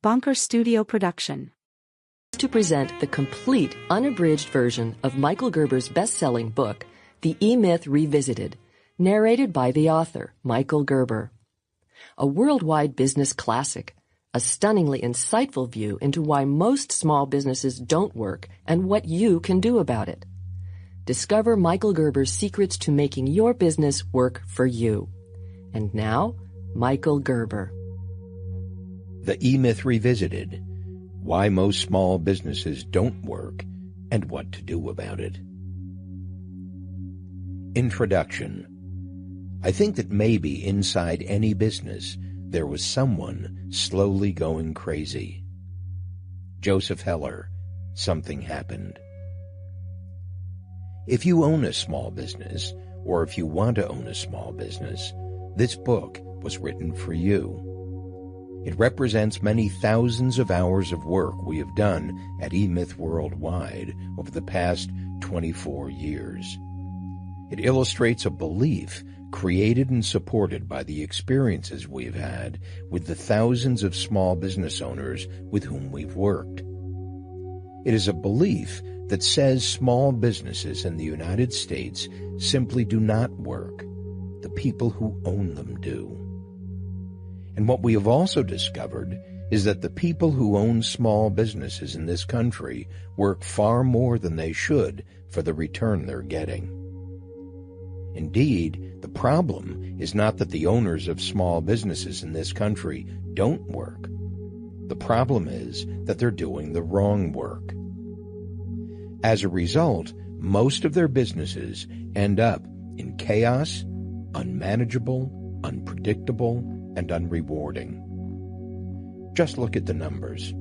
BonkerStudio production. To present the complete, unabridged version of Michael Gerber's best-selling book, The E-Myth Revisited, narrated by the author, Michael Gerber. A worldwide business classic, a stunningly insightful view into why most small businesses don't work and what you can do about it. Discover Michael Gerber's secrets to making your business work for you. And now, Michael Gerber. The E-Myth Revisited: Why Most Small Businesses Don't Work and What to Do About It. Introduction. I think that maybe inside any business there was someone slowly going crazy. Joseph Heller, Something Happened. If you own a small business, or if you want to own a small business, this book was written for you. It represents many thousands of hours of work we have done at eMyth Worldwide over the past 24 years. It illustrates a belief created and supported by the experiences we've had with the thousands of small business owners with whom we've worked. It is a belief that says small businesses in the United States simply do not work. The people who own them do. And what we have also discovered is that the people who own small businesses in this country work far more than they should for the return they're getting. Indeed, the problem is not that the owners of small businesses in this country don't work. The problem is that they're doing the wrong work. As a result, most of their businesses end up in chaos, unmanageable, unpredictable, and unrewarding. Just look at the numbers.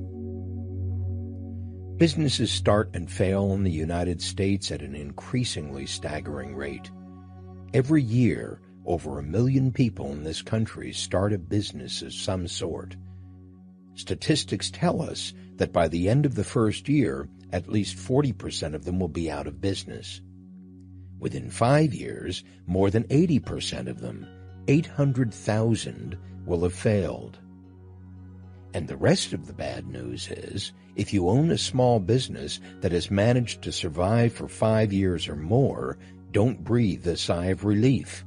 Businesses start and fail in the United States at an increasingly staggering rate. Every year, over 1 million people in this country start a business of some sort. Statistics tell us that by the end of the first year, at least 40% of them will be out of business. Within 5 years, more than 80% of them, 800,000, will have failed. And the rest of the bad news is, if you own a small business that has managed to survive for 5 years or more, don't breathe a sigh of relief.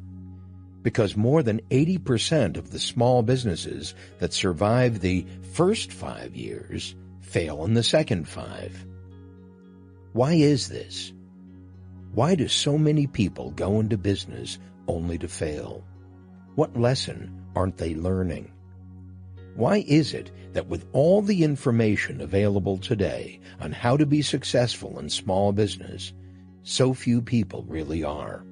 Because more than 80% of the small businesses that survive the first 5 years fail in the second 5. Why is this? Why do so many people go into business only to fail? What lesson aren't they learning? Why is it that with all the information available today on how to be successful in small business, so few people really are?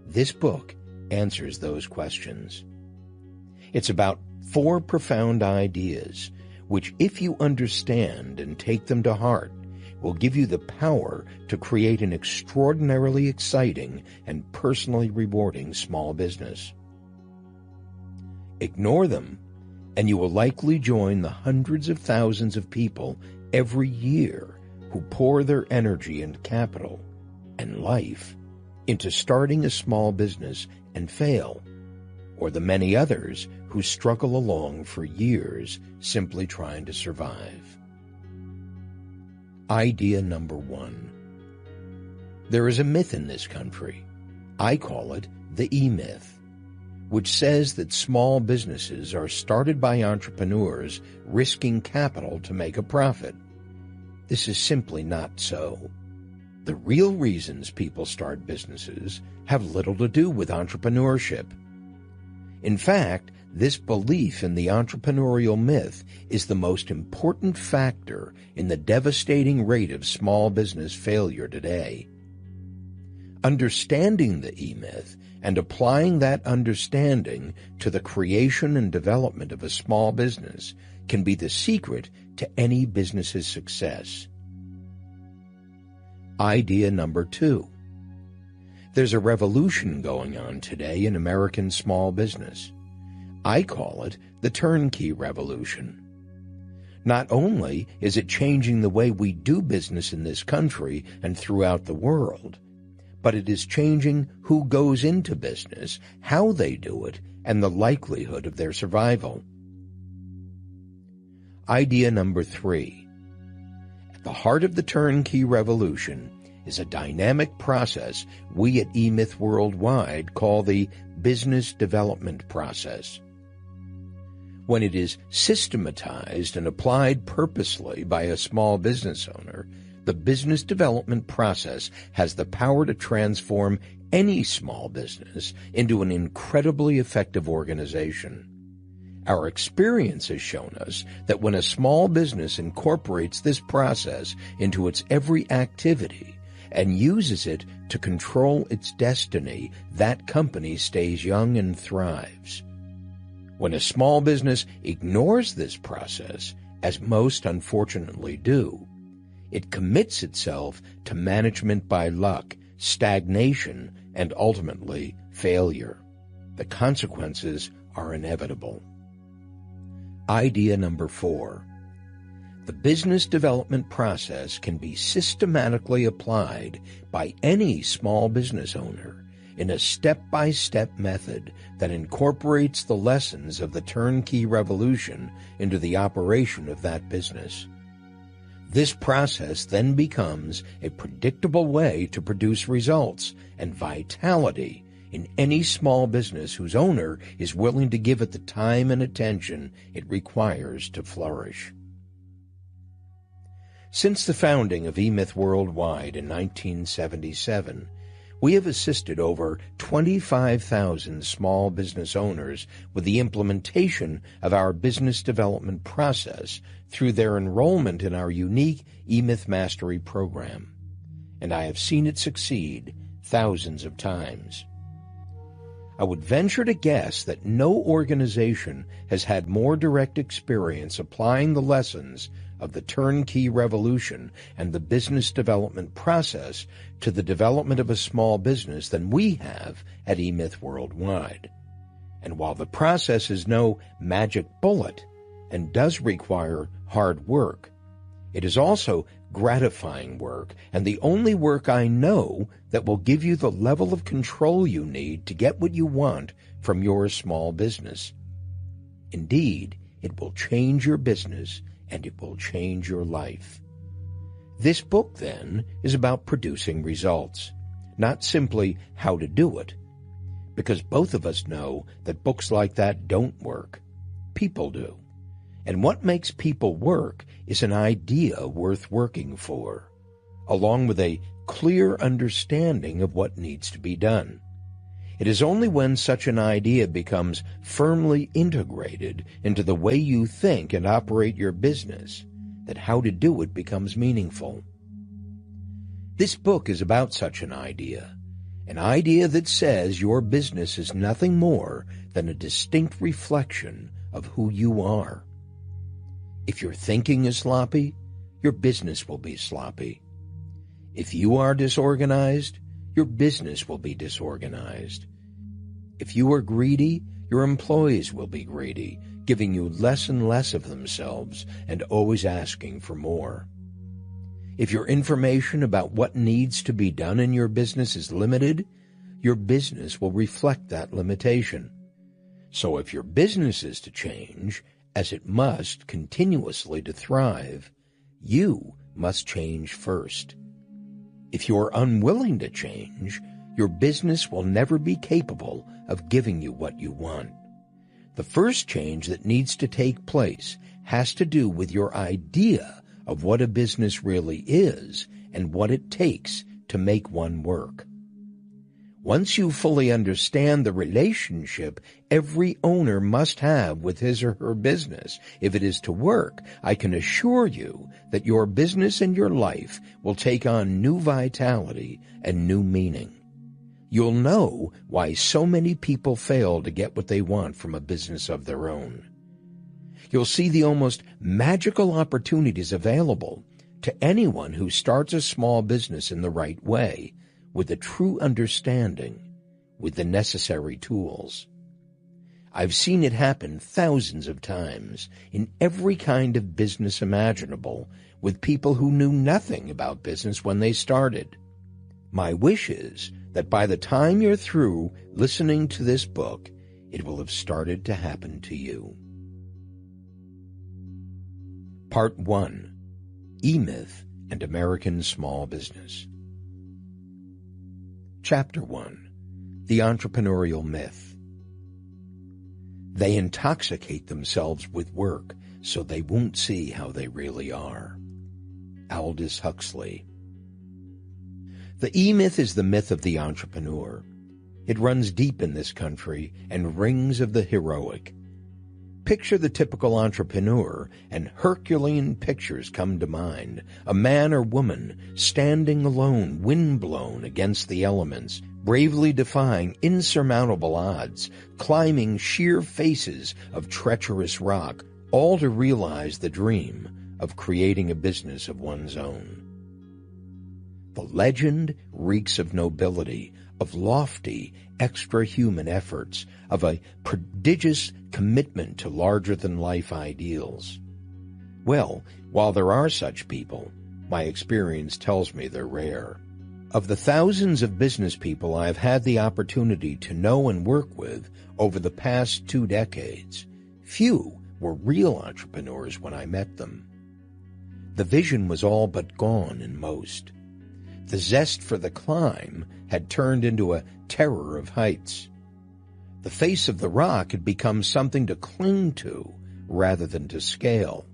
This book answers those questions. It's about 4 profound ideas, which if you understand and take them to heart, will give you the power to create an extraordinarily exciting and personally rewarding small business. Ignore them, and you will likely join the hundreds of thousands of people every year who pour their energy and capital and life into starting a small business and fail, or the many others who struggle along for years simply trying to survive. Idea number 1. There is a myth in this country. I call it the E-Myth, which says that small businesses are started by entrepreneurs risking capital to make a profit. This is simply not so. The real reasons people start businesses have little to do with entrepreneurship. In fact, this belief in the entrepreneurial myth is the most important factor in the devastating rate of small business failure today. Understanding the E-Myth and applying that understanding to the creation and development of a small business can be the secret to any business's success. Idea number 2. There's a revolution going on today in American small business. I call it the turnkey revolution. Not only is it changing the way we do business in this country and throughout the world, but it is changing who goes into business, how they do it, and the likelihood of their survival. Idea number 3. At the heart of the turnkey revolution is a dynamic process we at eMyth Worldwide call the business development process. When it is systematized and applied purposely by a small business owner, the business development process has the power to transform any small business into an incredibly effective organization. Our experience has shown us that when a small business incorporates this process into its every activity and uses it to control its destiny, that company stays young and thrives. When a small business ignores this process, as most unfortunately do, it commits itself to management by luck, stagnation, and ultimately failure. The consequences are inevitable. Idea number 4. The business development process can be systematically applied by any small business owner in a step-by-step method that incorporates the lessons of the turnkey revolution into the operation of that business. This process then becomes a predictable way to produce results and vitality in any small business whose owner is willing to give it the time and attention it requires to flourish. Since the founding of eMyth Worldwide in 1977, we have assisted over 25,000 small business owners with the implementation of our business development process through their enrollment in our unique eMyth Mastery program, and I have seen it succeed thousands of times. I would venture to guess that no organization has had more direct experience applying the lessons of the turnkey revolution and the business development process to the development of a small business than we have at eMyth Worldwide. And while the process is no magic bullet and does require hard work, it is also gratifying work, and the only work I know that will give you the level of control you need to get what you want from your small business. Indeed, it will change your business and it will change your life. This book, then, is about producing results, not simply how to do it, because both of us know that books like that don't work. People do. And what makes people work is an idea worth working for, along with a clear understanding of what needs to be done. It is only when such an idea becomes firmly integrated into the way you think and operate your business that how to do it becomes meaningful. This book is about such an idea that says your business is nothing more than a distinct reflection of who you are. If your thinking is sloppy, your business will be sloppy. If you are disorganized, your business will be disorganized. If you are greedy, your employees will be greedy, giving you less and less of themselves and always asking for more. If your information about what needs to be done in your business is limited, your business will reflect that limitation. So if your business is to change, as it must continuously to thrive, you must change first. If you are unwilling to change, your business will never be capable of giving you what you want. The first change that needs to take place has to do with your idea of what a business really is and what it takes to make one work. Once you fully understand the relationship every owner must have with his or her business, if it is to work, I can assure you that your business and your life will take on new vitality and new meaning. You'll know why so many people fail to get what they want from a business of their own. You'll see the almost magical opportunities available to anyone who starts a small business in the right way, with a true understanding, with the necessary tools. I've seen it happen thousands of times in every kind of business imaginable with people who knew nothing about business when they started. My wish is that by the time you're through listening to this book, it will have started to happen to you. Part 1. E-Myth and American Small Business. Chapter 1. The Entrepreneurial Myth. They intoxicate themselves with work so they won't see how they really are. Aldous Huxley. The E-Myth is the myth of the entrepreneur. It runs deep in this country and rings of the heroic. Picture the typical entrepreneur, and Herculean pictures come to mind. A man or woman standing alone, wind-blown against the elements, bravely defying insurmountable odds, climbing sheer faces of treacherous rock, all to realize the dream of creating a business of one's own. The legend reeks of nobility, of lofty, extra-human efforts, of a prodigious commitment to larger-than-life ideals. Well, while there are such people, my experience tells me they're rare. Of the thousands of business people I have had the opportunity to know and work with over the past 2 decades, few were real entrepreneurs when I met them. The vision was all but gone in most. The zest for the climb had turned into a terror of heights. The face of the rock had become something to cling to rather than to scale.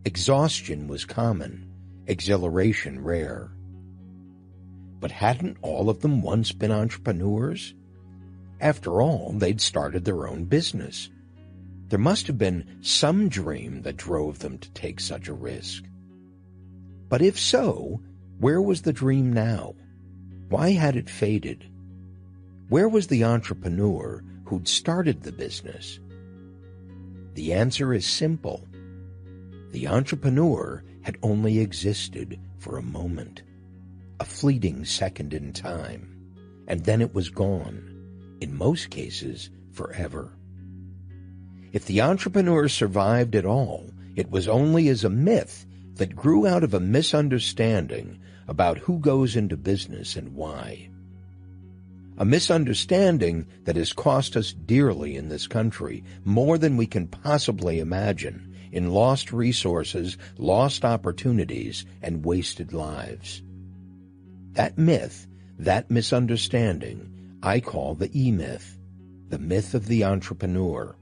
Exhaustion was common, exhilaration rare. But hadn't all of them once been entrepreneurs? After all, they'd started their own business. There must have been some dream that drove them to take such a risk. But if so, where was the dream now? Why had it faded? Where was the entrepreneur who'd started the business? The answer is simple. The entrepreneur had only existed for a moment, a fleeting second in time, and then it was gone, in most cases forever. If the entrepreneur survived at all, it was only as a myth that grew out of a misunderstanding about who goes into business and why. A misunderstanding that has cost us dearly in this country, more than we can possibly imagine, in lost resources, lost opportunities, and wasted lives. That myth, that misunderstanding, I call the E-Myth, the myth of the entrepreneur.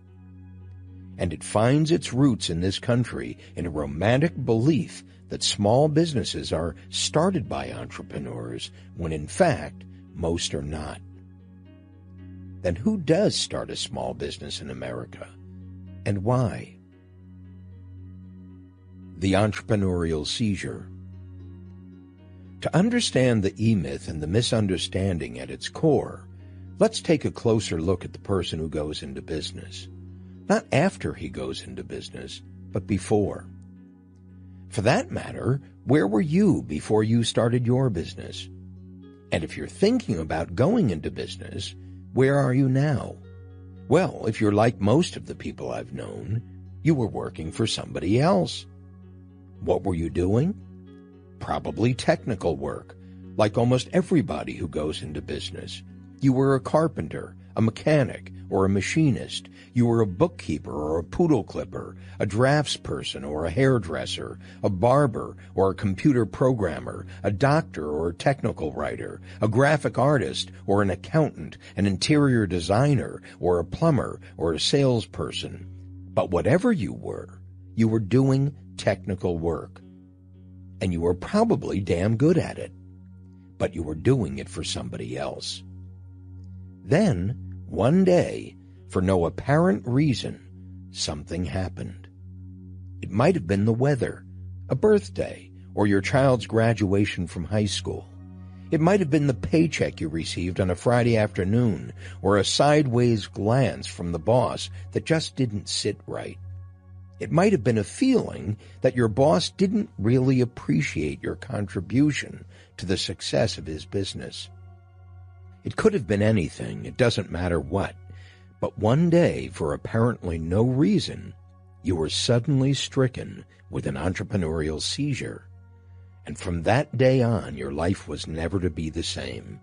And it finds its roots in this country in a romantic belief that small businesses are started by entrepreneurs, when in fact, most are not. Then who does start a small business in America, and why? The entrepreneurial seizure. To understand the E-Myth and the misunderstanding at its core, let's take a closer look at the person who goes into business. Not after he goes into business, but before. For that matter, where were you before you started your business? And if you're thinking about going into business, where are you now? Well, if you're like most of the people I've known, you were working for somebody else. What were you doing? Probably technical work, like almost everybody who goes into business. You were a carpenter, a mechanic, or a machinist. You were a bookkeeper or a poodle clipper, a draftsperson or a hairdresser, a barber or a computer programmer, a doctor or a technical writer, a graphic artist or an accountant, an interior designer or a plumber or a salesperson. But whatever you were doing technical work. And you were probably damn good at it. But you were doing it for somebody else. Then, one day, for no apparent reason, something happened. It might have been the weather, a birthday, or your child's graduation from high school. It might have been the paycheck you received on a Friday afternoon, or a sideways glance from the boss that just didn't sit right. It might have been a feeling that your boss didn't really appreciate your contribution to the success of his business. It could have been anything, it doesn't matter what, but one day, for apparently no reason, you were suddenly stricken with an entrepreneurial seizure, and from that day on your life was never to be the same.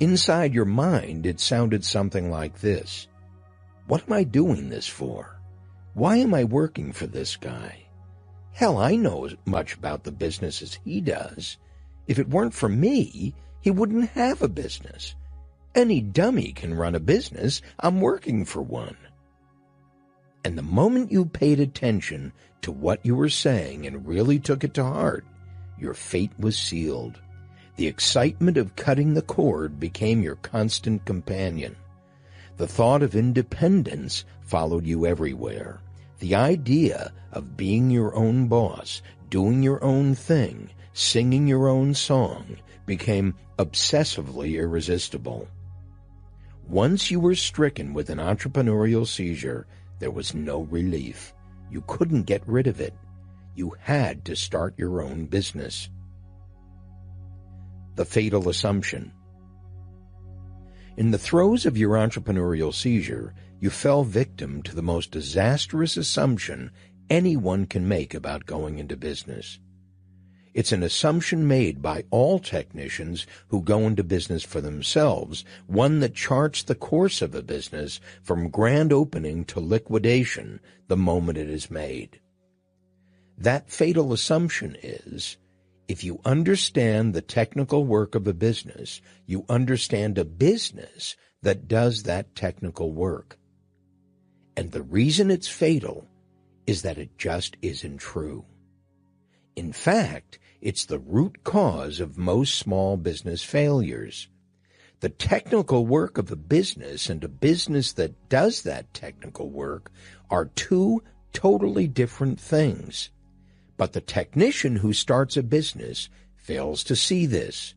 Inside your mind it sounded something like this: what am I doing this for? Why am I working for this guy? Hell, I know as much about the business as he does. If it weren't for me, he wouldn't have a business. Any dummy can run a business. I'm working for one." And the moment you paid attention to what you were saying and really took it to heart, your fate was sealed. The excitement of cutting the cord became your constant companion. The thought of independence followed you everywhere. The idea of being your own boss, doing your own thing, singing your own song, became obsessively irresistible. Once you were stricken with an entrepreneurial seizure, there was no relief. You couldn't get rid of it. You had to start your own business. The fatal assumption. In the throes of your entrepreneurial seizure, you fell victim to the most disastrous assumption anyone can make about going into business. It's an assumption made by all technicians who go into business for themselves, one that charts the course of a business from grand opening to liquidation the moment it is made. That fatal assumption is, if you understand the technical work of a business, you understand a business that does that technical work. And the reason it's fatal is that it just isn't true. In fact, it's the root cause of most small business failures. The technical work of a business and a business that does that technical work are two totally different things. But the technician who starts a business fails to see this.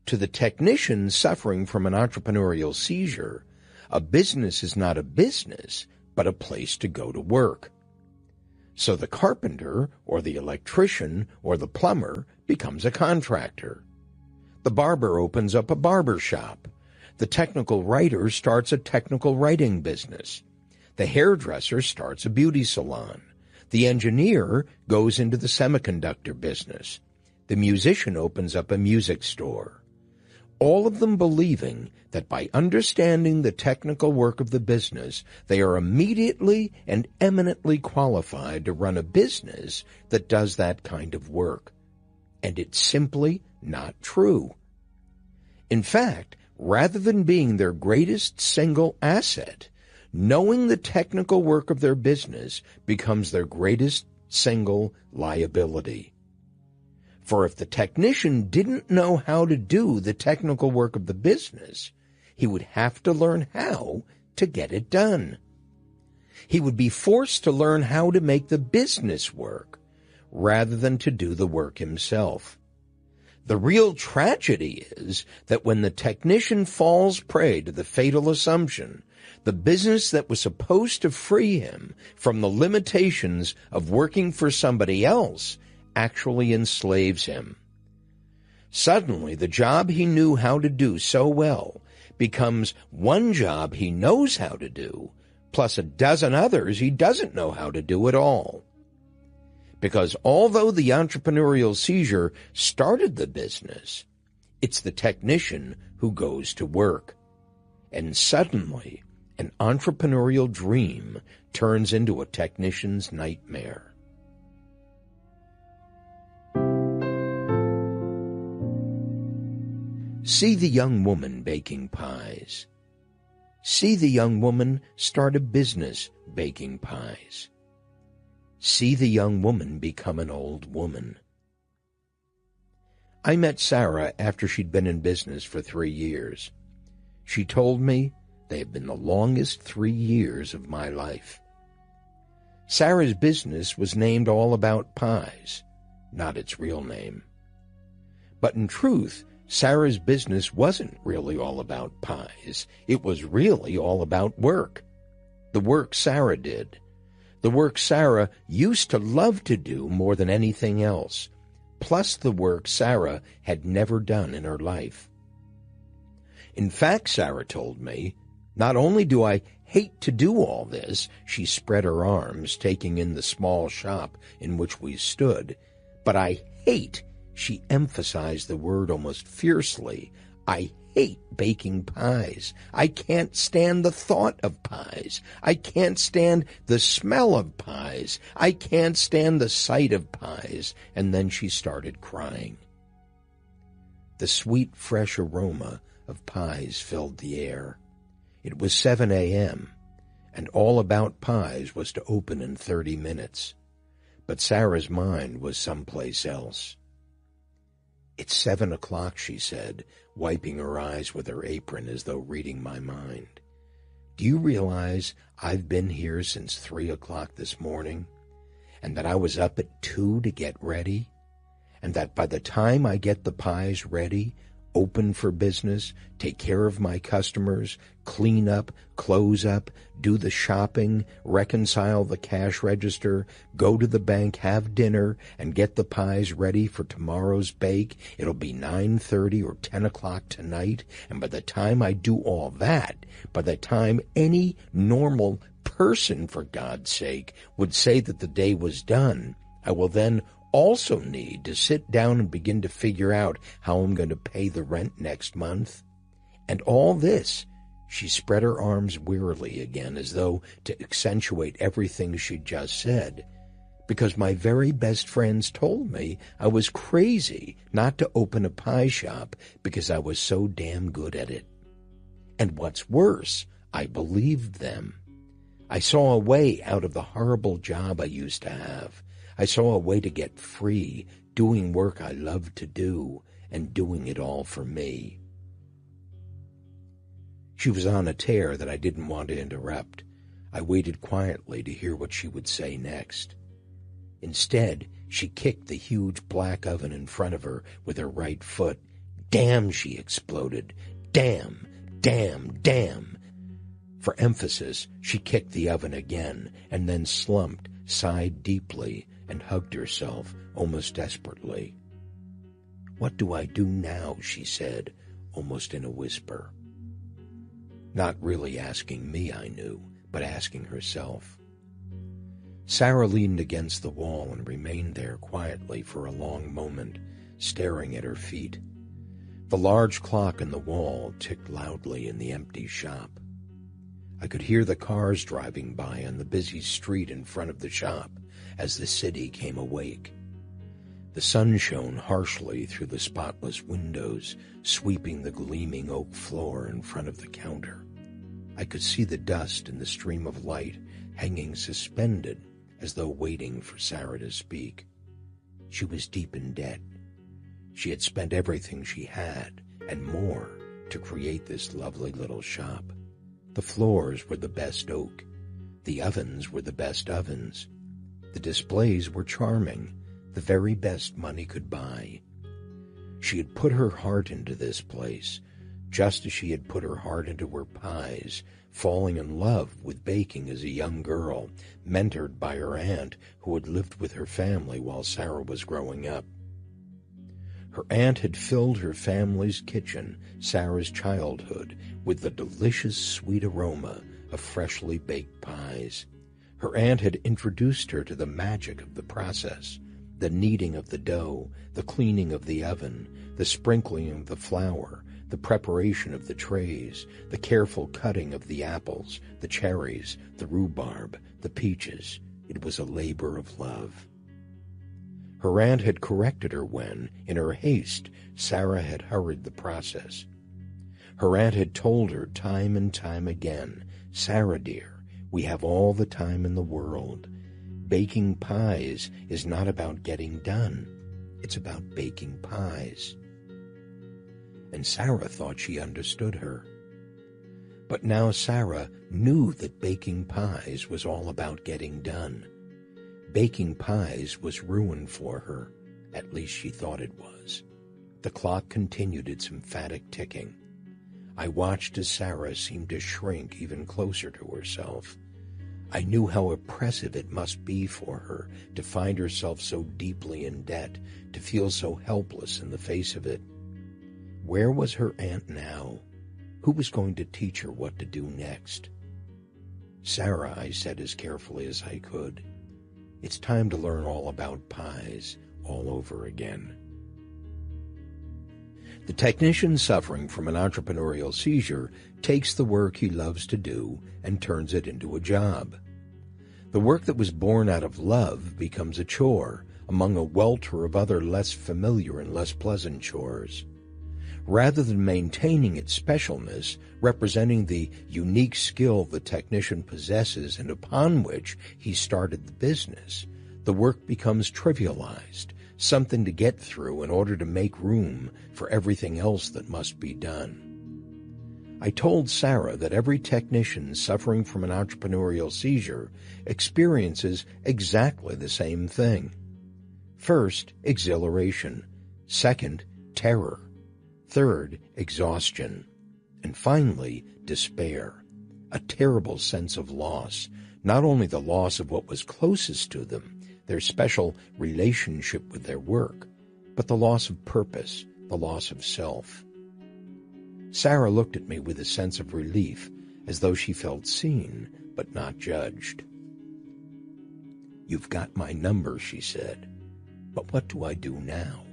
To the technician suffering from an entrepreneurial seizure, a business is not a business, but a place to go to work. So the carpenter or the electrician or the plumber becomes a contractor. The barber opens up a barber shop. The technical writer starts a technical writing business. The hairdresser starts a beauty salon. The engineer goes into the semiconductor business. The musician opens up a music store. All of them believing that by understanding the technical work of the business, they are immediately and eminently qualified to run a business that does that kind of work. And it's simply not true. In fact, rather than being their greatest single asset, knowing the technical work of their business becomes their greatest single liability. For if the technician didn't know how to do the technical work of the business, he would have to learn how to get it done. He would be forced to learn how to make the business work, rather than to do the work himself. The real tragedy is that when the technician falls prey to the fatal assumption, the business that was supposed to free him from the limitations of working for somebody else actually enslaves him. Suddenly, the job he knew how to do so well becomes one job he knows how to do, plus a dozen others he doesn't know how to do at all. Because although the entrepreneurial seizure started the business, it's the technician who goes to work. And suddenly, an entrepreneurial dream turns into a technician's nightmare. See the young woman baking pies. See the young woman start a business baking pies. See the young woman become an old woman. I met Sarah after she'd been in business for 3 years. She told me they have been the longest 3 years of my life. Sarah's business was named All About Pies, not its real name. But in truth, Sarah's business wasn't really all about pies. It was really all about work. The work Sarah did. The work Sarah used to love to do more than anything else, plus the work Sarah had never done in her life. In fact, Sarah told me, not only do I hate to do all this, she spread her arms, taking in the small shop in which we stood, but I hate, she emphasized the word almost fiercely, I hate baking pies. I can't stand the thought of pies. I can't stand the smell of pies. I can't stand the sight of pies." And then she started crying. The sweet, fresh aroma of pies filled the air. It was 7 a.m., and All About Pies was to open in 30 minutes. But Sarah's mind was someplace else. "It's 7 o'clock, she said, wiping her eyes with her apron as though reading my mind. "Do you realize I've been here since 3 o'clock this morning, and that I was up at 2 to get ready, and that by the time I get the pies ready, open for business, take care of my customers, clean up, close up, do the shopping, reconcile the cash register, go to the bank, have dinner, and get the pies ready for tomorrow's bake, it'll be 9:30 or 10 o'clock tonight, and by the time I do all that, by the time any normal person, for God's sake, would say that the day was done, I will then also need to sit down and begin to figure out how I'm going to pay the rent next month. And all this," she spread her arms wearily again as though to accentuate everything she'd just said, "because my very best friends told me I was crazy not to open a pie shop because I was so damn good at it. And what's worse, I believed them. I saw a way out of the horrible job I used to have. I saw a way to get free, doing work I loved to do, and doing it all for me." She was on a tear that I didn't want to interrupt. I waited quietly to hear what she would say next. Instead, she kicked the huge black oven in front of her with her right foot. "Damn," she exploded. "Damn, damn, damn." For emphasis, she kicked the oven again, and then slumped, sighed deeply, and hugged herself almost desperately. "What do I do now?" she said, almost in a whisper. Not really asking me, I knew, but asking herself. Sarah leaned against the wall and remained there quietly for a long moment, staring at her feet. The large clock in the wall ticked loudly in the empty shop. I could hear the cars driving by on the busy street in front of the shop as the city came awake. The sun shone harshly through the spotless windows, sweeping the gleaming oak floor in front of the counter. I could see the dust in the stream of light hanging suspended as though waiting for Sarah to speak. She was deep in debt. She had spent everything she had, and more, to create this lovely little shop. The floors were the best oak. The ovens were the best ovens. The displays were charming, the very best money could buy. She had put her heart into this place, just as she had put her heart into her pies, falling in love with baking as a young girl, mentored by her aunt who had lived with her family while Sarah was growing up. Her aunt had filled her family's kitchen, Sarah's childhood, with the delicious sweet aroma of freshly baked pies. Her aunt had introduced her to the magic of the process, the kneading of the dough, the cleaning of the oven, the sprinkling of the flour, the preparation of the trays, the careful cutting of the apples, the cherries, the rhubarb, the peaches. It was a labor of love. Her aunt had corrected her when, in her haste, Sarah had hurried the process. Her aunt had told her time and time again, "Sarah, dear, we have all the time in the world. Baking pies is not about getting done. It's about baking pies." And Sarah thought she understood her. But now Sarah knew that baking pies was all about getting done. Baking pies was ruin for her, at least she thought it was. The clock continued its emphatic ticking. I watched as Sarah seemed to shrink even closer to herself. I knew how oppressive it must be for her to find herself so deeply in debt, to feel so helpless in the face of it. Where was her aunt now? Who was going to teach her what to do next? "Sarah," I said as carefully as I could, "it's time to learn all about pies all over again." The technician suffering from an entrepreneurial seizure takes the work he loves to do and turns it into a job. The work that was born out of love becomes a chore among a welter of other less familiar and less pleasant chores. Rather than maintaining its specialness, representing the unique skill the technician possesses and upon which he started the business, the work becomes trivialized, something to get through in order to make room for everything else that must be done. I told Sarah that every technician suffering from an entrepreneurial seizure experiences exactly the same thing. First, exhilaration. Second, terror. Third, exhaustion. And finally, despair. A terrible sense of loss, not only the loss of what was closest to them, their special relationship with their work, but the loss of purpose, the loss of self. Sarah looked at me with a sense of relief, as though she felt seen, but not judged. "You've got my number," she said. "But what do I do now?"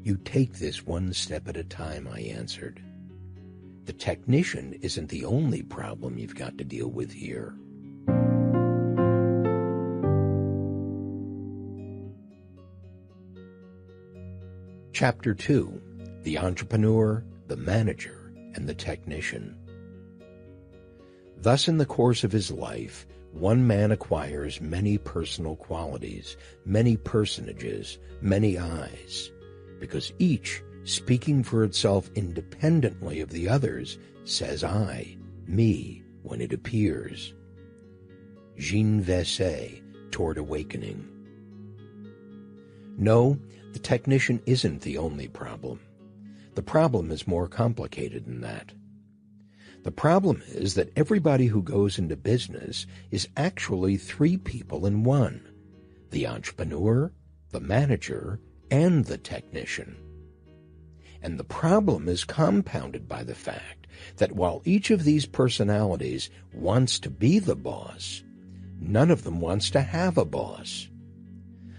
"You take this one step at a time," I answered. "The technician isn't the only problem you've got to deal with here." Chapter 2. The Entrepreneur, the Manager, and the Technician. Thus, in the course of his life, one man acquires many personal qualities, many personages, many eyes, because each, speaking for itself independently of the others, says I, me, when it appears. Jean Vessey, Toward Awakening. No, the technician isn't the only problem. The problem is more complicated than that. The problem is that everybody who goes into business is actually three people in one: the entrepreneur, the manager, and the technician. And the problem is compounded by the fact that while each of these personalities wants to be the boss, none of them wants to have a boss.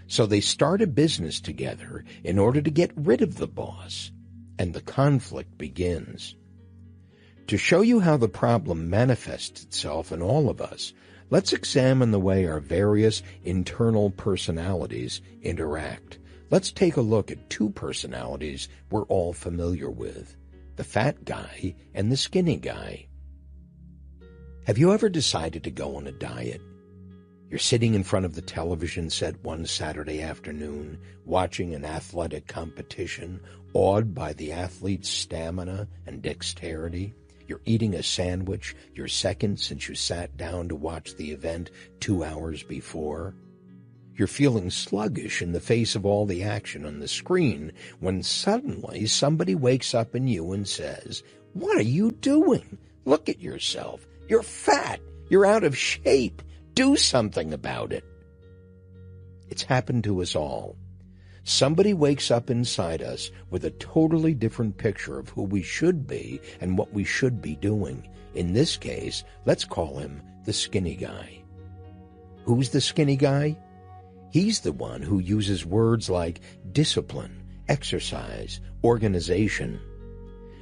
So they start a business together in order to get rid of the boss, and the conflict begins. To show you how the problem manifests itself in all of us, let's examine the way our various internal personalities interact. Let's take a look at two personalities we're all familiar with, the fat guy and the skinny guy. Have you ever decided to go on a diet? You're sitting in front of the television set one Saturday afternoon, watching an athletic competition, awed by the athlete's stamina and dexterity. You're eating a sandwich, your second since you sat down to watch the event 2 hours before. You're feeling sluggish in the face of all the action on the screen when suddenly somebody wakes up in you and says, "What are you doing? Look at yourself. You're fat. You're out of shape. Do something about it." It's happened to us all. Somebody wakes up inside us with a totally different picture of who we should be and what we should be doing. In this case, let's call him the skinny guy. Who's the skinny guy? He's the one who uses words like discipline, exercise, organization.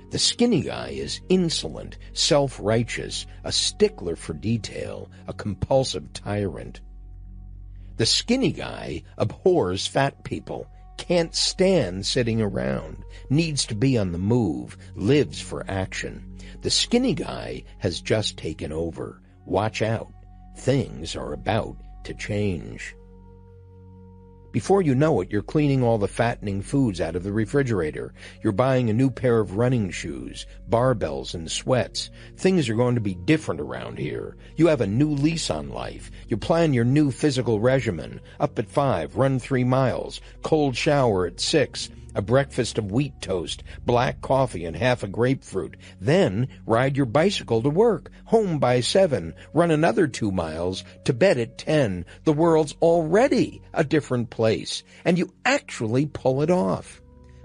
The skinny guy is insolent, self-righteous, a stickler for detail, a compulsive tyrant. The skinny guy abhors fat people, can't stand sitting around, needs to be on the move, lives for action. The skinny guy has just taken over. Watch out. Things are about to change. Before you know it, you're cleaning all the fattening foods out of the refrigerator. You're buying a new pair of running shoes, barbells, and sweats. Things are going to be different around here. You have a new lease on life. You plan your new physical regimen. Up at 5, run 3 miles, cold shower at 6, a breakfast of wheat toast, black coffee, and half a grapefruit. Then ride your bicycle to work, home by 7, run another 2 miles, to bed at 10. The world's already a different place, and you actually pull it off.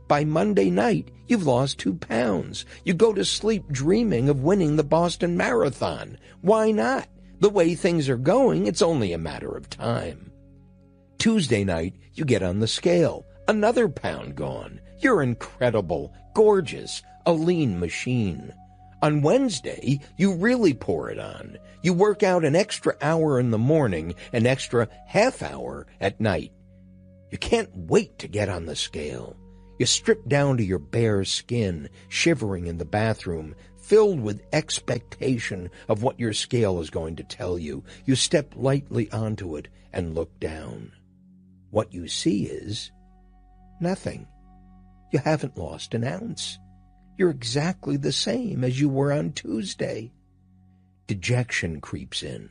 By Monday night, you've lost 2 pounds. You go to sleep dreaming of winning the Boston Marathon. Why not? The way things are going, it's only a matter of time. Tuesday night, you get on the scale. Another pound gone. You're incredible, gorgeous, a lean machine. On Wednesday, you really pour it on. You work out an extra hour in the morning, an extra half hour at night. You can't wait to get on the scale. You strip down to your bare skin, shivering in the bathroom, filled with expectation of what your scale is going to tell you. You step lightly onto it and look down. What you see is nothing. You haven't lost an ounce. You're exactly the same as you were on Tuesday. Dejection creeps in.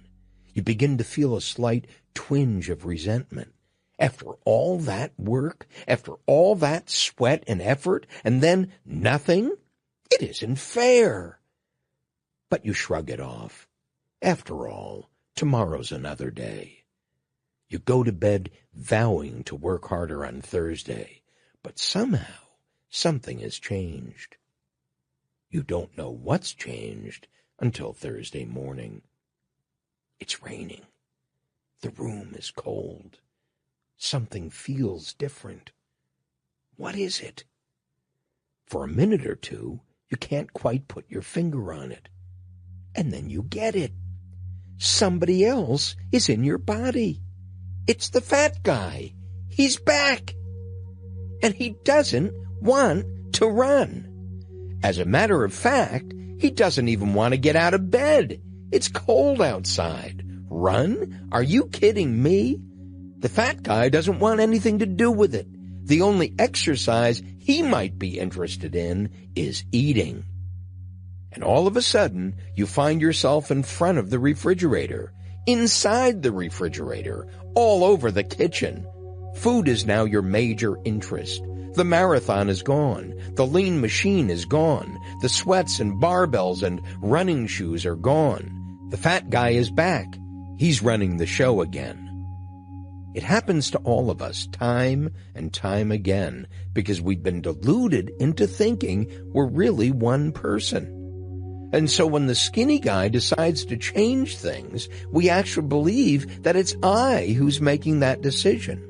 You begin to feel a slight twinge of resentment. After all that work, after all that sweat and effort, and then nothing? It isn't fair. But you shrug it off. After all, tomorrow's another day. You go to bed vowing to work harder on Thursday, but somehow something has changed. You don't know what's changed until Thursday morning. It's raining. The room is cold. Something feels different. What is it? For a minute or two, you can't quite put your finger on it. And then you get it. Somebody else is in your body. It's the fat guy. He's back. And he doesn't want to run. As a matter of fact, he doesn't even want to get out of bed. It's cold outside. Run? Are you kidding me? The fat guy doesn't want anything to do with it. The only exercise he might be interested in is eating. And all of a sudden, you find yourself in front of the refrigerator, inside the refrigerator, all over the kitchen. Food is now your major interest. The marathon is gone. The lean machine is gone. The sweats and barbells and running shoes are gone. The fat guy is back. He's running the show again. It happens to all of us time and time again because we've been deluded into thinking we're really one person. And so when the skinny guy decides to change things, we actually believe that it's I who's making that decision.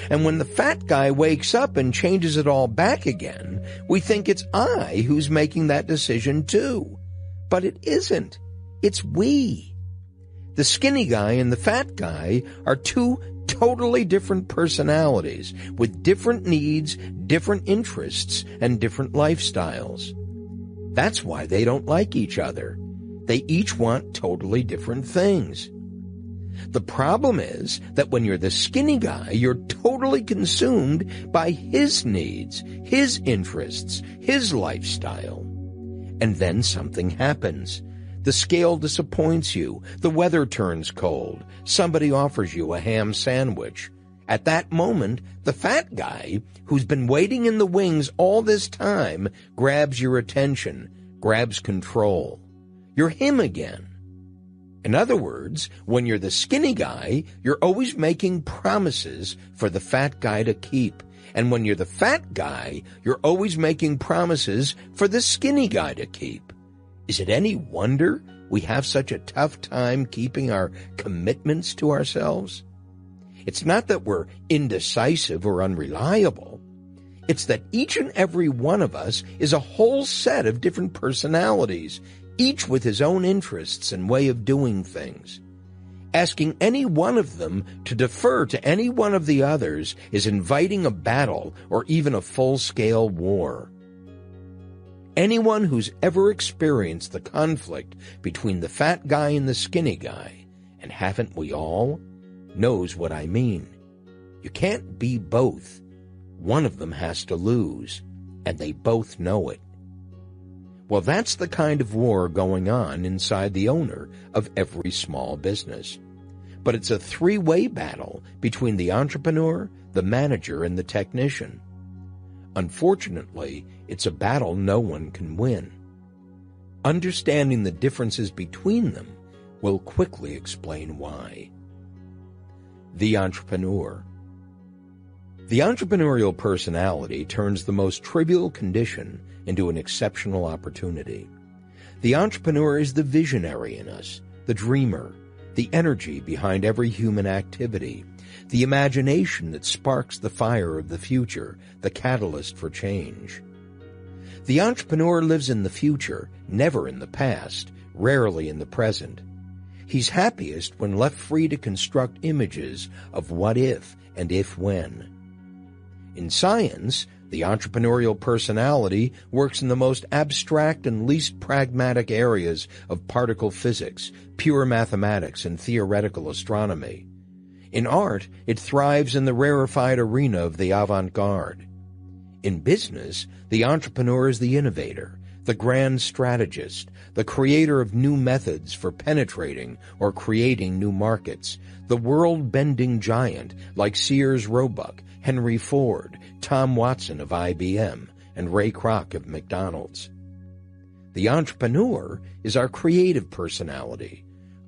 And when the fat guy wakes up and changes it all back again, we think it's I who's making that decision too. But it isn't. It's we. The skinny guy and the fat guy are two totally different personalities with different needs, different interests, and different lifestyles. That's why they don't like each other. They each want totally different things. The problem is that when you're the skinny guy, you're totally consumed by his needs, his interests, his lifestyle. And then something happens. The scale disappoints you. The weather turns cold. Somebody offers you a ham sandwich. At that moment, the fat guy, who's been waiting in the wings all this time, grabs your attention, grabs control. You're him again. In other words, when you're the skinny guy, you're always making promises for the fat guy to keep. And when you're the fat guy, you're always making promises for the skinny guy to keep. Is it any wonder we have such a tough time keeping our commitments to ourselves? It's not that we're indecisive or unreliable. It's that each and every one of us is a whole set of different personalities, each with his own interests and way of doing things. Asking any one of them to defer to any one of the others is inviting a battle or even a full-scale war. Anyone who's ever experienced the conflict between the fat guy and the skinny guy, and haven't we all, knows what I mean. You can't be both. One of them has to lose, and they both know it. Well, that's the kind of war going on inside the owner of every small business. But it's a three-way battle between the entrepreneur, the manager, and the technician. Unfortunately, it's a battle no one can win. Understanding the differences between them will quickly explain why. The entrepreneur. The entrepreneurial personality turns the most trivial condition into an exceptional opportunity. The entrepreneur is the visionary in us, the dreamer, the energy behind every human activity, the imagination that sparks the fire of the future, the catalyst for change. The entrepreneur lives in the future, never in the past, rarely in the present. He's happiest when left free to construct images of what if and if when. In science, the entrepreneurial personality works in the most abstract and least pragmatic areas of particle physics, pure mathematics, and theoretical astronomy. In art, it thrives in the rarefied arena of the avant-garde. In business, the entrepreneur is the innovator, the grand strategist, the creator of new methods for penetrating or creating new markets, the world-bending giant like Sears Roebuck, Henry Ford, Tom Watson of IBM, and Ray Kroc of McDonald's. The entrepreneur is our creative personality,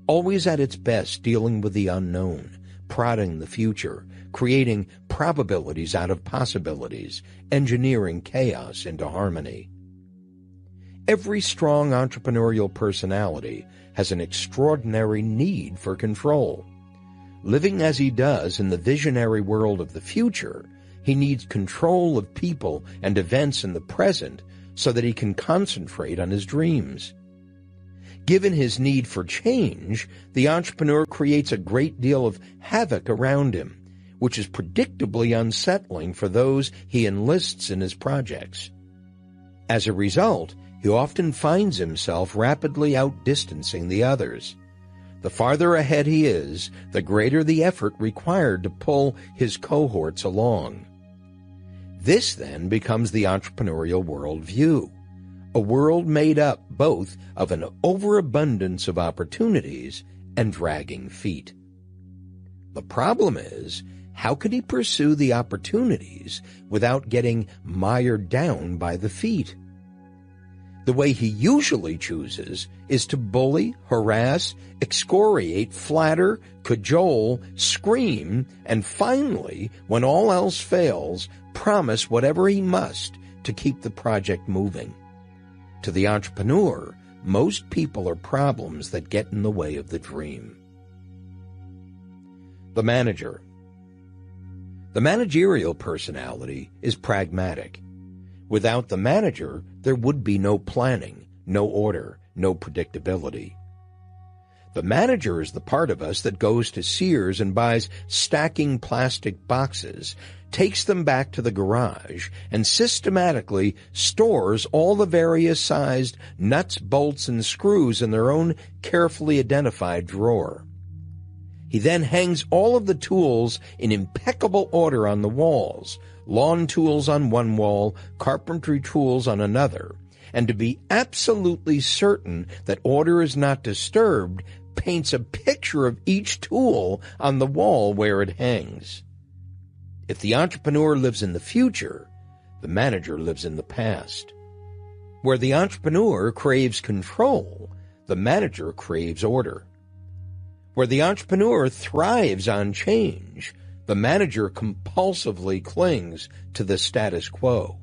always at its best dealing with the unknown, prodding the future, creating probabilities out of possibilities, engineering chaos into harmony. Every strong entrepreneurial personality has an extraordinary need for control. Living as he does in the visionary world of the future, he needs control of people and events in the present so that he can concentrate on his dreams. Given his need for change, the entrepreneur creates a great deal of havoc around him, which is predictably unsettling for those he enlists in his projects. As a result, he often finds himself rapidly outdistancing the others. The farther ahead he is, the greater the effort required to pull his cohorts along. This then becomes the entrepreneurial worldview, a world made up both of an overabundance of opportunities and dragging feet. The problem is, how can he pursue the opportunities without getting mired down by the feet? The way he usually chooses is to bully, harass, excoriate, flatter, cajole, scream, and finally, when all else fails, promise whatever he must to keep the project moving. To the entrepreneur, most people are problems that get in the way of the dream. The manager. The managerial personality is pragmatic. Without the manager, there would be no planning, no order, no predictability. The manager is the part of us that goes to Sears and buys stacking plastic boxes, takes them back to the garage, and systematically stores all the various sized nuts, bolts, and screws in their own carefully identified drawer. He then hangs all of the tools in impeccable order on the walls, lawn tools on one wall, carpentry tools on another, and to be absolutely certain that order is not disturbed, paints a picture of each tool on the wall where it hangs. If the entrepreneur lives in the future, the manager lives in the past. Where the entrepreneur craves control, the manager craves order. Where the entrepreneur thrives on change, the manager compulsively clings to the status quo.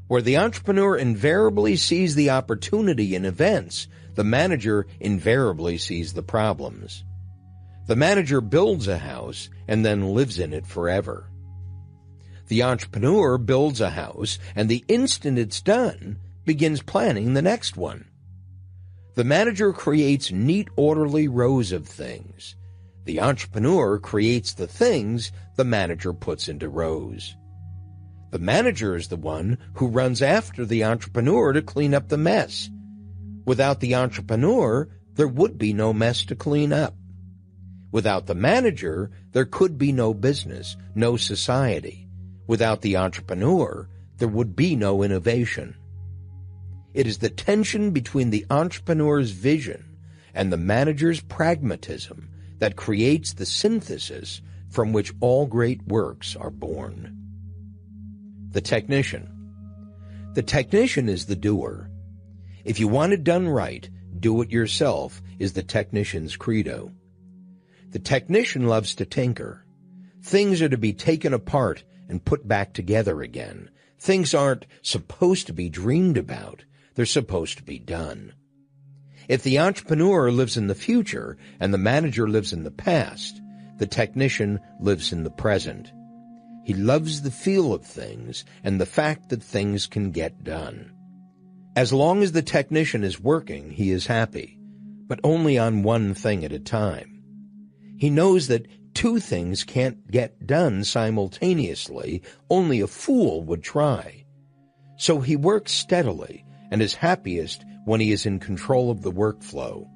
Where the entrepreneur invariably sees the opportunity in events, the manager invariably sees the problems. The manager builds a house and then lives in it forever. The entrepreneur builds a house and the instant it's done, begins planning the next one. The manager creates neat, orderly rows of things. The entrepreneur creates the things the manager puts into rows. The manager is the one who runs after the entrepreneur to clean up the mess. Without the entrepreneur, there would be no mess to clean up. Without the manager, there could be no business, no society. Without the entrepreneur, there would be no innovation. It is the tension between the entrepreneur's vision and the manager's pragmatism that creates the synthesis from which all great works are born. The technician. The technician is the doer. If you want it done right, do it yourself is the technician's credo. The technician loves to tinker. Things are to be taken apart and put back together again. Things aren't supposed to be dreamed about. They're supposed to be done. If the entrepreneur lives in the future and the manager lives in the past, the technician lives in the present. He loves the feel of things and the fact that things can get done. As long as the technician is working, he is happy, but only on one thing at a time. He knows that two things can't get done simultaneously. Only a fool would try. So he works steadily and is happiest when he is in control of the workflow.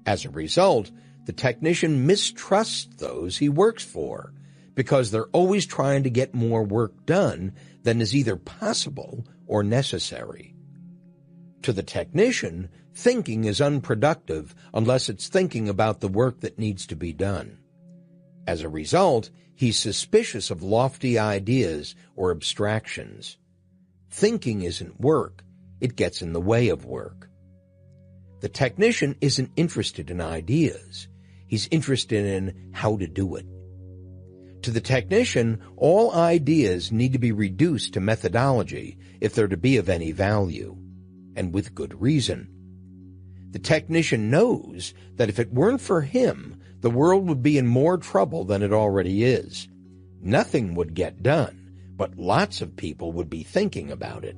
As a result, the technician mistrusts those he works for because they're always trying to get more work done than is either possible or necessary. To the technician, thinking is unproductive unless it's thinking about the work that needs to be done. As a result, he's suspicious of lofty ideas or abstractions. Thinking isn't work. It gets in the way of work. The technician isn't interested in ideas. He's interested in how to do it. To the technician, all ideas need to be reduced to methodology if they're to be of any value, and with good reason. The technician knows that if it weren't for him, the world would be in more trouble than it already is. Nothing would get done, but lots of people would be thinking about it.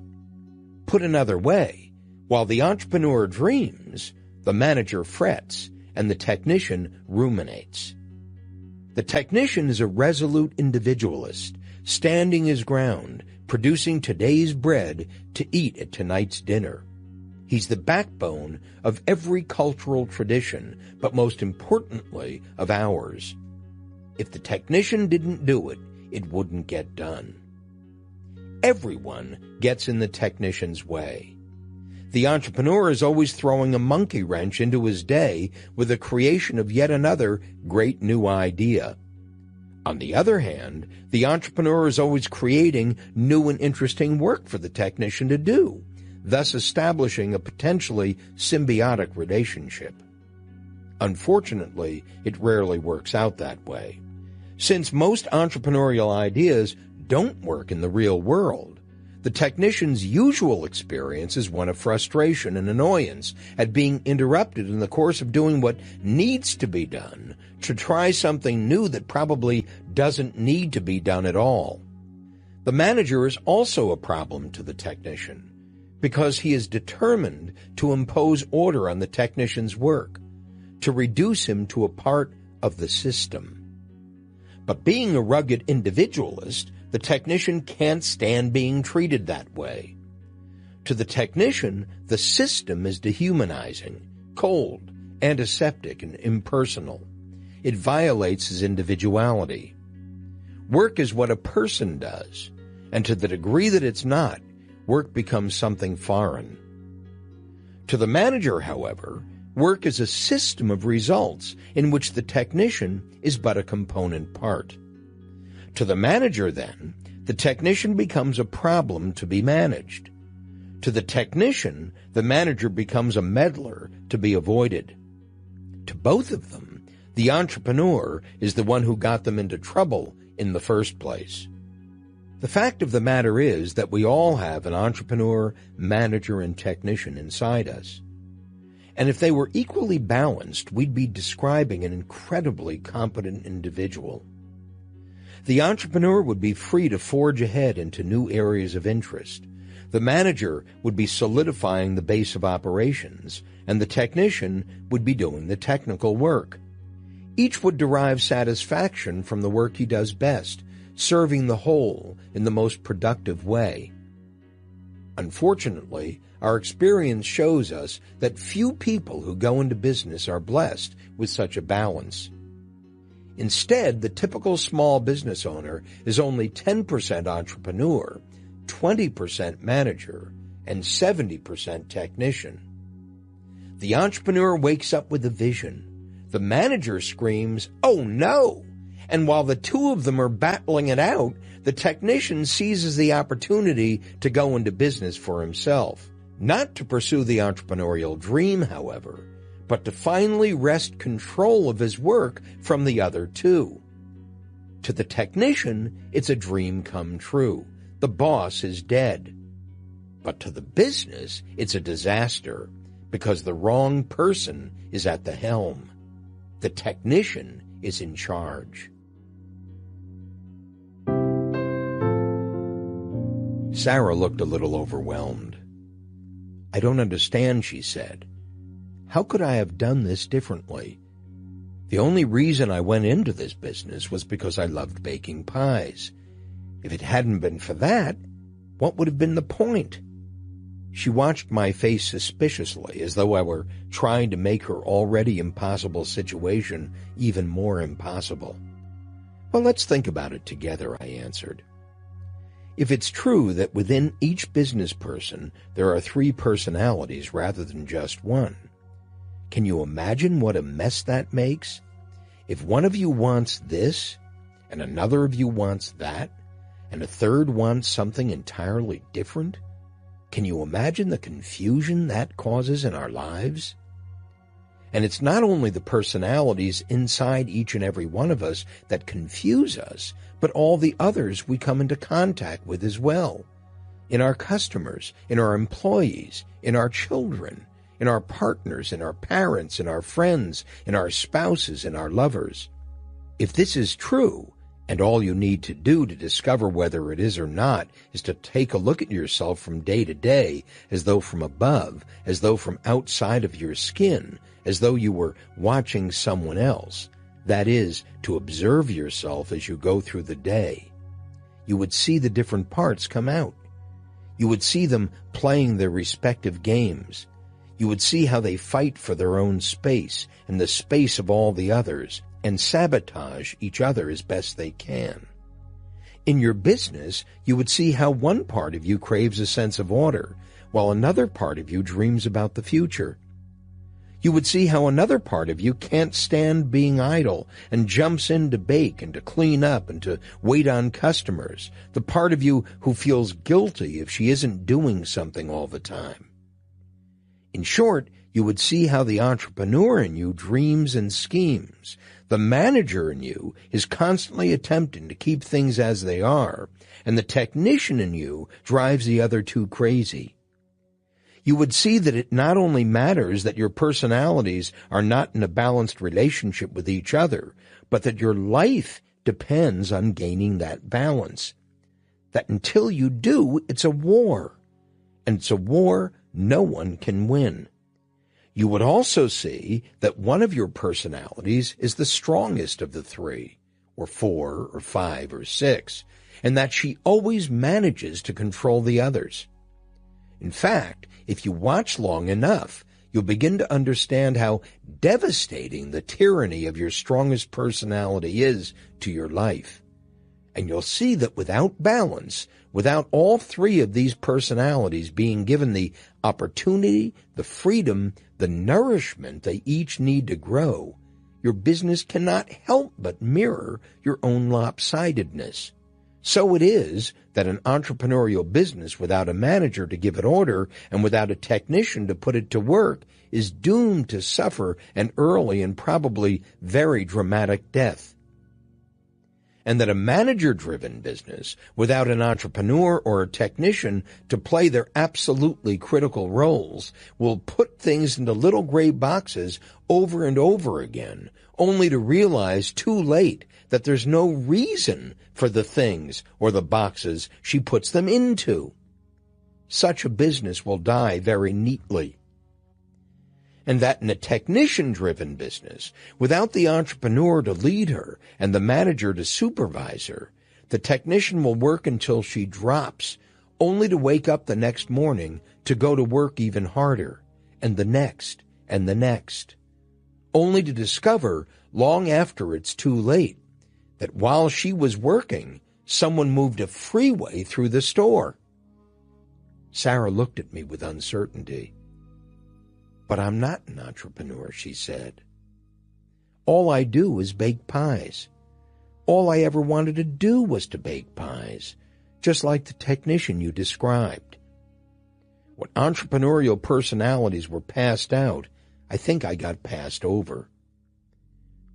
Put another way, while the entrepreneur dreams, the manager frets, and the technician ruminates. The technician is a resolute individualist, standing his ground, producing today's bread to eat at tonight's dinner. He's the backbone of every cultural tradition, but most importantly of ours. If the technician didn't do it, it wouldn't get done. Everyone gets in the technician's way. The entrepreneur is always throwing a monkey wrench into his day with the creation of yet another great new idea. On the other hand, the entrepreneur is always creating new and interesting work for the technician to do, thus establishing a potentially symbiotic relationship. Unfortunately, it rarely works out that way. Since most entrepreneurial ideas don't work in the real world, the technician's usual experience is one of frustration and annoyance at being interrupted in the course of doing what needs to be done to try something new that probably doesn't need to be done at all. The manager is also a problem to the technician because he is determined to impose order on the technician's work, to reduce him to a part of the system. But being a rugged individualist, the technician can't stand being treated that way. To the technician, the system is dehumanizing, cold, antiseptic, and impersonal. It violates his individuality. Work is what a person does, and to the degree that it's not, work becomes something foreign. To the manager, however, work is a system of results in which the technician is but a component part. To the manager, then, the technician becomes a problem to be managed. To the technician, the manager becomes a meddler to be avoided. To both of them, the entrepreneur is the one who got them into trouble in the first place. The fact of the matter is that we all have an entrepreneur, manager, and technician inside us. And if they were equally balanced, we'd be describing an incredibly competent individual. The entrepreneur would be free to forge ahead into new areas of interest. The manager would be solidifying the base of operations, and the technician would be doing the technical work. Each would derive satisfaction from the work he does best, serving the whole in the most productive way. Unfortunately, our experience shows us that few people who go into business are blessed with such a balance. Instead, the typical small business owner is only 10% entrepreneur, 20% manager, and 70% technician. The entrepreneur wakes up with a vision. The manager screams, "Oh no!" And while the two of them are battling it out, the technician seizes the opportunity to go into business for himself. Not to pursue the entrepreneurial dream, however, but to finally wrest control of his work from the other two. To the technician, it's a dream come true. The boss is dead. But to the business, it's a disaster because the wrong person is at the helm. The technician is in charge. Sarah looked a little overwhelmed. "I don't understand," she said. "How could I have done this differently? The only reason I went into this business was because I loved baking pies. If it hadn't been for that, what would have been the point?" She watched my face suspiciously, as though I were trying to make her already impossible situation even more impossible. "Well, let's think about it together," I answered. "If it's true that within each business person there are 3 personalities rather than just one, can you imagine what a mess that makes? If one of you wants this, and another of you wants that, and a third wants something entirely different, can you imagine the confusion that causes in our lives? And it's not only the personalities inside each and every one of us that confuse us, but all the others we come into contact with as well. In our customers, in our employees, in our children, in our partners, in our parents, in our friends, in our spouses, in our lovers. If this is true, and all you need to do to discover whether it is or not is to take a look at yourself from day to day, as though from above, as though from outside of your skin, as though you were watching someone else, that is, to observe yourself as you go through the day, you would see the different parts come out. You would see them playing their respective games. You would see how they fight for their own space and the space of all the others, and sabotage each other as best they can. In your business, you would see how one part of you craves a sense of order, while another part of you dreams about the future. You would see how another part of you can't stand being idle and jumps in to bake and to clean up and to wait on customers, the part of you who feels guilty if she isn't doing something all the time. In short, you would see how the entrepreneur in you dreams and schemes. The manager in you is constantly attempting to keep things as they are, and the technician in you drives the other two crazy. You would see that it not only matters that your personalities are not in a balanced relationship with each other, but that your life depends on gaining that balance. That until you do, it's a war. And it's a war no one can win. You would also see that one of your personalities is the strongest of the 3, or 4, or 5, or 6, and that she always manages to control the others. In fact, if you watch long enough, you'll begin to understand how devastating the tyranny of your strongest personality is to your life. And you'll see that without balance, without all 3 of these personalities being given the opportunity, the freedom, the nourishment they each need to grow, your business cannot help but mirror your own lopsidedness. So it is that an entrepreneurial business without a manager to give it order and without a technician to put it to work is doomed to suffer an early and probably very dramatic death. And that a manager-driven business without an entrepreneur or a technician to play their absolutely critical roles will put things into little gray boxes over and over again, only to realize too late that there's no reason for the things or the boxes she puts them into. Such a business will die very neatly. And that in a technician-driven business, without the entrepreneur to lead her and the manager to supervise her, the technician will work until she drops, only to wake up the next morning to go to work even harder, and the next, only to discover, long after it's too late, that while she was working, someone moved a freeway through the store. Sarah looked at me with uncertainty. "But I'm not an entrepreneur," she said. "All I do is bake pies. All I ever wanted to do was to bake pies, just like the technician you described. When entrepreneurial personalities were passed out, I think I got passed over.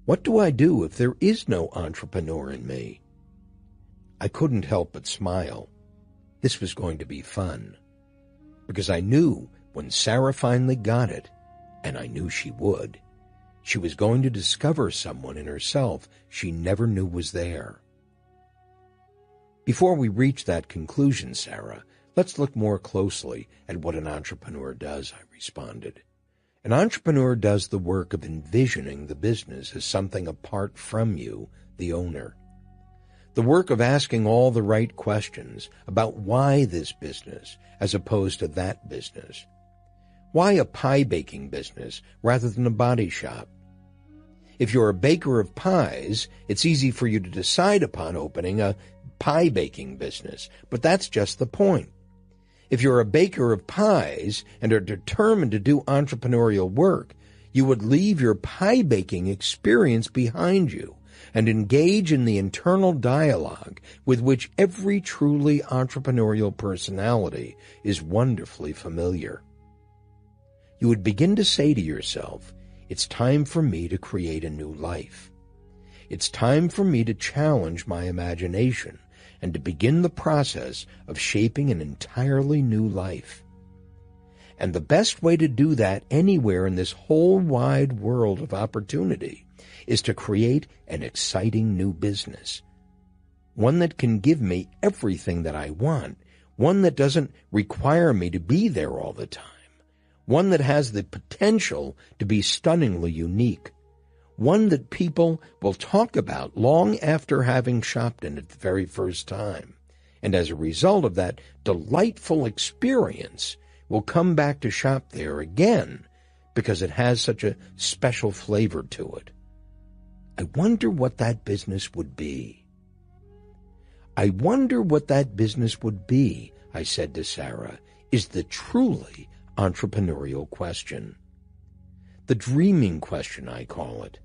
What do I do if there is no entrepreneur in me?" I couldn't help but smile. This was going to be fun, because I knew when Sarah finally got it, and I knew she would, She was going to discover someone in herself she never knew was there. Before we reach that conclusion, Sarah, let's look more closely at what an entrepreneur does, I responded. An entrepreneur does the work of envisioning the business as something apart from you, the owner. The work of asking all the right questions about why this business as opposed to that business. Why a pie-baking business rather than a body shop? If you're a baker of pies, it's easy for you to decide upon opening a pie-baking business, but that's just the point. If you're a baker of pies and are determined to do entrepreneurial work, you would leave your pie-baking experience behind you and engage in the internal dialogue with which every truly entrepreneurial personality is wonderfully familiar. You would begin to say to yourself, it's time for me to create a new life. It's time for me to challenge my imagination and to begin the process of shaping an entirely new life. And the best way to do that anywhere in this whole wide world of opportunity is to create an exciting new business. One that can give me everything that I want, one that doesn't require me to be there all the time, one that has the potential to be stunningly unique, one that people will talk about long after having shopped in it the very first time, and as a result of that delightful experience will come back to shop there again because it has such a special flavor to it. I wonder what that business would be. I wonder what that business would be, I said to Sarah, is the truly entrepreneurial question. The dreaming question, I call it.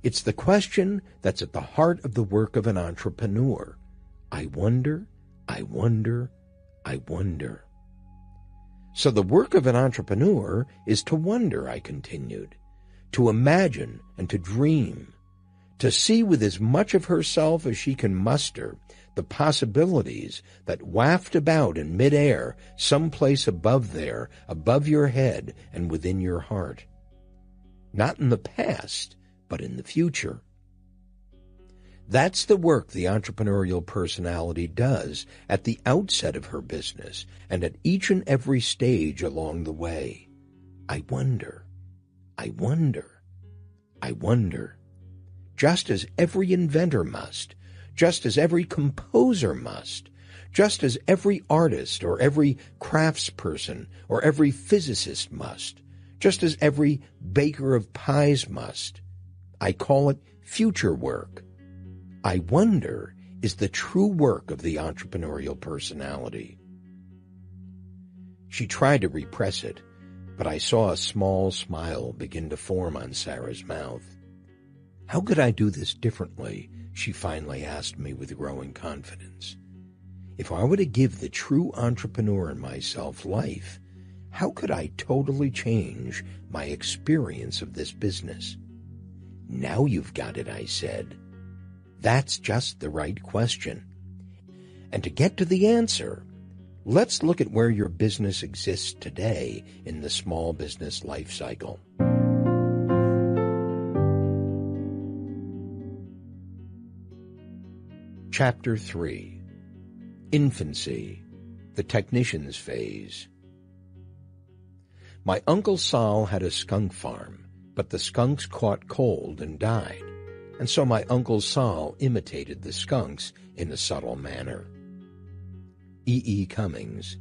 It's the question that's at the heart of the work of an entrepreneur. I wonder, I wonder, I wonder. So the work of an entrepreneur is to wonder, I continued, to imagine and to dream, to see with as much of herself as she can muster the possibilities that waft about in midair someplace above there, above your head and within your heart. Not in the past, but in the future. That's the work the entrepreneurial personality does at the outset of her business and at each and every stage along the way. I wonder, I wonder, I wonder. Just as every inventor must, just as every composer must, just as every artist or every craftsperson or every physicist must, just as every baker of pies must. I call it future work. I wonder is the true work of the entrepreneurial personality. She tried to repress it, but I saw a small smile begin to form on Sarah's mouth. How could I do this differently? She finally asked me with growing confidence. If I were to give the true entrepreneur in myself life, how could I totally change my experience of this business? Now you've got it, I said. That's just the right question. And to get to the answer, let's look at where your business exists today in the small business life cycle. Chapter 3. Infancy, the technician's phase. My Uncle Sol had a skunk farm, but the skunks caught cold and died, and so my Uncle Sol imitated the skunks in a subtle manner. E. Cummings,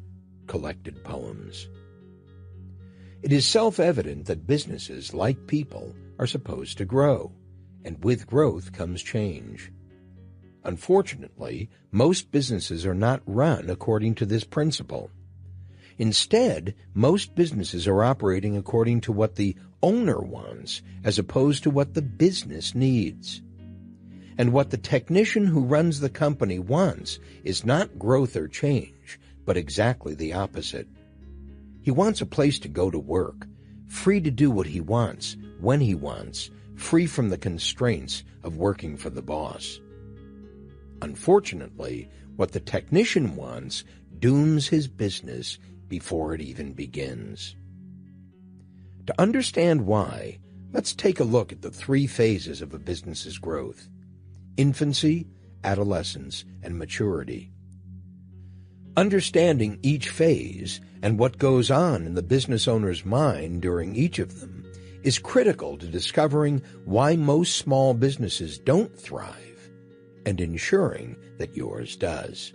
Collected Poems. It is self-evident that businesses, like people, are supposed to grow, and with growth comes change. Unfortunately, most businesses are not run according to this principle. Instead, most businesses are operating according to what the owner wants as opposed to what the business needs. And what the technician who runs the company wants is not growth or change, but exactly the opposite. He wants a place to go to work, free to do what he wants, when he wants, free from the constraints of working for the boss. Unfortunately, what the technician wants dooms his business before it even begins. To understand why, Let's take a look at the 3 phases of a business's growth: infancy, adolescence, and maturity. Understanding each phase and what goes on in the business owner's mind during each of them is critical to discovering why most small businesses don't thrive and ensuring that yours does.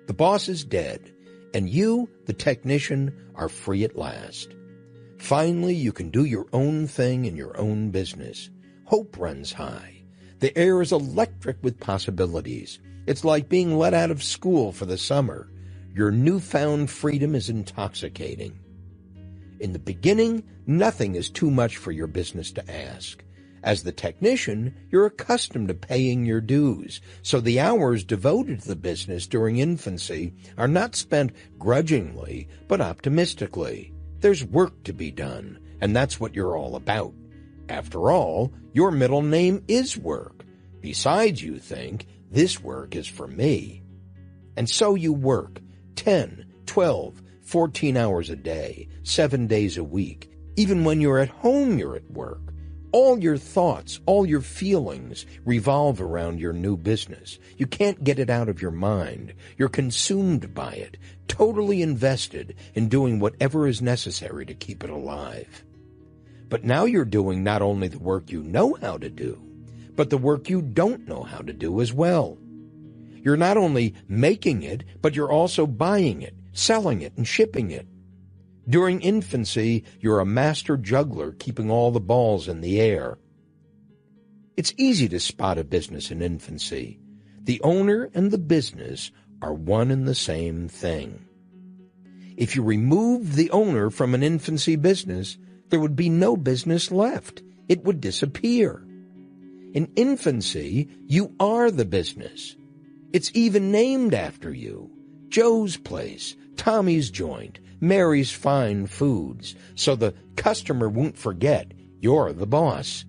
The boss is dead, and you, the technician, are free at last. Finally, you can do your own thing in your own business. Hope runs high. The air is electric with possibilities. It's like being let out of school for the summer. Your newfound freedom is intoxicating. In the beginning, nothing is too much for your business to ask. As the technician, you're accustomed to paying your dues, so the hours devoted to the business during infancy are not spent grudgingly, but optimistically. There's work to be done, and that's what you're all about. After all, your middle name is work. Besides, you think, this work is for me. And so you work 10, 12, 14 hours a day, 7 days a week. Even when you're at home, you're at work. All your thoughts, all your feelings revolve around your new business. You can't get it out of your mind. You're consumed by it, totally invested in doing whatever is necessary to keep it alive. But now you're doing not only the work you know how to do, but the work you don't know how to do as well. You're not only making it, but you're also buying it, selling it, and shipping it. During infancy, you're a master juggler keeping all the balls in the air. It's easy to spot a business in infancy. The owner and the business are one and the same thing. If you remove the owner from an infancy business, there would be no business left. It would disappear. In infancy, you are the business. It's even named after you. Joe's Place, Tommy's Joint, Mary's Fine Foods, so the customer won't forget you're the boss.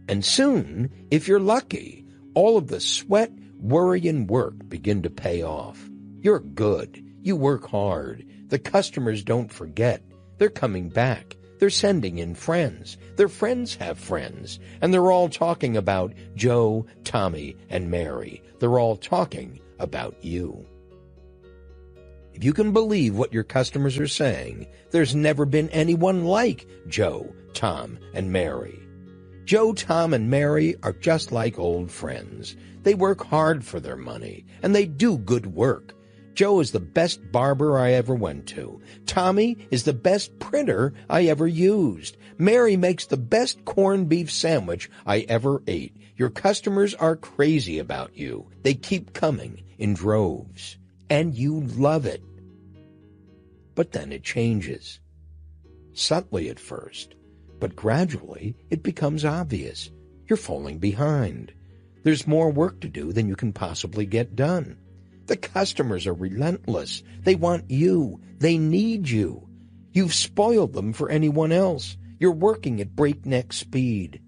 And soon, if you're lucky, all of the sweat, worry, and work begin to pay off. You're good. You work hard. The customers don't forget. They're coming back. They're sending in friends. Their friends have friends. And they're all talking about Joe, Tommy, and Mary. They're all talking about you. If you can believe what your customers are saying, there's never been anyone like Joe, Tom, and Mary. Joe, Tom, and Mary are just like old friends. They work hard for their money, and they do good work. Joe is the best barber I ever went to. Tommy is the best printer I ever used. Mary makes the best corned beef sandwich I ever ate. Your customers are crazy about you. They keep coming in droves. And you love it. But then it changes. Subtly at first, but gradually it becomes obvious. You're falling behind. There's more work to do than you can possibly get done. The customers are relentless. They want you. They need you. You've spoiled them for anyone else. You're working at breakneck speed.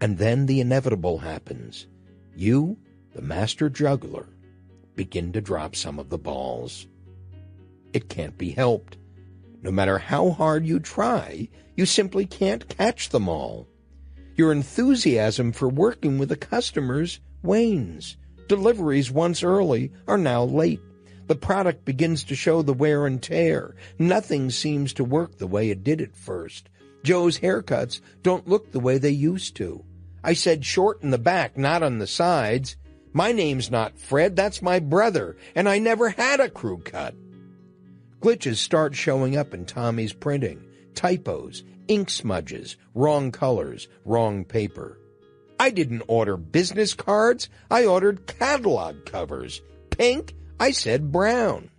And then the inevitable happens. You, the master juggler, begin to drop some of the balls. It can't be helped. No matter how hard you try, you simply can't catch them all. Your enthusiasm for working with the customers wanes. Deliveries once early are now late. The product begins to show the wear and tear. Nothing seems to work the way it did at first. Joe's haircuts don't look the way they used to. I said short in the back, not on the sides. My name's not Fred, that's my brother, and I never had a crew cut. Glitches start showing up in Tommy's printing. Typos, ink smudges, wrong colors, wrong paper. I didn't order business cards, I ordered catalog covers. Pink, I said brown.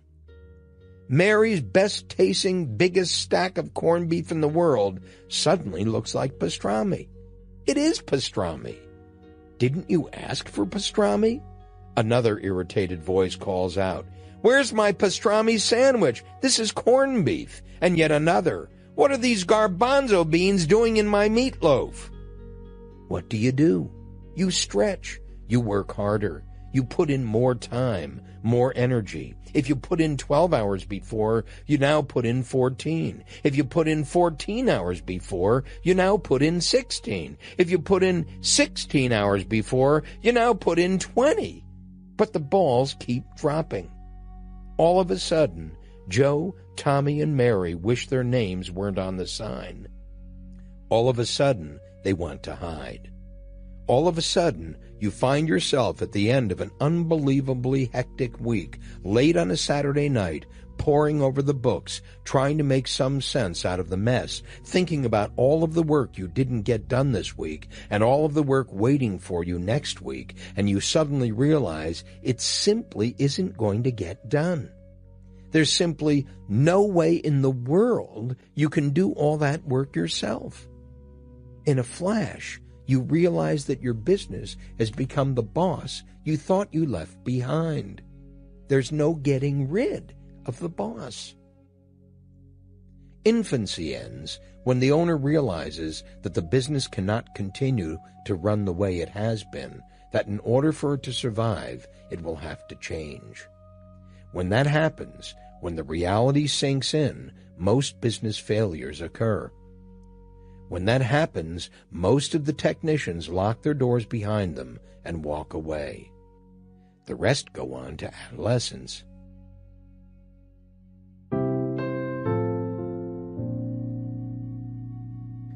Mary's best-tasting, biggest stack of corned beef in the world suddenly looks like pastrami. It is pastrami. Didn't you ask for pastrami? Another irritated voice calls out, Where's my pastrami sandwich? This is corned beef. And yet another, What are these garbanzo beans doing in my meatloaf? What do? You stretch. You work harder. you put in more time, more energy. If you put in 12 hours before, you now put in 14. If you put in 14 hours before, you now put in 16. If you put in 16 hours before, you now put in 20. But the balls keep dropping. All of a sudden, Joe, Tommy, and Mary wish their names weren't on the sign. All of a sudden, they want to hide. All of a sudden, you find yourself at the end of an unbelievably hectic week, late on a Saturday night, poring over the books, trying to make some sense out of the mess, thinking about all of the work you didn't get done this week and all of the work waiting for you next week, and you suddenly realize it simply isn't going to get done. There's simply no way in the world you can do all that work yourself. In a flash, you realize that your business has become the boss you thought you left behind. There's no getting rid of the boss. Infancy ends when the owner realizes that the business cannot continue to run the way it has been, that in order for it to survive, it will have to change. When that happens, when the reality sinks in, most business failures occur. When that happens, most of the technicians lock their doors behind them and walk away. The rest go on to adolescence.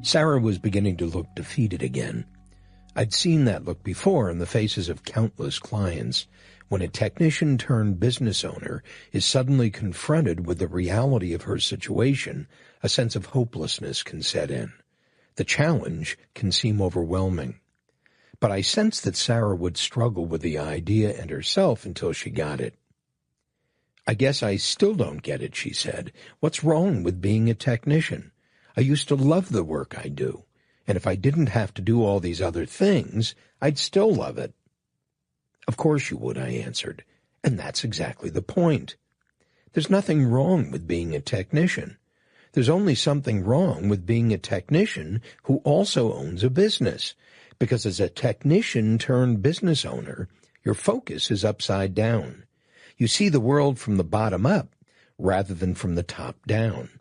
Sarah was beginning to look defeated again. I'd seen that look before in the faces of countless clients. When a technician turned business owner is suddenly confronted with the reality of her situation, a sense of hopelessness can set in. The challenge can seem overwhelming. But I sensed that Sarah would struggle with the idea and herself until she got it. "I guess I still don't get it," she said. "What's wrong with being a technician? I used to love the work I do, and if I didn't have to do all these other things, I'd still love it." "Of course you would," I answered, "and that's exactly the point. There's nothing wrong with being a technician. There's only something wrong with being a technician who also owns a business, because as a technician turned business owner, your focus is upside down. You see the world from the bottom up rather than from the top down.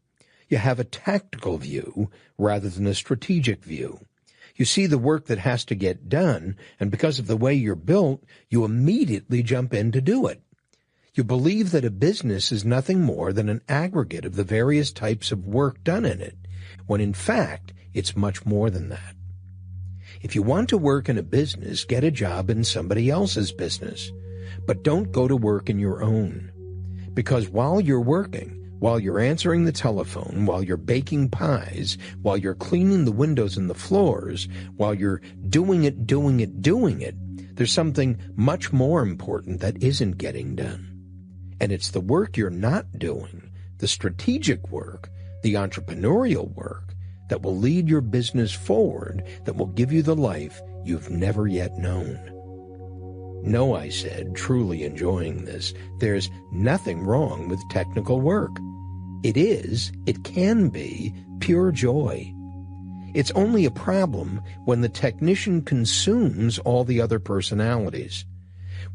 You have a tactical view rather than a strategic view. You see the work that has to get done, and because of the way you're built, you immediately jump in to do it. You believe that a business is nothing more than an aggregate of the various types of work done in it, when in fact it's much more than that. If you want to work in a business, get a job in somebody else's business, but don't go to work in your own. Because while you're working, while you're answering the telephone, while you're baking pies, while you're cleaning the windows and the floors, while you're doing it, there's something much more important that isn't getting done. And it's the work you're not doing, the strategic work, the entrepreneurial work, that will lead your business forward, that will give you the life you've never yet known. "No," I said, truly enjoying this, "there's nothing wrong with technical work. It can be, pure joy. It's only a problem when the technician consumes all the other personalities.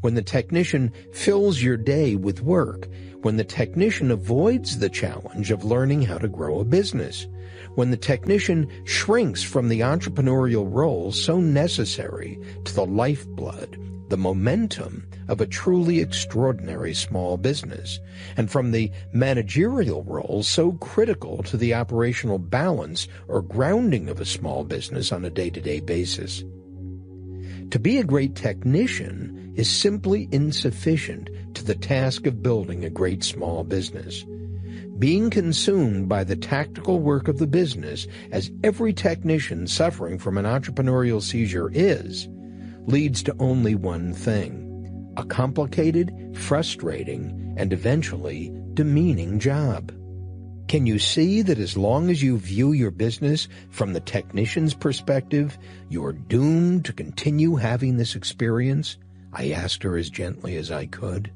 When the technician fills your day with work, when the technician avoids the challenge of learning how to grow a business, when the technician shrinks from the entrepreneurial role so necessary to the lifeblood, the momentum of a truly extraordinary small business, and from the managerial role so critical to the operational balance or grounding of a small business on a day-to-day basis. To be a great technician is simply insufficient to the task of building a great small business. Being consumed by the tactical work of the business, as every technician suffering from an entrepreneurial seizure is, leads to only one thing: a complicated, frustrating, and eventually demeaning job. Can you see that as long as you view your business from the technician's perspective, you are doomed to continue having this experience? I asked her as gently as I could.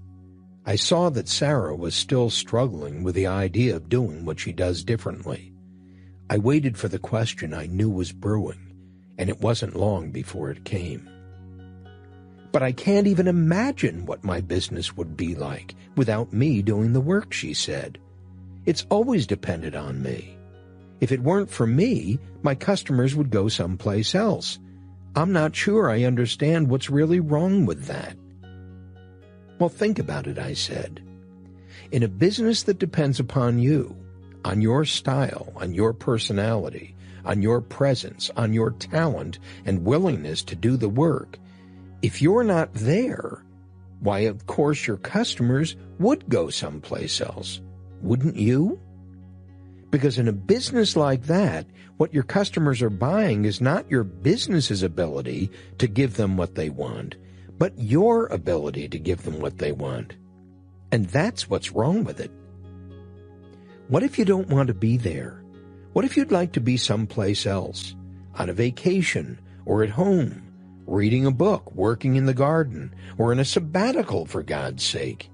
I saw that Sarah was still struggling with the idea of doing what she does differently. I waited for the question I knew was brewing, and it wasn't long before it came. But I can't even imagine what my business would be like without me doing the work, she said. It's always depended on me. If it weren't for me, my customers would go someplace else. I'm not sure I understand what's really wrong with that. Well, think about it, I said. In a business that depends upon you, on your style, on your personality, on your presence, on your talent and willingness to do the work, if you're not there, why, of course, your customers would go someplace else, wouldn't you? Because in a business like that, what your customers are buying is not your business's ability to give them what they want, but your ability to give them what they want. And that's what's wrong with it. What if you don't want to be there? What if you'd like to be someplace else, on a vacation or at home, reading a book, working in the garden, or in a sabbatical, for God's sake?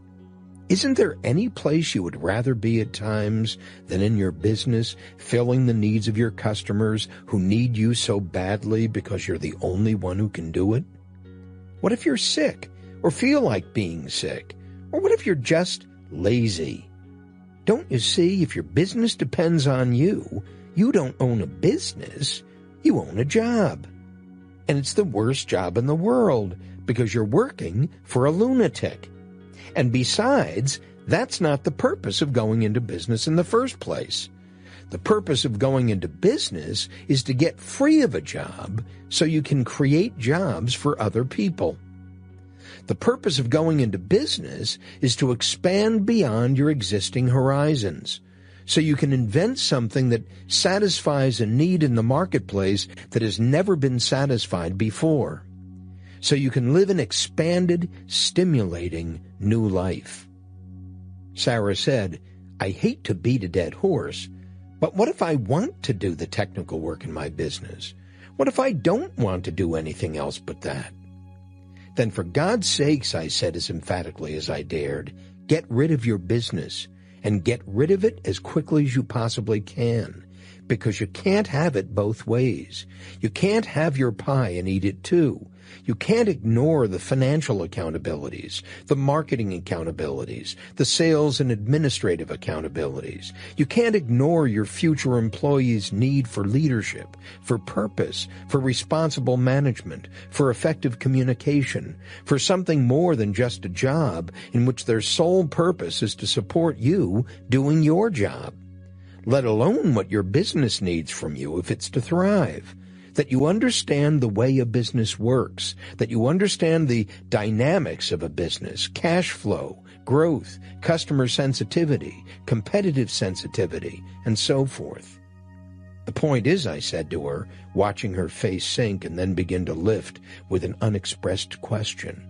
Isn't there any place you would rather be at times than in your business, filling the needs of your customers who need you so badly because you're the only one who can do it? What if you're sick, or feel like being sick? Or what if you're just lazy? Don't you see, if your business depends on you, you don't own a business, you own a job. And it's the worst job in the world, because you're working for a lunatic. And besides, that's not the purpose of going into business in the first place. The purpose of going into business is to get free of a job so you can create jobs for other people. The purpose of going into business is to expand beyond your existing horizons, so you can invent something that satisfies a need in the marketplace that has never been satisfied before. So you can live an expanded, stimulating new life. Sarah said, I hate to beat a dead horse, but what if I want to do the technical work in my business? What if I don't want to do anything else but that? Then for God's sakes, I said as emphatically as I dared, get rid of your business, and get rid of it as quickly as you possibly can, because you can't have it both ways. You can't have your pie and eat it too. You can't ignore the financial accountabilities, the marketing accountabilities, the sales and administrative accountabilities. You can't ignore your future employees' need for leadership, for purpose, for responsible management, for effective communication, for something more than just a job in which their sole purpose is to support you doing your job, let alone what your business needs from you if it's to thrive. That you understand the way a business works, that you understand the dynamics of a business, cash flow, growth, customer sensitivity, competitive sensitivity, and so forth. The point is, I said to her, watching her face sink and then begin to lift with an unexpressed question,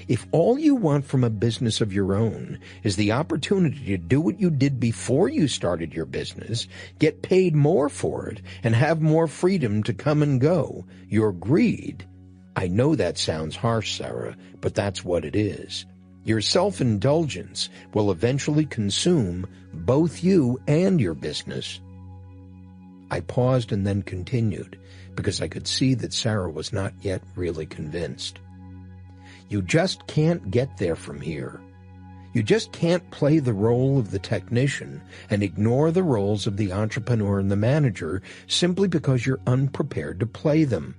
if all you want from a business of your own is the opportunity to do what you did before you started your business, get paid more for it, and have more freedom to come and go, your greed, I know that sounds harsh, Sarah, but that's what it is. Your self-indulgence will eventually consume both you and your business. I paused and then continued, because I could see that Sarah was not yet really convinced. You just can't get there from here. You just can't play the role of the technician and ignore the roles of the entrepreneur and the manager simply because you're unprepared to play them.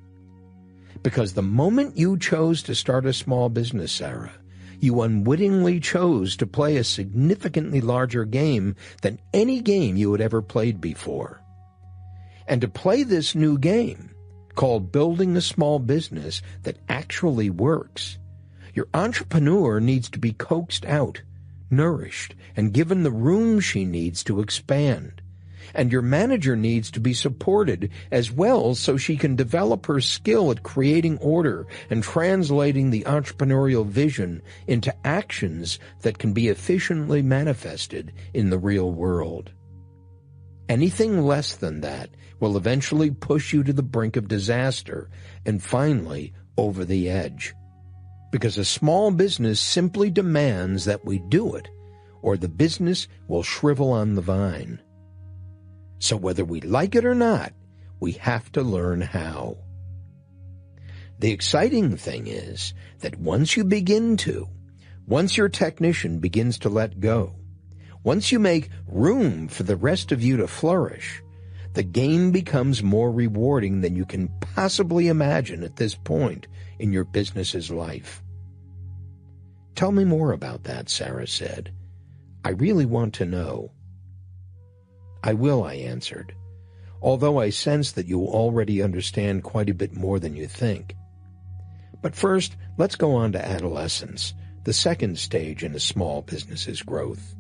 Because the moment you chose to start a small business, Sarah, you unwittingly chose to play a significantly larger game than any game you had ever played before. And to play this new game, called building a small business that actually works, your entrepreneur needs to be coaxed out, nourished, and given the room she needs to expand. And your manager needs to be supported as well so she can develop her skill at creating order and translating the entrepreneurial vision into actions that can be efficiently manifested in the real world. Anything less than that will eventually push you to the brink of disaster and finally over the edge. Because a small business simply demands that we do it, or the business will shrivel on the vine. So whether we like it or not, we have to learn how. The exciting thing is that once your technician begins to let go, once you make room for the rest of you to flourish, the game becomes more rewarding than you can possibly imagine at this point in your business's life. Tell me more about that, Sarah said. I really want to know. I will, I answered, although I sense that you already understand quite a bit more than you think. But first, let's go on to adolescence, the second stage in a small business's growth.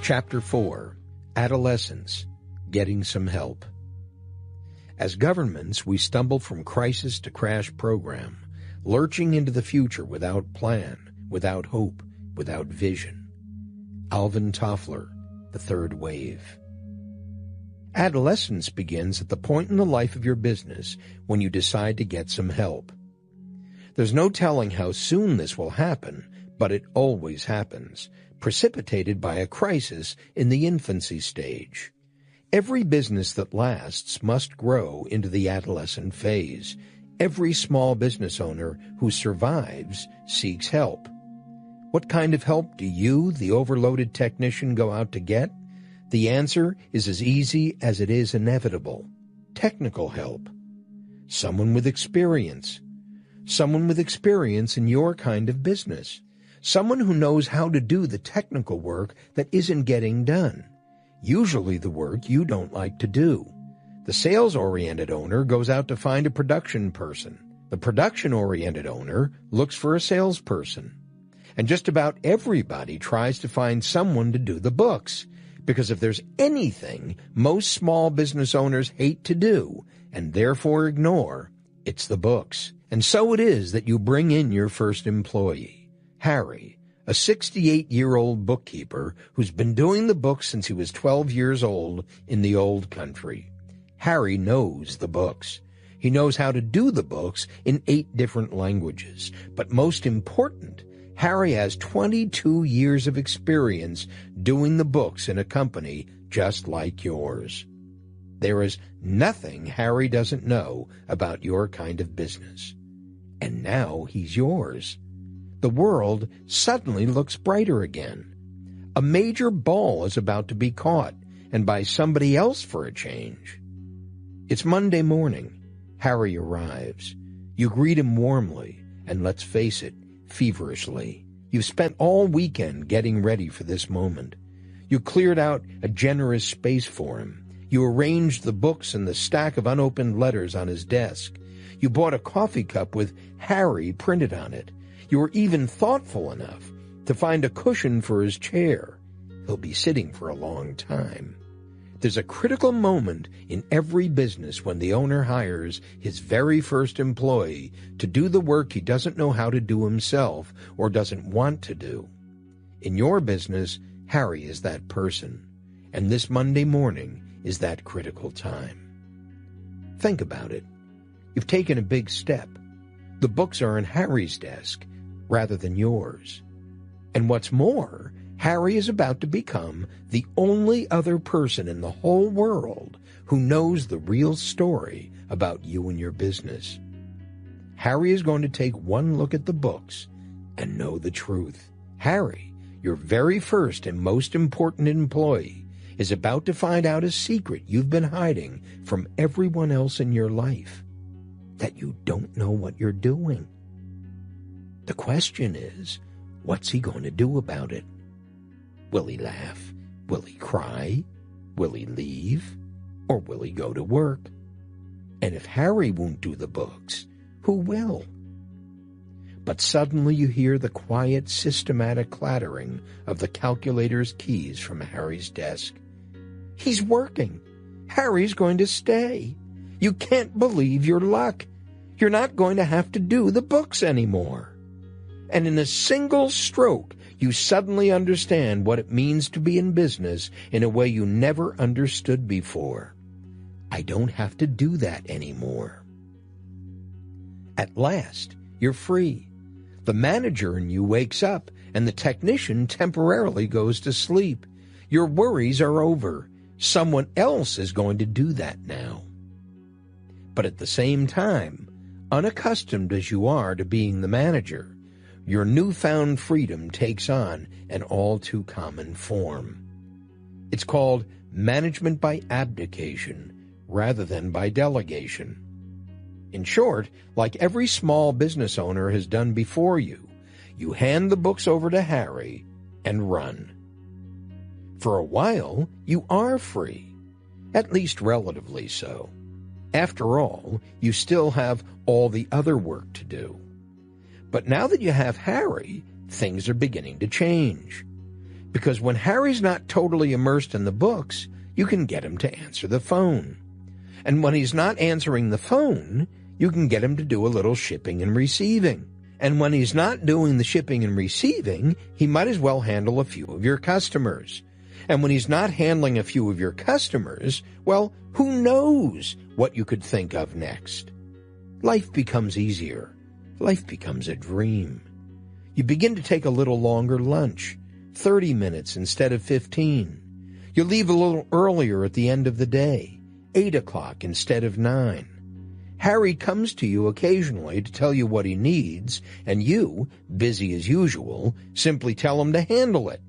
Chapter 4. Adolescence. Getting some help. As governments, we stumble from crisis to crash program, lurching into the future without plan, without hope, without vision. Alvin Toffler, The Third Wave. Adolescence begins at the point in the life of your business when you decide to get some help. There's no telling how soon this will happen, but it always happens, precipitated by a crisis in the infancy stage. Every business that lasts must grow into the adolescent phase. Every small business owner who survives seeks help. What kind of help do you, the overloaded technician, go out to get? The answer is as easy as it is inevitable. Technical help. Someone with experience. Someone with experience in your kind of business. Someone who knows how to do the technical work that isn't getting done. Usually the work you don't like to do. The sales-oriented owner goes out to find a production person. The production-oriented owner looks for a salesperson. And just about everybody tries to find someone to do the books, because if there's anything most small business owners hate to do, and therefore ignore, it's the books. And so it is that you bring in your first employee. Harry, a 68-year-old bookkeeper who's been doing the books since he was 12 years old in the old country. Harry knows the books. He knows how to do the books in 8 different languages. But most important, Harry has 22 years of experience doing the books in a company just like yours. There is nothing Harry doesn't know about your kind of business. And now he's yours. The world suddenly looks brighter again. A major ball is about to be caught, and by somebody else for a change. It's Monday morning. Harry arrives. You greet him warmly, and let's face it, feverishly. You've spent all weekend getting ready for this moment. You cleared out a generous space for him. You arranged the books and the stack of unopened letters on his desk. You bought a coffee cup with Harry printed on it. You were even thoughtful enough to find a cushion for his chair. He'll be sitting for a long time. There's a critical moment in every business when the owner hires his very first employee to do the work he doesn't know how to do himself or doesn't want to do. In your business, Harry is that person, and this Monday morning is that critical time. Think about it. You've taken a big step. The books are on Harry's desk rather than yours. And what's more, Harry is about to become the only other person in the whole world who knows the real story about you and your business. Harry is going to take one look at the books and know the truth. Harry, your very first and most important employee, is about to find out a secret you've been hiding from everyone else in your life, that you don't know what you're doing. The question is, what's he going to do about it? Will he laugh? Will he cry? Will he leave? Or will he go to work? And if Harry won't do the books, who will? But suddenly you hear the quiet, systematic clattering of the calculator's keys from Harry's desk. He's working. Harry's going to stay. You can't believe your luck. You're not going to have to do the books anymore. And in a single stroke, you suddenly understand what it means to be in business in a way you never understood before. I don't have to do that anymore. At last, you're free. The manager in you wakes up, and the technician temporarily goes to sleep. Your worries are over. Someone else is going to do that now. But at the same time, unaccustomed as you are to being the manager, your newfound freedom takes on an all too common form. It's called management by abdication rather than by delegation. In short, like every small business owner has done before you, you hand the books over to Harry and run. For a while, you are free, at least relatively so. After all, you still have all the other work to do. But now that you have Harry, things are beginning to change. Because when Harry's not totally immersed in the books, you can get him to answer the phone. And when he's not answering the phone, you can get him to do a little shipping and receiving. And when he's not doing the shipping and receiving, he might as well handle a few of your customers. And when he's not handling a few of your customers, well, who knows what you could think of next? Life becomes easier. Life becomes a dream. You begin to take a little longer lunch, 30 minutes instead of 15. You leave a little earlier at the end of the day, 8 o'clock instead of 9. Harry comes to you occasionally to tell you what he needs, and you, busy as usual, simply tell him to handle it.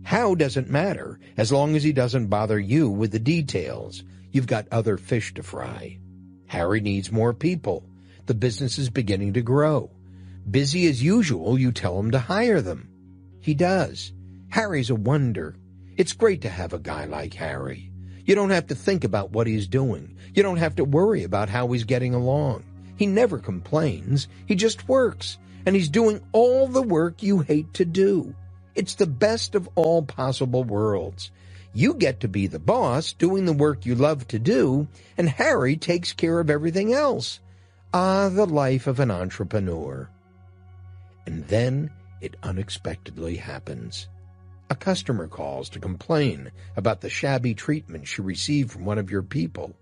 How doesn't matter, as long as he doesn't bother you with the details. You've got other fish to fry. Harry needs more people. The business is beginning to grow. Busy as usual, you tell him to hire them. He does. Harry's a wonder. It's great to have a guy like Harry. You don't have to think about what he's doing. You don't have to worry about how he's getting along. He never complains. He just works. And he's doing all the work you hate to do. It's the best of all possible worlds. You get to be the boss, doing the work you love to do, and Harry takes care of everything else. Ah, the life of an entrepreneur. And then it unexpectedly happens. A customer calls to complain about the shabby treatment she received from one of your people.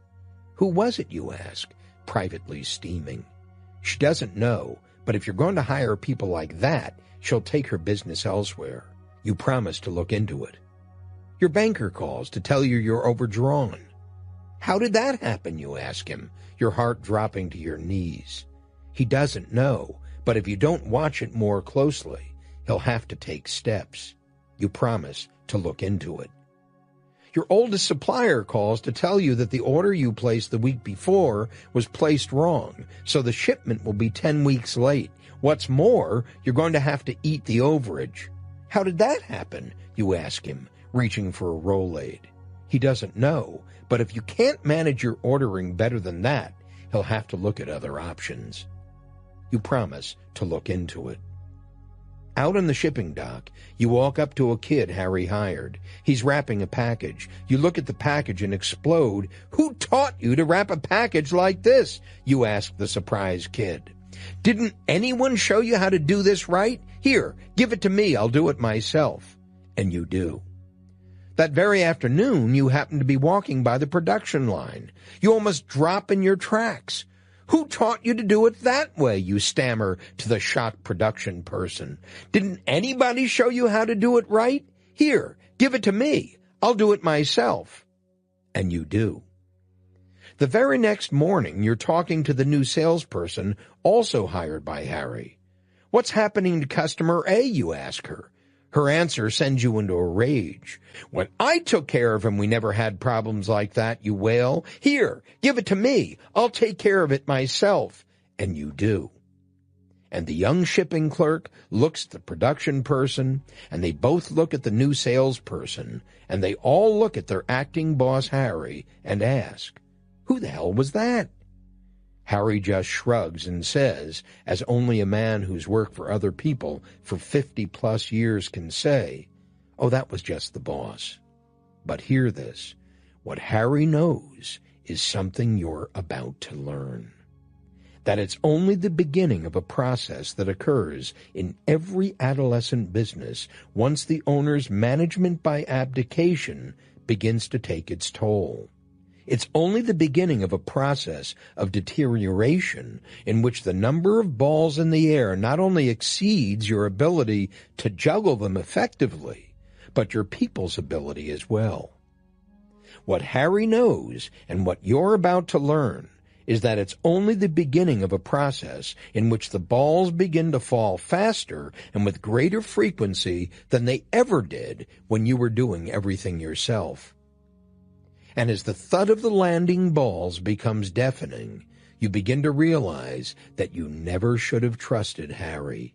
Who was it, you ask, privately steaming. She doesn't know, but if you're going to hire people like that, she'll take her business elsewhere. You promise to look into it. Your banker calls to tell you you're overdrawn. How did that happen, you ask him, your heart dropping to your knees. He doesn't know, but if you don't watch it more closely, he'll have to take steps. You promise to look into it. Your oldest supplier calls to tell you that the order you placed the week before was placed wrong, so the shipment will be 10 weeks late. What's more, you're going to have to eat the overage. How did that happen, you ask him, reaching for a Rolade. He doesn't know, but if you can't manage your ordering better than that, he'll have to look at other options. You promise to look into it. Out on the shipping dock, you walk up to a kid Harry hired. He's wrapping a package. You look at the package and explode. Who taught you to wrap a package like this? You ask the surprised kid. Didn't anyone show you how to do this right? Here, give it to me. I'll do it myself. And you do. That very afternoon, you happen to be walking by the production line. You almost drop in your tracks. Who taught you to do it that way, you stammer to the shocked production person. Didn't anybody show you how to do it right? Here, give it to me. I'll do it myself. And you do. The very next morning, you're talking to the new salesperson, also hired by Harry. What's happening to customer A, you ask her. Her answer sends you into a rage. When I took care of him, we never had problems like that, you wail. Here, give it to me. I'll take care of it myself. And you do. And the young shipping clerk looks at the production person, and they both look at the new salesperson, and they all look at their acting boss, Harry, and ask, who the hell was that? Harry just shrugs and says, as only a man who's worked for other people for 50-plus years can say, oh, that was just the boss. But hear this. What Harry knows is something you're about to learn. That it's only the beginning of a process that occurs in every adolescent business once the owner's management by abdication begins to take its toll. It's only the beginning of a process of deterioration in which the number of balls in the air not only exceeds your ability to juggle them effectively, but your people's ability as well. What Harry knows and what you're about to learn is that it's only the beginning of a process in which the balls begin to fall faster and with greater frequency than they ever did when you were doing everything yourself. And as the thud of the landing balls becomes deafening, you begin to realize that you never should have trusted Harry.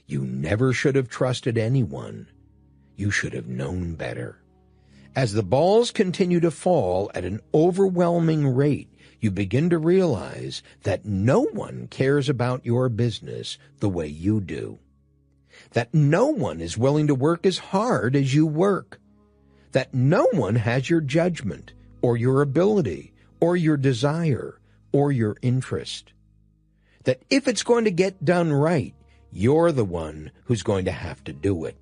You never should have trusted anyone. You should have known better. As the balls continue to fall at an overwhelming rate, you begin to realize that no one cares about your business the way you do. That no one is willing to work as hard as you work. That no one has your judgment, or your ability, or your desire, or your interest. That if it's going to get done right, you're the one who's going to have to do it.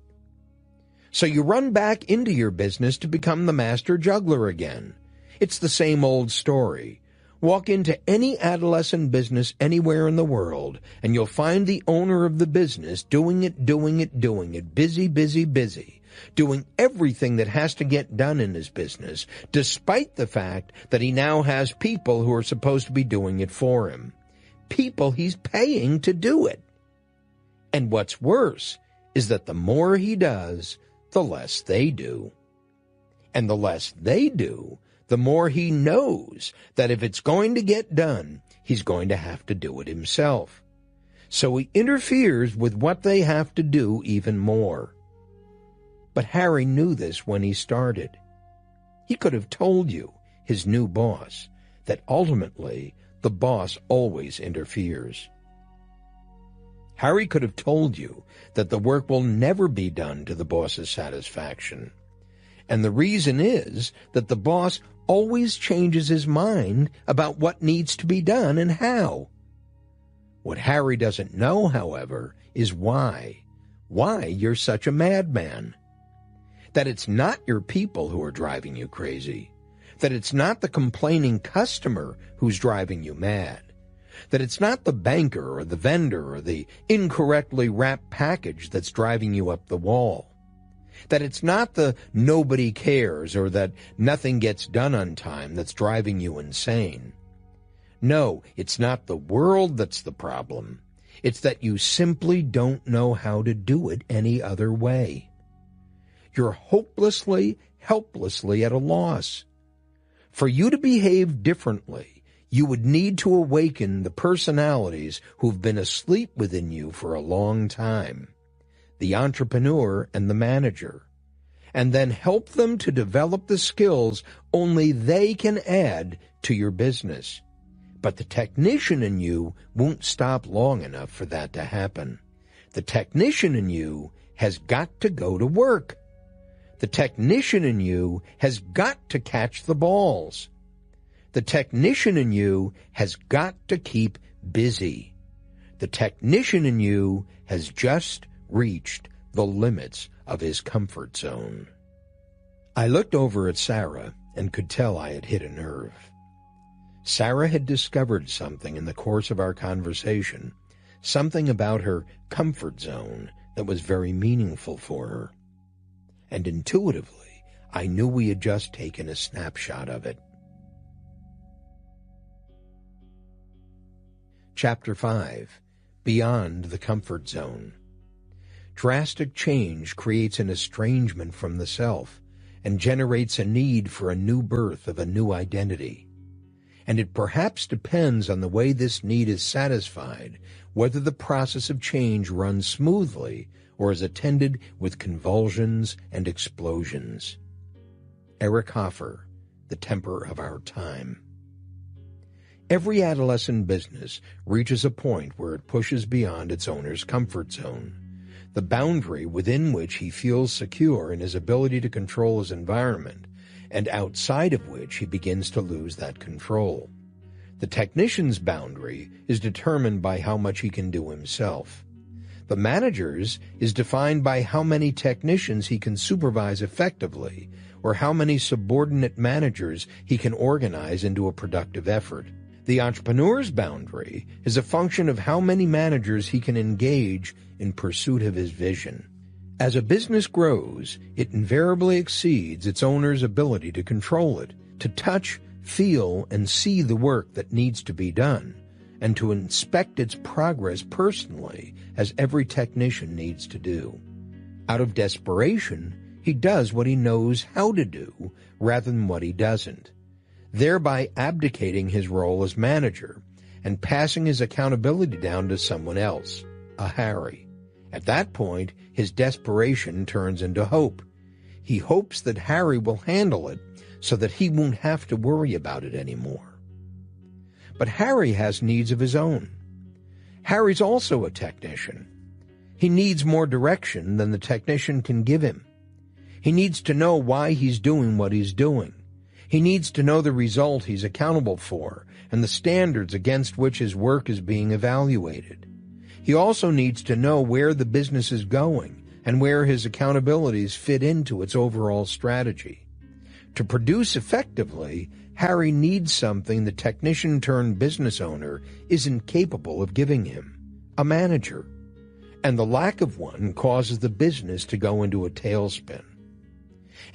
So you run back into your business to become the master juggler again. It's the same old story. Walk into any adolescent business anywhere in the world, and you'll find the owner of the business doing it, busy, doing everything that has to get done in his business, despite the fact that he now has people who are supposed to be doing it for him. People he's paying to do it. And what's worse is that the more he does, the less they do. And the less they do, the more he knows that if it's going to get done, he's going to have to do it himself. So he interferes with what they have to do even more. But Harry knew this when he started. He could have told you, his new boss, that ultimately the boss always interferes. Harry could have told you that the work will never be done to the boss's satisfaction. And the reason is that the boss always changes his mind about what needs to be done and how. What Harry doesn't know, however, is why. Why you're such a madman. That it's not your people who are driving you crazy. That it's not the complaining customer who's driving you mad. That it's not the banker or the vendor or the incorrectly wrapped package that's driving you up the wall. That it's not the nobody cares or that nothing gets done on time that's driving you insane. No, it's not the world that's the problem. It's that you simply don't know how to do it any other way. You're hopelessly, helplessly at a loss. For you to behave differently, you would need to awaken the personalities who've been asleep within you for a long time, the entrepreneur and the manager, and then help them to develop the skills only they can add to your business. But the technician in you won't stop long enough for that to happen. The technician in you has got to go to work. The technician in you has got to catch the balls. The technician in you has got to keep busy. The technician in you has just reached the limits of his comfort zone. I looked over at Sarah and could tell I had hit a nerve. Sarah had discovered something in the course of our conversation, something about her comfort zone that was very meaningful for her. And intuitively, I knew we had just taken a snapshot of it. Chapter 5. Beyond the Comfort Zone. Drastic change creates an estrangement from the self and generates a need for a new birth of a new identity. And it perhaps depends on the way this need is satisfied whether the process of change runs smoothly or is attended with convulsions and explosions. Eric Hoffer, The Temper of Our Time. Every adolescent business reaches a point where it pushes beyond its owner's comfort zone, the boundary within which he feels secure in his ability to control his environment, and outside of which he begins to lose that control. The technician's boundary is determined by how much he can do himself. The manager's is defined by how many technicians he can supervise effectively, or how many subordinate managers he can organize into a productive effort. The entrepreneur's boundary is a function of how many managers he can engage in pursuit of his vision. As a business grows, it invariably exceeds its owner's ability to control it, to touch, feel, and see the work that needs to be done, and to inspect its progress personally, as every technician needs to do. Out of desperation, he does what he knows how to do rather than what he doesn't, thereby abdicating his role as manager and passing his accountability down to someone else, a Harry. At that point, his desperation turns into hope. He hopes that Harry will handle it so that he won't have to worry about it anymore. But Harry has needs of his own. Harry's also a technician. He needs more direction than the technician can give him. He needs to know why he's doing what he's doing. He needs to know the result he's accountable for and the standards against which his work is being evaluated. He also needs to know where the business is going and where his accountabilities fit into its overall strategy. To produce effectively, Harry needs something the technician-turned-business owner isn't capable of giving him, a manager. And the lack of one causes the business to go into a tailspin.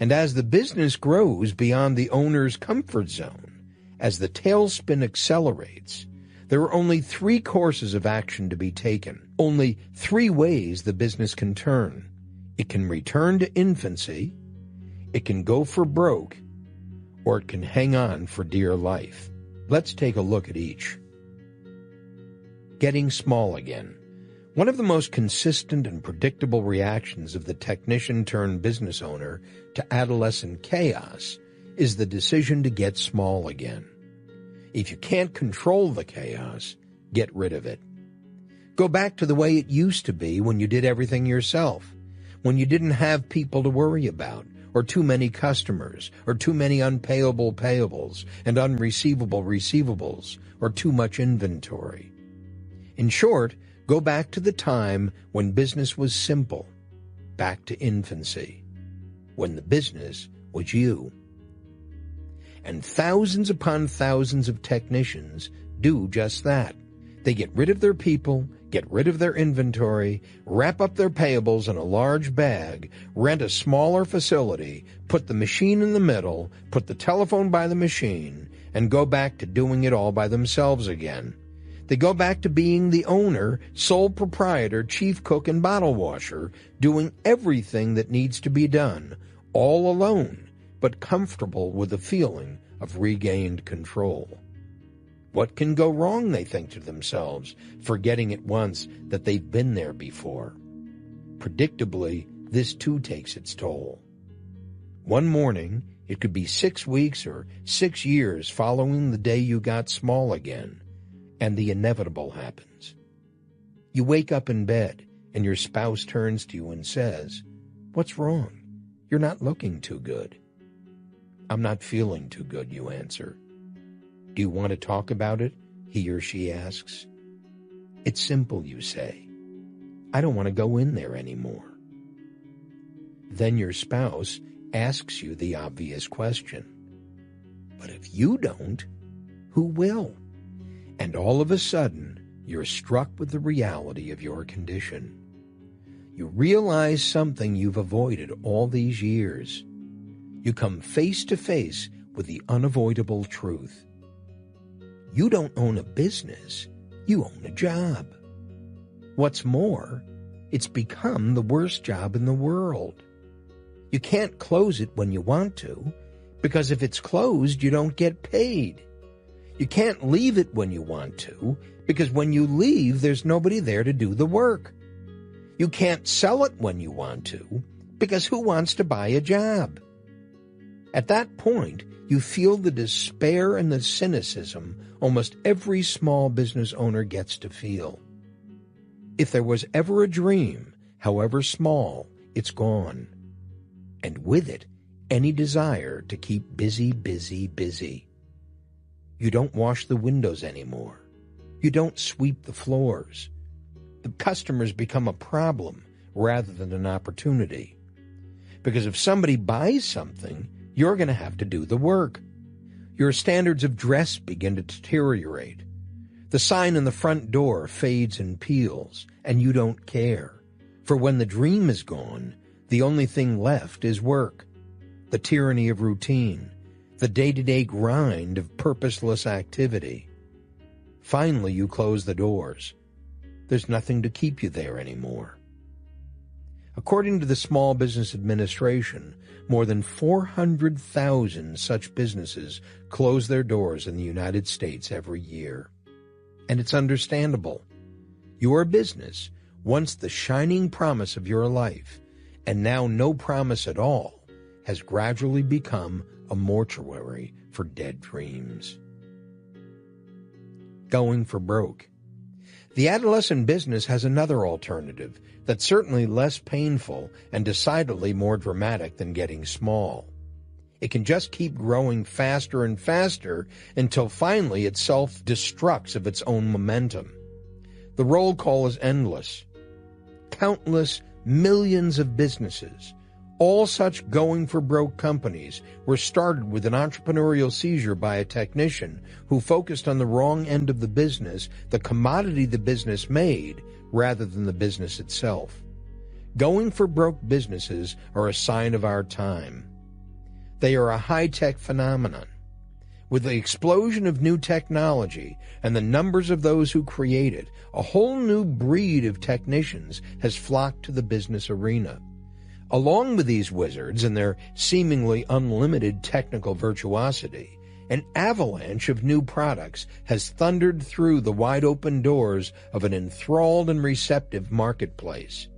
And as the business grows beyond the owner's comfort zone, as the tailspin accelerates, there are only 3 courses of action to be taken, only 3 ways the business can turn. It can return to infancy, it can go for broke, or it can hang on for dear life. Let's take a look at each. Getting small again. One of the most consistent and predictable reactions of the technician-turned-business owner to adolescent chaos is the decision to get small again. If you can't control the chaos, get rid of it. Go back to the way it used to be when you did everything yourself, when you didn't have people to worry about, or too many customers, or too many unpayable payables and unreceivable receivables, or too much inventory. In short, go back to the time when business was simple, back to infancy, when the business was you. And thousands upon thousands of technicians do just that. They get rid of their people, get rid of their inventory, wrap up their payables in a large bag, rent a smaller facility, put the machine in the middle, put the telephone by the machine, and go back to doing it all by themselves again. They go back to being the owner, sole proprietor, chief cook, and bottle washer, doing everything that needs to be done, all alone, but comfortable with the feeling of regained control. What can go wrong, they think to themselves, forgetting at once that they've been there before. Predictably, this too takes its toll. One morning, it could be 6 weeks or 6 years following the day you got small again, and the inevitable happens. You wake up in bed, and your spouse turns to you and says, "What's wrong? You're not looking too good." "I'm not feeling too good," you answer. "Do you want to talk about it?" he or she asks. "It's simple," you say. "I don't want to go in there anymore." Then your spouse asks you the obvious question. But if you don't, who will? And all of a sudden, you're struck with the reality of your condition. You realize something you've avoided all these years. You come face to face with the unavoidable truth. You don't own a business, you own a job. What's more, it's become the worst job in the world. You can't close it when you want to, because if it's closed, you don't get paid. You can't leave it when you want to, because when you leave, there's nobody there to do the work. You can't sell it when you want to, because who wants to buy a job? At that point, you feel the despair and the cynicism almost every small business owner gets to feel. If there was ever a dream, however small, it's gone. And with it, any desire to keep busy, busy, busy. You don't wash the windows anymore. You don't sweep the floors. the customers become a problem rather than an opportunity. Because if somebody buys something, you're going to have to do the work. Your standards of dress begin to deteriorate. The sign in the front door fades and peels, and you don't care. For when the dream is gone, the only thing left is work. The tyranny of routine, the day-to-day grind of purposeless activity. Finally, you close the doors. There's nothing to keep you there anymore. According to the Small Business Administration, more than 400,000 such businesses close their doors in the United States every year. And it's understandable. Your business, once the shining promise of your life, and now no promise at all, has gradually become a mortuary for dead dreams. Going for broke. The adolescent business has another alternative that's certainly less painful and decidedly more dramatic than getting small. It can just keep growing faster and faster until finally it self-destructs of its own momentum. The roll call is endless. Countless millions of businesses, all such going-for-broke companies, were started with an entrepreneurial seizure by a technician who focused on the wrong end of the business, the commodity the business made, rather than the business itself. Going-for-broke businesses are a sign of our time. They are a high-tech phenomenon. With the explosion of new technology and the numbers of those who create it, a whole new breed of technicians has flocked to the business arena. Along with these wizards and their seemingly unlimited technical virtuosity, an avalanche of new products has thundered through the wide-open doors of an enthralled and receptive marketplace.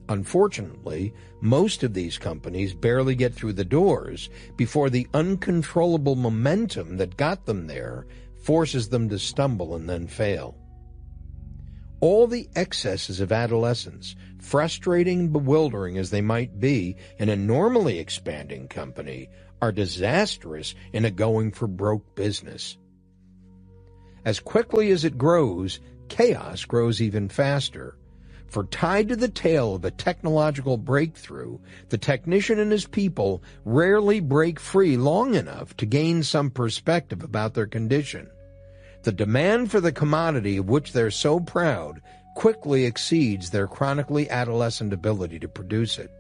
Unfortunately, most of these companies barely get through the doors before the uncontrollable momentum that got them there forces them to stumble and then fail. All the excesses of adolescence, frustrating and bewildering as they might be in a normally expanding company, are disastrous in a going-for-broke business. As quickly as it grows, chaos grows even faster. For tied to the tail of a technological breakthrough, the technician and his people rarely break free long enough to gain some perspective about their condition. The demand for the commodity of which they're so proud quickly exceeds their chronically adolescent ability to produce it.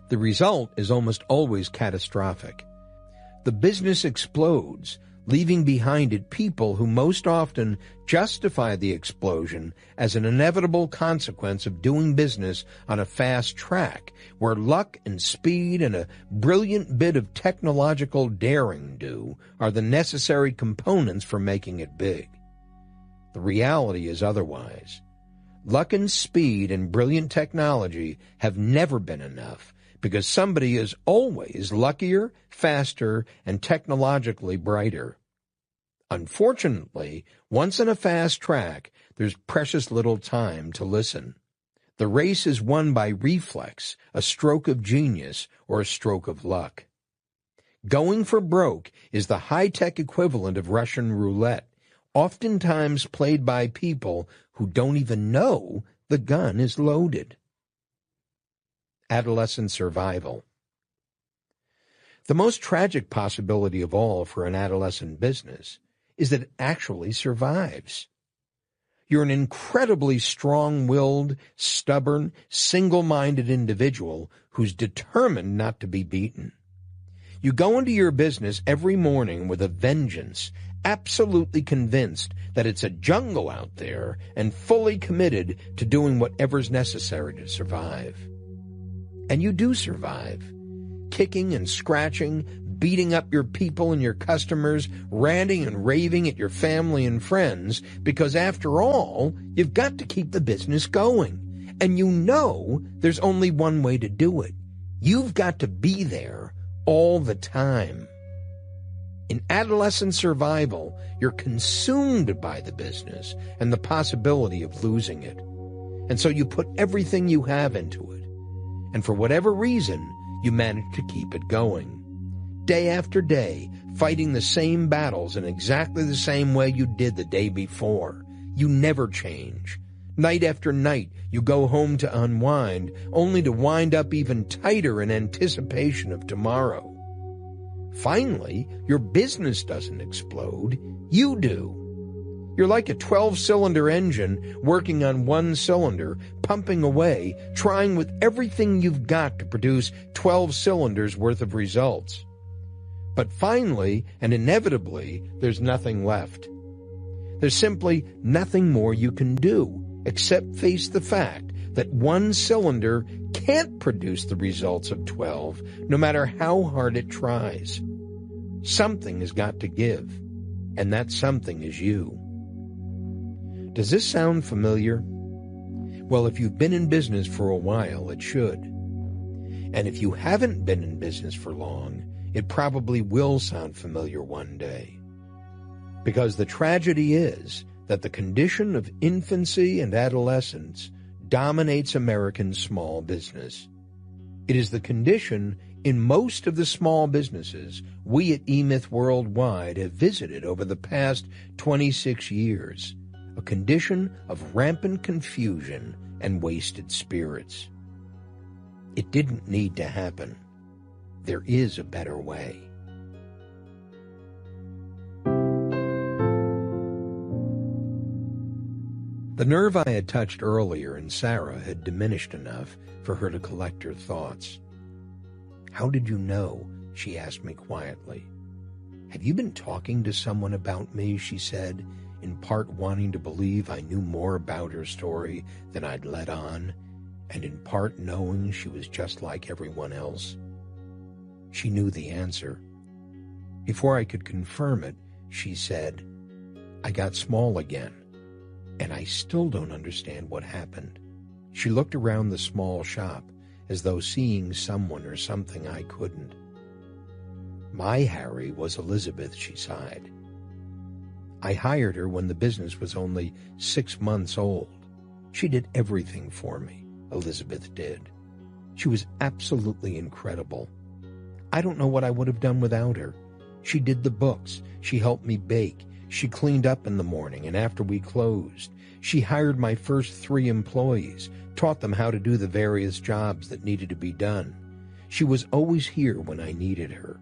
The result is almost always catastrophic. The business explodes, leaving behind it people who most often justify the explosion as an inevitable consequence of doing business on a fast track, where luck and speed and a brilliant bit of technological daring-do are the necessary components for making it big. The reality is otherwise. Luck and speed and brilliant technology have never been enough, because somebody is always luckier, faster, and technologically brighter. Unfortunately, once on a fast track, there's precious little time to listen. The race is won by reflex, a stroke of genius, or a stroke of luck. Going for broke is the high-tech equivalent of Russian roulette, oftentimes played by people who don't even know the gun is loaded. Adolescent survival. The most tragic possibility of all for an adolescent business is that it actually survives. You're an incredibly strong-willed, stubborn, single-minded individual who's determined not to be beaten. You go into your business every morning with a vengeance, absolutely convinced that it's a jungle out there and fully committed to doing whatever's necessary to survive. And you do survive, kicking and scratching, beating up your people and your customers, ranting and raving at your family and friends, because after all, you've got to keep the business going. And you know there's only one way to do it. You've got to be there all the time. In adolescent survival, you're consumed by the business and the possibility of losing it. And so you put everything you have into it. And for whatever reason, you manage to keep it going. Day after day, fighting the same battles in exactly the same way you did the day before. You never change. Night after night, you go home to unwind, only to wind up even tighter in anticipation of tomorrow. Finally, your business doesn't explode, you do. You're like a 12-cylinder engine working on one cylinder, pumping away, trying with everything you've got to produce 12 cylinders worth of results. But finally, and inevitably, there's nothing left. There's simply nothing more you can do except face the fact that one cylinder can't produce the results of 12, no matter how hard it tries. Something has got to give, and that something is you. Does this sound familiar? Well, if you've been in business for a while, it should. And if you haven't been in business for long, it probably will sound familiar one day. Because the tragedy is that the condition of infancy and adolescence dominates American small business. It is the condition in most of the small businesses we at eMyth Worldwide have visited over the past 26 years, a condition of rampant confusion and wasted spirits. It didn't need to happen. There is a better way. The nerve I had touched earlier in Sarah had diminished enough for her to collect her thoughts. "How did you know?" she asked me quietly. "Have you been talking to someone about me?" she said, in part wanting to believe I knew more about her story than I'd let on, and in part knowing she was just like everyone else. She knew the answer. Before I could confirm it, she said, "I got small again, and I still don't understand what happened." She looked around the small shop as though seeing someone or something I couldn't. "My Harry was Elizabeth," she sighed. "I hired her when the business was only 6 months old. She did everything for me, Elizabeth did. She was absolutely incredible. I don't know what I would have done without her. She did the books. She helped me bake. She cleaned up in the morning and after we closed. She hired my first 3 employees, taught them how to do the various jobs that needed to be done. She was always here when I needed her.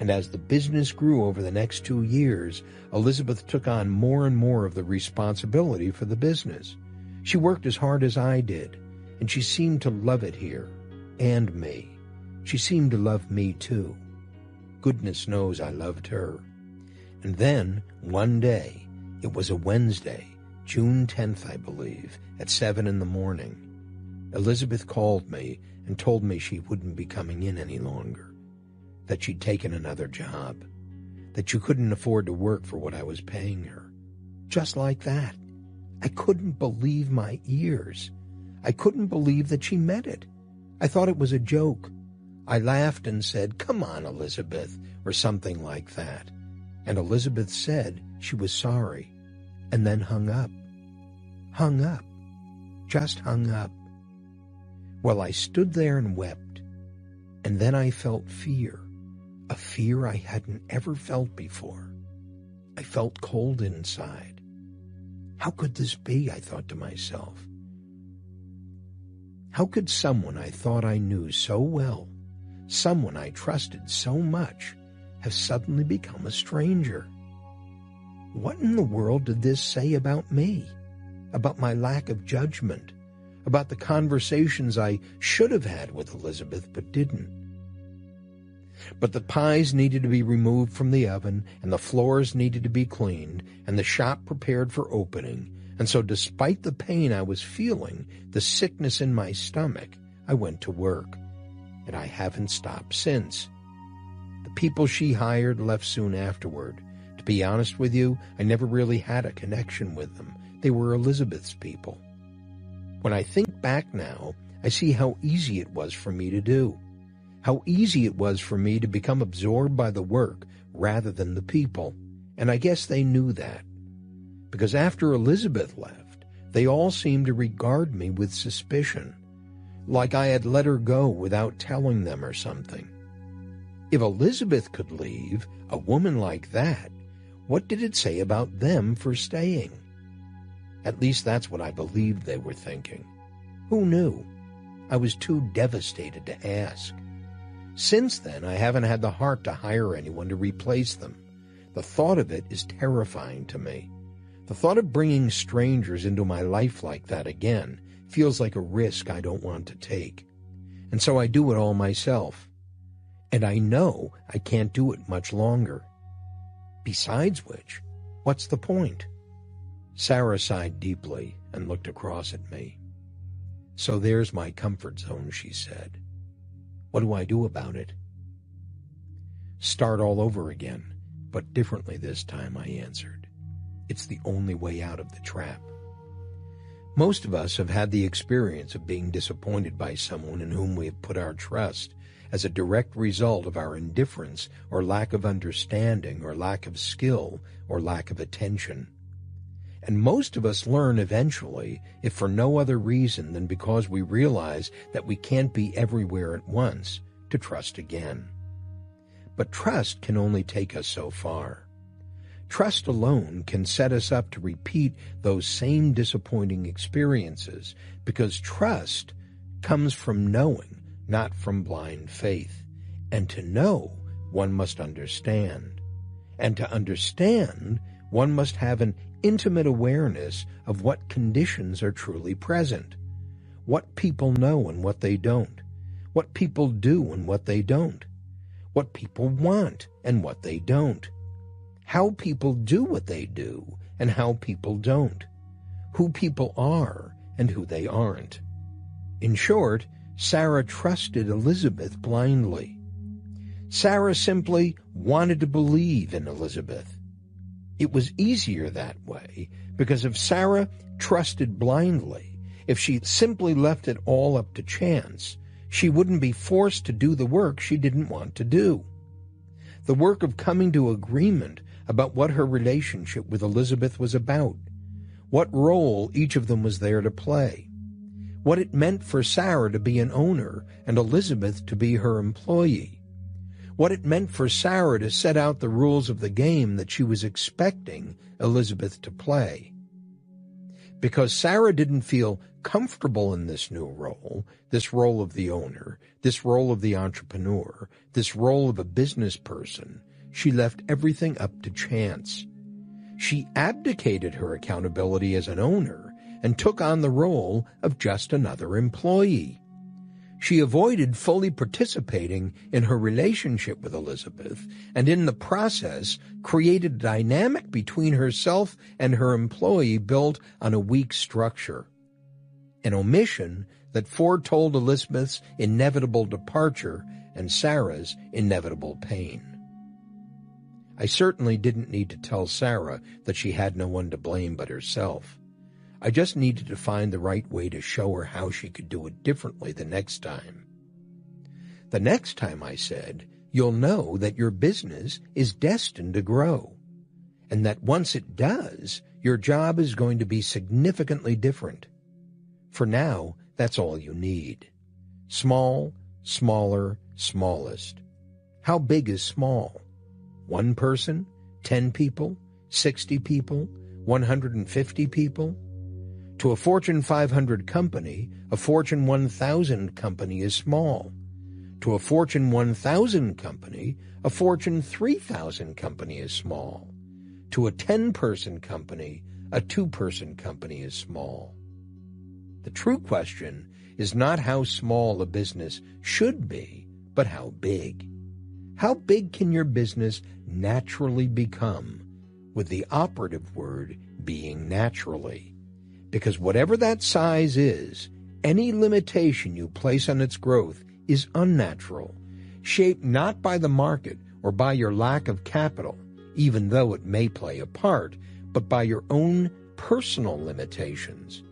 And as the business grew over the next 2 years, Elizabeth took on more and more of the responsibility for the business. She worked as hard as I did, and she seemed to love it here, and me. She seemed to love me too. Goodness knows I loved her. And then, one day, it was a Wednesday, June 10th, I believe, at 7 in the morning, Elizabeth called me and told me she wouldn't be coming in any longer, that she'd taken another job, that she couldn't afford to work for what I was paying her. Just like that. I couldn't believe my ears. I couldn't believe that she meant it. I thought it was a joke. I laughed and said, "Come on, Elizabeth," or something like that. And Elizabeth said she was sorry, and then hung up. Hung up. Just hung up. Well, I stood there and wept, and then I felt fear, a fear I hadn't ever felt before. I felt cold inside. How could this be, I thought to myself. How could someone I thought I knew so well, someone I trusted so much, have suddenly become a stranger? What in the world did this say about me? About my lack of judgment? About the conversations I should have had with Elizabeth but didn't? But the pies needed to be removed from the oven, and the floors needed to be cleaned, and the shop prepared for opening, and so despite the pain I was feeling, the sickness in my stomach, I went to work, and I haven't stopped since. The people she hired left soon afterward. To be honest with you, I never really had a connection with them. They were Elizabeth's people. When I think back now, I see how easy it was for me to do. How easy it was for me to become absorbed by the work rather than the people. And I guess they knew that. Because after Elizabeth left, they all seemed to regard me with suspicion, like I had let her go without telling them or something. If Elizabeth could leave, a woman like that, what did it say about them for staying? At least that's what I believed they were thinking. Who knew? I was too devastated to ask. Since then, I haven't had the heart to hire anyone to replace them. The thought of it is terrifying to me. The thought of bringing strangers into my life like that again feels like a risk I don't want to take. And so I do it all myself. And I know I can't do it much longer. Besides which, what's the point? Sarah sighed deeply and looked across at me. So there's my comfort zone, she said. What do I do about it? Start all over again, but differently this time, I answered. It's the only way out of the trap. Most of us have had the experience of being disappointed by someone in whom we have put our trust as a direct result of our indifference or lack of understanding or lack of skill or lack of attention. And most of us learn eventually, if for no other reason than because we realize that we can't be everywhere at once, to trust again. But trust can only take us so far. Trust alone can set us up to repeat those same disappointing experiences, because trust comes from knowing, not from blind faith. And to know, one must understand. And to understand, one must have an intimate awareness of what conditions are truly present, what people know and what they don't, what people do and what they don't, what people want and what they don't, how people do what they do and how people don't, who people are and who they aren't. In short, Sarah trusted Elizabeth blindly. Sarah simply wanted to believe in Elizabeth. It was easier that way, because if Sarah trusted blindly, if she simply left it all up to chance, she wouldn't be forced to do the work she didn't want to do. The work of coming to agreement about what her relationship with Elizabeth was about, what role each of them was there to play, what it meant for Sarah to be an owner and Elizabeth to be her employee, what it meant for Sarah to set out the rules of the game that she was expecting Elizabeth to play. Because Sarah didn't feel comfortable in this new role, this role of the owner, this role of the entrepreneur, this role of a business person, she left everything up to chance. She abdicated her accountability as an owner and took on the role of just another employee. She avoided fully participating in her relationship with Elizabeth, and in the process created a dynamic between herself and her employee built on a weak structure. An omission that foretold Elizabeth's inevitable departure and Sarah's inevitable pain. I certainly didn't need to tell Sarah that she had no one to blame but herself. I just needed to find the right way to show her how she could do it differently the next time. The next time, I said, you'll know that your business is destined to grow, and that once it does, your job is going to be significantly different. For now, that's all you need. Small, smaller, smallest. How big is small? 1 person? 10 people? 60 people? 150 people? To a Fortune 500 company, a Fortune 1000 company is small. To a Fortune 1000 company, a Fortune 3000 company is small. To a 10-person company, a 2-person company is small. The true question is not how small a business should be, but how big. How big can your business naturally become, with the operative word being naturally? Because whatever that size is, any limitation you place on its growth is unnatural, shaped not by the market or by your lack of capital, even though it may play a part, but by your own personal limitations,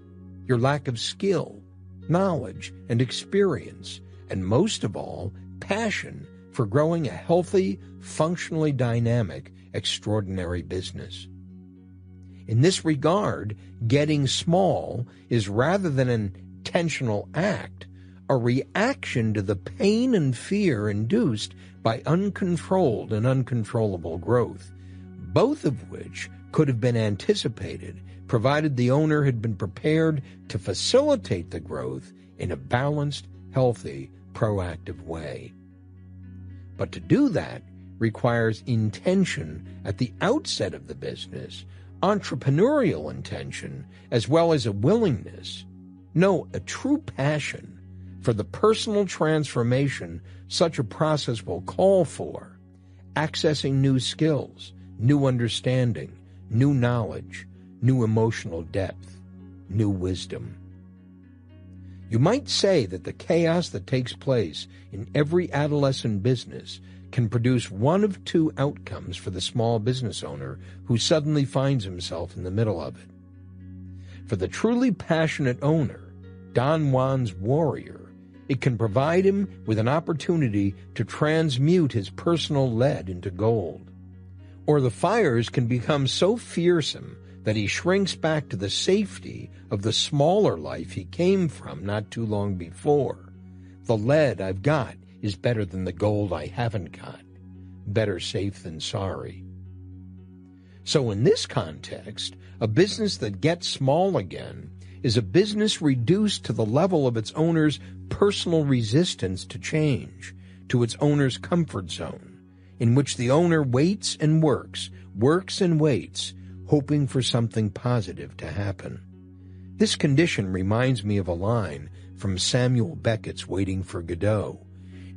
your lack of skill, knowledge, and experience, and most of all, passion for growing a healthy, functionally dynamic, extraordinary business. In this regard, getting small is, rather than an intentional act, a reaction to the pain and fear induced by uncontrolled and uncontrollable growth, both of which could have been anticipated, provided the owner had been prepared to facilitate the growth in a balanced, healthy, proactive way. But to do that requires intention at the outset of the business, entrepreneurial intention, as well as a willingness, no, a true passion for the personal transformation such a process will call for, accessing new skills, new understanding, new knowledge, new emotional depth, new wisdom. You might say that the chaos that takes place in every adolescent business can produce one of two outcomes for the small business owner who suddenly finds himself in the middle of it. For the truly passionate owner, Don Juan's warrior, it can provide him with an opportunity to transmute his personal lead into gold. Or the fires can become so fearsome that he shrinks back to the safety of the smaller life he came from not too long before. The lead I've got is better than the gold I haven't got. Better safe than sorry. So in this context, a business that gets small again is a business reduced to the level of its owner's personal resistance to change, to its owner's comfort zone, in which the owner waits and works and waits, hoping for something positive to happen. This condition reminds me of a line from Samuel Beckett's Waiting for Godot,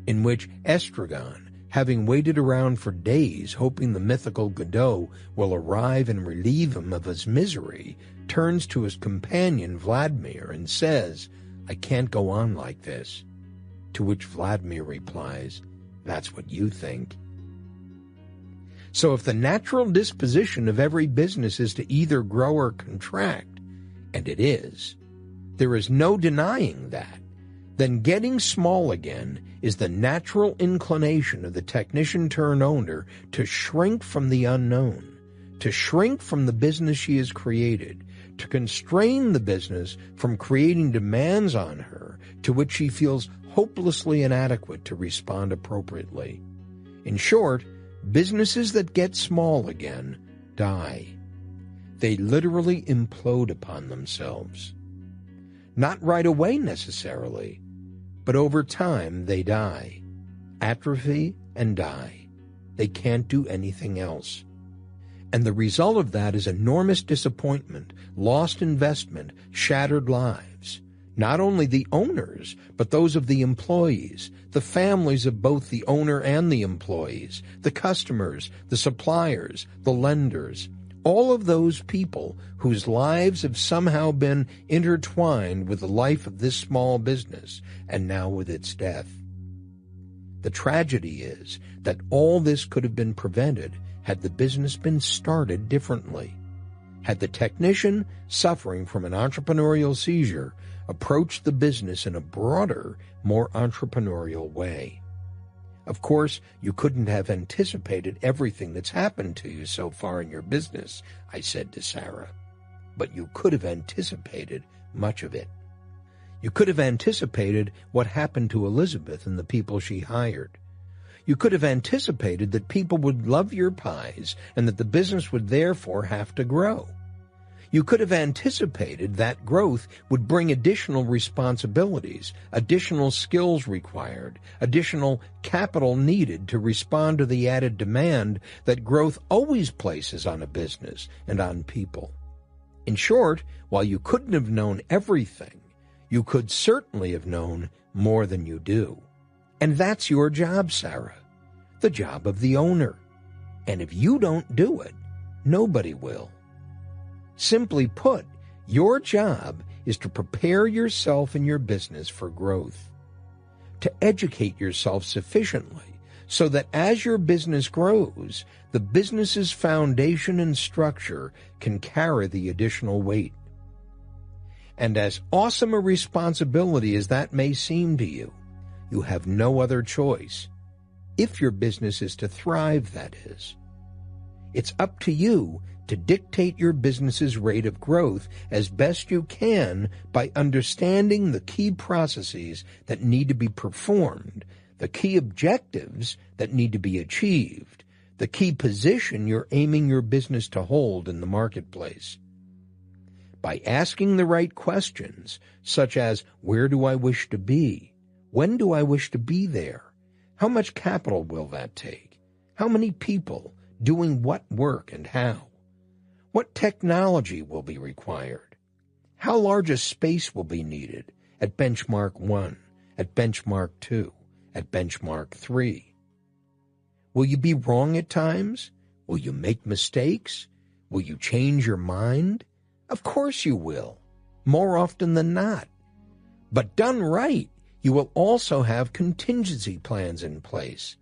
in which Estragon, having waited around for days hoping the mythical Godot will arrive and relieve him of his misery, turns to his companion Vladimir and says, "I can't go on like this." To which Vladimir replies, "That's what you think." So if the natural disposition of every business is to either grow or contract, and it is, there is no denying that, then getting small again is the natural inclination of the technician-turned-owner to shrink from the unknown, to shrink from the business she has created, to constrain the business from creating demands on her to which she feels hopelessly inadequate to respond appropriately. In short, businesses that get small again die. They literally implode upon themselves. Not right away necessarily, but over time they die. Atrophy and die. They can't do anything else. And the result of that is enormous disappointment, lost investment, shattered lives. Not only the owners, but those of the employees, the families of both the owner and the employees, the customers, the suppliers, the lenders, all of those people whose lives have somehow been intertwined with the life of this small business, and now with its death. The tragedy is that all this could have been prevented had the business been started differently. Had the technician suffering from an entrepreneurial seizure approached the business in a broader, more entrepreneurial way. Of course, you couldn't have anticipated everything that's happened to you so far in your business, I said to Sarah, but you could have anticipated much of it. You could have anticipated what happened to Elizabeth and the people she hired. You could have anticipated that people would love your pies and that the business would therefore have to grow. You could have anticipated that growth would bring additional responsibilities, additional skills required, additional capital needed to respond to the added demand that growth always places on a business and on people. In short, while you couldn't have known everything, you could certainly have known more than you do. And that's your job, Sarah, the job of the owner. And if you don't do it, nobody will. Simply put, your job is to prepare yourself and your business for growth, to educate yourself sufficiently so that as your business grows, the business's foundation and structure can carry the additional weight. And as awesome a responsibility as that may seem to you, you have no other choice, if your business is to thrive, that is. It's up to you to dictate your business's rate of growth as best you can by understanding the key processes that need to be performed, the key objectives that need to be achieved, the key position you're aiming your business to hold in the marketplace. By asking the right questions, such as, where do I wish to be? When do I wish to be there? How much capital will that take? How many people doing what work and how? What technology will be required? How large a space will be needed at benchmark 1, at benchmark 2, at benchmark 3? Will you be wrong at times? Will you make mistakes? Will you change your mind? Of course you will, more often than not. But done right, you will also have contingency plans in place.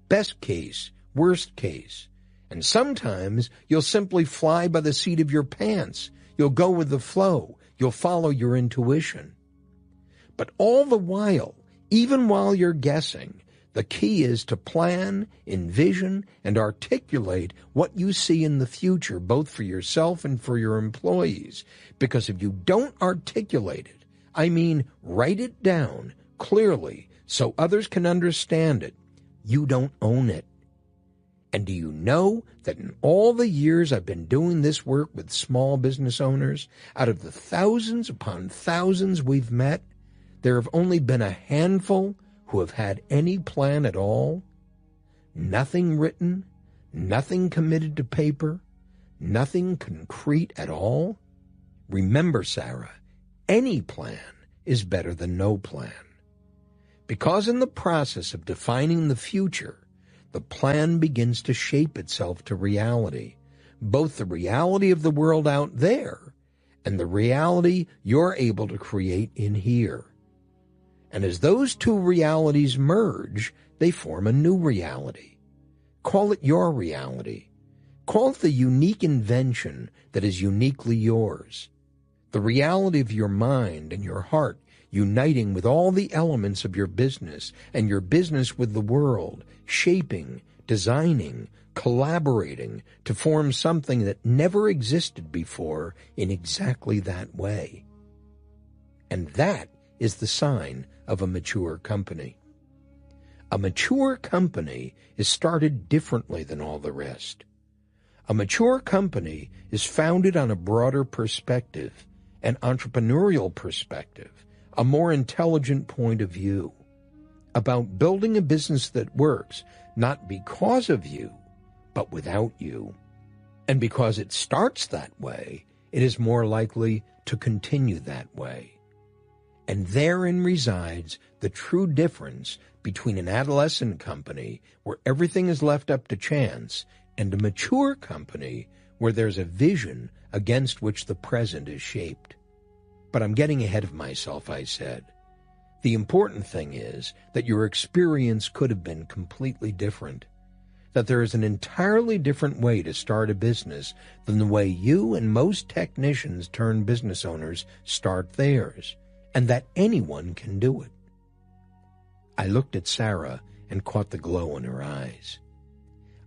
Best case, worst case. And sometimes you'll simply fly by the seat of your pants. You'll go with the flow. You'll follow your intuition. But all the while, even while you're guessing, the key is to plan, envision, and articulate what you see in the future, both for yourself and for your employees. Because if you don't articulate it, I mean write it down clearly so others can understand it, you don't own it. And do you know that in all the years I've been doing this work with small business owners, out of the thousands upon thousands we've met, there have only been a handful who have had any plan at all? Nothing written, nothing committed to paper, nothing concrete at all? Remember, Sarah, any plan is better than no plan. Because in the process of defining the future, the plan begins to shape itself to reality, both the reality of the world out there and the reality you're able to create in here. And as those two realities merge, they form a new reality. Call it your reality. Call it the unique invention that is uniquely yours. The reality of your mind and your heart uniting with all the elements of your business and your business with the world, shaping, designing, collaborating to form something that never existed before in exactly that way. And that is the sign of a mature company. A mature company is started differently than all the rest. A mature company is founded on a broader perspective, an entrepreneurial perspective, a more intelligent point of view, about building a business that works not because of you, but without you. And because it starts that way, it is more likely to continue that way. And therein resides the true difference between an adolescent company where everything is left up to chance and a mature company where there's a vision against which the present is shaped. But I'm getting ahead of myself, I said. The important thing is that your experience could have been completely different, that there is an entirely different way to start a business than the way you and most technicians turned business owners start theirs, and that anyone can do it. I looked at Sarah and caught the glow in her eyes.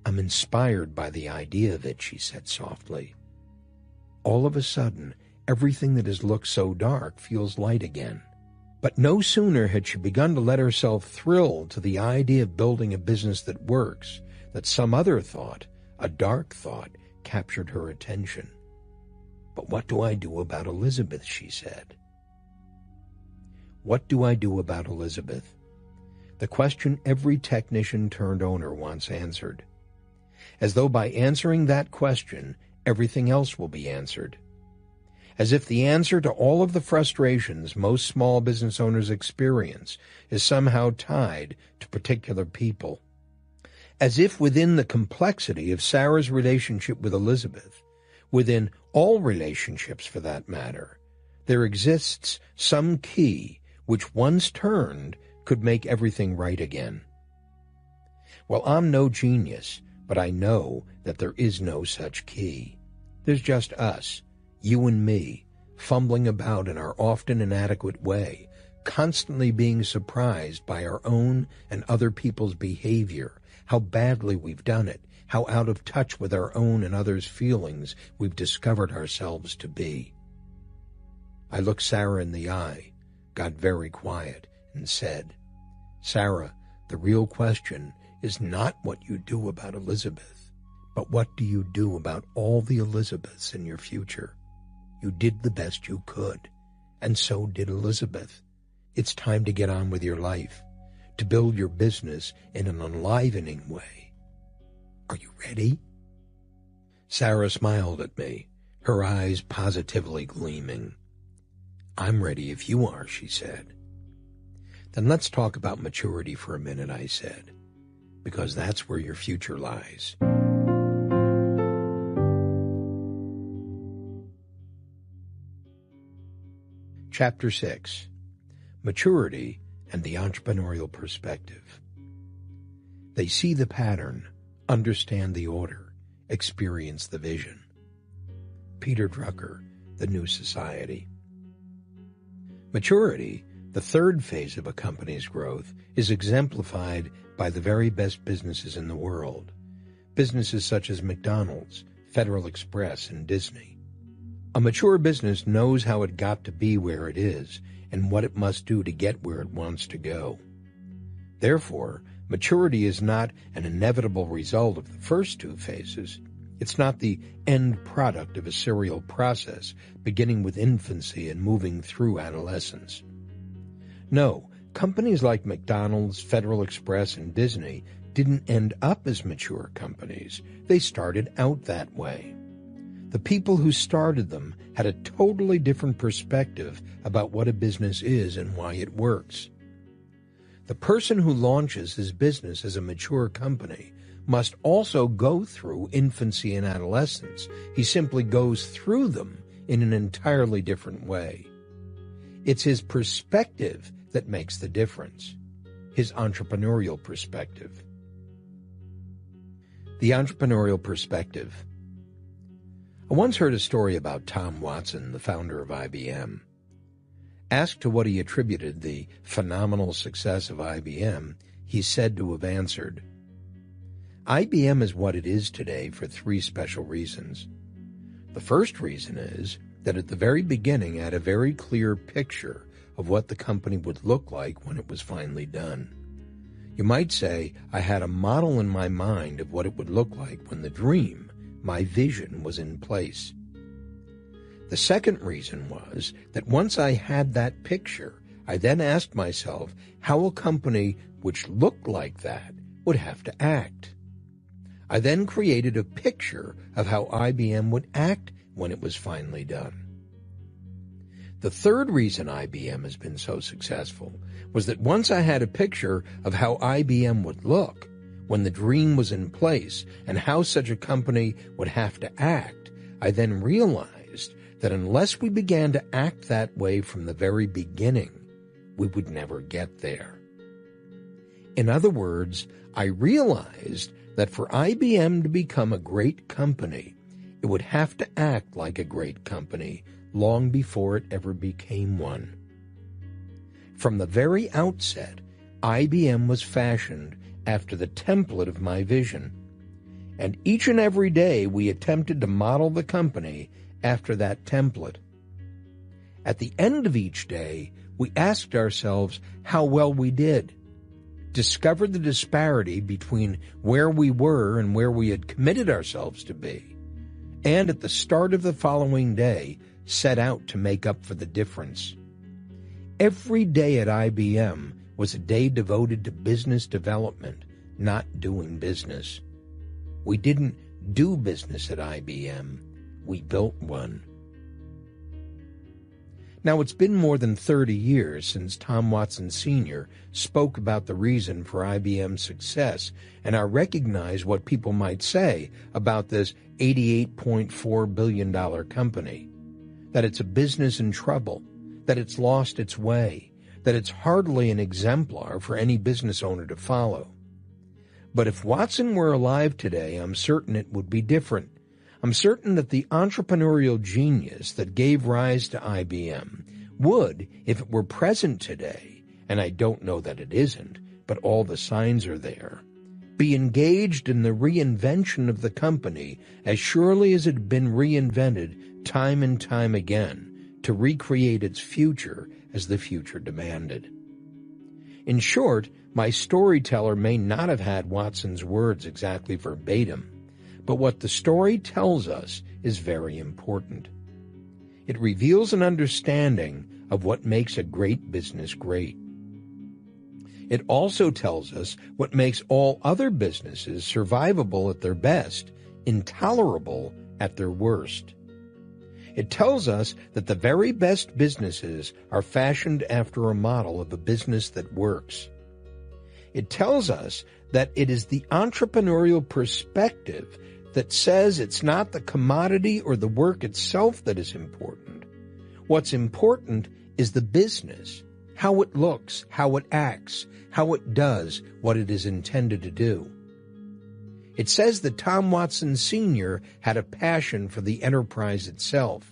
I'm inspired by the idea of it, she said softly. All of a sudden, everything that has looked so dark feels light again. But no sooner had she begun to let herself thrill to the idea of building a business that works, that some other thought, a dark thought, captured her attention. But what do I do about Elizabeth, she said. What do I do about Elizabeth? The question every technician-turned-owner wants answered. As though by answering that question, everything else will be answered. As if the answer to all of the frustrations most small business owners experience is somehow tied to particular people. As if within the complexity of Sarah's relationship with Elizabeth, within all relationships for that matter, there exists some key which once turned could make everything right again. Well, I'm no genius, but I know that there is no such key. There's just us, you and me, fumbling about in our often inadequate way, constantly being surprised by our own and other people's behavior, how badly we've done it, how out of touch with our own and others' feelings we've discovered ourselves to be. I looked Sarah in the eye, got very quiet, and said, Sarah, the real question is not what you do about Elizabeth, but what do you do about all the Elizabeths in your future? You did the best you could, and so did Elizabeth. It's time to get on with your life, to build your business in an enlivening way. Are you ready? Sarah smiled at me, her eyes positively gleaming. I'm ready if you are, she said. Then let's talk about maturity for a minute, I said, because that's where your future lies. Chapter 6. Maturity and the Entrepreneurial Perspective. They see the pattern, understand the order, experience the vision. Peter Drucker, The New Society. Maturity, the third phase of a company's growth, is exemplified by the very best businesses in the world. Businesses such as McDonald's, Federal Express, and Disney. A mature business knows how it got to be where it is and what it must do to get where it wants to go. Therefore, maturity is not an inevitable result of the first two phases. It's not the end product of a serial process beginning with infancy and moving through adolescence. No, companies like McDonald's, Federal Express, and Disney didn't end up as mature companies. They started out that way. The people who started them had a totally different perspective about what a business is and why it works. The person who launches his business as a mature company must also go through infancy and adolescence. He simply goes through them in an entirely different way. It's his perspective that makes the difference, his entrepreneurial perspective. The entrepreneurial perspective. I once heard a story about Tom Watson, the founder of IBM. Asked to what he attributed the phenomenal success of IBM, he's said to have answered, IBM is what it is today for three special reasons. The first reason is that at the very beginning I had a very clear picture of what the company would look like when it was finally done. You might say I had a model in my mind of what it would look like when the dream, my vision, was in place. The second reason was that once I had that picture, I then asked myself how a company which looked like that would have to act. I then created a picture of how IBM would act when it was finally done. The third reason IBM has been so successful was that once I had a picture of how IBM would look when the dream was in place and how such a company would have to act, I then realized that unless we began to act that way from the very beginning, we would never get there. In other words, I realized that for IBM to become a great company, it would have to act like a great company long before it ever became one. From the very outset, IBM was fashioned after the template of my vision, and each and every day we attempted to model the company after that template. At the end of each day, we asked ourselves how well we did, discovered the disparity between where we were and where we had committed ourselves to be, and at the start of the following day, set out to make up for the difference. Every day at IBM was a day devoted to business development, not doing business. We didn't do business at IBM. We built one. Now, it's been more than 30 years since Tom Watson Sr. spoke about the reason for IBM's success, and I recognize what people might say about this $88.4 billion company. That it's a business in trouble, that it's lost its way, that it's hardly an exemplar for any business owner to follow. But if Watson were alive today, I'm certain it would be different. I'm certain that the entrepreneurial genius that gave rise to IBM would, if it were present today, and I don't know that it isn't, but all the signs are there, be engaged in the reinvention of the company as surely as it had been reinvented time and time again to recreate its future as the future demanded. In short, my storyteller may not have had Watson's words exactly verbatim, but what the story tells us is very important. It reveals an understanding of what makes a great business great. It also tells us what makes all other businesses survivable at their best, intolerable at their worst. It tells us that the very best businesses are fashioned after a model of a business that works. It tells us that it is the entrepreneurial perspective that says it's not the commodity or the work itself that is important. What's important is the business, how it looks, how it acts, how it does what it is intended to do. It says that Tom Watson Sr. had a passion for the enterprise itself,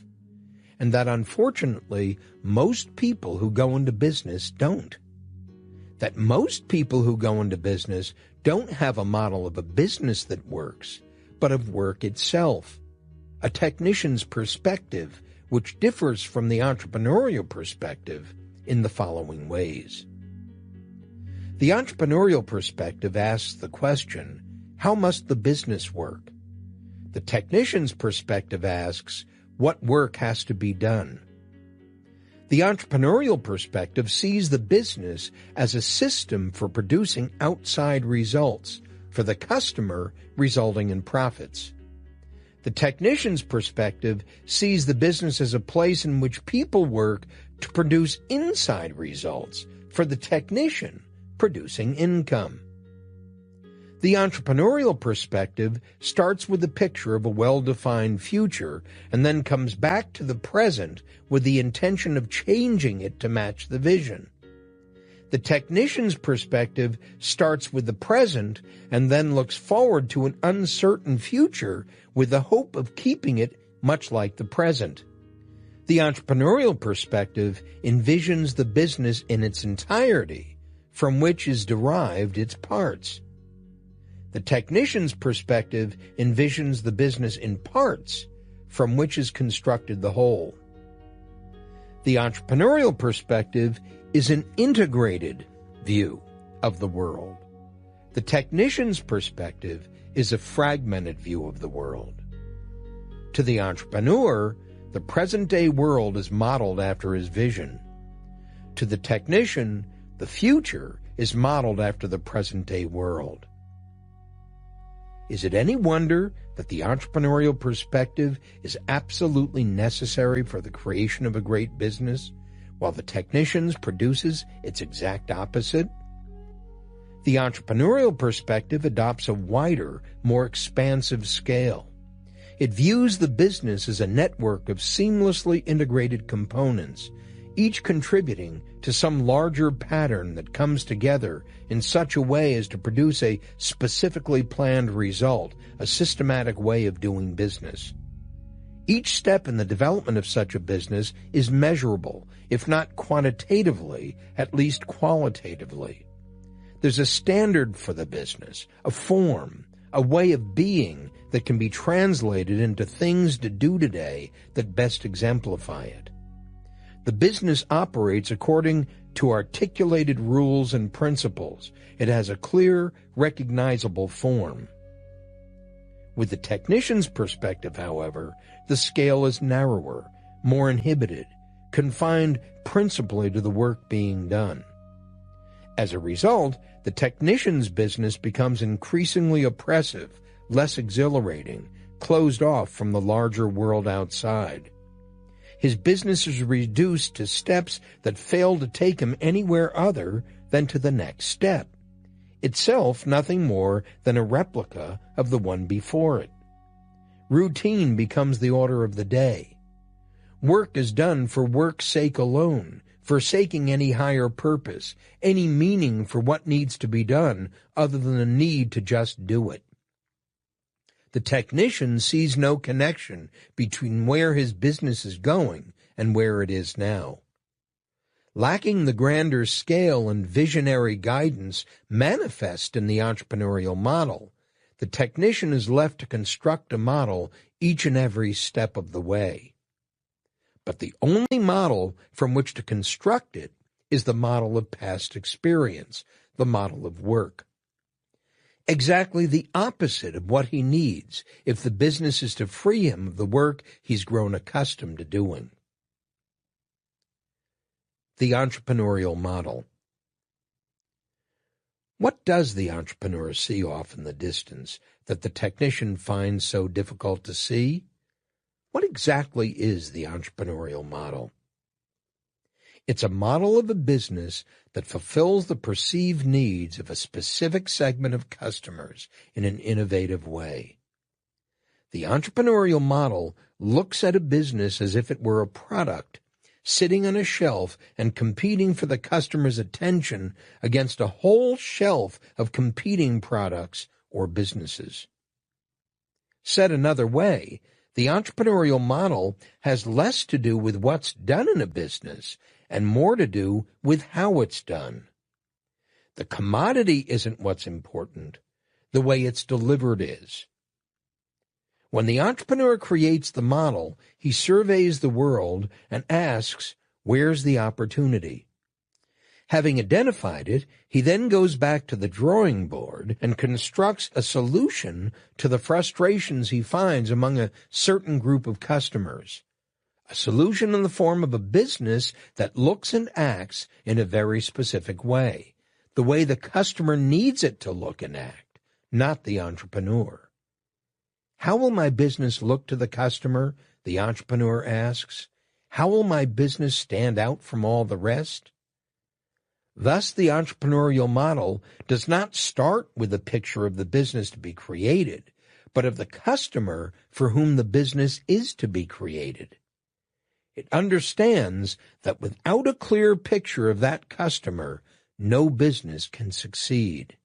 and that unfortunately most people who go into business don't. That most people who go into business don't have a model of a business that works, but of work itself, a technician's perspective which differs from the entrepreneurial perspective in the following ways. The entrepreneurial perspective asks the question, how must the business work? The technician's perspective asks, what work has to be done? The entrepreneurial perspective sees the business as a system for producing outside results, for the customer resulting in profits. The technician's perspective sees the business as a place in which people work to produce inside results, for the technician producing income. The entrepreneurial perspective starts with the picture of a well-defined future and then comes back to the present with the intention of changing it to match the vision. The technician's perspective starts with the present and then looks forward to an uncertain future with the hope of keeping it much like the present. The entrepreneurial perspective envisions the business in its entirety, from which is derived its parts. The technician's perspective envisions the business in parts, from which is constructed the whole. The entrepreneurial perspective is an integrated view of the world. The technician's perspective is a fragmented view of the world. To the entrepreneur, the present-day world is modeled after his vision. To the technician, the future is modeled after the present-day world. Is it any wonder that the entrepreneurial perspective is absolutely necessary for the creation of a great business, while the technician's produces its exact opposite? The entrepreneurial perspective adopts a wider, more expansive scale. It views the business as a network of seamlessly integrated components, each contributing to some larger pattern that comes together in such a way as to produce a specifically planned result, a systematic way of doing business. Each step in the development of such a business is measurable, if not quantitatively, at least qualitatively. There's a standard for the business, a form, a way of being that can be translated into things to do today that best exemplify it. The business operates according to articulated rules and principles. It has a clear, recognizable form. With the technician's perspective, however, the scale is narrower, more inhibited, confined principally to the work being done. As a result, the technician's business becomes increasingly oppressive, less exhilarating, closed off from the larger world outside. His business is reduced to steps that fail to take him anywhere other than to the next step, itself nothing more than a replica of the one before it. Routine becomes the order of the day. Work is done for work's sake alone, forsaking any higher purpose, any meaning for what needs to be done other than the need to just do it. The technician sees no connection between where his business is going and where it is now. Lacking the grander scale and visionary guidance manifest in the entrepreneurial model, the technician is left to construct a model each and every step of the way. But the only model from which to construct it is the model of past experience, the model of work. Exactly the opposite of what he needs if the business is to free him of the work he's grown accustomed to doing. The entrepreneurial model. What does the entrepreneur see off in the distance that the technician finds so difficult to see? What exactly is the entrepreneurial model? It's a model of a business that fulfills the perceived needs of a specific segment of customers in an innovative way. The entrepreneurial model looks at a business as if it were a product sitting on a shelf and competing for the customer's attention against a whole shelf of competing products or businesses. Said another way, the entrepreneurial model has less to do with what's done in a business and more to do with how it's done. The commodity isn't what's important. The way it's delivered is. When the entrepreneur creates the model, he surveys the world and asks, where's the opportunity? Having identified it, he then goes back to the drawing board and constructs a solution to the frustrations he finds among a certain group of customers. A solution in the form of a business that looks and acts in a very specific way, the way the customer needs it to look and act, not the entrepreneur. How will my business look to the customer? The entrepreneur asks. How will my business stand out from all the rest? Thus, the entrepreneurial model does not start with a picture of the business to be created, but of the customer for whom the business is to be created. It understands that without a clear picture of that customer, no business can succeed.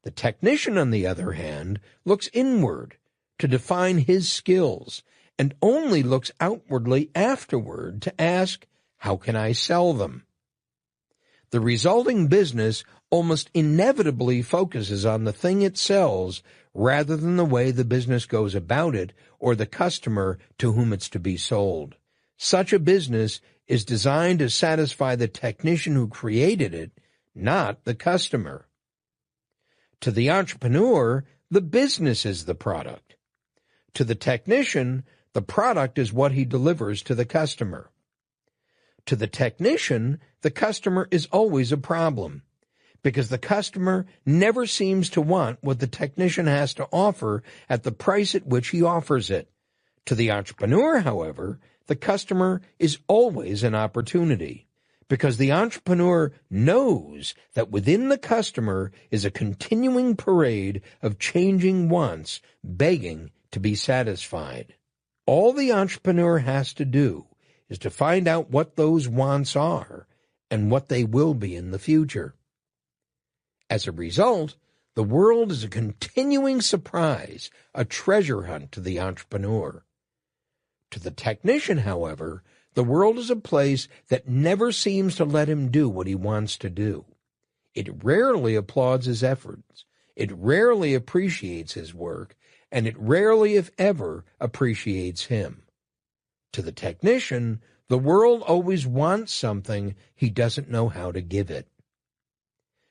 The technician, on the other hand, looks inward to define his skills and only looks outwardly afterward to ask, how can I sell them? The resulting business almost inevitably focuses on the thing it sells rather than the way the business goes about it or the customer to whom it's to be sold. Such a business is designed to satisfy the technician who created it, not the customer. To the entrepreneur, the business is the product. To the technician, the product is what he delivers to the customer. To the technician, the customer is always a problem, because the customer never seems to want what the technician has to offer at the price at which he offers it. To the entrepreneur, however, the customer is always an opportunity, because the entrepreneur knows that within the customer is a continuing parade of changing wants, begging to be satisfied. All the entrepreneur has to do is to find out what those wants are and what they will be in the future. As a result, the world is a continuing surprise, a treasure hunt to the entrepreneur. To the technician, however, the world is a place that never seems to let him do what he wants to do. It rarely applauds his efforts, it rarely appreciates his work, and it rarely, if ever, appreciates him. To the technician, the world always wants something he doesn't know how to give it.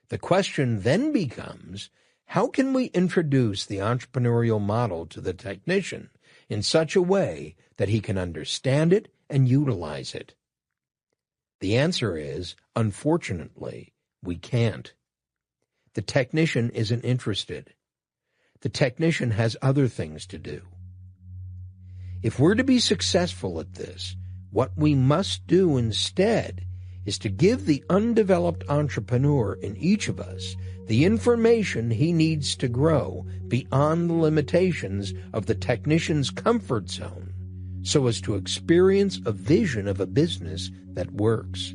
The question then becomes, how can we introduce the entrepreneurial model to the technician in such a way that he can understand it and utilize it? The answer is, unfortunately, we can't. The technician isn't interested. The technician has other things to do. If we're to be successful at this, what we must do instead is to give the undeveloped entrepreneur in each of us the information he needs to grow beyond the limitations of the technician's comfort zone, so as to experience a vision of a business that works.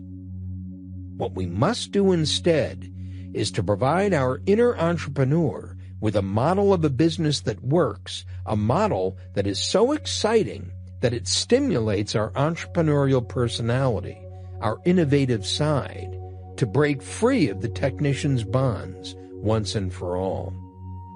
What we must do instead is to provide our inner entrepreneur with a model of a business that works, a model that is so exciting that it stimulates our entrepreneurial personality, our innovative side, to break free of the technician's bonds once and for all.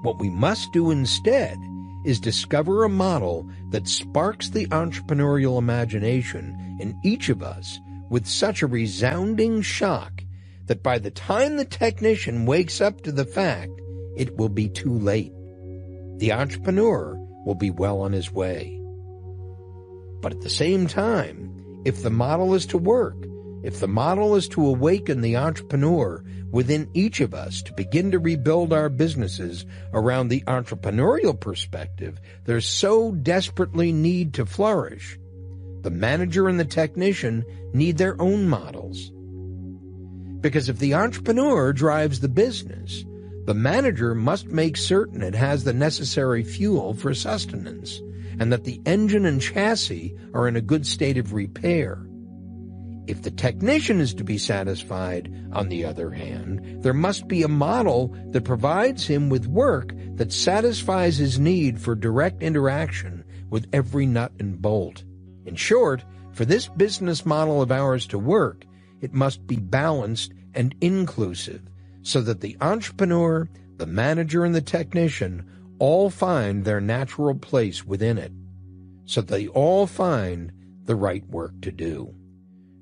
What we must do instead is discover a model that sparks the entrepreneurial imagination in each of us with such a resounding shock that by the time the technician wakes up to the fact, it will be too late. The entrepreneur will be well on his way. But at the same time, if the model is to work, if the model is to awaken the entrepreneur within each of us to begin to rebuild our businesses around the entrepreneurial perspective they so desperately need to flourish, the manager and the technician need their own models. Because if the entrepreneur drives the business, the manager must make certain it has the necessary fuel for sustenance, and that the engine and chassis are in a good state of repair. If the technician is to be satisfied, on the other hand, there must be a model that provides him with work that satisfies his need for direct interaction with every nut and bolt. In short, for this business model of ours to work, it must be balanced and inclusive, so that the entrepreneur, the manager, and the technician all find their natural place within it, so they all find the right work to do.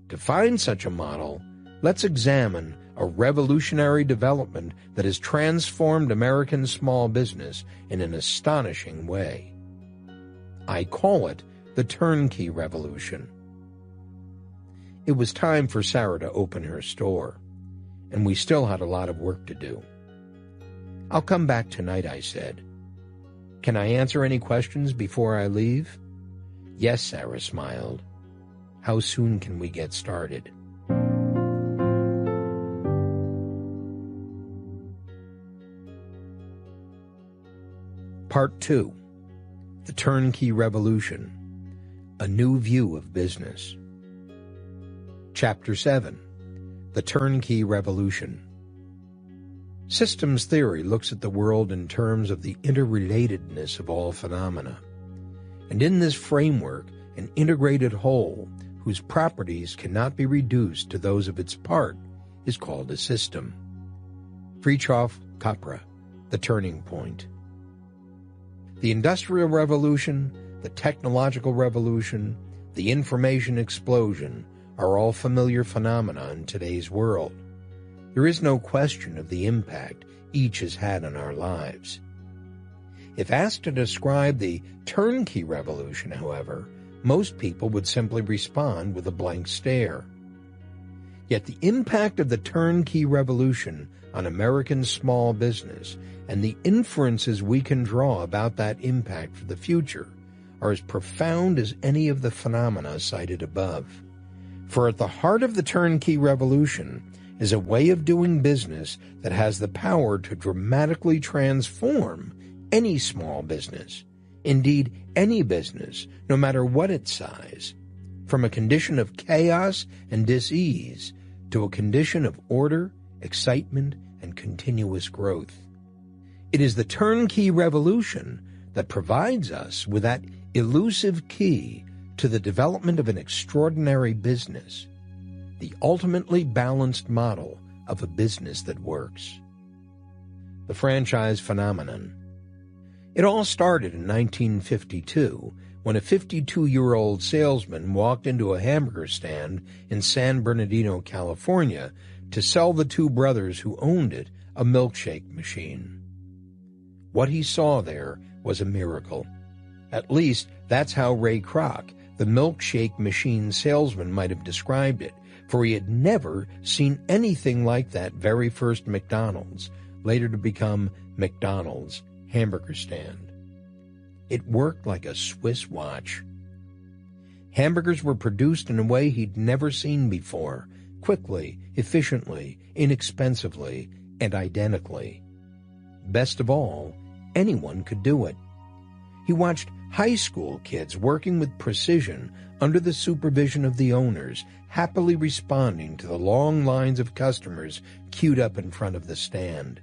To find such a model, let's examine a revolutionary development that has transformed American small business in an astonishing way. I call it the turnkey revolution. It was time for Sarah to open her store, and we still had a lot of work to do. "I'll come back tonight," I said. "Can I answer any questions before I leave?" "Yes," Sarah smiled. "How soon can we get started?" Part 2. The Turnkey Revolution. A New View of Business. Chapter 7. The Turnkey Revolution. Systems theory looks at the world in terms of the interrelatedness of all phenomena. And in this framework, an integrated whole, whose properties cannot be reduced to those of its part, is called a system. Fritjof Capra, The Turning Point. The Industrial Revolution, the Technological Revolution, the Information Explosion are all familiar phenomena in today's world. There is no question of the impact each has had on our lives. If asked to describe the turnkey revolution, however, most people would simply respond with a blank stare. Yet the impact of the turnkey revolution on American small business and the inferences we can draw about that impact for the future are as profound as any of the phenomena cited above. For at the heart of the turnkey revolution is a way of doing business that has the power to dramatically transform any small business, indeed any business, no matter what its size, from a condition of chaos and dis-ease to a condition of order, excitement, and continuous growth. It is the turnkey revolution that provides us with that elusive key to the development of an extraordinary business, the ultimately balanced model of a business that works. The franchise phenomenon. It all started in 1952 when a 52-year-old salesman walked into a hamburger stand in San Bernardino, California, to sell the two brothers who owned it a milkshake machine. What he saw there was a miracle. At least that's how Ray Kroc, the milkshake machine salesman, might have described it, for he had never seen anything like that very first McDonald's, later to become McDonald's, hamburger stand. It worked like a Swiss watch. Hamburgers were produced in a way he'd never seen before, quickly, efficiently, inexpensively, and identically. Best of all, anyone could do it. He watched high school kids working with precision under the supervision of the owners, happily responding to the long lines of customers queued up in front of the stand.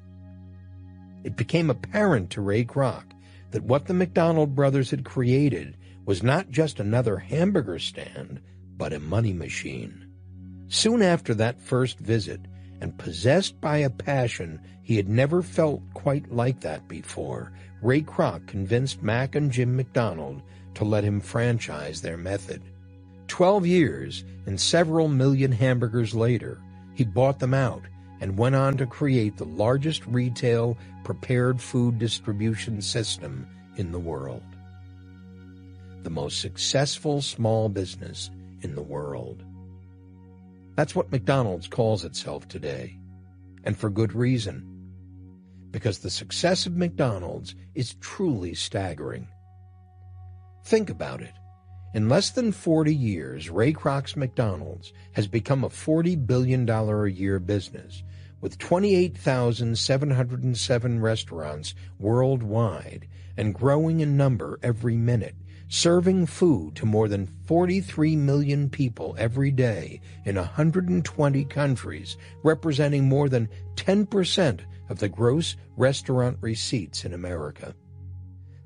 It became apparent to Ray Kroc that what the McDonald brothers had created was not just another hamburger stand, but a money machine. Soon after that first visit, and possessed by a passion he had never felt quite like that before, Ray Kroc convinced Mac and Jim McDonald to let him franchise their method. 12 years and several million hamburgers later, he bought them out and went on to create the largest retail prepared food distribution system in the world. The most successful small business in the world. That's what McDonald's calls itself today, and for good reason. Because the success of McDonald's is truly staggering. Think about it. In less than 40 years, Ray Kroc's McDonald's has become a $40 billion a year business with 28,707 restaurants worldwide and growing in number every minute, serving food to more than 43 million people every day in 120 countries, representing more than 10% of the gross restaurant receipts in America.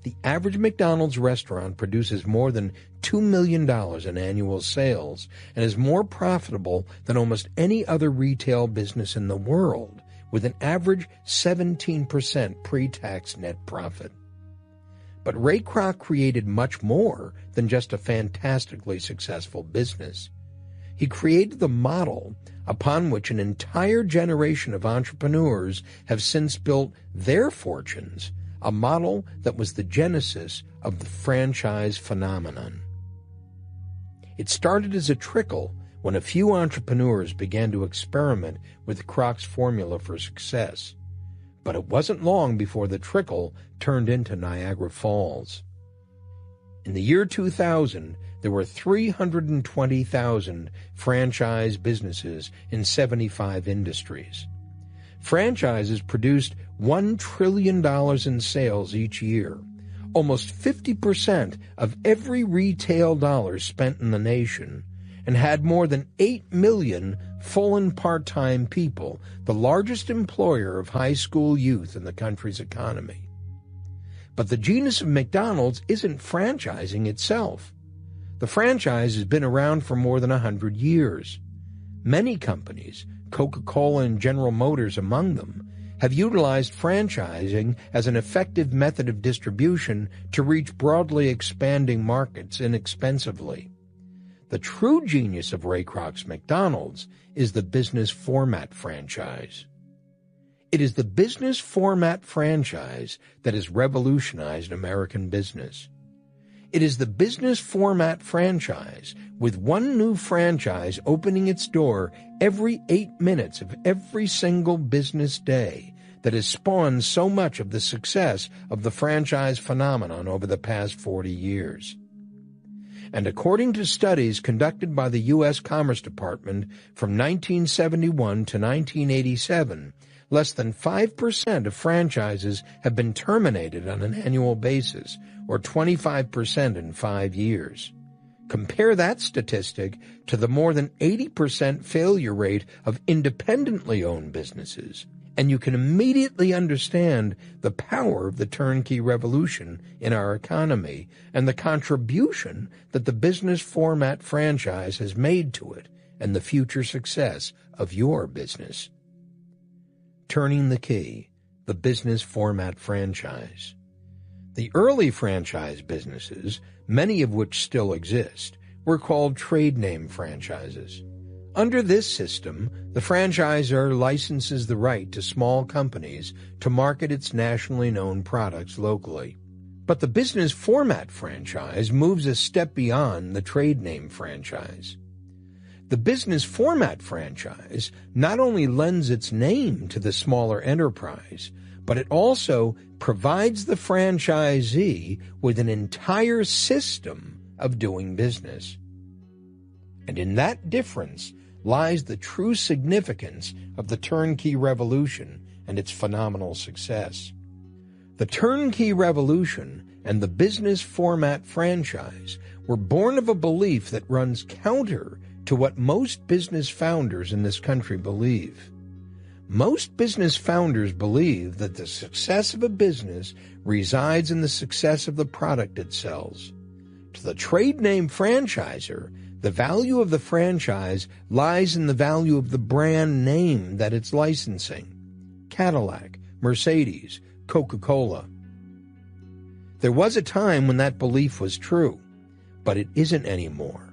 The average McDonald's restaurant produces more than $2 million in annual sales and is more profitable than almost any other retail business in the world, with an average 17% pre-tax net profit. But Ray Kroc created much more than just a fantastically successful business. He created the model upon which an entire generation of entrepreneurs have since built their fortunes, a model that was the genesis of the franchise phenomenon. It started as a trickle when a few entrepreneurs began to experiment with Kroc's formula for success. But it wasn't long before the trickle turned into Niagara Falls. In the year 2000, there were 320,000 franchise businesses in 75 industries. Franchises produced $1 trillion in sales each year, almost 50% of every retail dollar spent in the nation, and had more than 8 million full and part-time people, the largest employer of high school youth in the country's economy. But the genius of McDonald's isn't franchising itself. The franchise has been around for more than 100 years. Many companies, Coca-Cola and General Motors among them, have utilized franchising as an effective method of distribution to reach broadly expanding markets inexpensively. The true genius of Ray Kroc's McDonald's is the business format franchise. It is the business format franchise that has revolutionized American business. It is the business format franchise, with one new franchise opening its door every 8 minutes of every single business day, that has spawned so much of the success of the franchise phenomenon over the past 40 years. And according to studies conducted by the U.S. Commerce Department from 1971 to 1987, less than 5% of franchises have been terminated on an annual basis, or 25% in 5 years. Compare that statistic to the more than 80% failure rate of independently owned businesses, and you can immediately understand the power of the turnkey revolution in our economy and the contribution that the business format franchise has made to it and the future success of your business. Turning the key, the business format franchise. The early franchise businesses, many of which still exist, were called trade name franchises. Under this system, the franchisor licenses the right to small companies to market its nationally known products locally. But the business format franchise moves a step beyond the trade name franchise. The business format franchise not only lends its name to the smaller enterprise, but it also provides the franchisee with an entire system of doing business. And in that difference lies the true significance of the turnkey revolution and its phenomenal success. The turnkey revolution and the business format franchise were born of a belief that runs counter to what most business founders in this country believe. Most business founders believe that the success of a business resides in the success of the product it sells. To the trade name franchisor, the value of the franchise lies in the value of the brand name that it's licensing. Cadillac, Mercedes, Coca-Cola. There was a time when that belief was true, but it isn't anymore.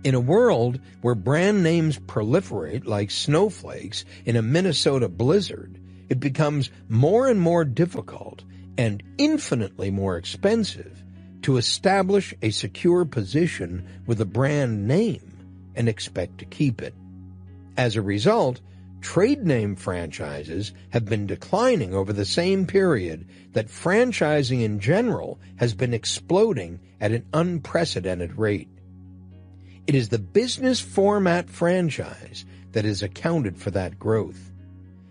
In a world where brand names proliferate like snowflakes in a Minnesota blizzard, it becomes more and more difficult and infinitely more expensive to establish a secure position with a brand name and expect to keep it. As a result, trade name franchises have been declining over the same period that franchising in general has been exploding at an unprecedented rate. It is the business format franchise that has accounted for that growth,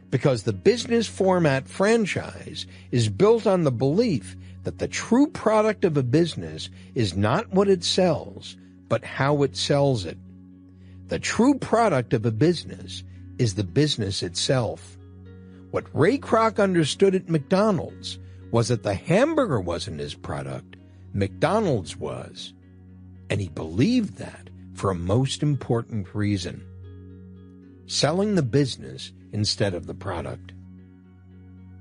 because the business format franchise is built on the belief that the true product of a business is not what it sells, but how it sells it. The true product of a business is the business itself. What Ray Kroc understood at McDonald's was that the hamburger wasn't his product, McDonald's was. And he believed that for a most important reason: selling the business instead of the product.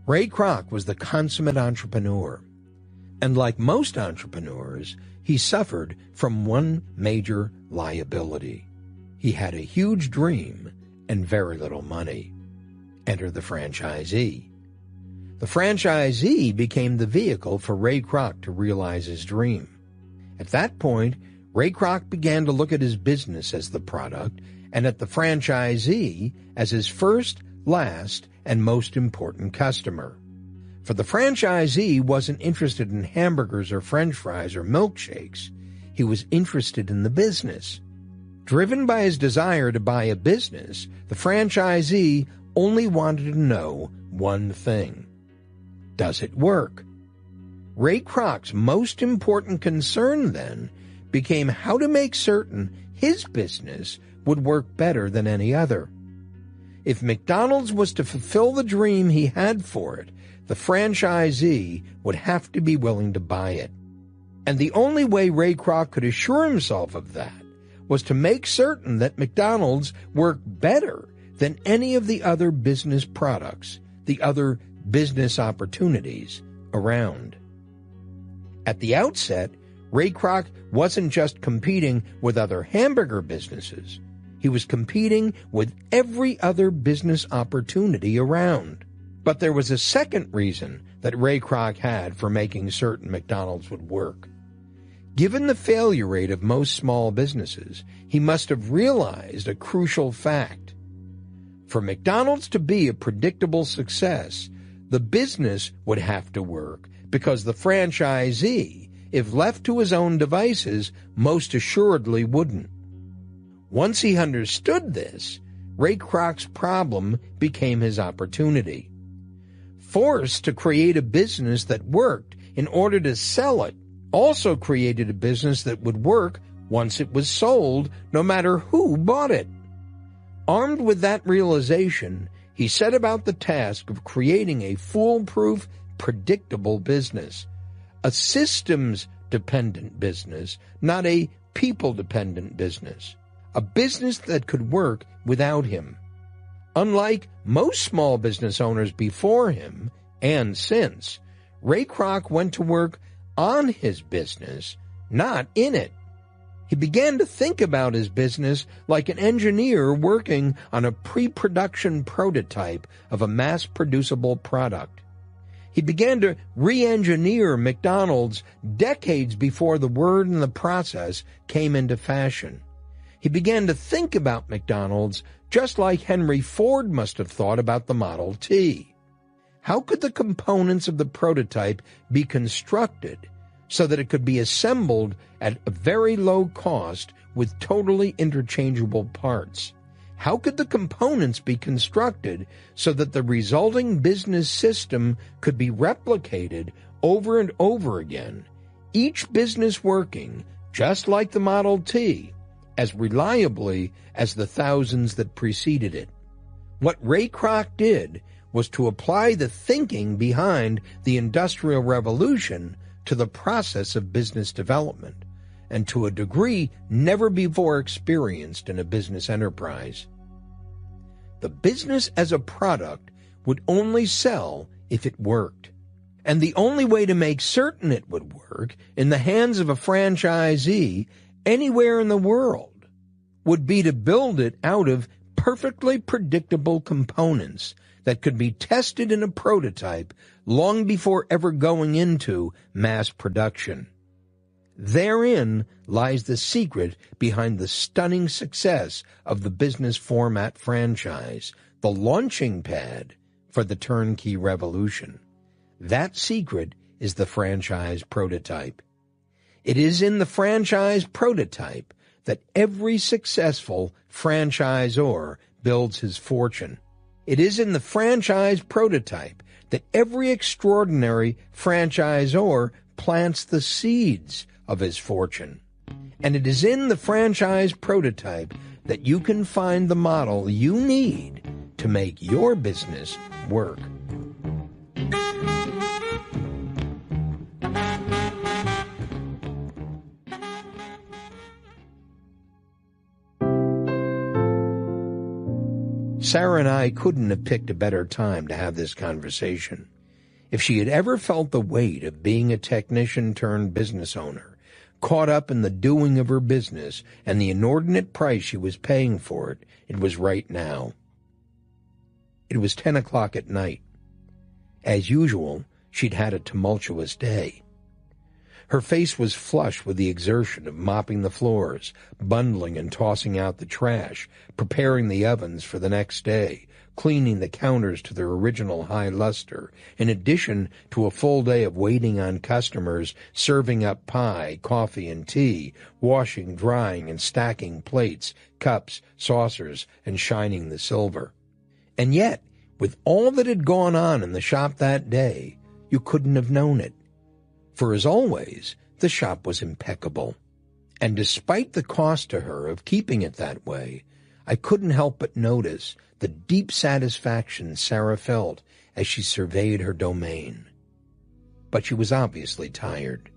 Ray Kroc was the consummate entrepreneur, and like most entrepreneurs, he suffered from one major liability. He had a huge dream and very little money. Enter the franchisee. The franchisee became the vehicle for Ray Kroc to realize his dream. At that point, Ray Kroc began to look at his business as the product and at the franchisee as his first, last, and most important customer. For the franchisee wasn't interested in hamburgers or French fries or milkshakes. He was interested in the business. Driven by his desire to buy a business, the franchisee only wanted to know one thing: does it work? Ray Kroc's most important concern then became how to make certain his business would work better than any other. If McDonald's was to fulfill the dream he had for it, the franchisee would have to be willing to buy it. And the only way Ray Kroc could assure himself of that was to make certain that McDonald's worked better than any of the other business products, the other business opportunities around. At the outset, Ray Kroc wasn't just competing with other hamburger businesses. He was competing with every other business opportunity around. But there was a second reason that Ray Kroc had for making certain McDonald's would work. Given the failure rate of most small businesses, he must have realized a crucial fact. For McDonald's to be a predictable success, the business would have to work, because the franchisee, if left to his own devices, most assuredly wouldn't. Once he understood this, Ray Kroc's problem became his opportunity. Forced to create a business that worked in order to sell it, also created a business that would work once it was sold, no matter who bought it. Armed with that realization, he set about the task of creating a foolproof, predictable business. A systems-dependent business, not a people-dependent business. A business that could work without him. Unlike most small business owners before him, and since, Ray Kroc went to work on his business, not in it. He began to think about his business like an engineer working on a pre-production prototype of a mass-producible product. He began to re-engineer McDonald's decades before the word and the process came into fashion. He began to think about McDonald's just like Henry Ford must have thought about the Model T. How could the components of the prototype be constructed so that it could be assembled at a very low cost with totally interchangeable parts? How could the components be constructed so that the resulting business system could be replicated over and over again, each business working, just like the Model T, as reliably as the thousands that preceded it? What Ray Kroc did was to apply the thinking behind the Industrial Revolution to the process of business development, and to a degree never before experienced in a business enterprise. The business as a product would only sell if it worked. And the only way to make certain it would work in the hands of a franchisee anywhere in the world would be to build it out of perfectly predictable components that could be tested in a prototype long before ever going into mass production. Therein lies the secret behind the stunning success of the business format franchise, the launching pad for the turnkey revolution. That secret is the franchise prototype. It is in the franchise prototype that every successful franchisor builds his fortune. It is in the franchise prototype that every extraordinary franchisor plants the seeds of his fortune. And it is in the franchise prototype that you can find the model you need to make your business work. Sarah and I couldn't have picked a better time to have this conversation. If she had ever felt the weight of being a technician turned business owner, caught up in the doing of her business and the inordinate price she was paying for it, it was right now. It was 10 o'clock at night. As usual, she'd had a tumultuous day. Her face was flushed with the exertion of mopping the floors, bundling and tossing out the trash, preparing the ovens for the next day, cleaning the counters to their original high luster, in addition to a full day of waiting on customers, serving up pie, coffee, and tea, washing, drying, and stacking plates, cups, saucers, and shining the silver. And yet, with all that had gone on in the shop that day, you couldn't have known it. For as always, the shop was impeccable. And despite the cost to her of keeping it that way, I couldn't help but notice the deep satisfaction Sarah felt as she surveyed her domain. But she was obviously tired.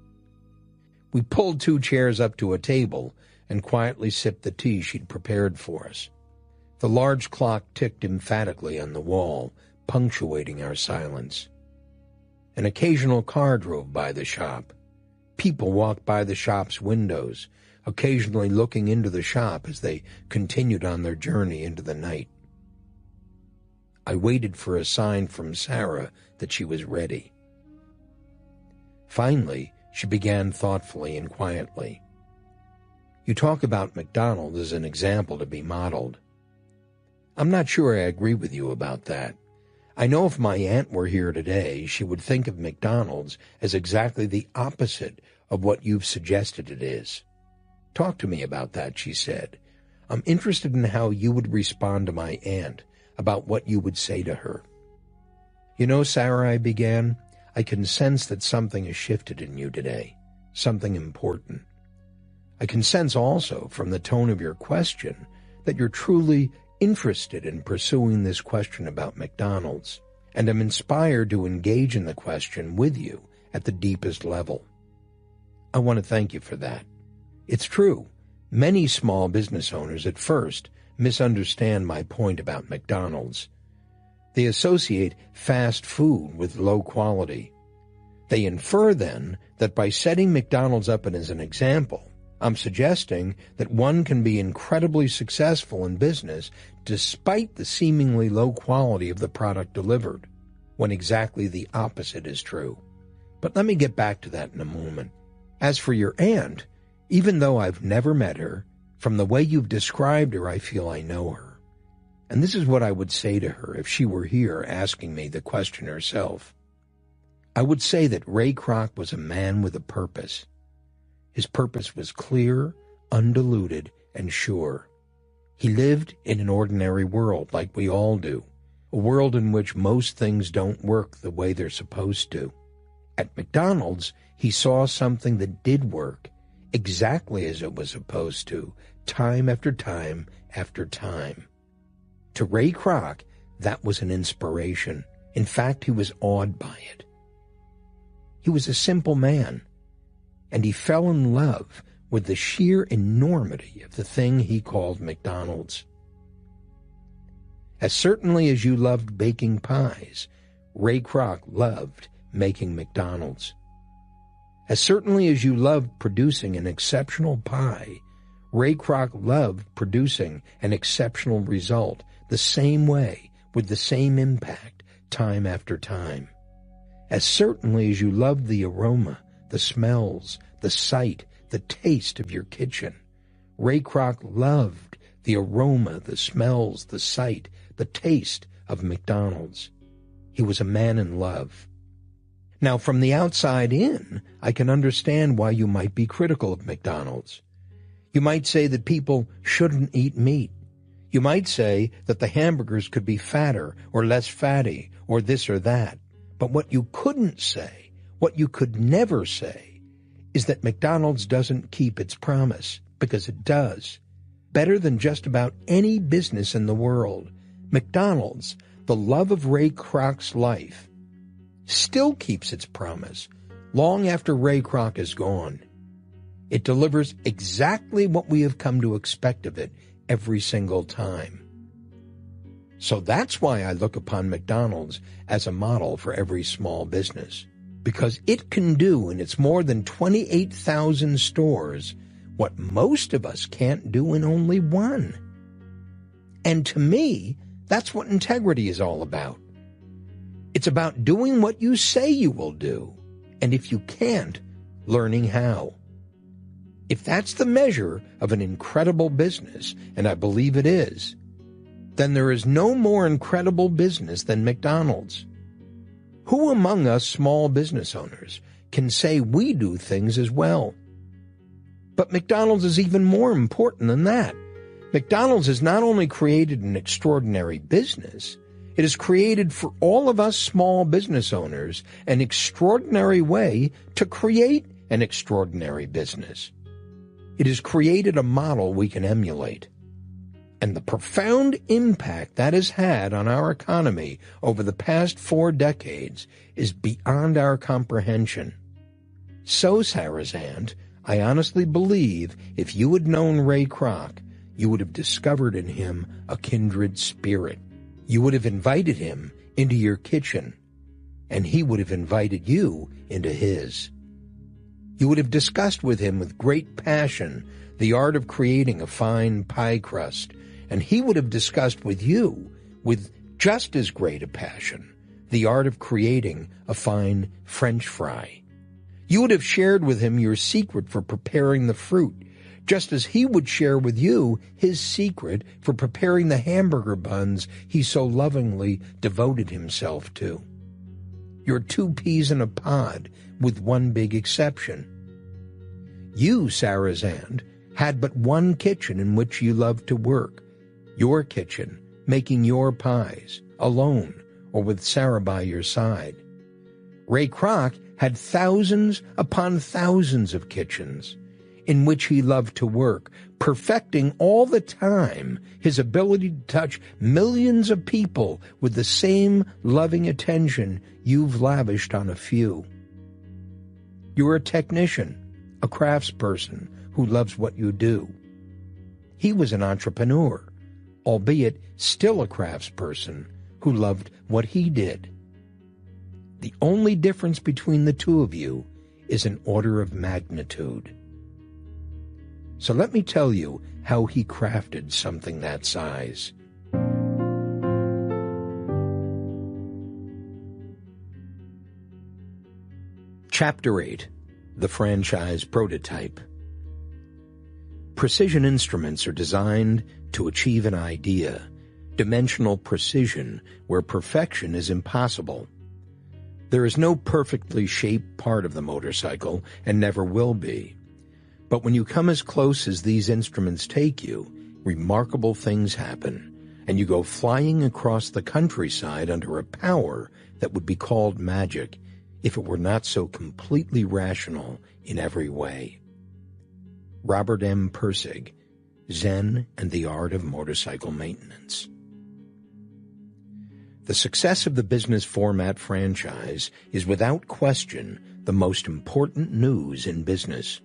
We pulled 2 chairs up to a table and quietly sipped the tea she'd prepared for us. The large clock ticked emphatically on the wall, punctuating our silence. An occasional car drove by the shop. People walked by the shop's windows, occasionally looking into the shop as they continued on their journey into the night. I waited for a sign from Sarah that she was ready. Finally, she began thoughtfully and quietly. You talk about McDonald's as an example to be modeled. I'm not sure I agree with you about that. I know if my aunt were here today, she would think of McDonald's as exactly the opposite of what you've suggested it is. Talk to me about that, she said. I'm interested in how you would respond to my aunt, about what you would say to her. You know, Sarah, I began, I can sense that something has shifted in you today, something important. I can sense also from the tone of your question that you're truly interested in pursuing this question about McDonald's, and am inspired to engage in the question with you at the deepest level. I want to thank you for that. It's true, many small business owners at first misunderstand my point about McDonald's. They associate fast food with low quality. They infer then that by setting McDonald's up as an example, I'm suggesting that one can be incredibly successful in business despite the seemingly low quality of the product delivered, when exactly the opposite is true. But let me get back to that in a moment. As for your aunt, even though I've never met her, from the way you've described her, I feel I know her. And this is what I would say to her if she were here asking me the question herself. I would say that Ray Kroc was a man with a purpose. His purpose was clear, undiluted, and sure. He lived in an ordinary world like we all do, a world in which most things don't work the way they're supposed to. At McDonald's, he saw something that did work, exactly as it was supposed to, time after time after time. To Ray Kroc, that was an inspiration. In fact, he was awed by it. He was a simple man, and he fell in love with the sheer enormity of the thing he called McDonald's. As certainly as you loved baking pies, Ray Kroc loved making McDonald's. As certainly as you loved producing an exceptional pie, Ray Kroc loved producing an exceptional result the same way, with the same impact, time after time. As certainly as you loved the aroma, the smells, the sight, the taste of your kitchen, Ray Kroc loved the aroma, the smells, the sight, the taste of McDonald's. He was a man in love. Now, from the outside in, I can understand why you might be critical of McDonald's. You might say that people shouldn't eat meat. You might say that the hamburgers could be fatter or less fatty or this or that. But what you couldn't say, what you could never say, is that McDonald's doesn't keep its promise, because it does. Better than just about any business in the world, McDonald's, the love of Ray Kroc's life, still keeps its promise long after Ray Kroc is gone. It delivers exactly what we have come to expect of it every single time. So that's why I look upon McDonald's as a model for every small business, because it can do in its more than 28,000 stores what most of us can't do in only one. And to me, that's what integrity is all about. It's about doing what you say you will do, and if you can't, learning how. If that's the measure of an incredible business, and I believe it is, then there is no more incredible business than McDonald's. Who among us small business owners can say we do things as well? But McDonald's is even more important than that. McDonald's has not only created an extraordinary business, it has created for all of us small business owners an extraordinary way to create an extraordinary business. It has created a model we can emulate. And the profound impact that has had on our economy over the past 4 decades is beyond our comprehension. So, Sarazand, I honestly believe if you had known Ray Kroc, you would have discovered in him a kindred spirit. You would have invited him into your kitchen, and he would have invited you into his. You would have discussed with him with great passion the art of creating a fine pie crust, and he would have discussed with you, with just as great a passion, the art of creating a fine French fry. You would have shared with him your secret for preparing the fruit, just as he would share with you his secret for preparing the hamburger buns he so lovingly devoted himself to. You're 2 peas in a pod, with one big exception. You, Sarazand, had but one kitchen in which you loved to work, your kitchen, making your pies, alone or with Sarah by your side. Ray Kroc had thousands upon thousands of kitchens in which he loved to work, perfecting all the time his ability to touch millions of people with the same loving attention you've lavished on a few. You're a technician, a craftsperson who loves what you do. He was an entrepreneur, albeit still a craftsperson who loved what he did. The only difference between the two of you is an order of magnitude. So let me tell you how he crafted something that size. Chapter 8. The Franchise Prototype. Precision instruments are designed to achieve an idea, dimensional precision where perfection is impossible. There is no perfectly shaped part of the motorcycle, and never will be. But when you come as close as these instruments take you, remarkable things happen, and you go flying across the countryside under a power that would be called magic if it were not so completely rational in every way. Robert M. Pirsig, Zen and the Art of Motorcycle Maintenance. The success of the business format franchise is without question the most important news in business.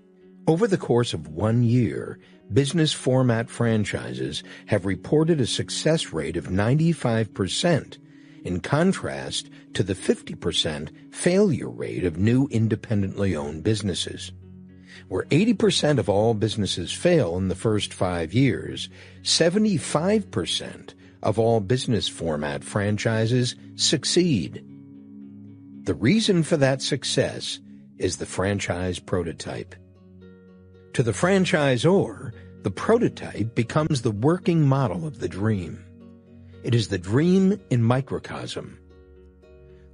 Over the course of 1 year, business format franchises have reported a success rate of 95%, in contrast to the 50% failure rate of new independently owned businesses. Where 80% of all businesses fail in the first 5 years, 75% of all business format franchises succeed. The reason for that success is the franchise prototype. To the franchisor, the prototype becomes the working model of the dream. It is the dream in microcosm.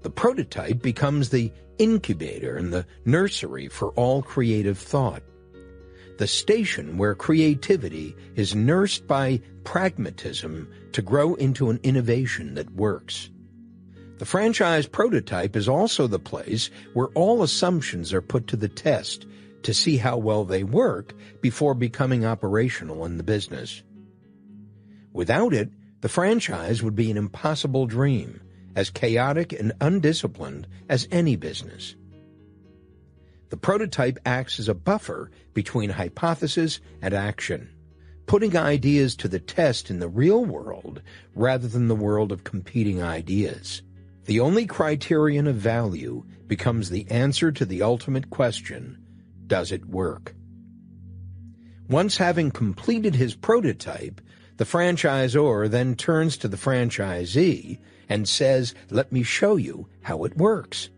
The prototype becomes the incubator and the nursery for all creative thought, the station where creativity is nursed by pragmatism to grow into an innovation that works. The franchise prototype is also the place where all assumptions are put to the test to see how well they work before becoming operational in the business. Without it, the franchise would be an impossible dream, as chaotic and undisciplined as any business. The prototype acts as a buffer between hypothesis and action, putting ideas to the test in the real world rather than the world of competing ideas. The only criterion of value becomes the answer to the ultimate question, does it work? Once having completed his prototype, the franchisor then turns to the franchisee and says, let me show you how it works.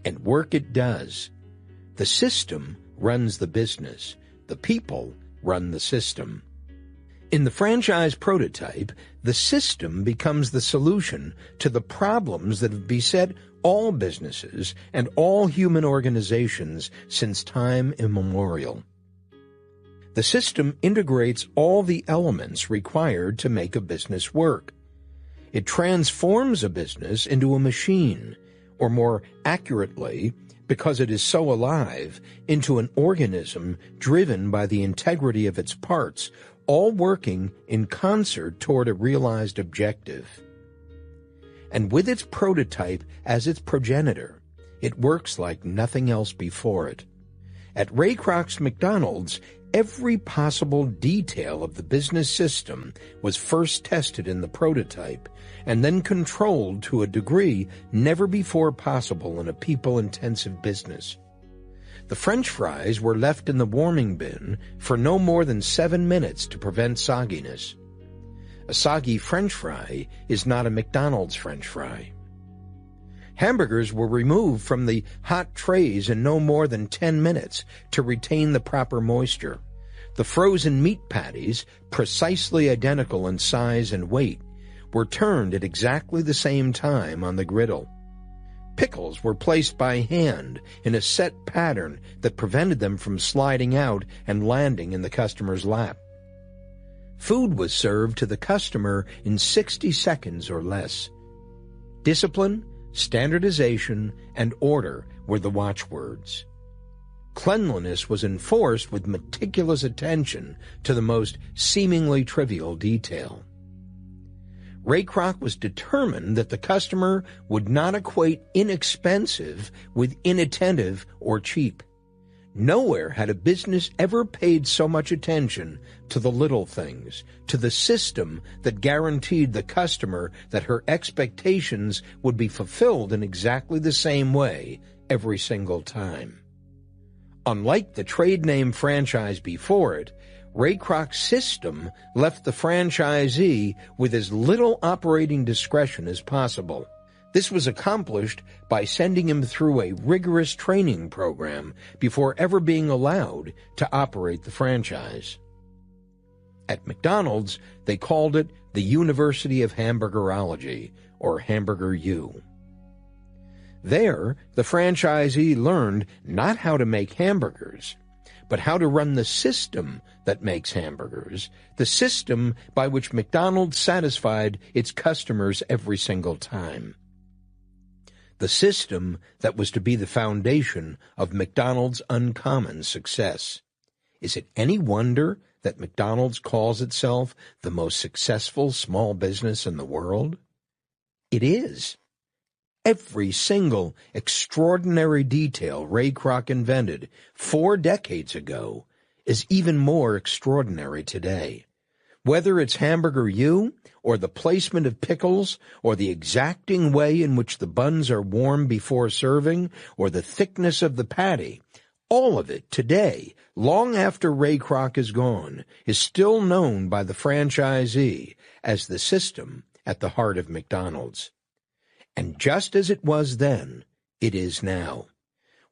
And work it does. The system runs the business. The people run the system. In the franchise prototype, the system becomes the solution to the problems that have beset all businesses and all human organizations since time immemorial. The system integrates all the elements required to make a business work. It transforms a business into a machine, or more accurately, because it is so alive, into an organism driven by the integrity of its parts, all working in concert toward a realized objective. And with its prototype as its progenitor, it works like nothing else before it. At Ray Kroc's McDonald's, every possible detail of the business system was first tested in the prototype and then controlled to a degree never before possible in a people-intensive business. The French fries were left in the warming bin for no more than 7 minutes to prevent sogginess. A soggy French fry is not a McDonald's French fry. Hamburgers were removed from the hot trays in no more than 10 minutes to retain the proper moisture. The frozen meat patties, precisely identical in size and weight, were turned at exactly the same time on the griddle. Pickles were placed by hand in a set pattern that prevented them from sliding out and landing in the customer's lap. Food was served to the customer in 60 seconds or less. Discipline, standardization, and order were the watchwords. Cleanliness was enforced with meticulous attention to the most seemingly trivial detail. Ray Kroc was determined that the customer would not equate inexpensive with inattentive or cheap. Nowhere had a business ever paid so much attention to the little things, to the system that guaranteed the customer that her expectations would be fulfilled in exactly the same way every single time. Unlike the trade name franchise before it, Ray Kroc's system left the franchisee with as little operating discretion as possible. This was accomplished by sending him through a rigorous training program before ever being allowed to operate the franchise. At McDonald's, they called it the University of Hamburgerology, or Hamburger U. There, the franchisee learned not how to make hamburgers, but how to run the system that makes hamburgers, the system by which McDonald's satisfied its customers every single time. The system that was to be the foundation of McDonald's uncommon success. Is it any wonder that McDonald's calls itself the most successful small business in the world? It is. Every single extraordinary detail Ray Kroc invented 4 decades ago is even more extraordinary today. Whether it's Hamburger U, or the placement of pickles, or the exacting way in which the buns are warmed before serving, or the thickness of the patty, All of it today, long after Ray Kroc is gone, is still known by the franchisee as the system at the heart of McDonald's. And just as it was then, it is now.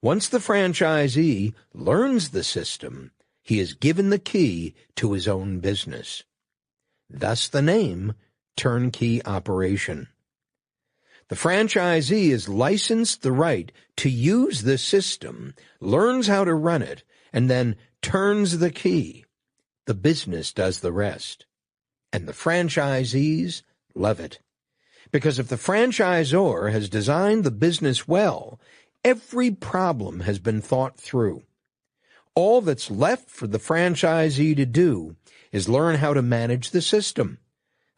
Once the franchisee learns the system, he is given the key to his own business. Thus the name, turnkey operation. The franchisee is licensed the right to use the system, learns how to run it, and then turns the key. The business does the rest. And the franchisees love it. Because if the franchisor has designed the business well, every problem has been thought through. All that's left for the franchisee to do is learn how to manage the system.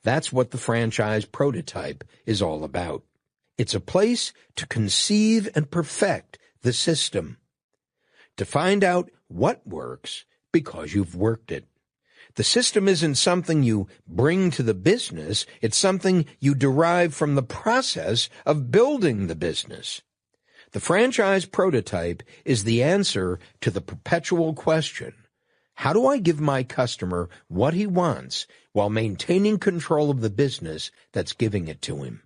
That's what the franchise prototype is all about. It's a place to conceive and perfect the system, to find out what works because you've worked it. The system isn't something you bring to the business, it's something you derive from the process of building the business. The franchise prototype is the answer to the perpetual question, how do I give my customer what he wants while maintaining control of the business that's giving it to him?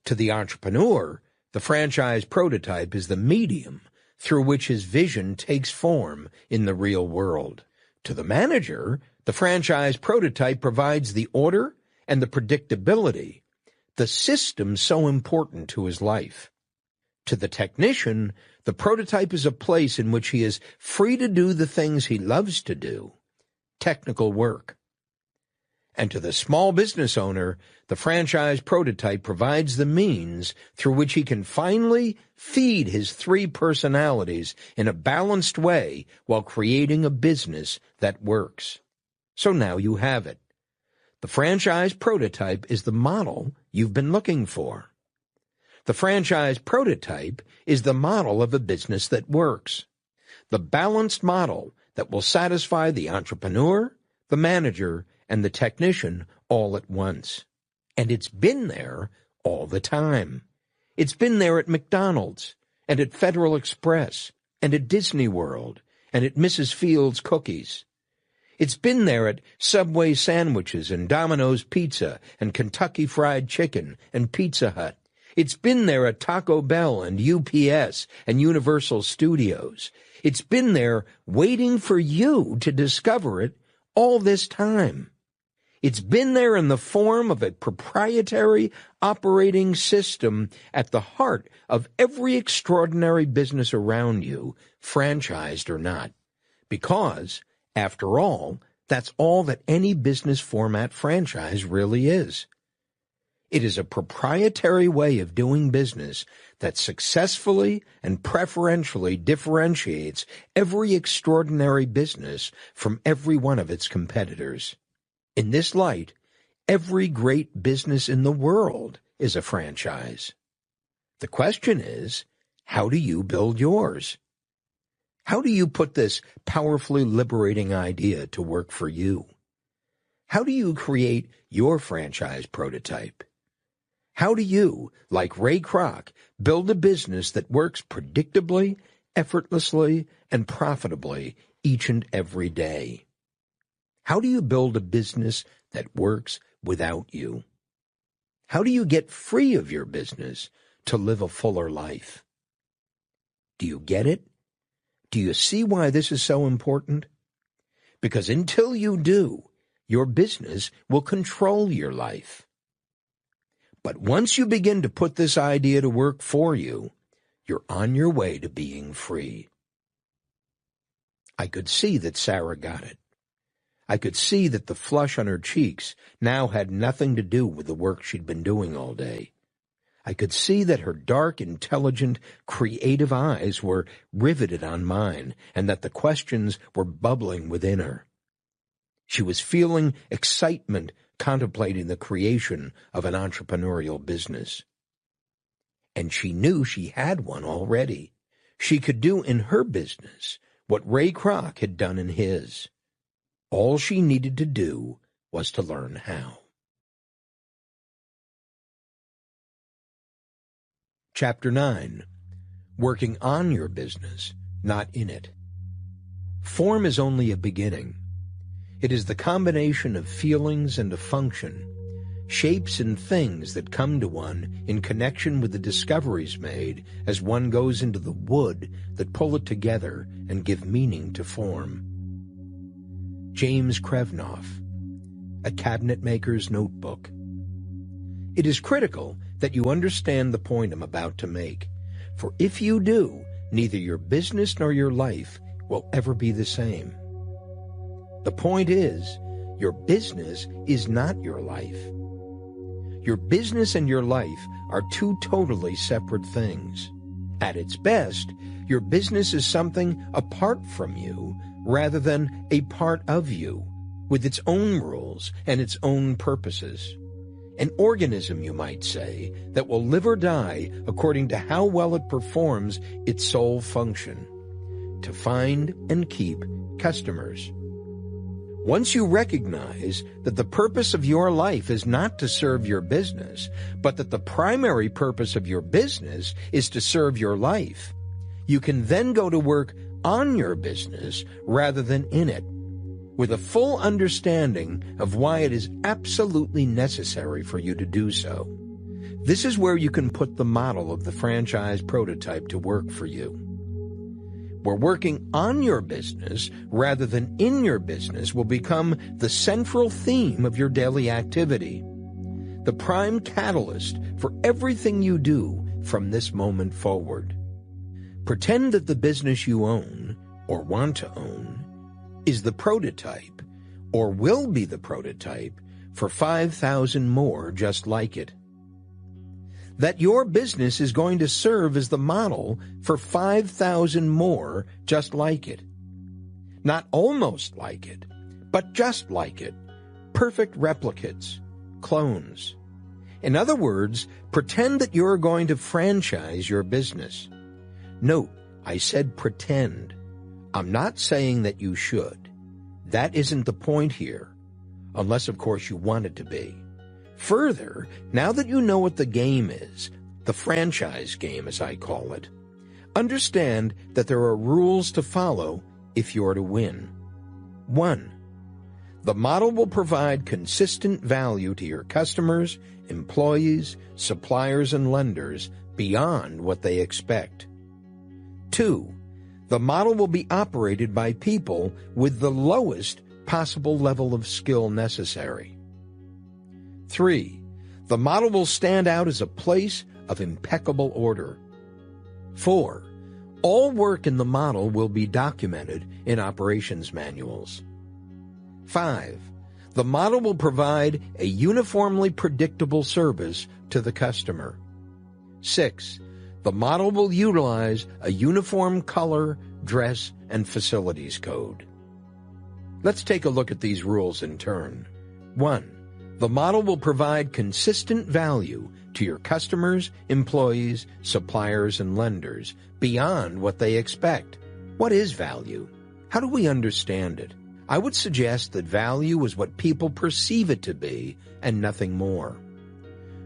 To the entrepreneur, the franchise prototype is the medium through which his vision takes form in the real world. To the manager, the franchise prototype provides the order and the predictability, the system so important to his life. To the technician, the prototype is a place in which he is free to do the things he loves to do, technical work. And to the small business owner, the franchise prototype provides the means through which he can finally feed his three personalities in a balanced way while creating a business that works. So now you have it. The franchise prototype is the model you've been looking for. The franchise prototype is the model of a business that works. The balanced model that will satisfy the entrepreneur, the manager, and the technician all at once. And it's been there all the time. It's been there at McDonald's, and at Federal Express, and at Disney World, and at Mrs. Fields Cookies. It's been there at Subway sandwiches and Domino's Pizza and Kentucky Fried Chicken and Pizza Hut. It's been there at Taco Bell and UPS and Universal Studios. It's been there waiting for you to discover it all this time. It's been there in the form of a proprietary operating system at the heart of every extraordinary business around you, franchised or not. Because, after all, that's all that any business format franchise really is. It is a proprietary way of doing business that successfully and preferentially differentiates every extraordinary business from every one of its competitors. In this light, every great business in the world is a franchise. The question is, how do you build yours? How do you put this powerfully liberating idea to work for you? How do you create your franchise prototype? How do you, like Ray Kroc, build a business that works predictably, effortlessly, and profitably each and every day? How do you build a business that works without you? How do you get free of your business to live a fuller life? Do you get it? Do you see why this is so important? Because until you do, your business will control your life. But once you begin to put this idea to work for you, you're on your way to being free. I could see that Sarah got it. I could see that the flush on her cheeks now had nothing to do with the work she'd been doing all day. I could see that her dark, intelligent, creative eyes were riveted on mine, and that the questions were bubbling within her. She was feeling excitement contemplating the creation of an entrepreneurial business. And she knew she had one already. She could do in her business what Ray Kroc had done in his. All she needed to do was to learn how. Chapter 9. Working on your business, not in it. Form is only a beginning. It is the combination of feelings and a function, shapes and things that come to one in connection with the discoveries made as one goes into the wood that pull it together and give meaning to form. James Krevnoff, A Cabinet Maker's Notebook. It is critical that you understand the point I'm about to make, for if you do, neither your business nor your life will ever be the same. The point is, your business is not your life. Your business and your life are two totally separate things. At its best, your business is something apart from you rather than a part of you, with its own rules and its own purposes. An organism, you might say, that will live or die according to how well it performs its sole function: to find and keep customers. Once you recognize that the purpose of your life is not to serve your business, but that the primary purpose of your business is to serve your life, you can then go to work on your business rather than in it, with a full understanding of why it is absolutely necessary for you to do so. This is where you can put the model of the franchise prototype to work for you. Where working on your business rather than in your business will become the central theme of your daily activity, the prime catalyst for everything you do from this moment forward. Pretend that the business you own, or want to own, is the prototype, or will be the prototype, for 5,000 more just like it. That your business is going to serve as the model for 5,000 more just like it. Not almost like it, but just like it. Perfect replicates, clones. In other words, pretend that you're going to franchise your business. Note, I said pretend. I'm not saying that you should. That isn't the point here, unless of course you want it to be. Further, now that you know what the game is, the franchise game as I call it, understand that there are rules to follow if you're to win. 1. The model will provide consistent value to your customers, employees, suppliers, and lenders beyond what they expect. 2. The model will be operated by people with the lowest possible level of skill necessary. 3. The model will stand out as a place of impeccable order. 4. All work in the model will be documented in operations manuals. 5. The model will provide a uniformly predictable service to the customer. 6. The model will utilize a uniform color, dress, and facilities code. Let's take a look at these rules in turn. 1. The model will provide consistent value to your customers, employees, suppliers, and lenders beyond what they expect. What is value? How do we understand it? I would suggest that value is what people perceive it to be and nothing more.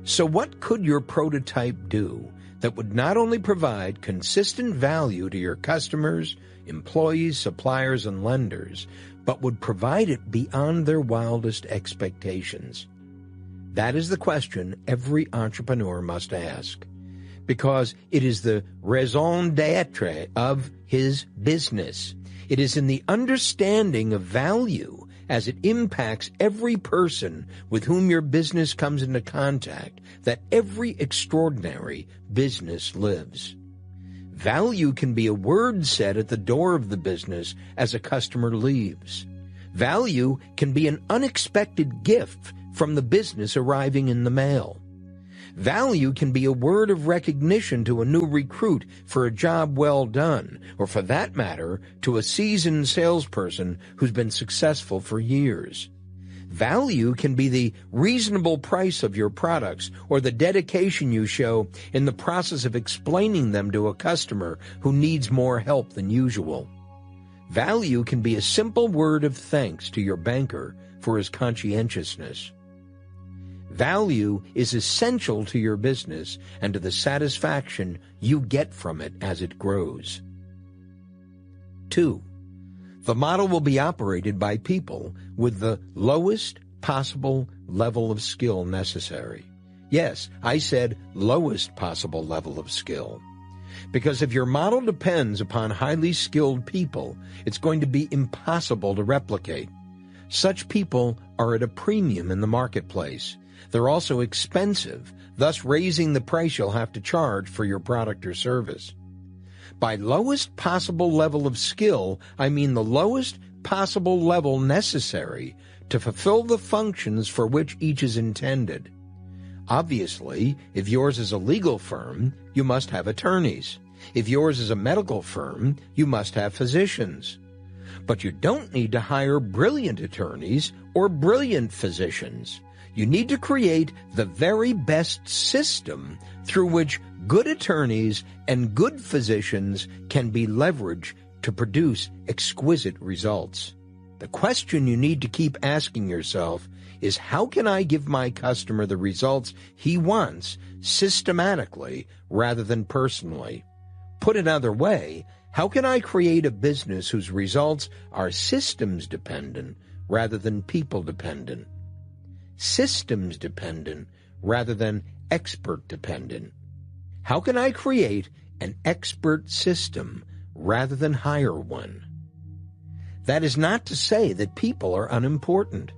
So what could your prototype do that would not only provide consistent value to your customers, employees, suppliers, and lenders, but would provide it beyond their wildest expectations? That is the question every entrepreneur must ask, because it is the raison d'être of his business. It is in the understanding of value as it impacts every person with whom your business comes into contact that every extraordinary business lives. Value can be a word said at the door of the business as a customer leaves. Value can be an unexpected gift from the business arriving in the mail. Value can be a word of recognition to a new recruit for a job well done, or for that matter, to a seasoned salesperson who's been successful for years. Value can be the reasonable price of your products or the dedication you show in the process of explaining them to a customer who needs more help than usual. Value can be a simple word of thanks to your banker for his conscientiousness. Value is essential to your business and to the satisfaction you get from it as it grows. 2. The model will be operated by people with the lowest possible level of skill necessary. Yes, I said lowest possible level of skill. Because if your model depends upon highly skilled people, it's going to be impossible to replicate. Such people are at a premium in the marketplace. They're also expensive, thus raising the price you'll have to charge for your product or service. By lowest possible level of skill, I mean the lowest possible level necessary to fulfill the functions for which each is intended. Obviously, if yours is a legal firm, you must have attorneys. If yours is a medical firm, you must have physicians. But you don't need to hire brilliant attorneys or brilliant physicians. You need to create the very best system through which good attorneys and good physicians can be leveraged to produce exquisite results. The question you need to keep asking yourself is, how can I give my customer the results he wants systematically rather than personally? Put another way, how can I create a business whose results are systems dependent rather than people dependent? Systems dependent rather than expert dependent. How can I create an expert system rather than hire one? That is not to say that people are unimportant.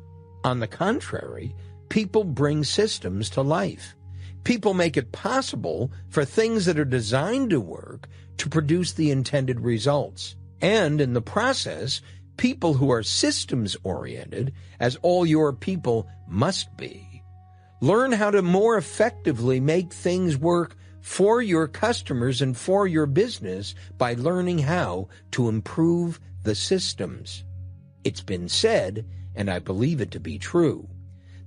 On the contrary, people bring systems to life. People make it possible for things that are designed to work to produce the intended results. And in the process, people who are systems-oriented, as all your people must be, learn how to more effectively make things work for your customers and for your business by learning how to improve the systems. It's been said, and I believe it to be true,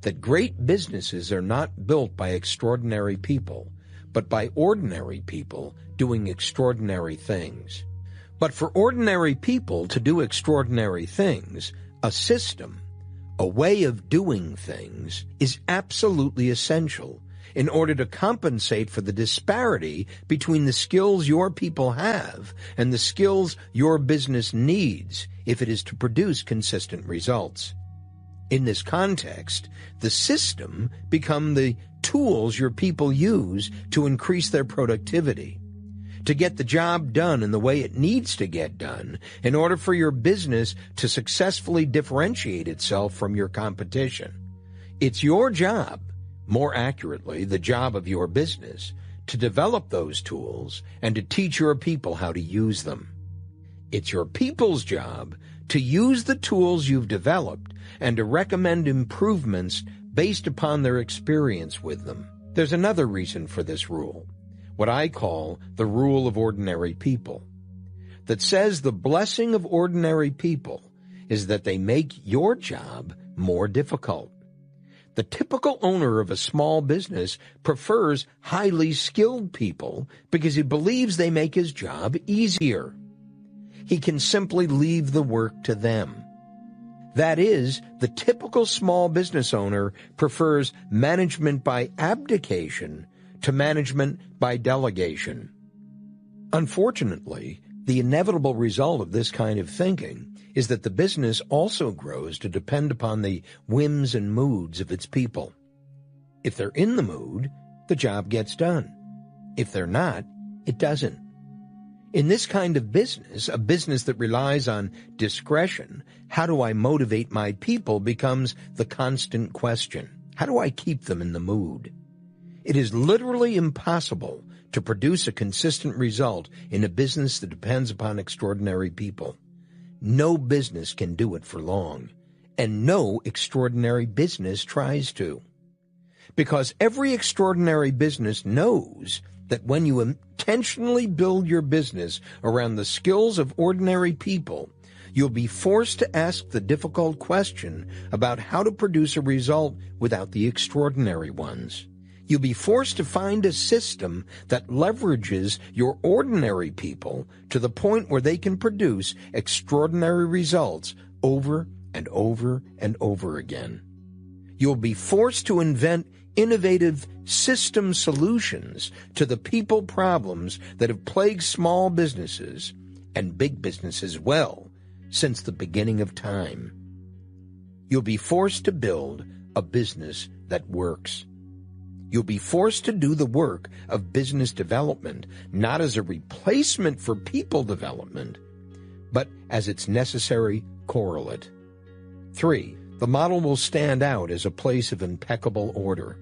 that great businesses are not built by extraordinary people, but by ordinary people doing extraordinary things. But for ordinary people to do extraordinary things, a system, a way of doing things, is absolutely essential in order to compensate for the disparity between the skills your people have and the skills your business needs if it is to produce consistent results. In this context, the system become the tools your people use to increase their productivity, to get the job done in the way it needs to get done in order for your business to successfully differentiate itself from your competition. It's your job, more accurately, the job of your business, to develop those tools and to teach your people how to use them. It's your people's job to use the tools you've developed and to recommend improvements based upon their experience with them. There's another reason for this rule, what I call the rule of ordinary people, that says the blessing of ordinary people is that they make your job more difficult. The typical owner of a small business prefers highly skilled people because he believes they make his job easier. He can simply leave the work to them. That is, the typical small business owner prefers management by abdication to management by delegation. Unfortunately, the inevitable result of this kind of thinking is that the business also grows to depend upon the whims and moods of its people. If they're in the mood, the job gets done. If they're not, it doesn't. In this kind of business, a business that relies on discretion, how do I motivate my people, becomes the constant question. How do I keep them in the mood? It is literally impossible to produce a consistent result in a business that depends upon extraordinary people. No business can do it for long, and no extraordinary business tries to. Because every extraordinary business knows that when you intentionally build your business around the skills of ordinary people, you'll be forced to ask the difficult question about how to produce a result without the extraordinary ones. You'll be forced to find a system that leverages your ordinary people to the point where they can produce extraordinary results over and over and over again. You'll be forced to invent innovative system solutions to the people problems that have plagued small businesses and big business as well, since the beginning of time. You'll be forced to build a business that works. You'll be forced to do the work of business development, not as a replacement for people development, but as its necessary correlate. 3. The model will stand out as a place of impeccable order.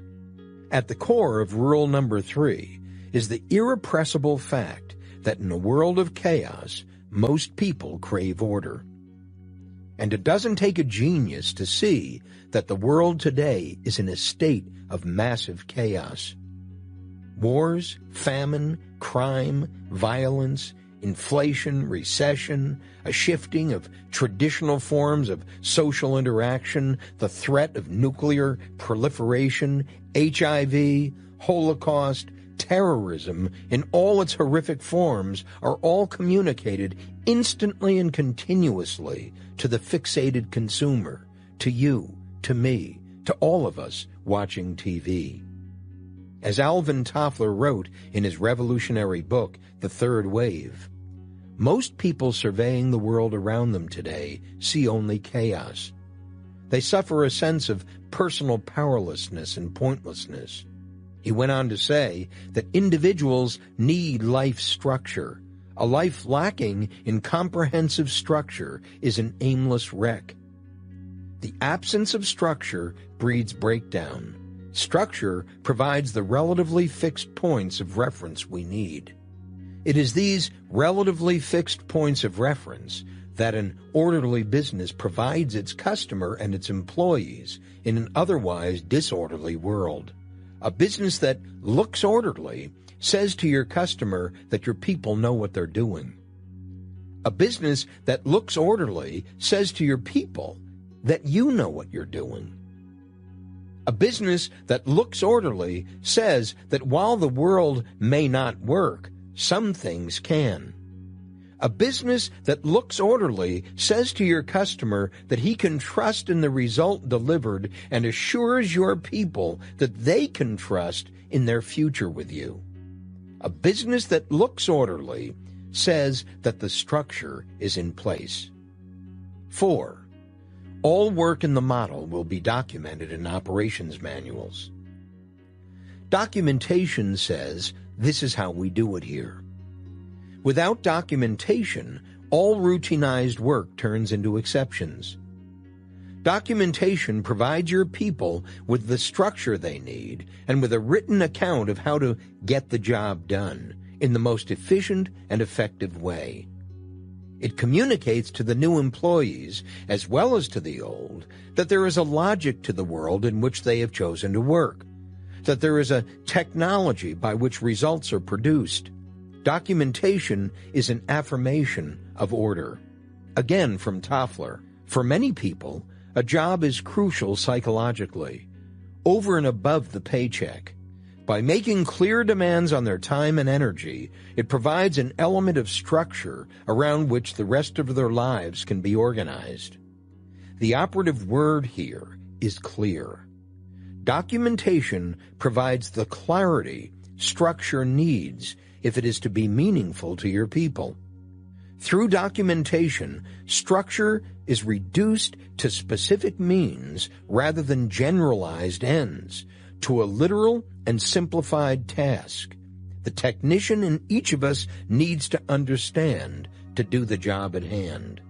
At the core of rule number 3 is the irrepressible fact that in a world of chaos, most people crave order. And it doesn't take a genius to see that the world today is in a state of massive chaos. Wars, famine, crime, violence, inflation, recession, a shifting of traditional forms of social interaction, the threat of nuclear proliferation, HIV, Holocaust, terrorism in all its horrific forms are all communicated instantly and continuously to the fixated consumer, to you, to me, to all of us watching TV. As Alvin Toffler wrote in his revolutionary book, The Third Wave, most people surveying the world around them today see only chaos. They suffer a sense of personal powerlessness and pointlessness. He went on to say that individuals need life structure. A life lacking in comprehensive structure is an aimless wreck. The absence of structure breeds breakdown. Structure provides the relatively fixed points of reference we need. It is these relatively fixed points of reference that an orderly business provides its customer and its employees in an otherwise disorderly world. A business that looks orderly says to your customer that your people know what they're doing. A business that looks orderly says to your people that you know what you're doing. A business that looks orderly says that while the world may not work, some things can. A business that looks orderly says to your customer that he can trust in the result delivered and assures your people that they can trust in their future with you. A business that looks orderly says that the structure is in place. 4. All work in the model will be documented in operations manuals. Documentation says, this is how we do it here. Without documentation, all routinized work turns into exceptions. Documentation provides your people with the structure they need and with a written account of how to get the job done in the most efficient and effective way. It communicates to the new employees, as well as to the old, that there is a logic to the world in which they have chosen to work, that there is a technology by which results are produced. Documentation is an affirmation of order. Again, from Toffler, for many people, a job is crucial psychologically, over and above the paycheck. By making clear demands on their time and energy, it provides an element of structure around which the rest of their lives can be organized. The operative word here is clear. Documentation provides the clarity structure needs if it is to be meaningful to your people. Through documentation, structure is reduced to specific means rather than generalized ends, to a literal and simplified task. The technician in each of us needs to understand to do the job at hand.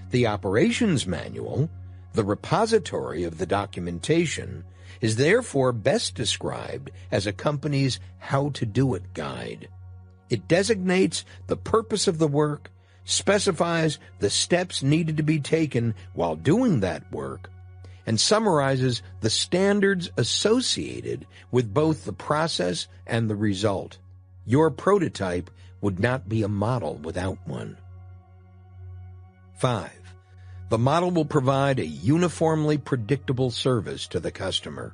The operations manual, the repository of the documentation, is therefore best described as a company's how-to-do-it guide. It designates the purpose of the work, specifies the steps needed to be taken while doing that work, and summarizes the standards associated with both the process and the result. Your prototype would not be a model without one. 5. The model will provide a uniformly predictable service to the customer.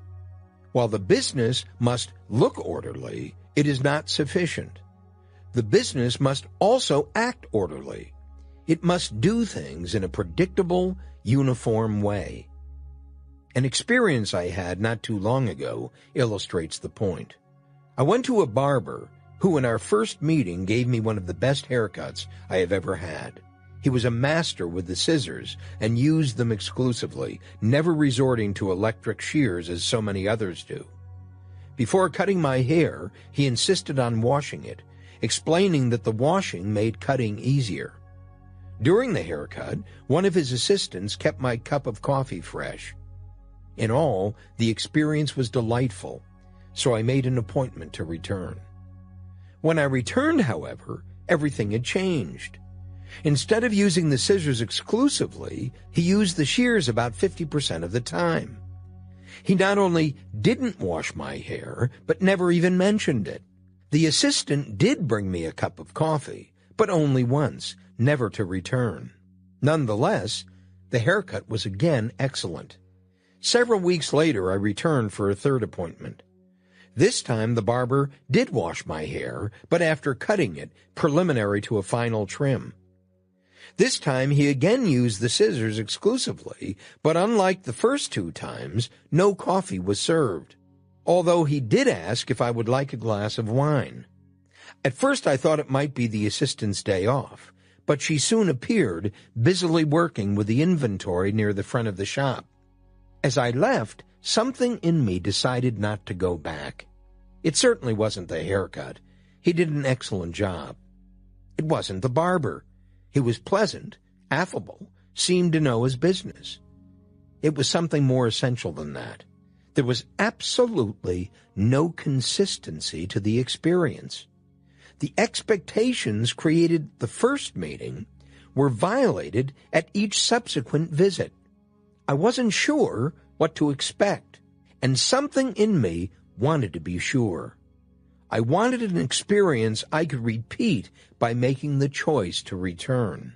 While the business must look orderly, it is not sufficient. The business must also act orderly. It must do things in a predictable, uniform way. An experience I had not too long ago illustrates the point. I went to a barber who in our first meeting gave me one of the best haircuts I have ever had. He was a master with the scissors and used them exclusively, never resorting to electric shears as so many others do. Before cutting my hair, he insisted on washing it, explaining that the washing made cutting easier. During the haircut, one of his assistants kept my cup of coffee fresh. In all, the experience was delightful, so I made an appointment to return. When I returned, however, everything had changed. Instead of using the scissors exclusively, he used the shears about 50% of the time. He not only didn't wash my hair, but never even mentioned it. The assistant did bring me a cup of coffee, but only once, never to return. Nonetheless, the haircut was again excellent. Several weeks later, I returned for a third appointment. This time, the barber did wash my hair, but after cutting it, preliminary to a final trim. This time, he again used the scissors exclusively, but unlike the first two times, no coffee was served, although he did ask if I would like a glass of wine. At first, I thought it might be the assistant's day off, but she soon appeared, busily working with the inventory near the front of the shop. As I left, something in me decided not to go back. It certainly wasn't the haircut. He did an excellent job. It wasn't the barber. He was pleasant, affable, seemed to know his business. It was something more essential than that. There was absolutely no consistency to the experience. The expectations created the first meeting were violated at each subsequent visit. I wasn't sure what to expect, and something in me wanted to be sure. I wanted an experience I could repeat by making the choice to return.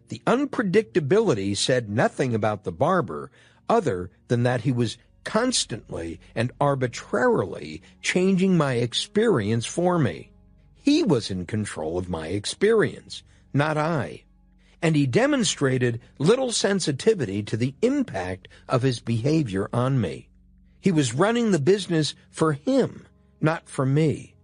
The unpredictability said nothing about the barber other than that he was constantly and arbitrarily changing my experience for me. He was in control of my experience, not I. And he demonstrated little sensitivity to the impact of his behavior on me. He was running the business for him, not for me.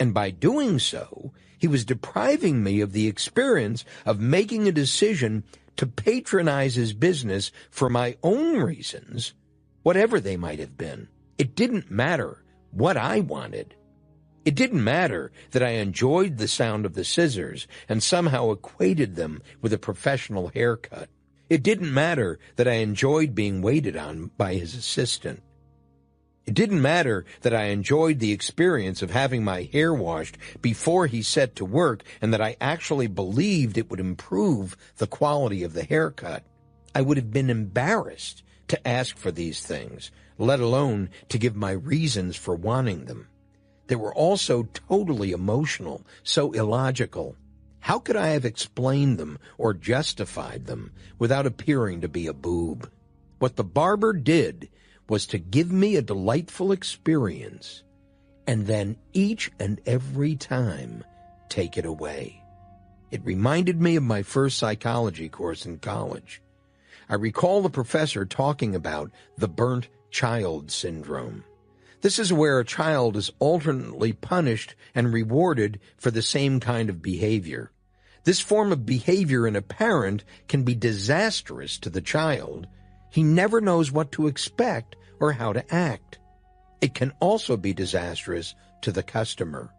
And by doing so, he was depriving me of the experience of making a decision to patronize his business for my own reasons, whatever they might have been. It didn't matter what I wanted. It didn't matter that I enjoyed the sound of the scissors and somehow equated them with a professional haircut. It didn't matter that I enjoyed being waited on by his assistant. It didn't matter that I enjoyed the experience of having my hair washed before he set to work and that I actually believed it would improve the quality of the haircut. I would have been embarrassed to ask for these things, let alone to give my reasons for wanting them. They were also totally emotional, so illogical. How could I have explained them or justified them without appearing to be a boob? What the barber did was to give me a delightful experience, and then each and every time take it away. It reminded me of my first psychology course in college. I recall the professor talking about the burnt child syndrome. This is where a child is alternately punished and rewarded for the same kind of behavior. This form of behavior in a parent can be disastrous to the child. He never knows what to expect or how to act. It can also be disastrous to the customer.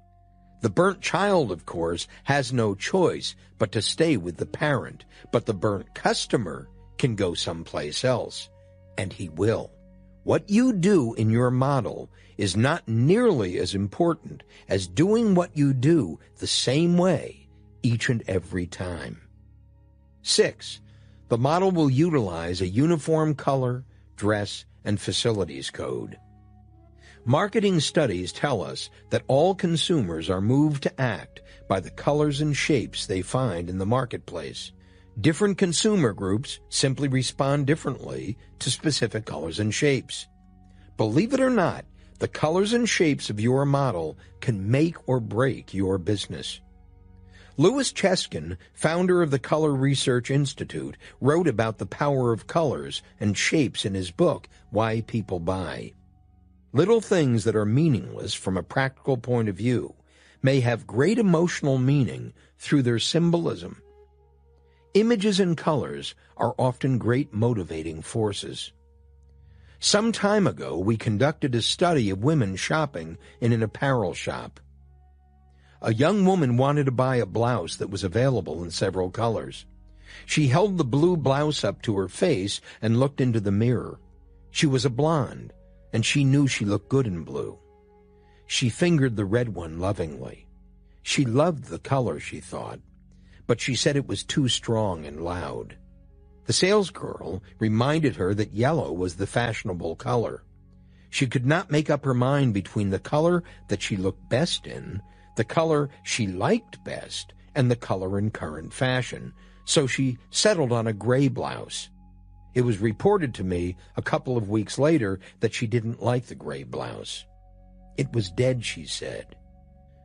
The burnt child, of course, has no choice but to stay with the parent, but the burnt customer can go someplace else, and he will. What you do in your model is not nearly as important as doing what you do the same way each and every time. 6. The model will utilize a uniform color, dress, and facilities code. Marketing studies tell us that all consumers are moved to act by the colors and shapes they find in the marketplace. Different consumer groups simply respond differently to specific colors and shapes. Believe it or not, the colors and shapes of your model can make or break your business. Louis Cheskin, founder of the Color Research Institute, wrote about the power of colors and shapes in his book, Why People Buy. Little things that are meaningless from a practical point of view may have great emotional meaning through their symbolism. Images and colors are often great motivating forces. Some time ago, we conducted a study of women shopping in an apparel shop. A young woman wanted to buy a blouse that was available in several colors. She held the blue blouse up to her face and looked into the mirror. She was a blonde, and she knew she looked good in blue. She fingered the red one lovingly. She loved the color, she thought, but she said it was too strong and loud. The salesgirl reminded her that yellow was the fashionable color. She could not make up her mind between the color that she looked best in, the color she liked best, and the color in current fashion, so she settled on a gray blouse. It was reported to me a couple of weeks later that she didn't like the gray blouse. It was dead, she said.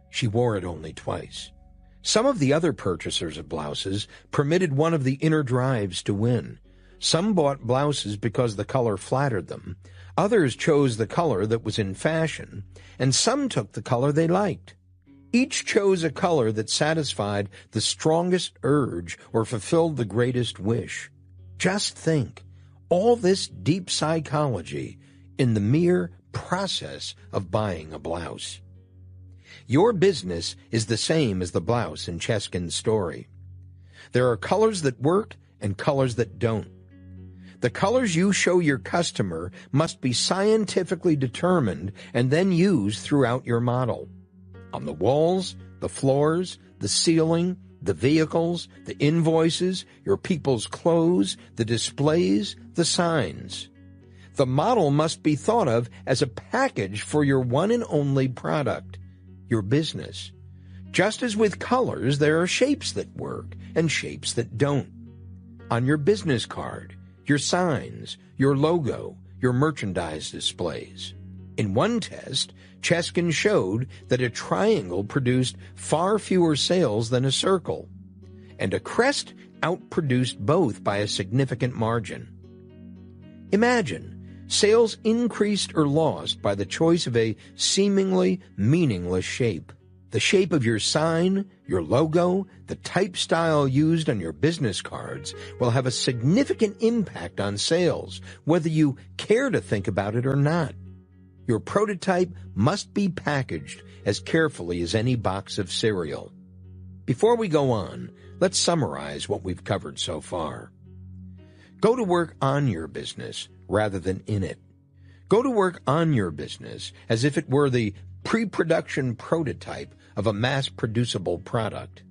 She wore it only twice. Some of the other purchasers of blouses permitted one of the inner drives to win. Some bought blouses because the color flattered them. Others chose the color that was in fashion, and some took the color they liked. Each chose a color that satisfied the strongest urge or fulfilled the greatest wish. Just think, all this deep psychology in the mere process of buying a blouse. Your business is the same as the blouse in Cheskin's story. There are colors that work and colors that don't. The colors you show your customer must be scientifically determined and then used throughout your model. On the walls, the floors, the ceiling, the vehicles, the invoices, your people's clothes, the displays, the signs. The model must be thought of as a package for your one and only product, your business. Just as with colors, there are shapes that work and shapes that don't. On your business card, your signs, your logo, your merchandise displays. In one test, Cheskin showed that a triangle produced far fewer sales than a circle, and a crest outproduced both by a significant margin. Imagine sales increased or lost by the choice of a seemingly meaningless shape. The shape of your sign, your logo, the type style used on your business cards will have a significant impact on sales, whether you care to think about it or not. Your prototype must be packaged as carefully as any box of cereal. Before we go on, let's summarize what we've covered so far. Go to work on your business rather than in it. Go to work on your business as if it were the pre-production prototype of a mass-producible product.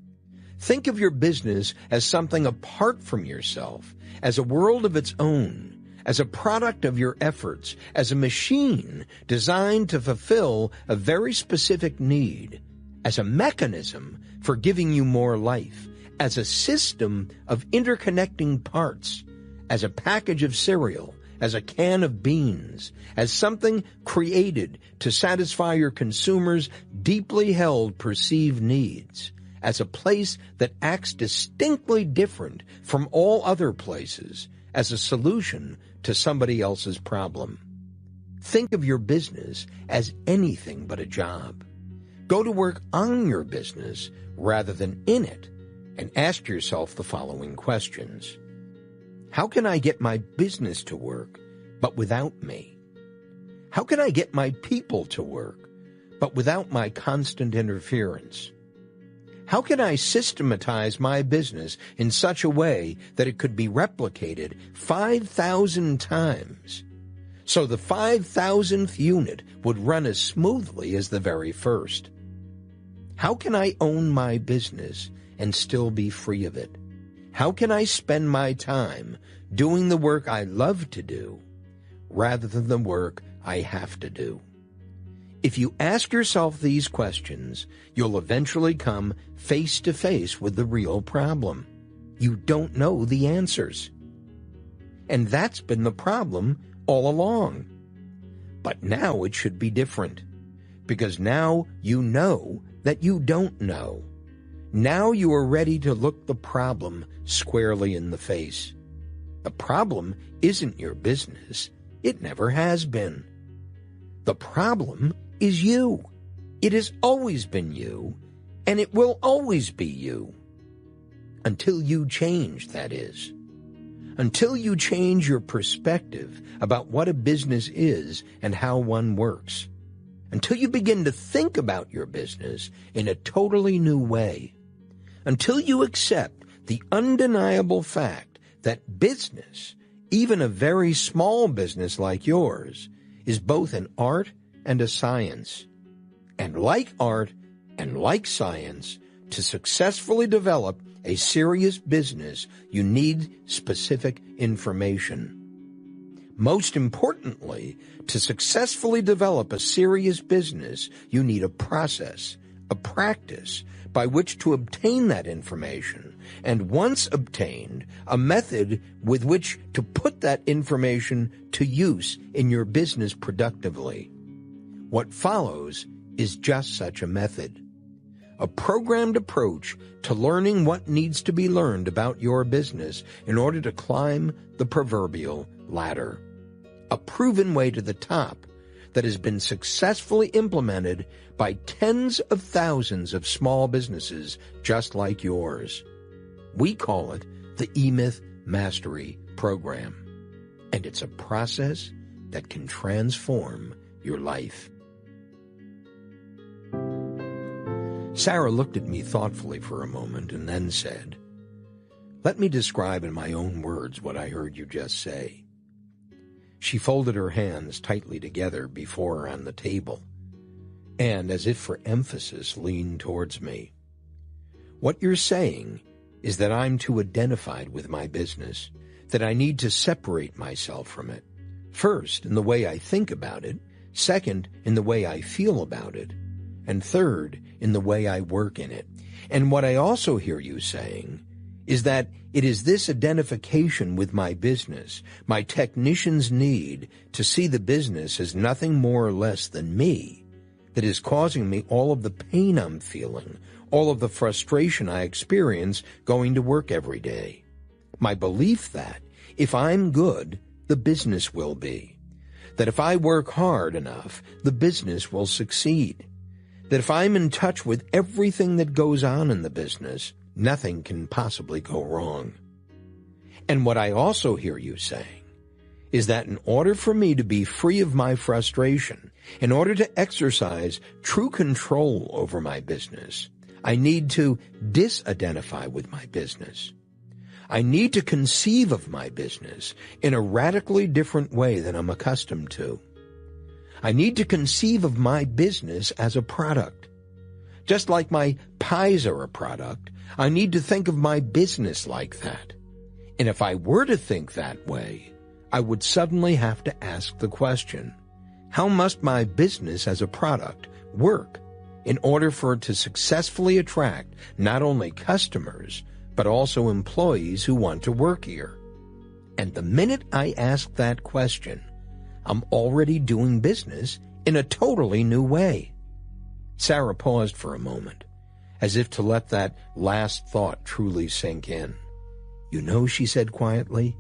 Think of your business as something apart from yourself, as a world of its own, as a product of your efforts, as a machine designed to fulfill a very specific need, as a mechanism for giving you more life, as a system of interconnecting parts, as a package of cereal, as a can of beans, as something created to satisfy your consumers' deeply held perceived needs, as a place that acts distinctly different from all other places, as a solution to somebody else's problem. Think of your business as anything but a job. Go to work on your business rather than in it, and ask yourself the following questions. How can I get my business to work, but without me? How can I get my people to work, but without my constant interference? How can I systematize my business in such a way that it could be replicated 5,000 times, so the 5,000th unit would run as smoothly as the very first? How can I own my business and still be free of it? How can I spend my time doing the work I love to do rather than the work I have to do? If you ask yourself these questions, you'll eventually come face to face with the real problem. You don't know the answers. And that's been the problem all along. But now it should be different, because now you know that you don't know. Now you are ready to look the problem squarely in the face. The problem isn't your business. It never has been. The problem is you. It has always been you, And it will always be you. Until you change, that is. Until you change your perspective about what a business is and how one works. Until you begin to think about your business in a totally new way. Until you accept the undeniable fact that business, even a very small business like yours, is both an art and a science. And like art and like science, to successfully develop a serious business, you need specific information. Most importantly, to successfully develop a serious business, you need a process, a practice by which to obtain that information, and once obtained, a method with which to put that information to use in your business productively. What follows is just such a method. A programmed approach to learning what needs to be learned about your business in order to climb the proverbial ladder. A proven way to the top that has been successfully implemented by tens of thousands of small businesses just like yours. We call it the E-Myth Mastery Program, and it's a process that can transform your life. Sarah looked at me thoughtfully for a moment and then said, "Let me describe in my own words what I heard you just say." She folded her hands tightly together before her on the table, and, as if for emphasis, leaned towards me. "What you're saying is that I'm too identified with my business, that I need to separate myself from it. First, in the way I think about it, second, in the way I feel about it, and third, in the way I work in it. And what I also hear you saying is that it is this identification with my business, my technician's need to see the business as nothing more or less than me, that is causing me all of the pain I'm feeling, all of the frustration I experience going to work every day. My belief that if I'm good, the business will be. That if I work hard enough, the business will succeed. That if I'm in touch with everything that goes on in the business, nothing can possibly go wrong. And what I also hear you saying is that in order for me to be free of my frustration, in order to exercise true control over my business, I need to disidentify with my business. I need to conceive of my business in a radically different way than I'm accustomed to. I need to conceive of my business as a product. Just like my pies are a product, I need to think of my business like that. And if I were to think that way, I would suddenly have to ask the question, how must my business as a product work in order for it to successfully attract not only customers, but also employees who want to work here? And the minute I ask that question, I'm already doing business in a totally new way. Sarah paused for a moment, as if to let that last thought truly sink in. "You know," she said quietly,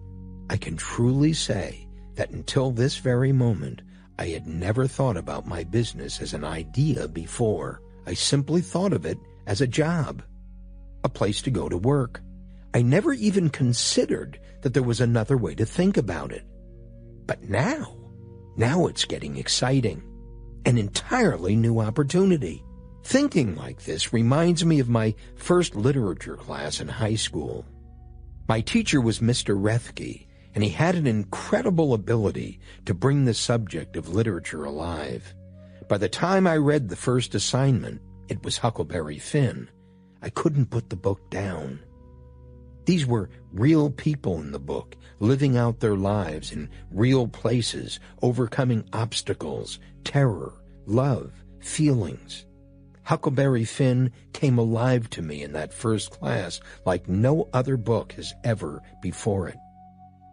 "I can truly say that until this very moment, I had never thought about my business as an idea before. I simply thought of it as a job, a place to go to work. I never even considered that there was another way to think about it. But now it's getting exciting, an entirely new opportunity. Thinking like this reminds me of my first literature class in high school. My teacher was Mr. Rethke, and he had an incredible ability to bring the subject of literature alive. By the time I read the first assignment, it was Huckleberry Finn. I couldn't put the book down. These were real people in the book, living out their lives in real places, overcoming obstacles, terror, love, feelings. Huckleberry Finn came alive to me in that first class like no other book has ever before it.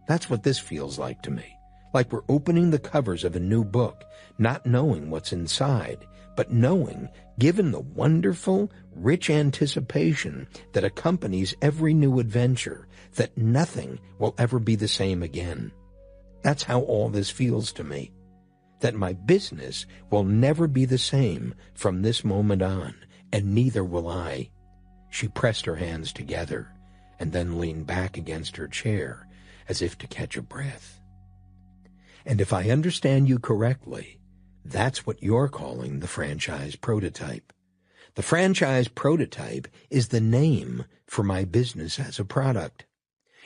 That's what this feels like to me, like we're opening the covers of a new book, not knowing what's inside, but knowing, given the wonderful, rich anticipation that accompanies every new adventure, that nothing will ever be the same again. That's how all this feels to me, that my business will never be the same from this moment on, And neither will I." She pressed her hands together and then leaned back against her chair as if to catch a breath. "And if I understand you correctly, that's what you're calling the franchise prototype. The franchise prototype is the name for my business as a product.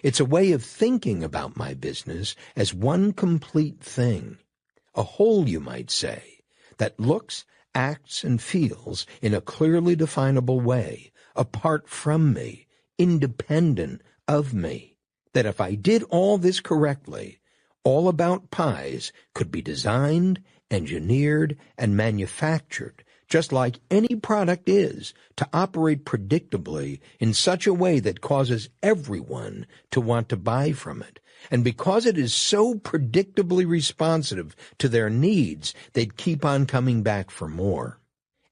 It's a way of thinking about my business as one complete thing, a whole, you might say, that looks, acts, and feels in a clearly definable way, apart from me, independent of me, that if I did all this correctly, All About Pies could be designed, engineered, and manufactured just like any product is, to operate predictably in such a way that causes everyone to want to buy from it. And because it is so predictably responsive to their needs, they'd keep on coming back for more.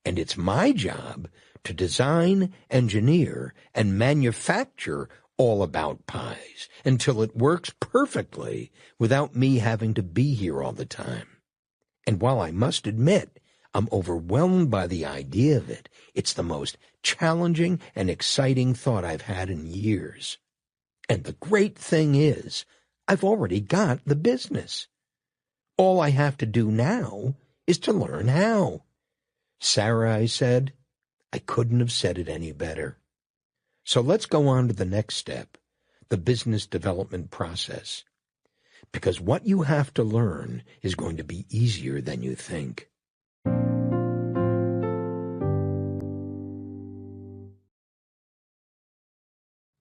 And it's my job to design, engineer, and manufacture All About Pies until it works perfectly without me having to be here all the time. And while I must admit, I'm overwhelmed by the idea of it, it's the most challenging and exciting thought I've had in years. And the great thing is, I've already got the business. All I have to do now is to learn how. "Sarah," I said, "I couldn't have said it any better. So let's go on to the next step, the business development process. Because what you have to learn is going to be easier than you think."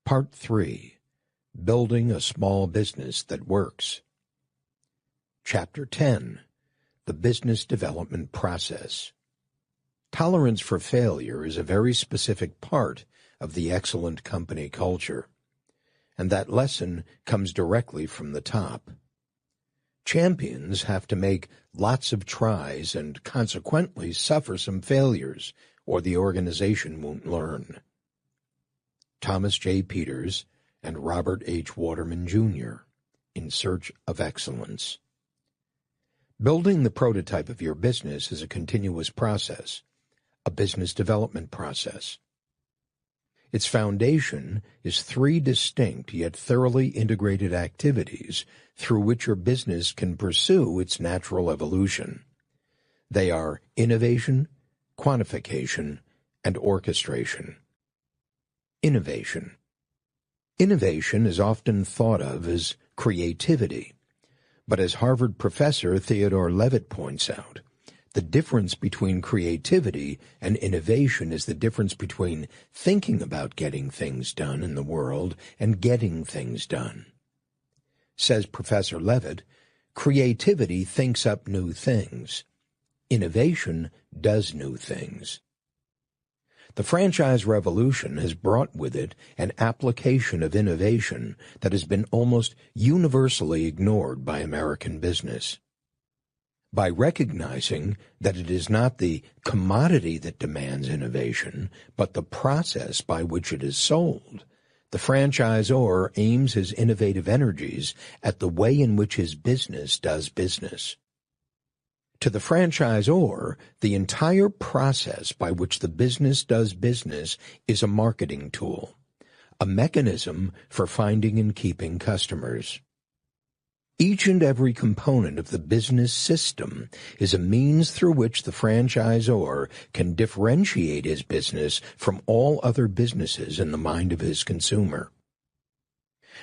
Part 3. Building a Small Business That Works. Chapter 10. The Business Development Process. Tolerance for failure is a very specific part of the excellent company culture, and that lesson comes directly from the top. Champions have to make lots of tries and consequently suffer some failures, or the organization won't learn. Thomas J. Peters and Robert H. Waterman, Jr., In Search of Excellence. Building the prototype of your business is a continuous process, a business development process. Its foundation is 3 distinct yet thoroughly integrated activities through which your business can pursue its natural evolution. They are innovation, quantification, and orchestration. Innovation. Innovation is often thought of as creativity, but as Harvard professor Theodore Levitt points out, the difference between creativity and innovation is the difference between thinking about getting things done in the world and getting things done. Says Professor Levitt, creativity thinks up new things. Innovation does new things. The franchise revolution has brought with it an application of innovation that has been almost universally ignored by American business. By recognizing that it is not the commodity that demands innovation, but the process by which it is sold, the franchisor aims his innovative energies at the way in which his business does business. To the franchisor, the entire process by which the business does business is a marketing tool, a mechanism for finding and keeping customers. Each and every component of the business system is a means through which the franchisor can differentiate his business from all other businesses in the mind of his consumer.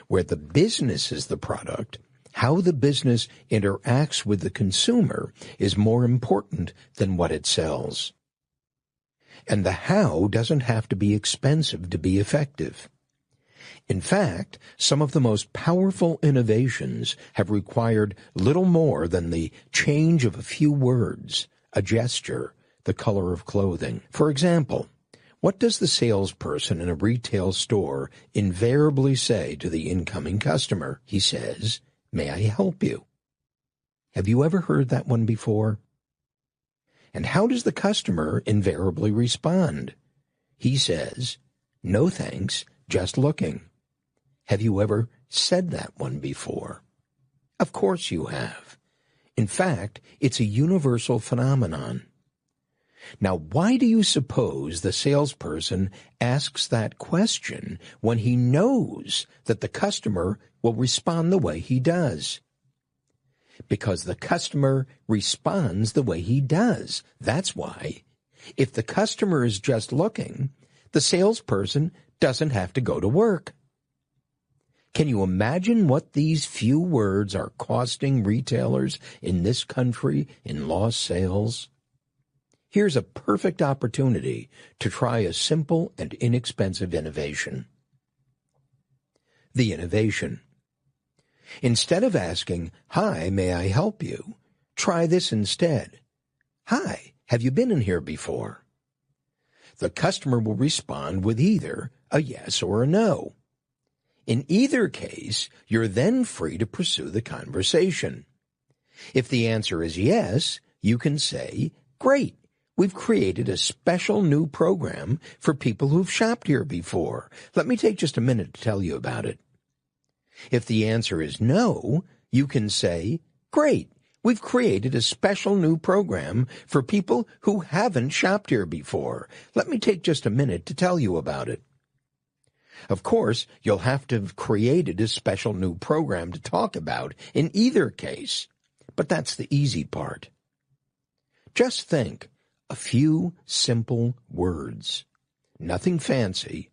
Where the business is the product, how the business interacts with the consumer is more important than what it sells. And the how doesn't have to be expensive to be effective. In fact, some of the most powerful innovations have required little more than the change of a few words, a gesture, the color of clothing. For example, what does the salesperson in a retail store invariably say to the incoming customer? He says, "May I help you?" Have you ever heard that one before? And how does the customer invariably respond? He says, "No thanks, just looking." Have you ever said that one before? Of course you have. In fact, it's a universal phenomenon. Now, why do you suppose the salesperson asks that question when he knows that the customer will respond the way he does? Because the customer responds the way he does. That's why. If the customer is just looking, the salesperson doesn't have to go to work. Can you imagine what these few words are costing retailers in this country in lost sales? Here's a perfect opportunity to try a simple and inexpensive innovation. The innovation. Instead of asking, "Hi, may I help you?" try this instead. "Hi, have you been in here before?" The customer will respond with either a yes or a no. In either case, you're then free to pursue the conversation. If the answer is yes, you can say, "Great, we've created a special new program for people who've shopped here before. Let me take just a minute to tell you about it." If the answer is no, you can say, "Great, we've created a special new program for people who haven't shopped here before. Let me take just a minute to tell you about it." Of course, you'll have to have created a special new program to talk about in either case, but that's the easy part. Just think, a few simple words. Nothing fancy,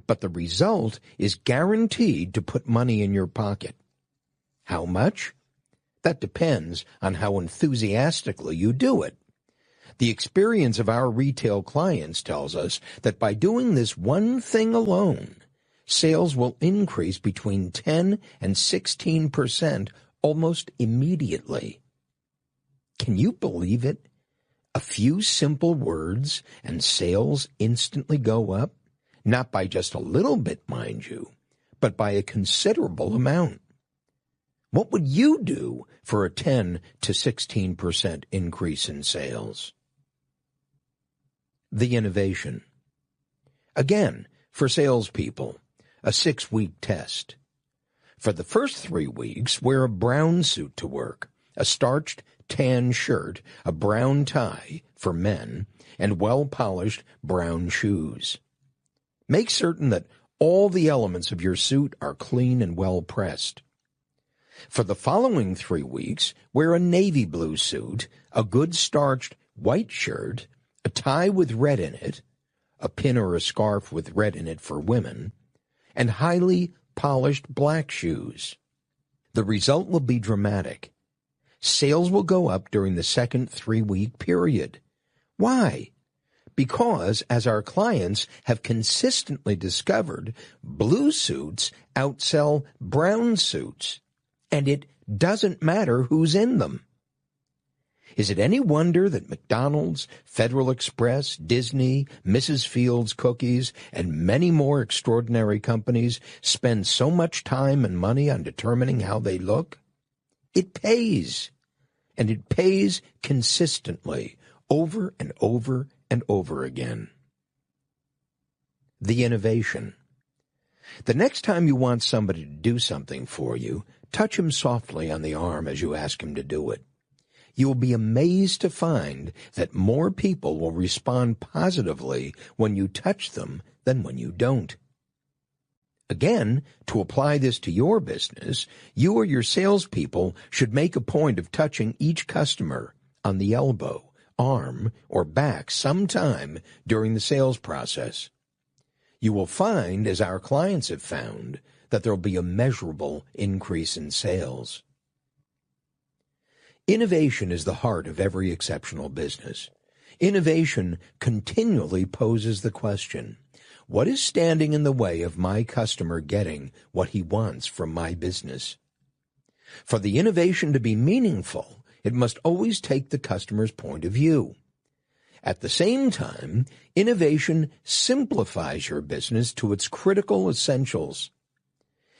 but the result is guaranteed to put money in your pocket. How much? That depends on how enthusiastically you do it. The experience of our retail clients tells us that by doing this one thing alone, sales will increase between 10 and 16% almost immediately. Can you believe it? A few simple words and sales instantly go up, not by just a little bit, mind you, but by a considerable amount. What would you do for a 10 to 16% increase in sales? The innovation. Again, for salespeople, a 6-week test. For the first 3 weeks, wear a brown suit to work, a starched tan shirt, a brown tie for men, and well-polished brown shoes. Make certain that all the elements of your suit are clean and well-pressed. For the following 3 weeks, wear a navy blue suit, a good starched white shirt, a tie with red in it, a pin or a scarf with red in it for women, and highly polished black shoes. The result will be dramatic. Sales will go up during the second 3-week period. Why? Because, as our clients have consistently discovered, blue suits outsell brown suits, and it doesn't matter who's in them. Is it any wonder that McDonald's, Federal Express, Disney, Mrs. Fields Cookies, and many more extraordinary companies spend so much time and money on determining how they look? It pays, and it pays consistently, over and over and over again. The innovation. The next time you want somebody to do something for you, touch him softly on the arm as you ask him to do it. You will be amazed to find that more people will respond positively when you touch them than when you don't. Again, to apply this to your business, you or your salespeople should make a point of touching each customer on the elbow, arm, or back sometime during the sales process. You will find, as our clients have found, that there will be a measurable increase in sales. Innovation is the heart of every exceptional business. Innovation continually poses the question, what is standing in the way of my customer getting what he wants from my business? For the innovation to be meaningful, it must always take the customer's point of view. At the same time, innovation simplifies your business to its critical essentials.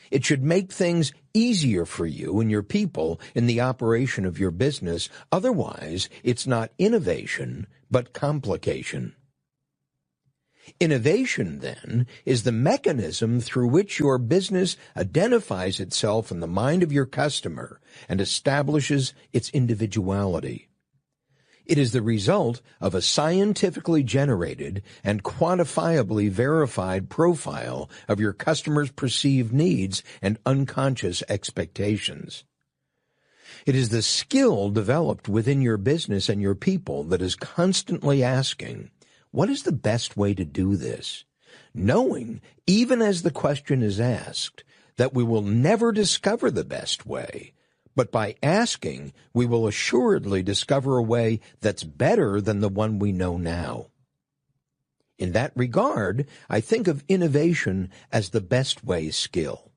It should make things easier for you and your people in the operation of your business. Otherwise, it's not innovation, but complication. Innovation, then, is the mechanism through which your business identifies itself in the mind of your customer and establishes its individuality. It is the result of a scientifically generated and quantifiably verified profile of your customers' perceived needs and unconscious expectations. It is the skill developed within your business and your people that is constantly asking, what is the best way to do this? Knowing, even as the question is asked, that we will never discover the best way, but by asking, we will assuredly discover a way that's better than the one we know now. In that regard, I think of innovation as the best way skill.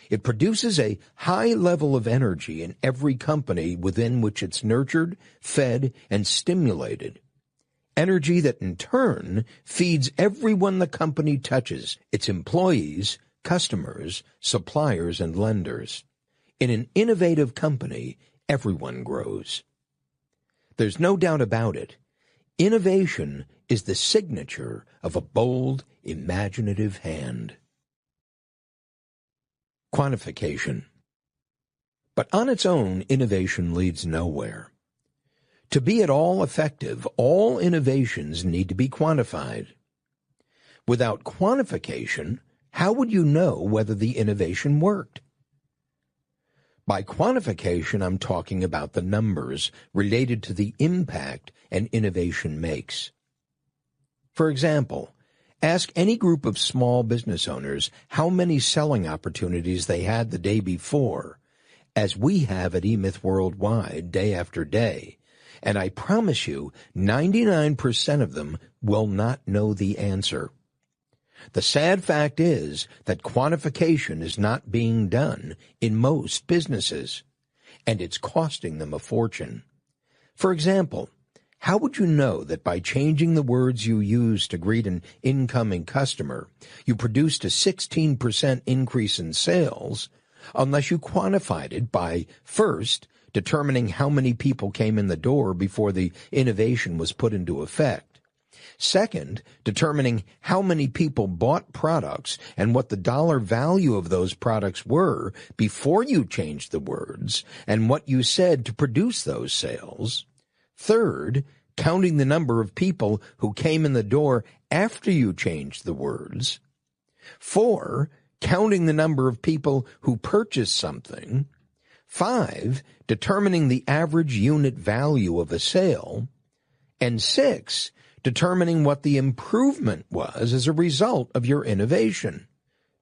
It produces a high level of energy in every company within which it's nurtured, fed, and stimulated. Energy that in turn feeds everyone the company touches, its employees, customers, suppliers, and lenders. In an innovative company, everyone grows. There's no doubt about it. Innovation is the signature of a bold, imaginative hand. Quantification. But on its own, innovation leads nowhere. To be at all effective, all innovations need to be quantified. Without quantification, how would you know whether the innovation worked? By quantification, I'm talking about the numbers related to the impact an innovation makes. For example, ask any group of small business owners how many selling opportunities they had the day before, as we have at eMyth Worldwide day after day, and I promise you 99% of them will not know the answer. The sad fact is that quantification is not being done in most businesses, and it's costing them a fortune. For example, how would you know that by changing the words you use to greet an incoming customer, you produced a 16% increase in sales, unless you quantified it by, first, determining how many people came in the door before the innovation was put into effect, second, determining how many people bought products and what the dollar value of those products were before you changed the words and what you said to produce those sales, third, counting the number of people who came in the door after you changed the words, 4, counting the number of people who purchased something, 5, determining the average unit value of a sale, and 6, determining what the improvement was as a result of your innovation.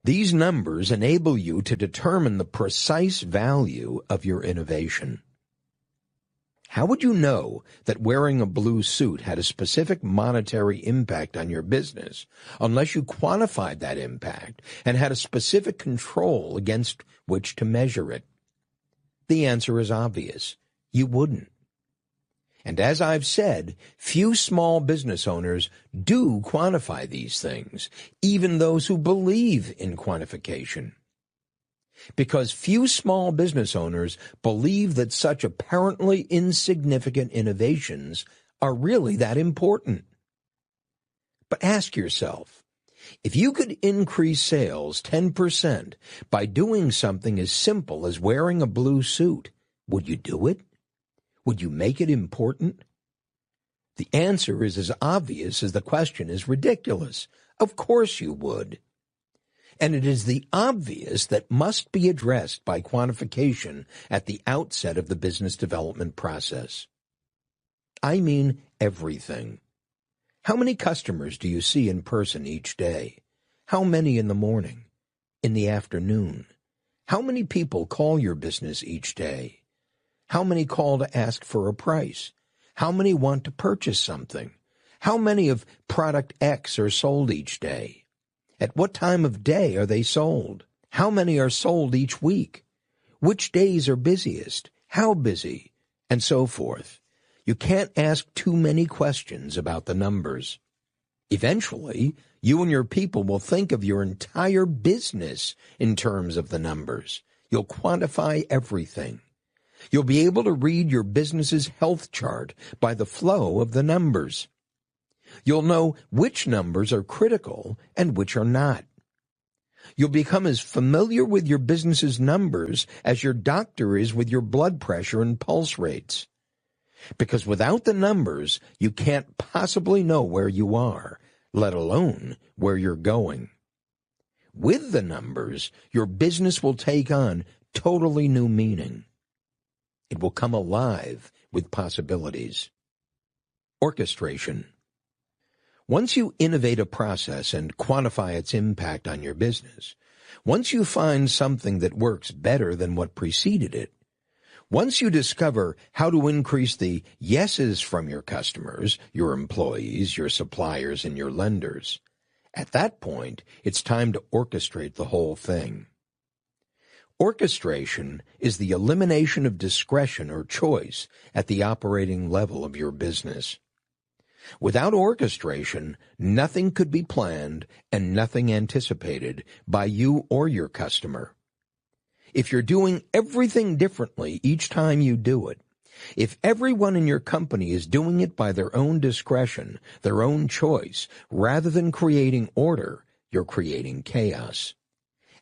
These numbers enable you to determine the precise value of your innovation. How would you know that wearing a blue suit had a specific monetary impact on your business unless you quantified that impact and had a specific control against which to measure it? The answer is obvious. You wouldn't. And as I've said, few small business owners do quantify these things, even those who believe in quantification. Because few small business owners believe that such apparently insignificant innovations are really that important. But ask yourself, if you could increase sales 10% by doing something as simple as wearing a blue suit, would you do it? Would you make it important? The answer is as obvious as the question is ridiculous. Of course you would. And it is the obvious that must be addressed by quantification at the outset of the business development process. I mean everything. How many customers do you see in person each day? How many in the morning? In the afternoon? How many people call your business each day? How many call to ask for a price? How many want to purchase something? How many of product X are sold each day? At what time of day are they sold? How many are sold each week? Which days are busiest? How busy? And so forth. You can't ask too many questions about the numbers. Eventually, you and your people will think of your entire business in terms of the numbers. You'll quantify everything. You'll be able to read your business's health chart by the flow of the numbers. You'll know which numbers are critical and which are not. You'll become as familiar with your business's numbers as your doctor is with your blood pressure and pulse rates. Because without the numbers, you can't possibly know where you are, let alone where you're going. With the numbers, your business will take on totally new meaning. It will come alive with possibilities. Orchestration. Once you innovate a process and quantify its impact on your business, once you find something that works better than what preceded it, once you discover how to increase the yeses from your customers, your employees, your suppliers, and your lenders, at that point, it's time to orchestrate the whole thing. Orchestration is the elimination of discretion or choice at the operating level of your business. Without orchestration, nothing could be planned and nothing anticipated by you or your customer. If you're doing everything differently each time you do it, if everyone in your company is doing it by their own discretion, their own choice, rather than creating order, you're creating chaos.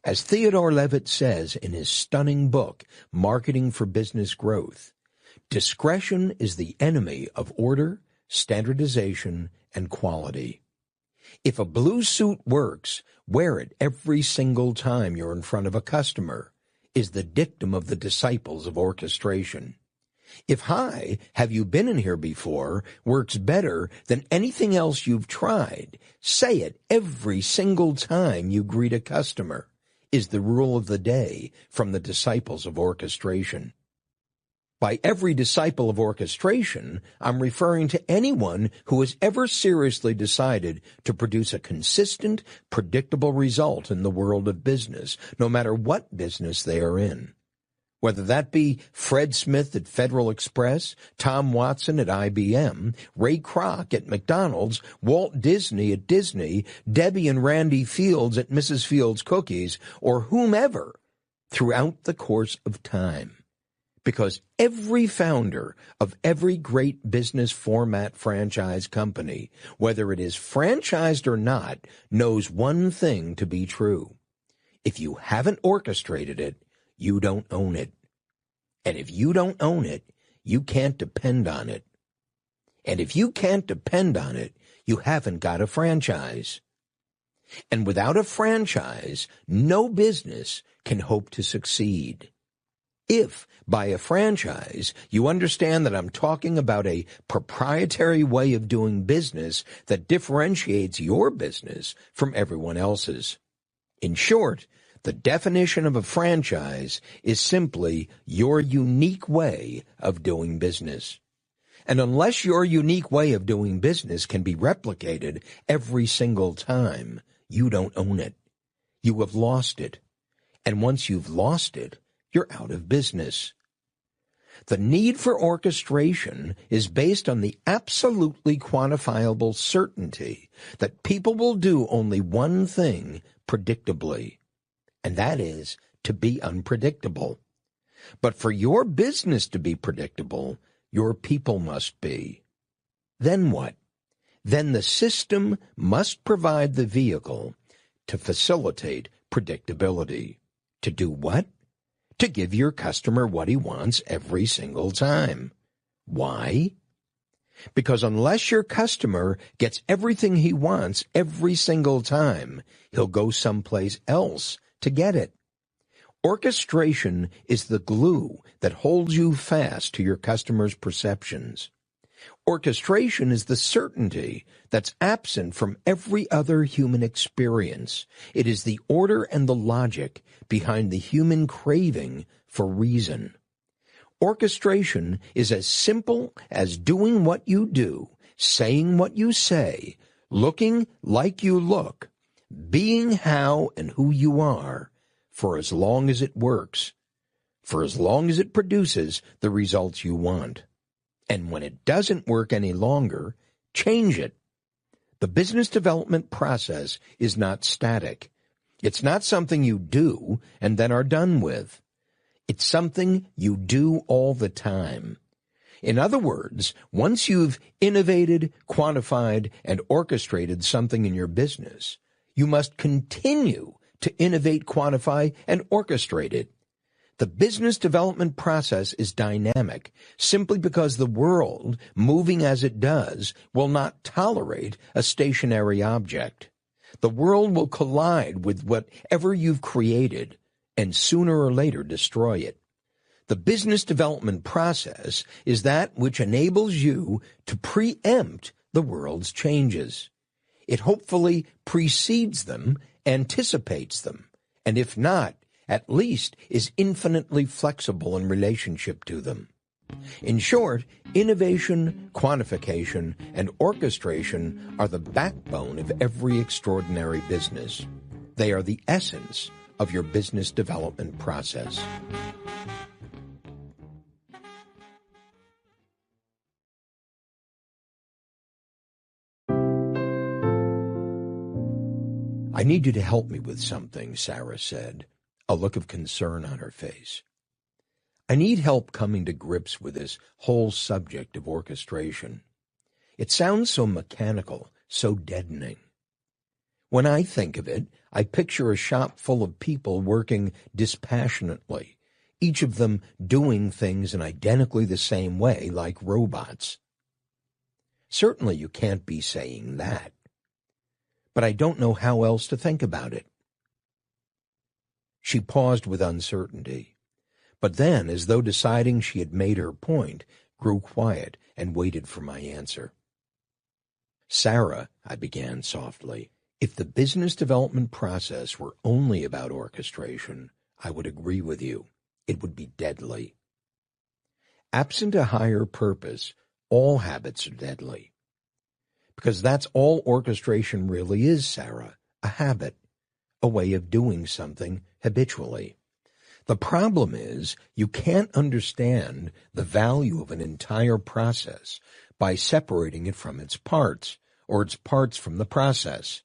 As Theodore Levitt says in his stunning book, Marketing for Business Growth, discretion is the enemy of order, standardization, and quality. If a blue suit works, wear it every single time you're in front of a customer, is the dictum of the disciples of orchestration. If "Hi, have you been in here before?" works better than anything else you've tried, say it every single time you greet a customer, is the rule of the day from the disciples of orchestration. By every disciple of orchestration, I'm referring to anyone who has ever seriously decided to produce a consistent, predictable result in the world of business, no matter what business they are in. Whether that be Fred Smith at Federal Express, Tom Watson at IBM, Ray Kroc at McDonald's, Walt Disney at Disney, Debbie and Randy Fields at Mrs. Fields Cookies, or whomever, throughout the course of time. Because every founder of every great business format franchise company, whether it is franchised or not, knows one thing to be true. If you haven't orchestrated it, you don't own it. And if you don't own it, you can't depend on it. And if you can't depend on it, you haven't got a franchise. And without a franchise, no business can hope to succeed. If, by a franchise, you understand that I'm talking about a proprietary way of doing business that differentiates your business from everyone else's. In short, the definition of a franchise is simply your unique way of doing business. And unless your unique way of doing business can be replicated every single time, you don't own it. You have lost it. And once you've lost it, you're out of business. The need for orchestration is based on the absolutely quantifiable certainty that people will do only one thing predictably, and that is to be unpredictable. But for your business to be predictable, your people must be. Then what? Then the system must provide the vehicle to facilitate predictability. To do what? To give your customer what he wants every single time. Why? Because unless your customer gets everything he wants every single time, he'll go someplace else to get it. Orchestration is the glue that holds you fast to your customer's perceptions. Orchestration is the certainty that's absent from every other human experience. It is the order and the logic behind the human craving for reason. Orchestration is as simple as doing what you do, saying what you say, looking like you look, being how and who you are, for as long as it works, for as long as it produces the results you want. And when it doesn't work any longer, change it. The business development process is not static. It's not something you do and then are done with. It's something you do all the time. In other words, once you've innovated, quantified, and orchestrated something in your business, you must continue to innovate, quantify, and orchestrate it. The business development process is dynamic simply because the world, moving as it does, will not tolerate a stationary object. The world will collide with whatever you've created and sooner or later destroy it. The business development process is that which enables you to preempt the world's changes. It hopefully precedes them, anticipates them, and if not, at least is infinitely flexible in relationship to them. In short, innovation, quantification, and orchestration are the backbone of every extraordinary business. They are the essence of your business development process. I need you to help me with something, Sarah said, a look of concern on her face. I need help coming to grips with this whole subject of orchestration. It sounds so mechanical, so deadening. When I think of it, I picture a shop full of people working dispassionately, each of them doing things in identically the same way, like robots. Certainly you can't be saying that. But I don't know how else to think about it. She paused with uncertainty, but then, as though deciding she had made her point, grew quiet and waited for my answer. Sarah, I began softly, if the business development process were only about orchestration, I would agree with you. It would be deadly. Absent a higher purpose, all habits are deadly. Because that's all orchestration really is, Sarah, a habit, a way of doing something habitually. The problem is you can't understand the value of an entire process by separating it from its parts, or its parts from the process.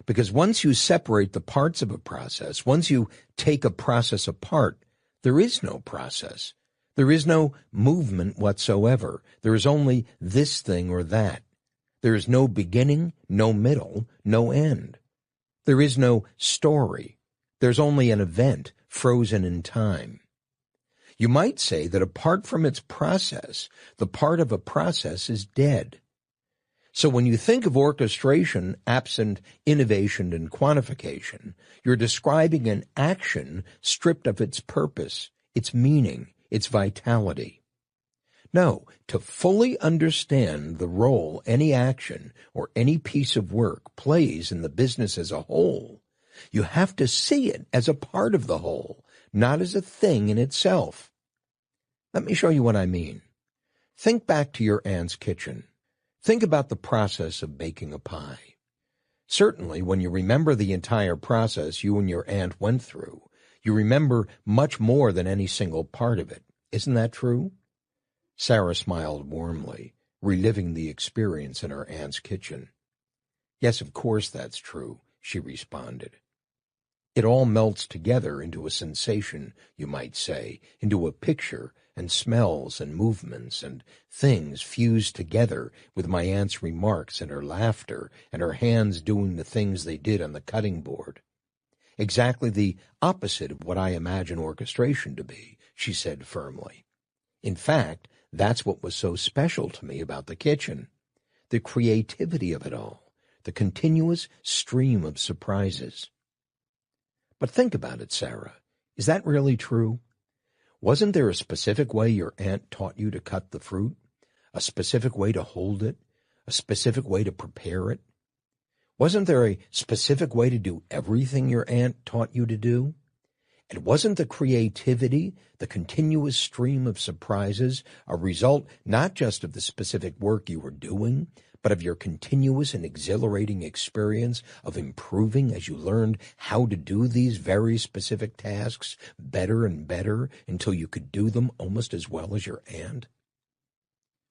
Because once you separate the parts of a process, once you take a process apart, there is no process. There is no movement whatsoever. There is only this thing or that. There is no beginning, no middle, no end. There is no story. There's only an event frozen in time. You might say that apart from its process, the part of a process is dead. So when you think of orchestration absent innovation and quantification, you're describing an action stripped of its purpose, its meaning, its vitality. No, to fully understand the role any action or any piece of work plays in the business as a whole, you have to see it as a part of the whole, not as a thing in itself. Let me show you what I mean. Think back to your aunt's kitchen. Think about the process of baking a pie. Certainly, when you remember the entire process you and your aunt went through, you remember much more than any single part of it. Isn't that true? Sarah smiled warmly, reliving the experience in her aunt's kitchen. Yes, of course that's true, she responded. It all melts together into a sensation, you might say, into a picture, and smells and movements and things fused together with my aunt's remarks and her laughter and her hands doing the things they did on the cutting board. Exactly the opposite of what I imagine orchestration to be, she said firmly. In fact, that's what was so special to me about the kitchen, the creativity of it all, the continuous stream of surprises. But think about it, Sarah. Is that really true? Wasn't there a specific way your aunt taught you to cut the fruit? A specific way to hold it? A specific way to prepare it? Wasn't there a specific way to do everything your aunt taught you to do? And wasn't the creativity, the continuous stream of surprises, a result not just of the specific work you were doing, but of your continuous and exhilarating experience of improving as you learned how to do these very specific tasks better and better until you could do them almost as well as your aunt?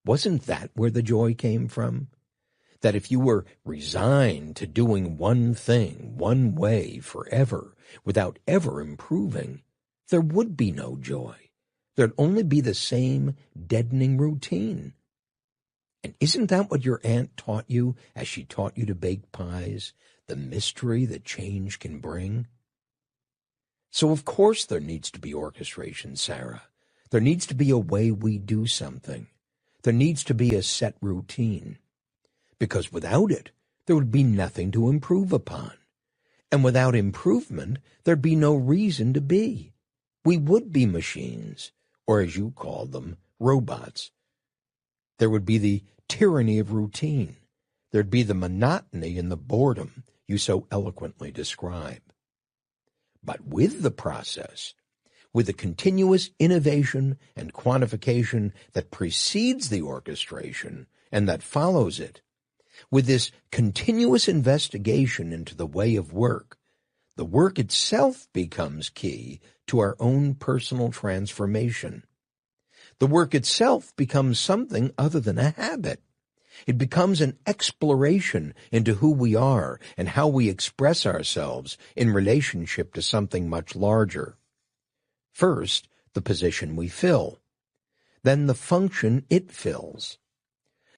Wasn't that where the joy came from? That if you were resigned to doing one thing, one way, forever, without ever improving, there would be no joy. There'd only be the same deadening routine. And isn't that what your aunt taught you as she taught you to bake pies? The mystery that change can bring? So of course there needs to be orchestration, Sarah. There needs to be a way we do something. There needs to be a set routine. Because without it, there would be nothing to improve upon. And without improvement, there'd be no reason to be. We would be machines, or as you called them, robots. There would be the tyranny of routine. There'd be the monotony and the boredom you so eloquently describe. But with the process, with the continuous innovation and quantification that precedes the orchestration and that follows it, with this continuous investigation into the way of work, the work itself becomes key to our own personal transformation. The work itself becomes something other than a habit. It becomes an exploration into who we are and how we express ourselves in relationship to something much larger. First, the position we fill. Then the function it fills.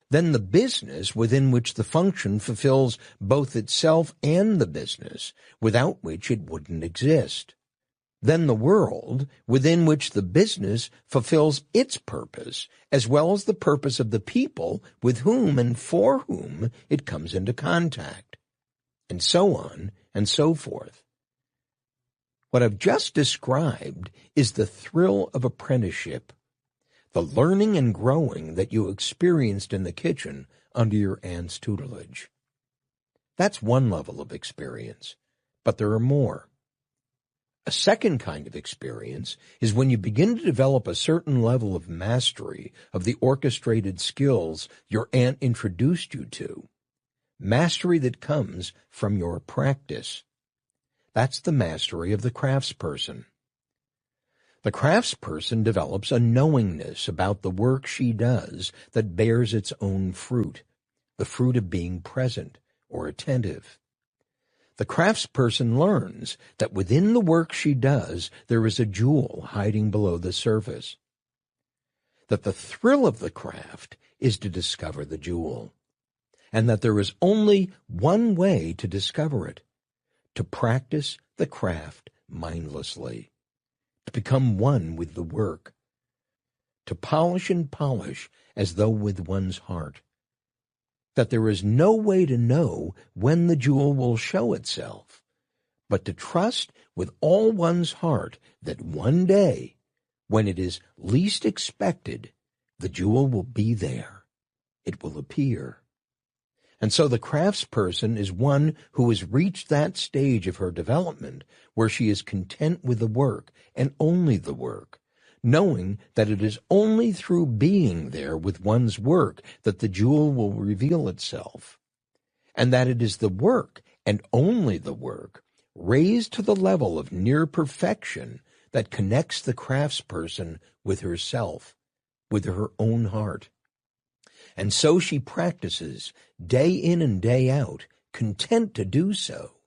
Then the business within which the function fulfills both itself and the business, without which it wouldn't exist. Then the world within which the business fulfills its purpose, as well as the purpose of the people with whom and for whom it comes into contact, and so on and so forth. What I've just described is the thrill of apprenticeship, the learning and growing that you experienced in the kitchen under your aunt's tutelage. That's one level of experience, but there are more. A second kind of experience is when you begin to develop a certain level of mastery of the orchestrated skills your aunt introduced you to, mastery that comes from your practice. That's the mastery of the craftsperson. The craftsperson develops a knowingness about the work she does that bears its own fruit, the fruit of being present or attentive. The craftsperson learns that within the work she does there is a jewel hiding below the surface. That the thrill of the craft is to discover the jewel, and that there is only one way to discover it, to practice the craft mindlessly, to become one with the work, to polish and polish as though with one's heart. That there is no way to know when the jewel will show itself, but to trust with all one's heart that one day, when it is least expected, the jewel will be there. It will appear. And so the craftsperson is one who has reached that stage of her development where she is content with the work and only the work, knowing that it is only through being there with one's work that the jewel will reveal itself, and that it is the work, and only the work, raised to the level of near perfection that connects the craftsperson with herself, with her own heart. And so she practices, day in and day out, content to do so,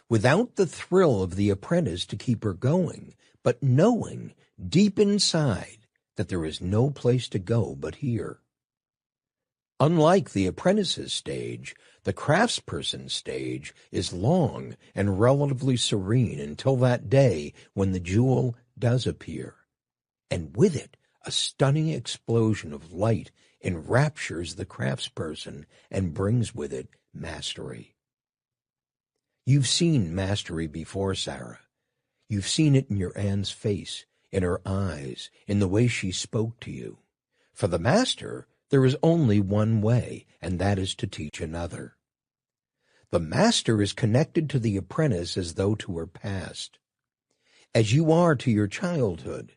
without the thrill of the apprentice to keep her going, but knowing deep inside that there is no place to go but here. Unlike the apprentice's stage, the craftsperson's stage is long and relatively serene until that day when the jewel does appear, and with it a stunning explosion of light enraptures the craftsperson and brings with it mastery. You've seen mastery before, Sarah. You've seen it in your aunt's face, in her eyes, in the way she spoke to you. For the master, there is only one way, and that is to teach another. The master is connected to the apprentice as though to her past, as you are to your childhood.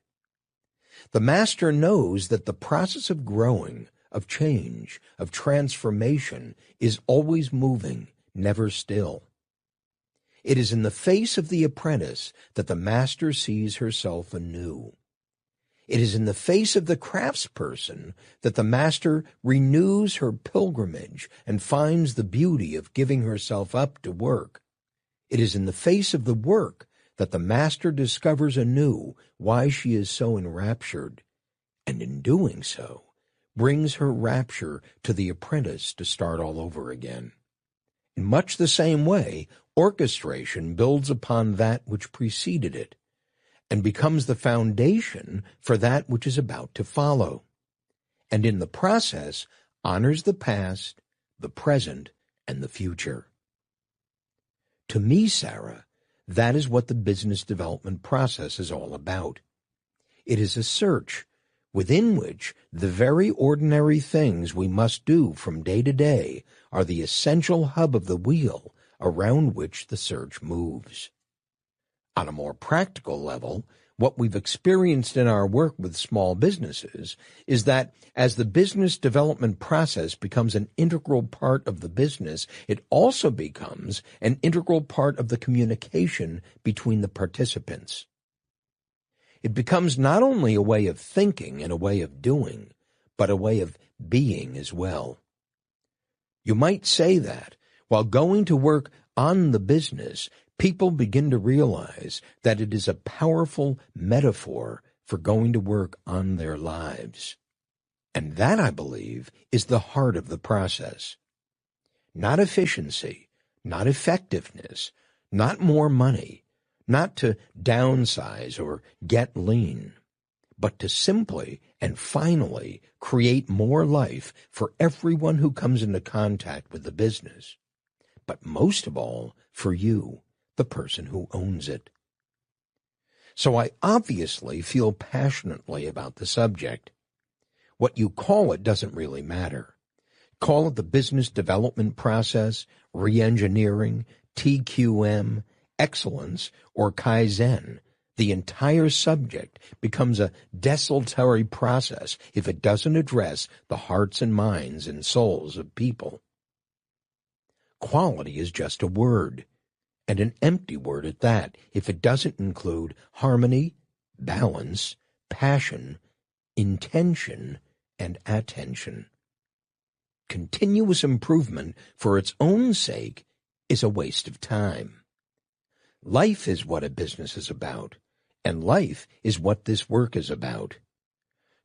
The master knows that the process of growing, of change, of transformation is always moving, never still. It is in the face of the apprentice that the master sees herself anew. It is in the face of the craftsperson that the master renews her pilgrimage and finds the beauty of giving herself up to work. It is in the face of the work that the master discovers anew why she is so enraptured, and in doing so, brings her rapture to the apprentice to start all over again. In much the same way, orchestration builds upon that which preceded it, and becomes the foundation for that which is about to follow, and in the process honors the past, the present, and the future. To me, Sarah, that is what the business development process is all about. It is a search within which the very ordinary things we must do from day to day are the essential hub of the wheel around which the search moves. On a more practical level, what we've experienced in our work with small businesses is that as the business development process becomes an integral part of the business, it also becomes an integral part of the communication between the participants. It becomes not only a way of thinking and a way of doing, but a way of being as well. You might say that, while going to work on the business, people begin to realize that it is a powerful metaphor for going to work on their lives. And that, I believe, is the heart of the process. Not efficiency, not effectiveness, not more money, not to downsize or get lean, but to simply and finally create more life for everyone who comes into contact with the business, but most of all for you, the person who owns it. So I obviously feel passionately about the subject. What you call it doesn't really matter. Call it the business development process, re-engineering, TQM, excellence, or Kaizen. The entire subject becomes a desultory process if it doesn't address the hearts and minds and souls of people. Quality is just a word, and an empty word at that, if it doesn't include harmony, balance, passion, intention, and attention. Continuous improvement for its own sake is a waste of time. Life is what a business is about, and life is what this work is about.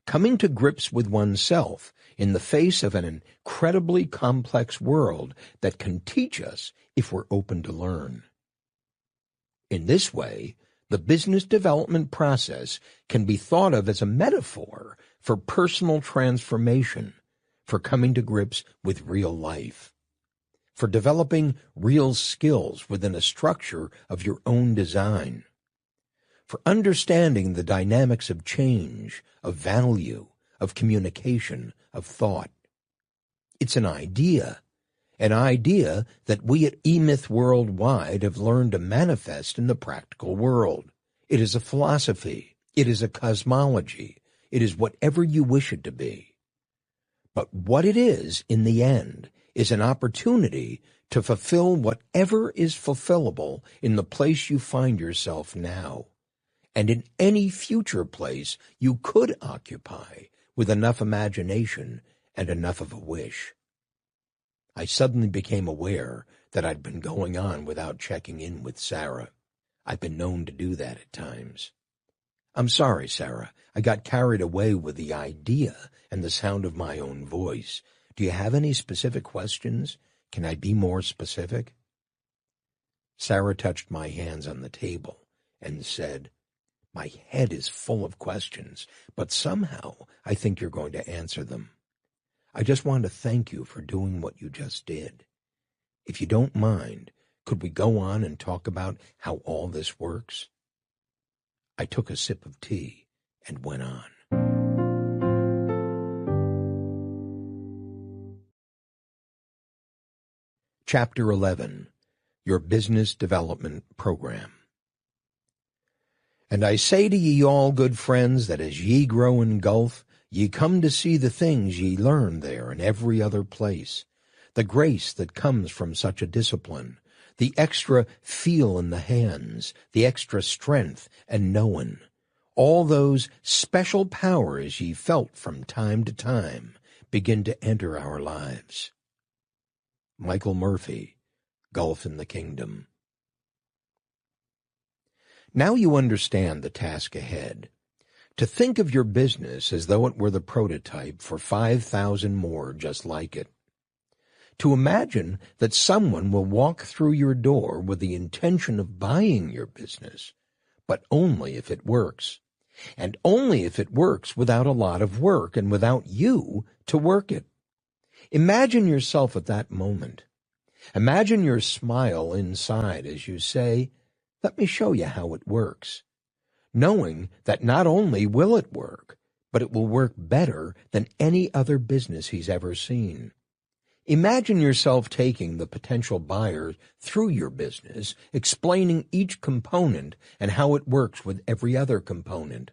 Coming to grips with oneself in the face of an incredibly complex world that can teach us if we're open to learn. In this way, the business development process can be thought of as a metaphor for personal transformation, for coming to grips with real life, for developing real skills within a structure of your own design, for understanding the dynamics of change, of value, of communication, of thought. It's an idea that we at eMyth Worldwide have learned to manifest in the practical world. It is a philosophy. It is a cosmology. It is whatever you wish it to be. But what it is, in the end, is an opportunity to fulfill whatever is fulfillable in the place you find yourself now, and in any future place you could occupy with enough imagination and enough of a wish. I suddenly became aware that I'd been going on without checking in with Sarah. I've been known to do that at times. I'm sorry, Sarah. I got carried away with the idea and the sound of my own voice. Do you have any specific questions? Can I be more specific? Sarah touched my hands on the table and said, "My head is full of questions, but somehow I think you're going to answer them. I just want to thank you for doing what you just did. If you don't mind, could we go on and talk about how all this works?" I took a sip of tea and went on. Chapter 11, Your Business Development Program. "And I say to ye all, good friends, that as ye grow in gulf, ye come to see the things ye learn there and every other place, the grace that comes from such a discipline, the extra feel in the hands, the extra strength and knowin', all those special powers ye felt from time to time begin to enter our lives." Michael Murphy, Gulf in the Kingdom. Now you understand the task ahead. To think of your business as though it were the prototype for 5,000 more just like it. To imagine that someone will walk through your door with the intention of buying your business, but only if it works. And only if it works without a lot of work and without you to work it. Imagine yourself at that moment. Imagine your smile inside as you say, "Let me show you how it works," knowing that not only will it work, but it will work better than any other business he's ever seen. Imagine yourself taking the potential buyer through your business, explaining each component and how it works with every other component.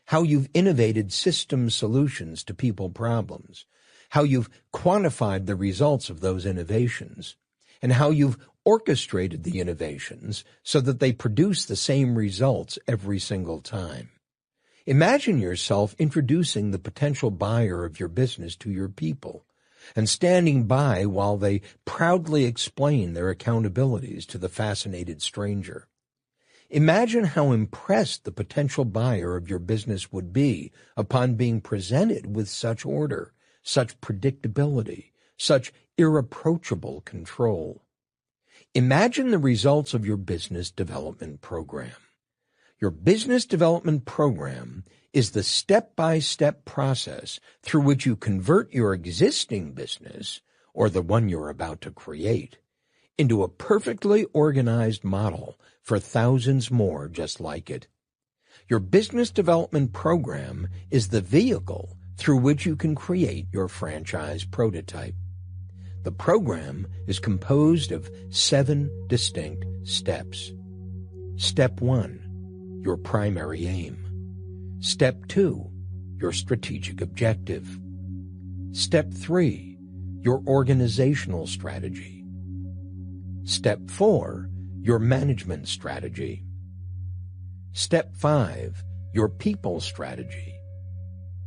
How you've innovated system solutions to people problems. How you've quantified the results of those innovations. And how you've orchestrated the innovations so that they produce the same results every single time. Imagine yourself introducing the potential buyer of your business to your people and standing by while they proudly explain their accountabilities to the fascinated stranger. Imagine how impressed the potential buyer of your business would be upon being presented with such order, such predictability, such irreproachable control. Imagine the results of your business development program. Your business development program is the step-by-step process through which you convert your existing business, or the one you're about to create, into a perfectly organized model for thousands more just like it. Your business development program is the vehicle through which you can create your franchise prototype. The program is composed of 7 distinct steps. Step 1, your primary aim. Step 2, your strategic objective. Step 3, your organizational strategy. Step 4, your management strategy. Step 5, your people strategy.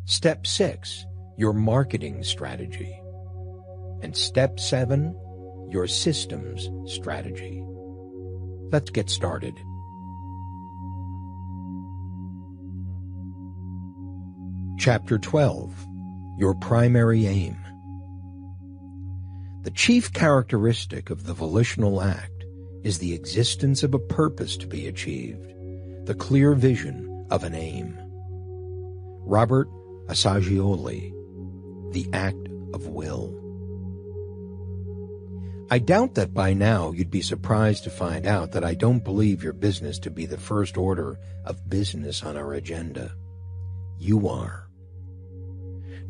Step 6, your marketing strategy. And Step 7, your systems strategy. Let's get started. Chapter 12, your primary aim. The chief characteristic of the volitional act is the existence of a purpose to be achieved, the clear vision of an aim. Robert Assagioli, The Act of Will. I doubt that by now you'd be surprised to find out that I don't believe your business to be the first order of business on our agenda. You are.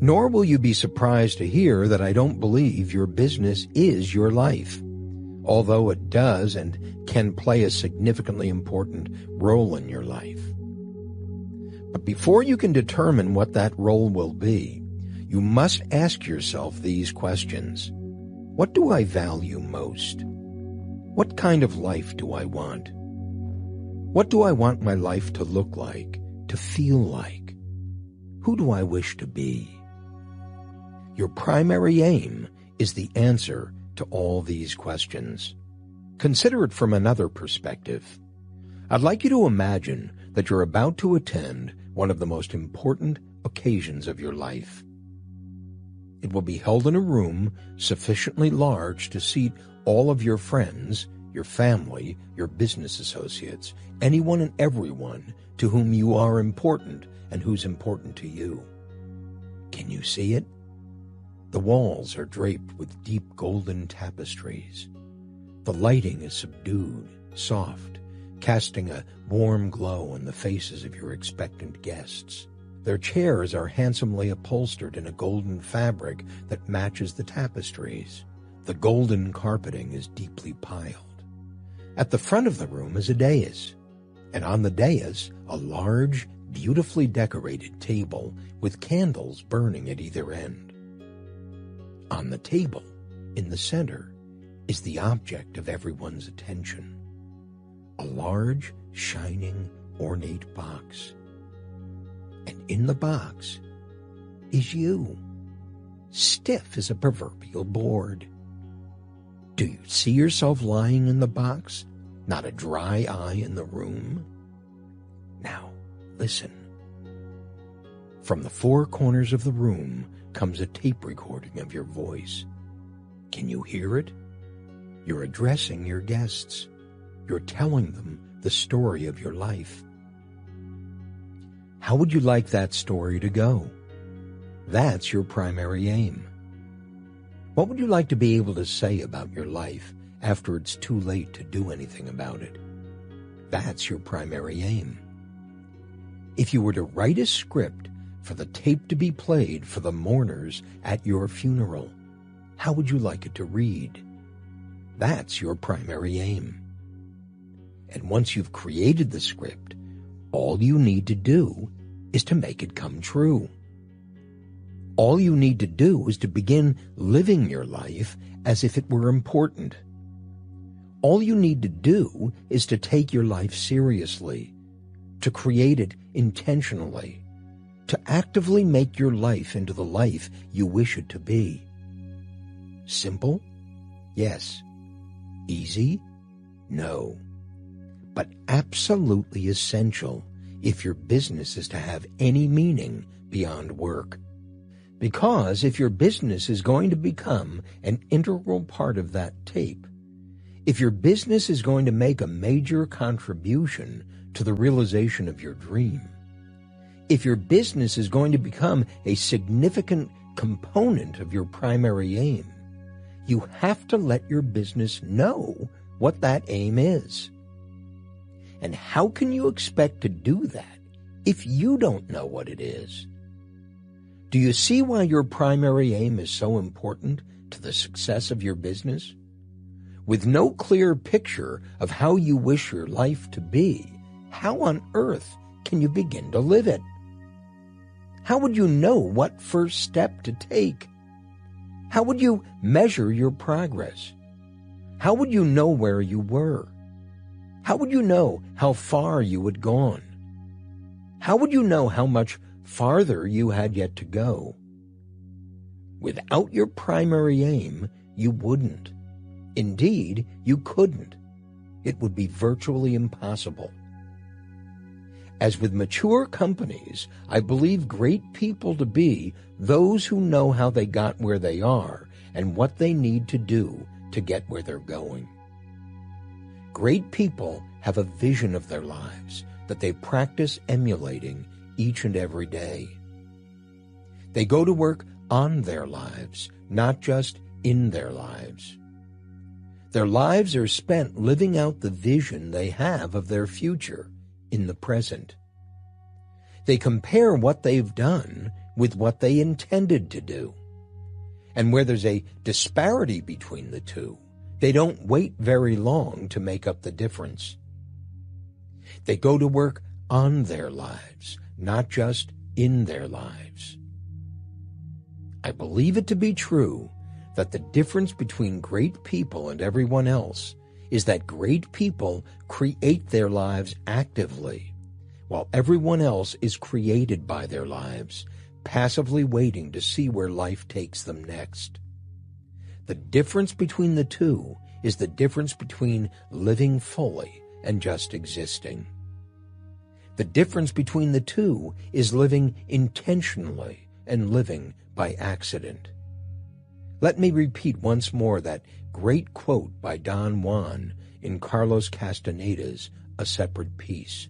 Nor will you be surprised to hear that I don't believe your business is your life, although it does and can play a significantly important role in your life. But before you can determine what that role will be, you must ask yourself these questions. What do I value most? What kind of life do I want? What do I want my life to look like, to feel like? Who do I wish to be? Your primary aim is the answer to all these questions. Consider it from another perspective. I'd like you to imagine that you're about to attend one of the most important occasions of your life. It will be held in a room sufficiently large to seat all of your friends, your family, your business associates, anyone and everyone to whom you are important and who's important to you. Can you see it? The walls are draped with deep golden tapestries. The lighting is subdued, soft, casting a warm glow on the faces of your expectant guests. Their chairs are handsomely upholstered in a golden fabric that matches the tapestries. The golden carpeting is deeply piled. At the front of the room is a dais, and on the dais a large, beautifully decorated table with candles burning at either end. On the table, in the center, is the object of everyone's attention. A large, shining, ornate box. And in the box is you, stiff as a proverbial board. Do you see yourself lying in the box? Not a dry eye in the room? Now, listen. From the 4 corners of the room comes a tape recording of your voice. Can you hear it? You're addressing your guests. You're telling them the story of your life. How would you like that story to go? That's your primary aim. What would you like to be able to say about your life after it's too late to do anything about it? That's your primary aim. If you were to write a script for the tape to be played for the mourners at your funeral, how would you like it to read? That's your primary aim. And once you've created the script, all you need to do is to make it come true. All you need to do is to begin living your life as if it were important. All you need to do is to take your life seriously, to create it intentionally, to actively make your life into the life you wish it to be. Simple? Yes. Easy? No. But absolutely essential if your business is to have any meaning beyond work. Because if your business is going to become an integral part of that tape, if your business is going to make a major contribution to the realization of your dream, if your business is going to become a significant component of your primary aim, you have to let your business know what that aim is. And how can you expect to do that if you don't know what it is? Do you see why your primary aim is so important to the success of your business? With no clear picture of how you wish your life to be, how on earth can you begin to live it? How would you know what first step to take? How would you measure your progress? How would you know where you were? How would you know how far you had gone? How would you know how much farther you had yet to go? Without your primary aim, you wouldn't. Indeed, you couldn't. It would be virtually impossible. As with mature companies, I believe great people to be those who know how they got where they are and what they need to do to get where they're going. Great people have a vision of their lives that they practice emulating each and every day. They go to work on their lives, not just in their lives. Their lives are spent living out the vision they have of their future in the present. They compare what they've done with what they intended to do. And where there's a disparity between the two, they don't wait very long to make up the difference. They go to work on their lives, not just in their lives. I believe it to be true that the difference between great people and everyone else is that great people create their lives actively, while everyone else is created by their lives, passively waiting to see where life takes them next. The difference between the two is the difference between living fully and just existing. The difference between the two is living intentionally and living by accident. Let me repeat once more that great quote by Don Juan in Carlos Castaneda's A Separate Peace.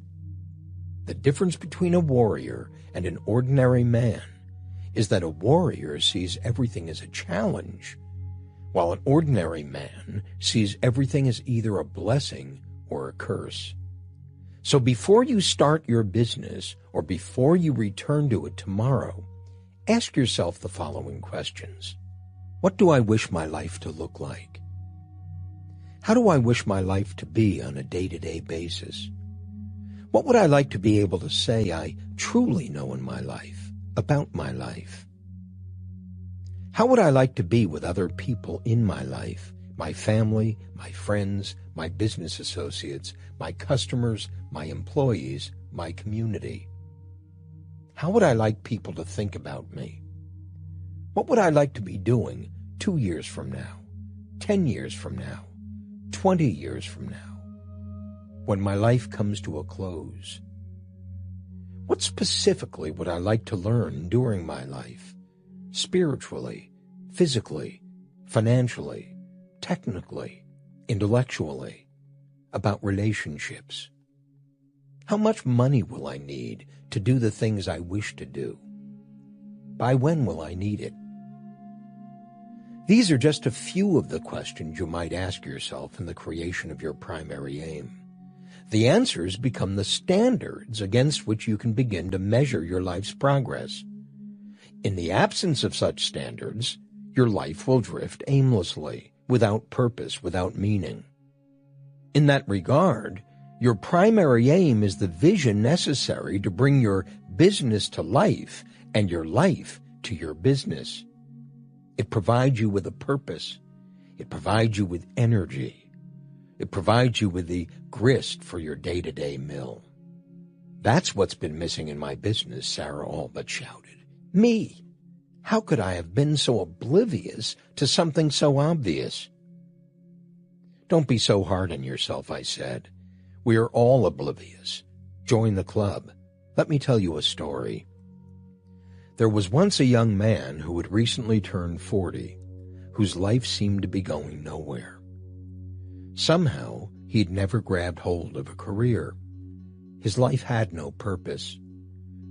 The difference between a warrior and an ordinary man is that a warrior sees everything as a challenge, while an ordinary man sees everything as either a blessing or a curse. So before you start your business or before you return to it tomorrow, ask yourself the following questions. What do I wish my life to look like? How do I wish my life to be on a day-to-day basis? What would I like to be able to say I truly know in my life, about my life? How would I like to be with other people in my life, my family, my friends, my business associates, my customers, my employees, my community? How would I like people to think about me? What would I like to be doing 2 years from now, 10 years from now, 20 years from now, when my life comes to a close? What specifically would I like to learn during my life, spiritually, physically, financially, technically, intellectually? about relationships. How much money will I need to do the things I wish to do? By when will I need it? These are just a few of the questions you might ask yourself in the creation of your primary aim. The answers become the standards against which you can begin to measure your life's progress. In the absence of such standards, your life will drift aimlessly, without purpose, without meaning. In that regard, your primary aim is the vision necessary to bring your business to life and your life to your business. It provides you with a purpose. It provides you with energy. It provides you with the grist for your day-to-day mill. That's what's been missing in my business, Sarah all but shouted. Me! How could I have been so oblivious to something so obvious? Don't be so hard on yourself, I said. We are all oblivious. Join the club. Let me tell you a story. There was once a young man who had recently turned 40, whose life seemed to be going nowhere. Somehow, he'd never grabbed hold of a career. His life had no purpose.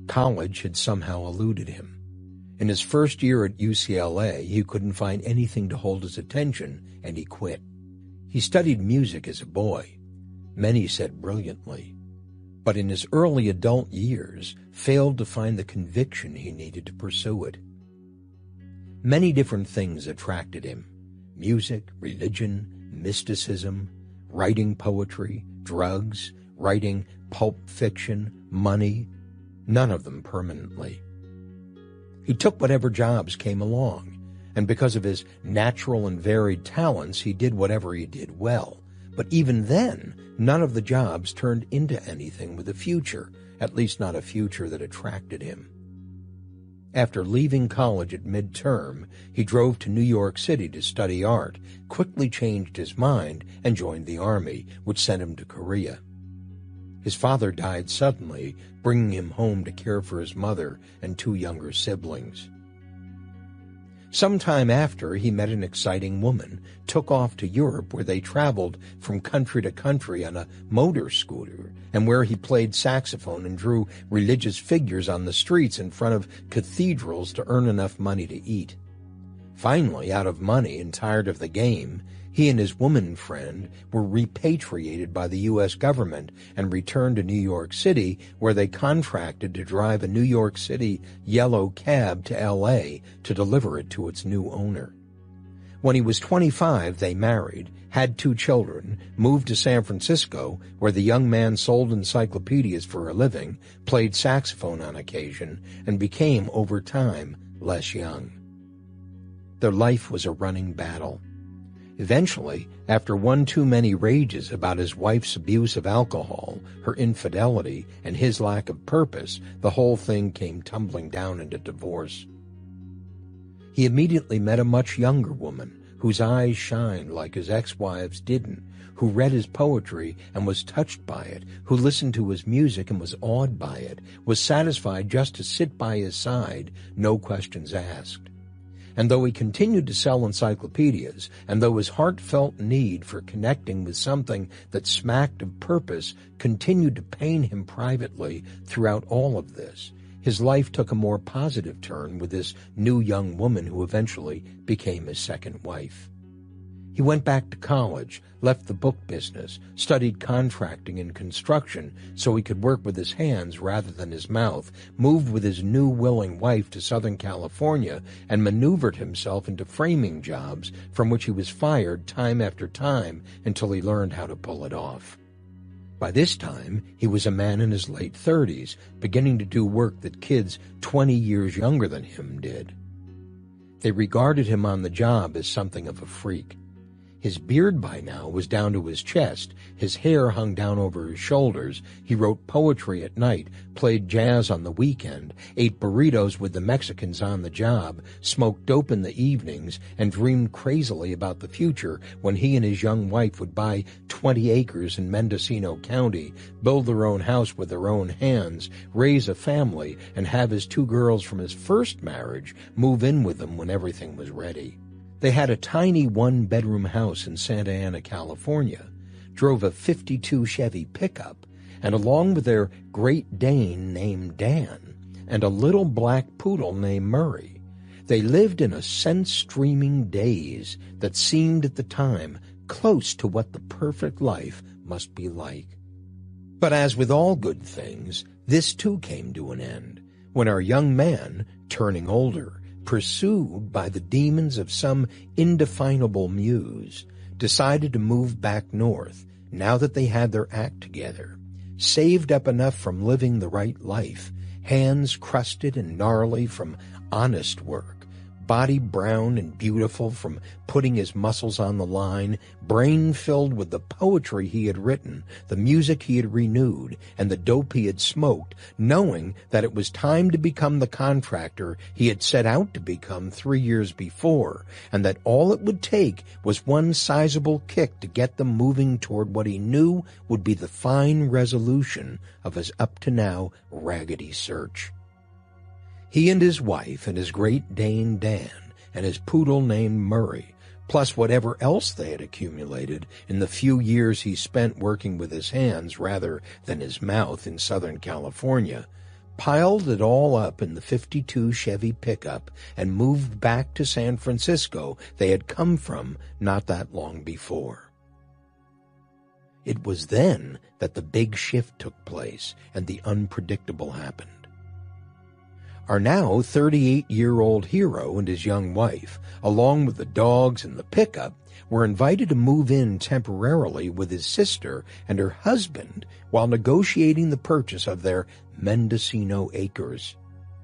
College had somehow eluded him. In his first year at UCLA, he couldn't find anything to hold his attention, and he quit. He studied music as a boy. Many said brilliantly, but in his early adult years failed to find the conviction he needed to pursue it. Many different things attracted him: music, religion, mysticism, writing poetry, drugs, writing pulp fiction, money, none of them permanently. He took whatever jobs came along, and because of his natural and varied talents, he did whatever he did well. But even then, none of the jobs turned into anything with a future, at least not a future that attracted him. After leaving college at midterm, he drove to New York City to study art, quickly changed his mind, and joined the Army, which sent him to Korea. His father died suddenly, bringing him home to care for his mother and 2 younger siblings. Some time after, he met an exciting woman, took off to Europe, where they traveled from country to country on a motor scooter, and where he played saxophone and drew religious figures on the streets in front of cathedrals to earn enough money to eat. Finally, out of money and tired of the game, he and his woman friend were repatriated by the U.S. government and returned to New York City, where they contracted to drive a New York City yellow cab to L.A. to deliver it to its new owner. When he was 25, they married, had 2 children, moved to San Francisco, where the young man sold encyclopedias for a living, played saxophone on occasion, and became, over time, less young. Their life was a running battle. Eventually, after one too many rages about his wife's abuse of alcohol, her infidelity, and his lack of purpose, the whole thing came tumbling down into divorce. He immediately met a much younger woman, whose eyes shined like his ex-wives' didn't, who read his poetry and was touched by it, who listened to his music and was awed by it, was satisfied just to sit by his side, no questions asked. And though he continued to sell encyclopedias, and though his heartfelt need for connecting with something that smacked of purpose continued to pain him privately throughout all of this, his life took a more positive turn with this new young woman who eventually became his second wife. He went back to college, left the book business, studied contracting and construction so he could work with his hands rather than his mouth, moved with his new willing wife to Southern California, and maneuvered himself into framing jobs from which he was fired time after time until he learned how to pull it off. By this time, he was a man in his late 30s, beginning to do work that kids 20 years younger than him did. They regarded him on the job as something of a freak. His beard by now was down to his chest, his hair hung down over his shoulders, he wrote poetry at night, played jazz on the weekend, ate burritos with the Mexicans on the job, smoked dope in the evenings, and dreamed crazily about the future when he and his young wife would buy 20 acres in Mendocino County, build their own house with their own hands, raise a family, and have his 2 girls from his first marriage move in with them when everything was ready. They had a tiny 1-bedroom house in Santa Ana, California, drove a '52 Chevy pickup, and along with their Great Dane named Dan and a little black poodle named Murray, they lived in a sense-streaming daze that seemed at the time close to what the perfect life must be like. But as with all good things, this too came to an end when our young man, turning older, pursued by the demons of some indefinable muse, decided to move back north now that they had their act together, saved up enough from living the right life, hands crusted and gnarly from honest work, body brown and beautiful from putting his muscles on the line, brain filled with the poetry he had written, the music he had renewed, and the dope he had smoked, knowing that it was time to become the contractor he had set out to become 3 years before, and that all it would take was one sizable kick to get them moving toward what he knew would be the fine resolution of his up-to-now raggedy search. He and his wife and his Great Dane Dan and his poodle named Murray, plus whatever else they had accumulated in the few years he spent working with his hands rather than his mouth in Southern California, piled it all up in the '52 Chevy pickup and moved back to San Francisco they had come from not that long before. It was then that the big shift took place and the unpredictable happened. Our now 38-year-old hero and his young wife, along with the dogs and the pickup, were invited to move in temporarily with his sister and her husband while negotiating the purchase of their Mendocino acres.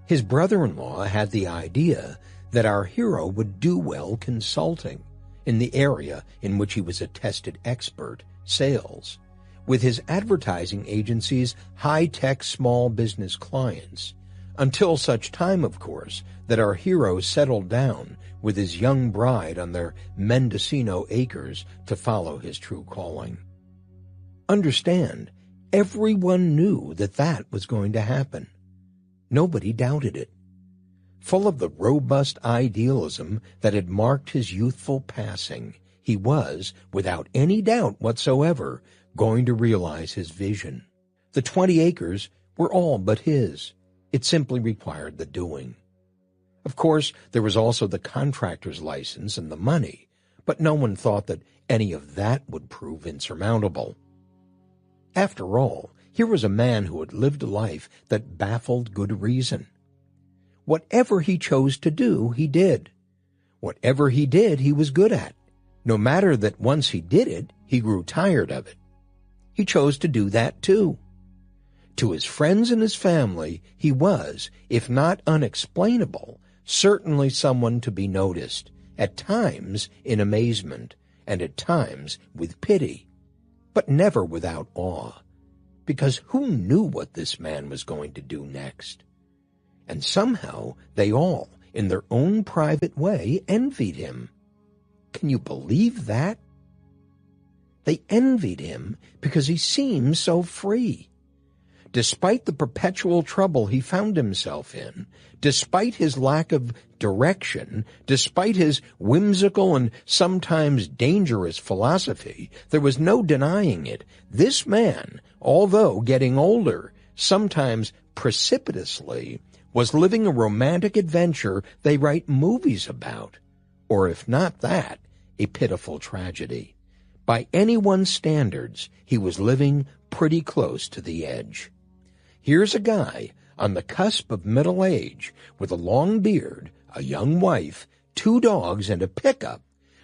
His brother-in-law had the idea that our hero would do well consulting in the area in which he was a tested expert, sales, with his advertising agency's high-tech small business clients, until such time, of course, that our hero settled down with his young bride on their Mendocino acres to follow his true calling. Understand, everyone knew that that was going to happen. Nobody doubted it. Full of the robust idealism that had marked his youthful passing, he was, without any doubt whatsoever, going to realize his vision. The 20 acres were all but his. It simply required the doing. Of course, there was also the contractor's license and the money, but no one thought that any of that would prove insurmountable. After all, here was a man who had lived a life that baffled good reason. Whatever he chose to do, he did. Whatever he did, he was good at, no matter that once he did it, he grew tired of it. He chose to do that too. To his friends and his family, he was, if not unexplainable, certainly someone to be noticed, at times in amazement, and at times with pity, but never without awe, because who knew what this man was going to do next? And somehow they all, in their own private way, envied him. Can you believe that? They envied him because he seemed so free. Despite the perpetual trouble he found himself in, despite his lack of direction, despite his whimsical and sometimes dangerous philosophy, there was no denying it. This man, although getting older, sometimes precipitously, was living a romantic adventure they write movies about, or if not that, a pitiful tragedy. By anyone's standards, he was living pretty close to the edge. Here's a guy on the cusp of middle age with a long beard, a young wife, 2 dogs, and a pickup,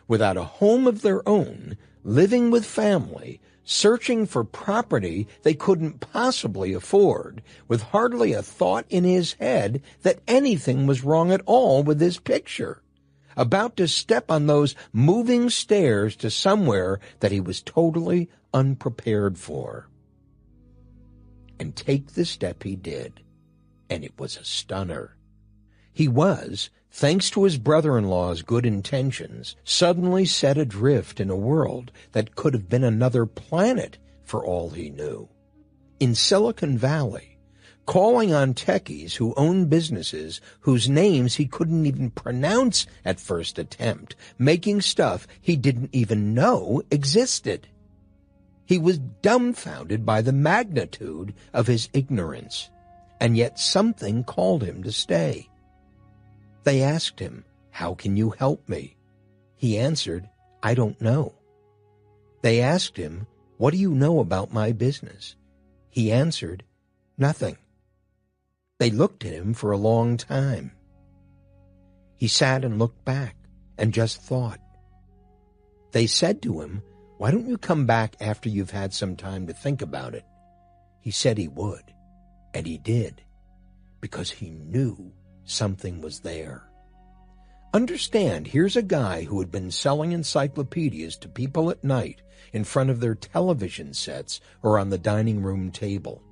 without a home of their own, living with family, searching for property they couldn't possibly afford, with hardly a thought in his head that anything was wrong at all with his picture, about to step on those moving stairs to somewhere that he was totally unprepared for. And take the step he did, and it was a stunner. He was, thanks to his brother-in-law's good intentions, suddenly set adrift in a world that could have been another planet for all he knew. In Silicon Valley, calling on techies who owned businesses whose names he couldn't even pronounce at first attempt, making stuff he didn't even know existed. He was dumbfounded by the magnitude of his ignorance, and yet something called him to stay. They asked him, "How can you help me?" He answered, "I don't know." They asked him, "What do you know about my business?" He answered, "Nothing." They looked at him for a long time. He sat and looked back and just thought. They said to him, "Why don't you come back after you've had some time to think about it?" He said he would, and he did, because he knew something was there. Understand, here's a guy who had been selling encyclopedias to people at night in front of their television sets or on the dining room table,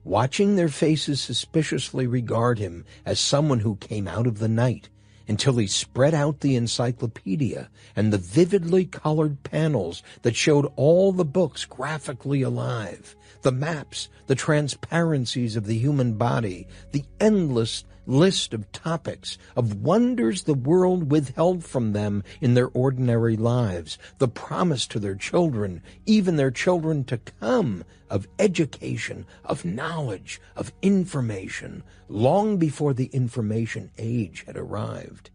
watching their faces suspiciously regard him as someone who came out of the night, until he spread out the encyclopedia and the vividly colored panels that showed all the books graphically alive, the maps, the transparencies of the human body, the endless list of topics, of wonders the world withheld from them in their ordinary lives, the promise to their children, even their children to come, of education, of knowledge, of information, long before the information age had arrived.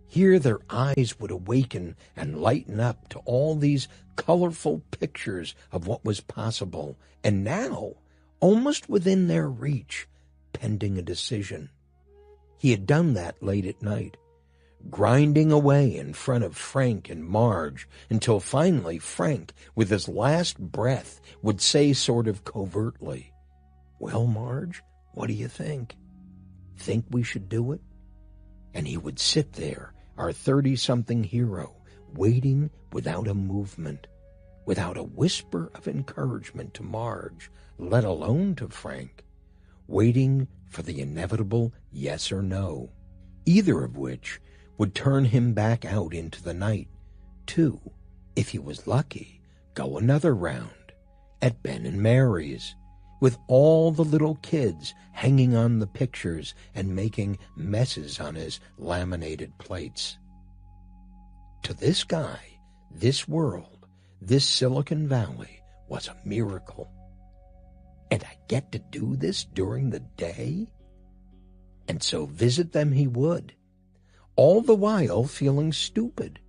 Here their eyes would awaken and lighten up to all these colorful pictures of what was possible, and now, almost within their reach, pending a decision. He had done that late at night, grinding away in front of Frank and Marge, until finally Frank, with his last breath, would say sort of covertly, "Well, Marge, what do you think? Think we should do it?" And he would sit there, our 30-something hero, waiting without a movement, without a whisper of encouragement to Marge, let alone to Frank, waiting for the inevitable yes or no, either of which would turn him back out into the night, to, if he was lucky, go another round at Ben and Mary's, with all the little kids hanging on the pictures and making messes on his laminated plates. To this guy, this world, this Silicon Valley was a miracle. And I get to do this during the day? And so visit them he would, all the while feeling stupid,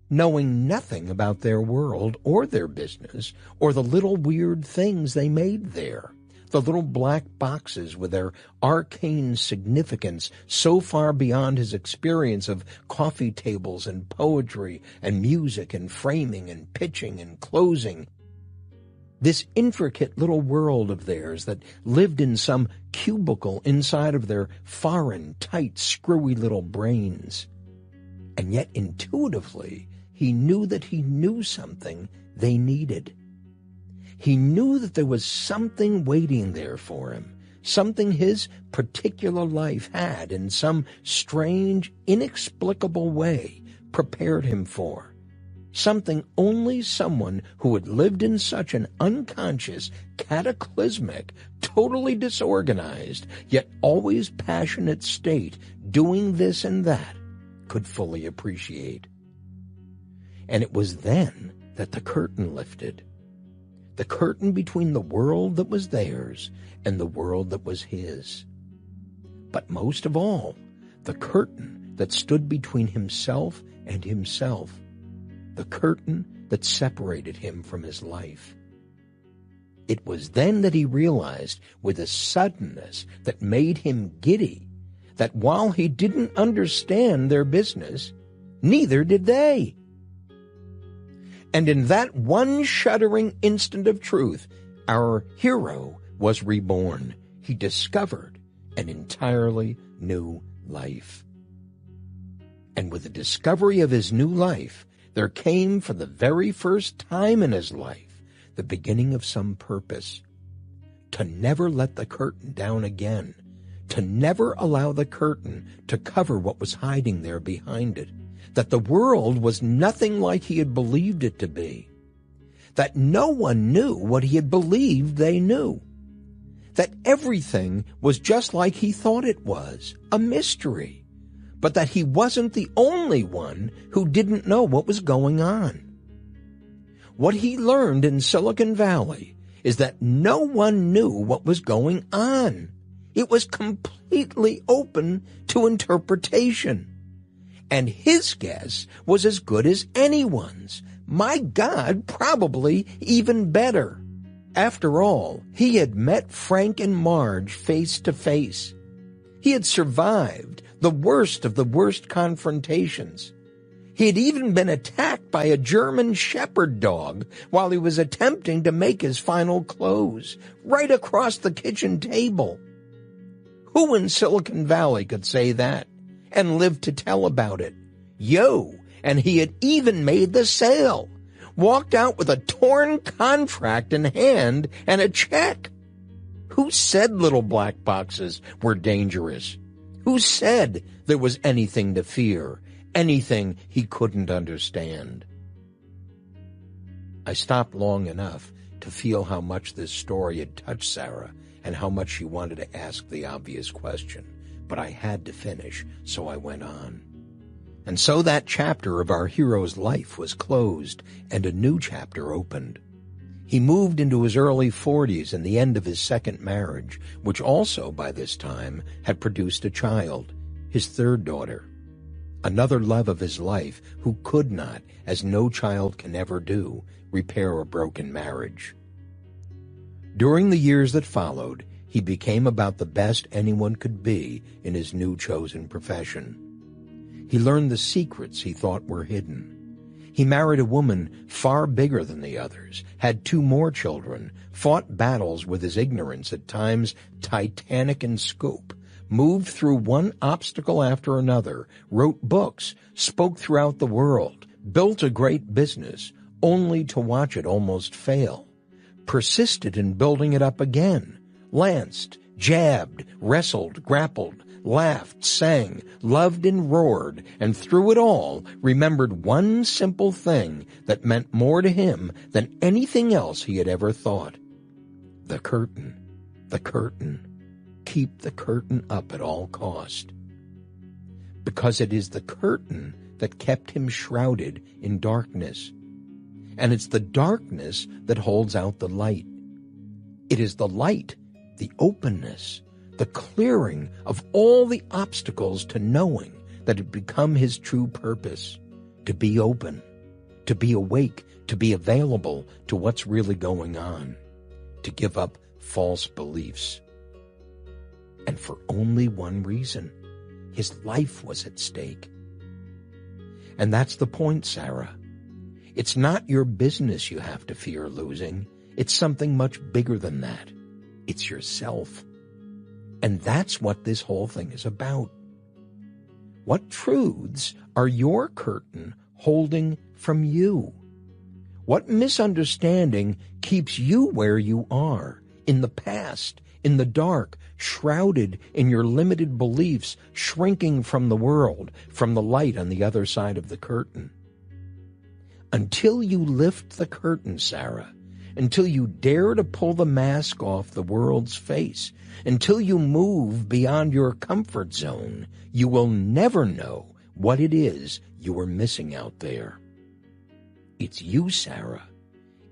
knowing nothing about their world or their business or the little weird things they made there, the little black boxes with their arcane significance so far beyond his experience of coffee tables and poetry and music and framing and pitching and closing. This intricate little world of theirs that lived in some cubicle inside of their foreign, tight, screwy little brains. And yet intuitively, he knew that he knew something they needed. He knew that there was something waiting there for him, something his particular life had in some strange, inexplicable way prepared him for. Something only someone who had lived in such an unconscious, cataclysmic, totally disorganized, yet always passionate state, doing this and that, could fully appreciate. And it was then that the curtain lifted. The curtain between the world that was theirs and the world that was his. But most of all, the curtain that stood between himself and himself. The curtain that separated him from his life. It was then that he realized, with a suddenness that made him giddy, that while he didn't understand their business, neither did they. And in that one shuddering instant of truth, our hero was reborn. He discovered an entirely new life. And with the discovery of his new life, there came for the very first time in his life the beginning of some purpose. To never let the curtain down again. To never allow the curtain to cover what was hiding there behind it. That the world was nothing like he had believed it to be. That no one knew what he had believed they knew. That everything was just like he thought it was, a mystery. But that he wasn't the only one who didn't know what was going on. What he learned in Silicon Valley is that no one knew what was going on. It was completely open to interpretation. And his guess was as good as anyone's. My God, probably even better. After all, he had met Frank and Marge face to face. He had survived the worst of the worst confrontations. He had even been attacked by a German shepherd dog while he was attempting to make his final close, right across the kitchen table. Who in Silicon Valley could say that and live to tell about it? Yo, and he had even made the sale, walked out with a torn contract in hand and a check. Who said little black boxes were dangerous? Who said there was anything to fear, anything he couldn't understand? I stopped long enough to feel how much this story had touched Sarah and how much she wanted to ask the obvious question, but I had to finish, so I went on. And so that chapter of our hero's life was closed, and a new chapter opened. He moved into his early 40s and the end of his second marriage, which also, by this time, had produced a child, his third daughter. Another love of his life who could not, as no child can ever do, repair a broken marriage. During the years that followed, he became about the best anyone could be in his new chosen profession. He learned the secrets he thought were hidden. He married a woman far bigger than the others, had 2 more children, fought battles with his ignorance, at times titanic in scope, moved through one obstacle after another, wrote books, spoke throughout the world, built a great business, only to watch it almost fail, persisted in building it up again, lanced, jabbed, wrestled, grappled, laughed, sang, loved and roared, and through it all remembered one simple thing that meant more to him than anything else he had ever thought. The curtain. The curtain. Keep the curtain up at all cost. Because it is the curtain that kept him shrouded in darkness. And it's the darkness that holds out the light. It is the light, the openness, the clearing of all the obstacles to knowing that it become his true purpose, to be open, to be awake, to be available to what's really going on, to give up false beliefs. And for only one reason: his life was at stake. And that's the point, Sarah. It's not your business you have to fear losing. It's something much bigger than that. It's yourself. And that's what this whole thing is about. What truths are your curtain holding from you? What misunderstanding keeps you where you are, in the past, in the dark, shrouded in your limited beliefs, shrinking from the world, from the light on the other side of the curtain? Until you lift the curtain, Sarah, until you dare to pull the mask off the world's face, until you move beyond your comfort zone, you will never know what it is you are missing out there. It's you, Sarah.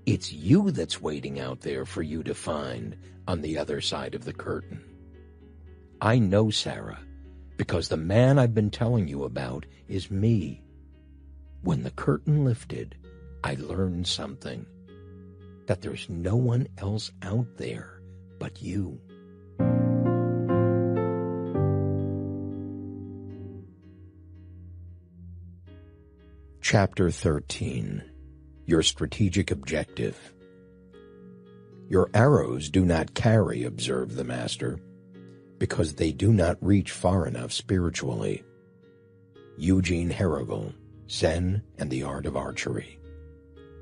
It's you that's waiting out there for you to find on the other side of the curtain. I know, Sarah, because the man I've been telling you about is me. When the curtain lifted, I learned something. That there's no one else out there but you. Chapter 13. Your Strategic Objective. Your arrows do not carry, observed the master, because they do not reach far enough spiritually. Eugene Herrigel, Zen and the Art of Archery.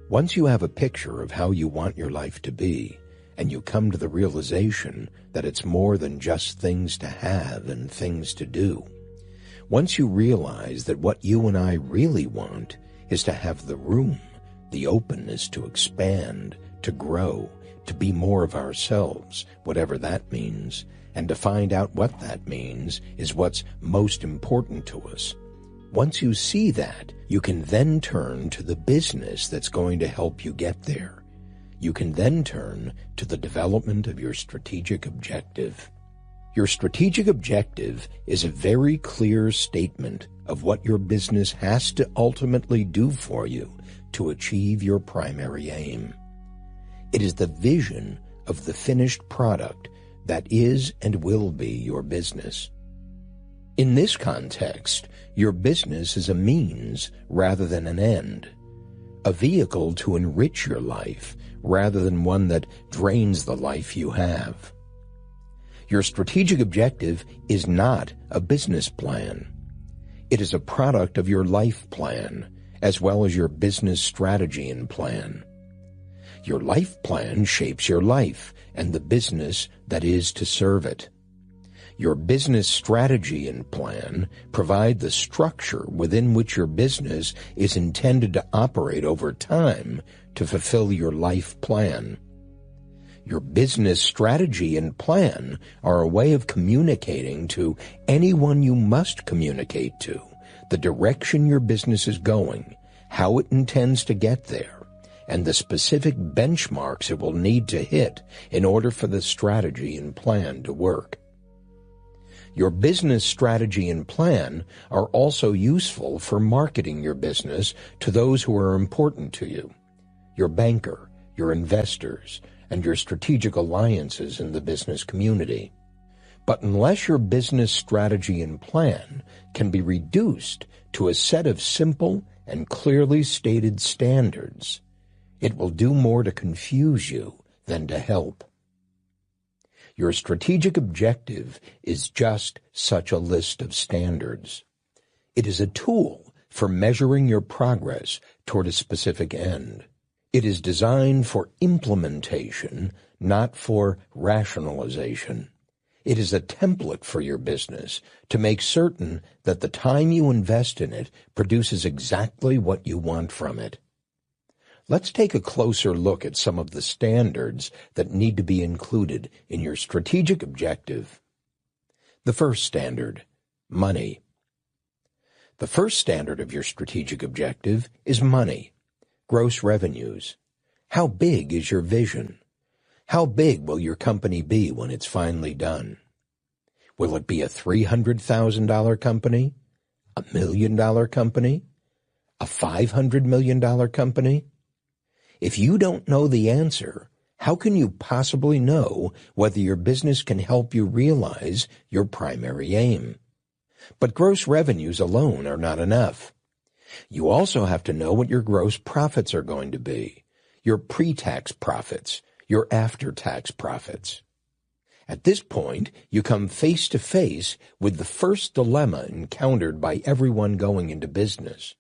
Once you have a picture of how you want your life to be, and you come to the realization that it's more than just things to have and things to do, once you realize that what you and I really want is to have the room, the openness to expand, to grow, to be more of ourselves, whatever that means, and to find out what that means is what's most important to us, Once you see that, you can then turn to the business that's going to help you get there. You can then turn to the development of your strategic objective. Your strategic objective is a very clear statement of what your business has to ultimately do for you to achieve your primary aim. It is the vision of the finished product that is and will be your business. In this context, your business is a means rather than an end, a vehicle to enrich your life rather than one that drains the life you have. Your strategic objective is not a business plan. It is a product of your life plan, as well as your business strategy and plan. Your life plan shapes your life and the business that is to serve it. Your business strategy and plan provide the structure within which your business is intended to operate over time to fulfill your life plan. Your business strategy and plan are a way of communicating to anyone you must communicate to the direction your business is going, how it intends to get there, and the specific benchmarks it will need to hit in order for the strategy and plan to work. Your business strategy and plan are also useful for marketing your business to those who are important to you, your banker, your investors, and your strategic alliances in the business community. But unless your business strategy and plan can be reduced to a set of simple and clearly stated standards, it will do more to confuse you than to help. Your strategic objective is just such a list of standards. It is a tool for measuring your progress toward a specific end. It is designed for implementation, not for rationalization. It is a template for your business to make certain that the time you invest in it produces exactly what you want from it. Let's take a closer look at some of the standards that need to be included in your strategic objective. The first standard, money. The first standard of your strategic objective is money. Gross revenues. How big is your vision? How big will your company be when it's finally done? Will it be a $300,000 company? A $1 million company? A $500 million company? If you don't know the answer, how can you possibly know whether your business can help you realize your primary aim? But gross revenues alone are not enough. You also have to know what your gross profits are going to be, your pre-tax profits, your after-tax profits. At this point, you come face to face with the first dilemma encountered by everyone going into business.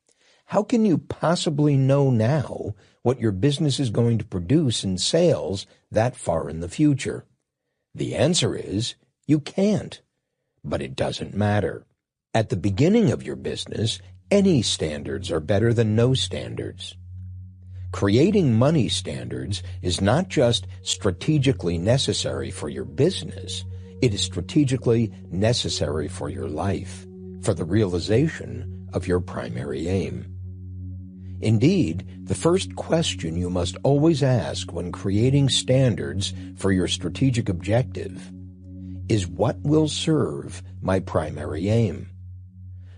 How can you possibly know now what your business is going to produce in sales that far in the future? The answer is, you can't. But it doesn't matter. At the beginning of your business, any standards are better than no standards. Creating money standards is not just strategically necessary for your business, it is strategically necessary for your life, for the realization of your primary aim. Indeed, the first question you must always ask when creating standards for your strategic objective is, what will serve my primary aim?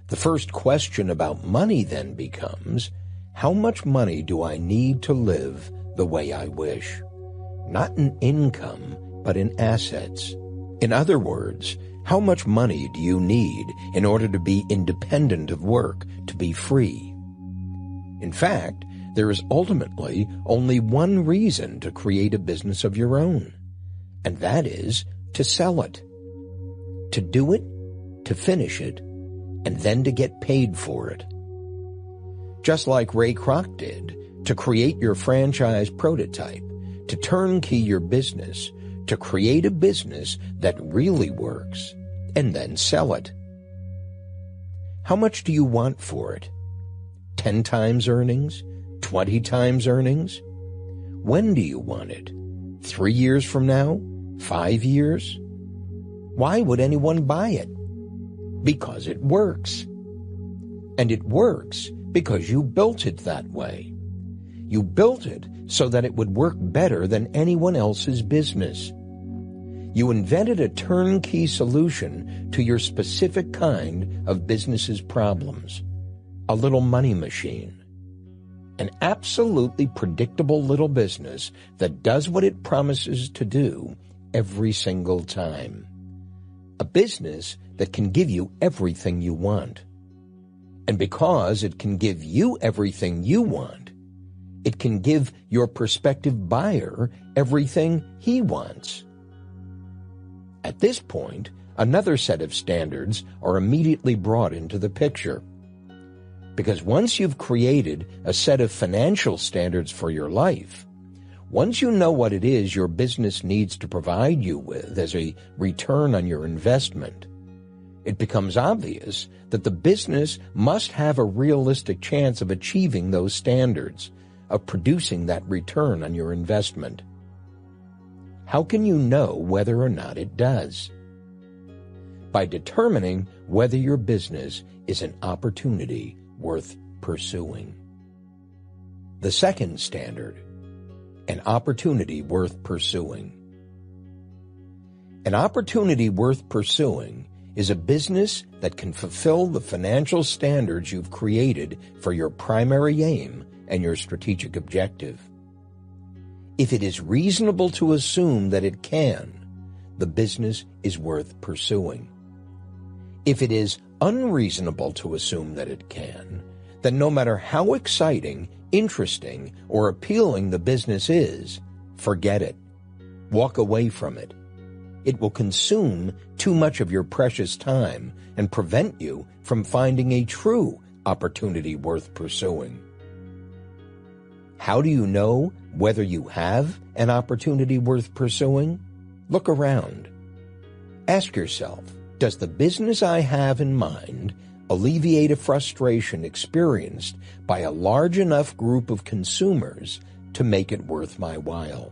The first question about money then becomes, how much money do I need to live the way I wish? Not in income, but in assets. In other words, how much money do you need in order to be independent of work, to be free? In fact, there is ultimately only one reason to create a business of your own, and that is to sell it. To do it, to finish it, and then to get paid for it. Just like Ray Kroc did, to create your franchise prototype, to turnkey your business, to create a business that really works, and then sell it. How much do you want for it? 10 times earnings? 20 times earnings? When do you want it? 3 years from now? 5 years? Why would anyone buy it? Because it works. And it works because you built it that way. You built it so that it would work better than anyone else's business. You invented a turnkey solution to your specific kind of business's problems. A little money machine. An absolutely predictable little business that does what it promises to do every single time. A business that can give you everything you want. And because it can give you everything you want, it can give your prospective buyer everything he wants. At this point, another set of standards are immediately brought into the picture. Because once you've created a set of financial standards for your life, once you know what it is your business needs to provide you with as a return on your investment, it becomes obvious that the business must have a realistic chance of achieving those standards, of producing that return on your investment. How can you know whether or not it does? By determining whether your business is an opportunity worth pursuing. The second standard, an opportunity worth pursuing. An opportunity worth pursuing is a business that can fulfill the financial standards you've created for your primary aim and your strategic objective. If it is reasonable to assume that it can, the business is worth pursuing. If it is unreasonable to assume that it can, then no matter how exciting, interesting, or appealing the business is, forget it. Walk away from it. It will consume too much of your precious time and prevent you from finding a true opportunity worth pursuing. How do you know whether you have an opportunity worth pursuing? Look around. Ask yourself, does the business I have in mind alleviate a frustration experienced by a large enough group of consumers to make it worth my while?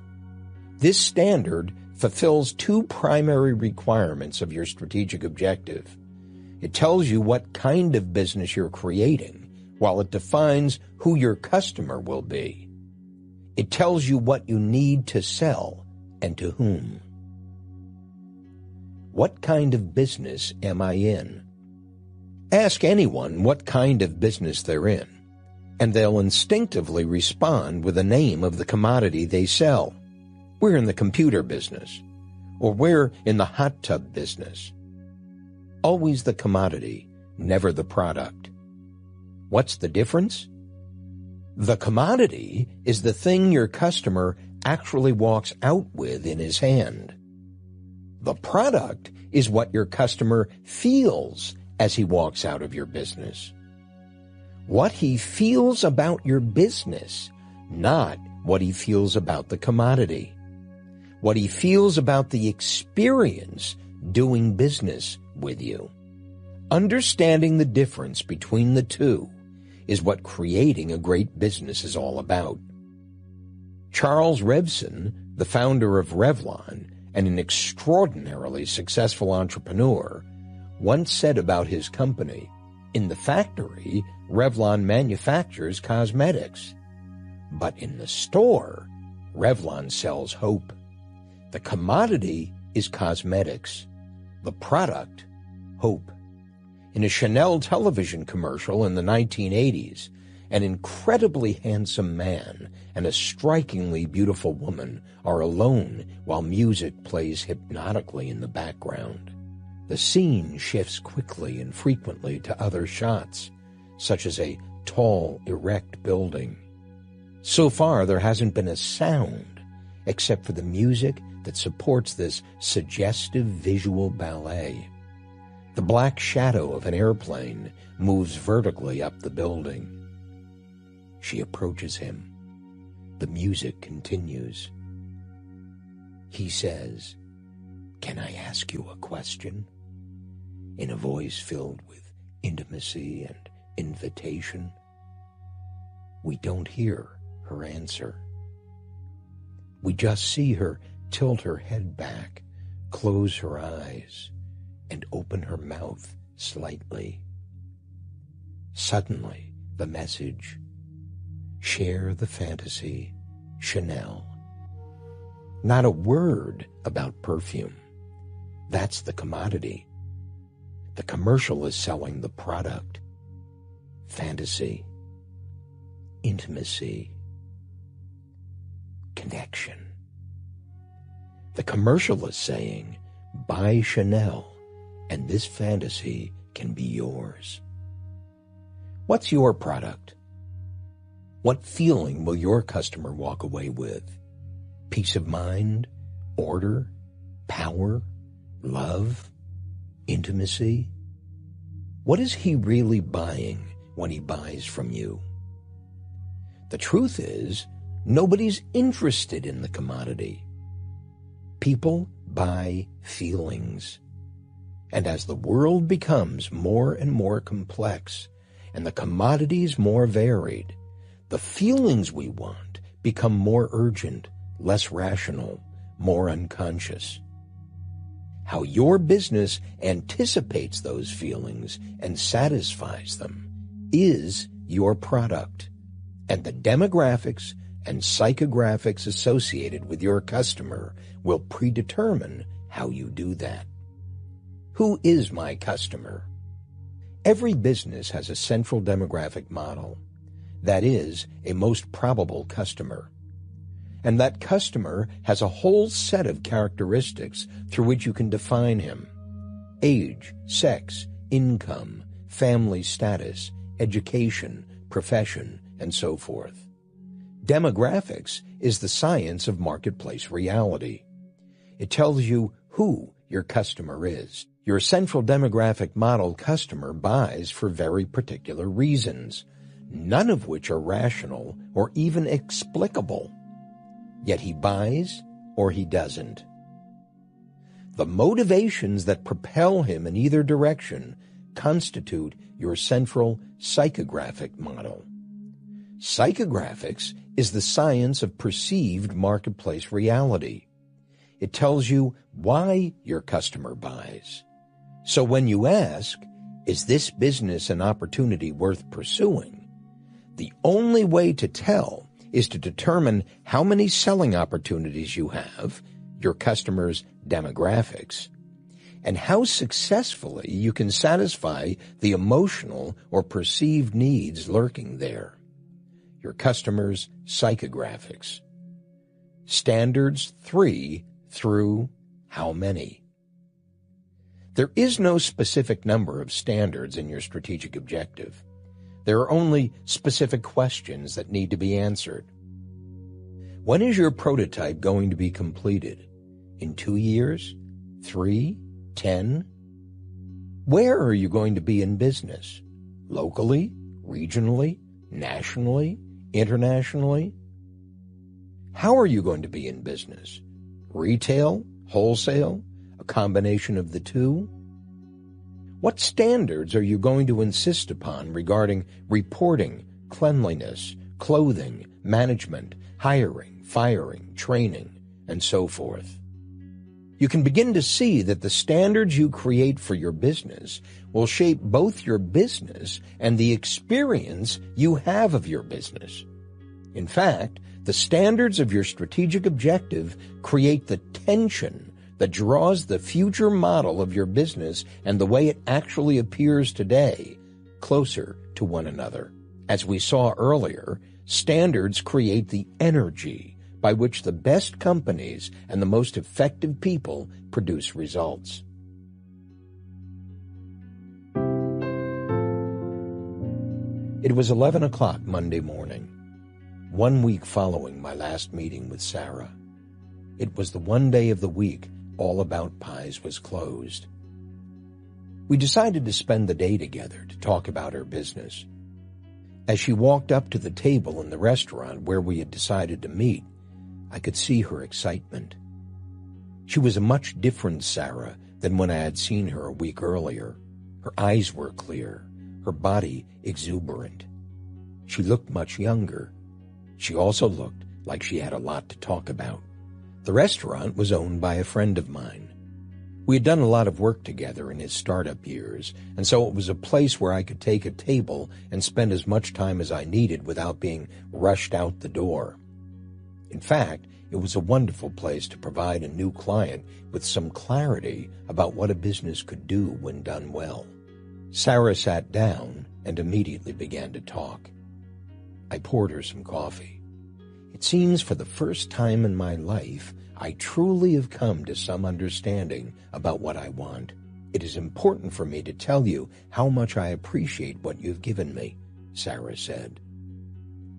This standard fulfills two primary requirements of your strategic objective. It tells you what kind of business you're creating, while it defines who your customer will be. It tells you what you need to sell and to whom. What kind of business am I in? Ask anyone what kind of business they're in, and they'll instinctively respond with the name of the commodity they sell. We're in the computer business, or we're in the hot tub business. Always the commodity, never the product. What's the difference? The commodity is the thing your customer actually walks out with in his hand. The product is what your customer feels as he walks out of your business. What he feels about your business, not what he feels about the commodity. What he feels about the experience doing business with you. Understanding the difference between the two is what creating a great business is all about. Charles Revson, the founder of Revlon and an extraordinarily successful entrepreneur, once said about his company, "In the factory, Revlon manufactures cosmetics. But in the store, Revlon sells hope." The commodity is cosmetics. The product, hope. In a Chanel television commercial in the 1980s, an incredibly handsome man and a strikingly beautiful woman are alone while music plays hypnotically in the background. The scene shifts quickly and frequently to other shots, such as a tall, erect building. So far, there hasn't been a sound except for the music that supports this suggestive visual ballet. The black shadow of an airplane moves vertically up the building. She approaches him. The music continues. He says, "Can I ask you a question?" in a voice filled with intimacy and invitation. We don't hear her answer. We just see her tilt her head back, close her eyes, and open her mouth slightly. Suddenly, the message, share the fantasy, Chanel. Not a word about perfume. That's the commodity. The commercial is selling the product. Fantasy, intimacy, connection. The commercial is saying, buy Chanel, and this fantasy can be yours. What's your product? What feeling will your customer walk away with? Peace of mind, order, power, love, intimacy? What is he really buying when he buys from you? The truth is, nobody's interested in the commodity. People buy feelings. And as the world becomes more and more complex and the commodities more varied, the feelings we want become more urgent, less rational, more unconscious. How your business anticipates those feelings and satisfies them is your product, and the demographics and psychographics associated with your customer will predetermine how you do that. Who is my customer? Every business has a central demographic model, that is, a most probable customer. And that customer has a whole set of characteristics through which you can define him: age, sex, income, family status, education, profession, and so forth. Demographics is the science of marketplace reality. It tells you who your customer is. Your central demographic model customer buys for very particular reasons, none of which are rational or even explicable. Yet he buys or he doesn't. The motivations that propel him in either direction constitute your central psychographic model. Psychographics is the science of perceived marketplace reality. It tells you why your customer buys. So when you ask, is this business an opportunity worth pursuing? The only way to tell is to determine how many selling opportunities you have, your customers' demographics, and how successfully you can satisfy the emotional or perceived needs lurking there, your customers' psychographics. Standards 3 through how many? There is no specific number of standards in your strategic objective. There are only specific questions that need to be answered. When is your prototype going to be completed? In 2 years? 3? 10? Where are you going to be in business? Locally? Regionally? Nationally? Internationally? How are you going to be in business? Retail? Wholesale? A combination of the two? What standards are you going to insist upon regarding reporting, cleanliness, clothing, management, hiring, firing, training, and so forth? You can begin to see that the standards you create for your business will shape both your business and the experience you have of your business. In fact, the standards of your strategic objective create the tension that draws the future model of your business and the way it actually appears today closer to one another. As we saw earlier, standards create the energy by which the best companies and the most effective people produce results. It was 11 o'clock Monday morning, 1 week following my last meeting with Sarah. It was the one day of the week All About Pies was closed. We decided to spend the day together to talk about her business. As she walked up to the table in the restaurant where we had decided to meet, I could see her excitement. She was a much different Sarah than when I had seen her a week earlier. Her eyes were clear, her body exuberant. She looked much younger. She also looked like she had a lot to talk about. The restaurant was owned by a friend of mine. We had done a lot of work together in his startup years, and so it was a place where I could take a table and spend as much time as I needed without being rushed out the door. In fact, it was a wonderful place to provide a new client with some clarity about what a business could do when done well. Sarah sat down and immediately began to talk. I poured her some coffee. It seems for the first time in my life, I truly have come to some understanding about what I want. It is important for me to tell you how much I appreciate what you've given me, Sarah said.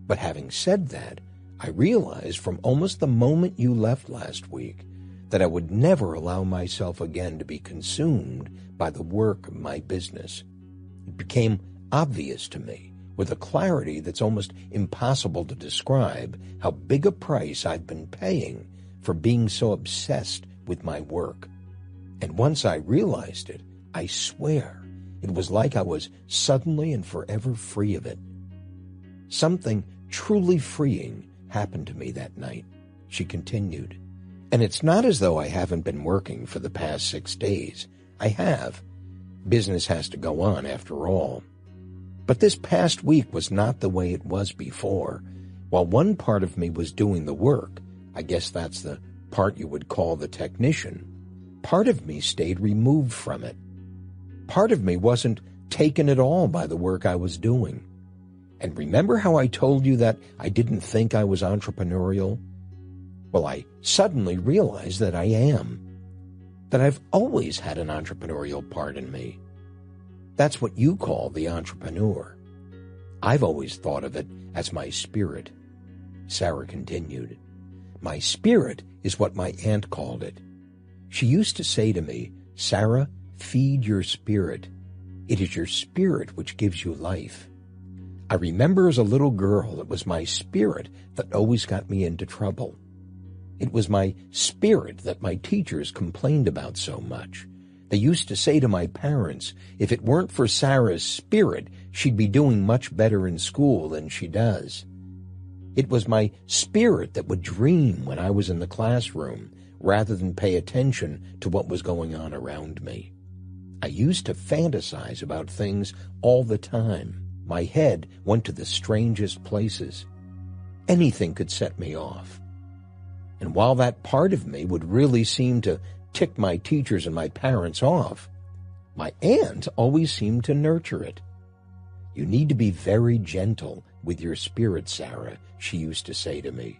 But having said that, I realized from almost the moment you left last week that I would never allow myself again to be consumed by the work of my business. It became obvious to me, with a clarity that's almost impossible to describe, how big a price I've been paying for being so obsessed with my work. And once I realized it, I swear, it was like I was suddenly and forever free of it. Something truly freeing happened to me that night, she continued. And it's not as though I haven't been working for the past 6 days. I have. Business has to go on after all. But this past week was not the way it was before. While one part of me was doing the work, I guess that's the part you would call the technician, part of me stayed removed from it. Part of me wasn't taken at all by the work I was doing. And remember how I told you that I didn't think I was entrepreneurial? Well, I suddenly realized that I am. That I've always had an entrepreneurial part in me. That's what you call the entrepreneur. I've always thought of it as my spirit. Sarah continued. My spirit is what my aunt called it. She used to say to me, Sarah, feed your spirit. It is your spirit which gives you life. I remember as a little girl, it was my spirit that always got me into trouble. It was my spirit that my teachers complained about so much. They used to say to my parents, if it weren't for Sarah's spirit, she'd be doing much better in school than she does. It was my spirit that would dream when I was in the classroom, rather than pay attention to what was going on around me. I used to fantasize about things all the time. My head went to the strangest places. Anything could set me off. And while that part of me would really seem to tick my teachers and my parents off, my aunt always seemed to nurture it. You need to be very gentle with your spirit, Sarah, she used to say to me.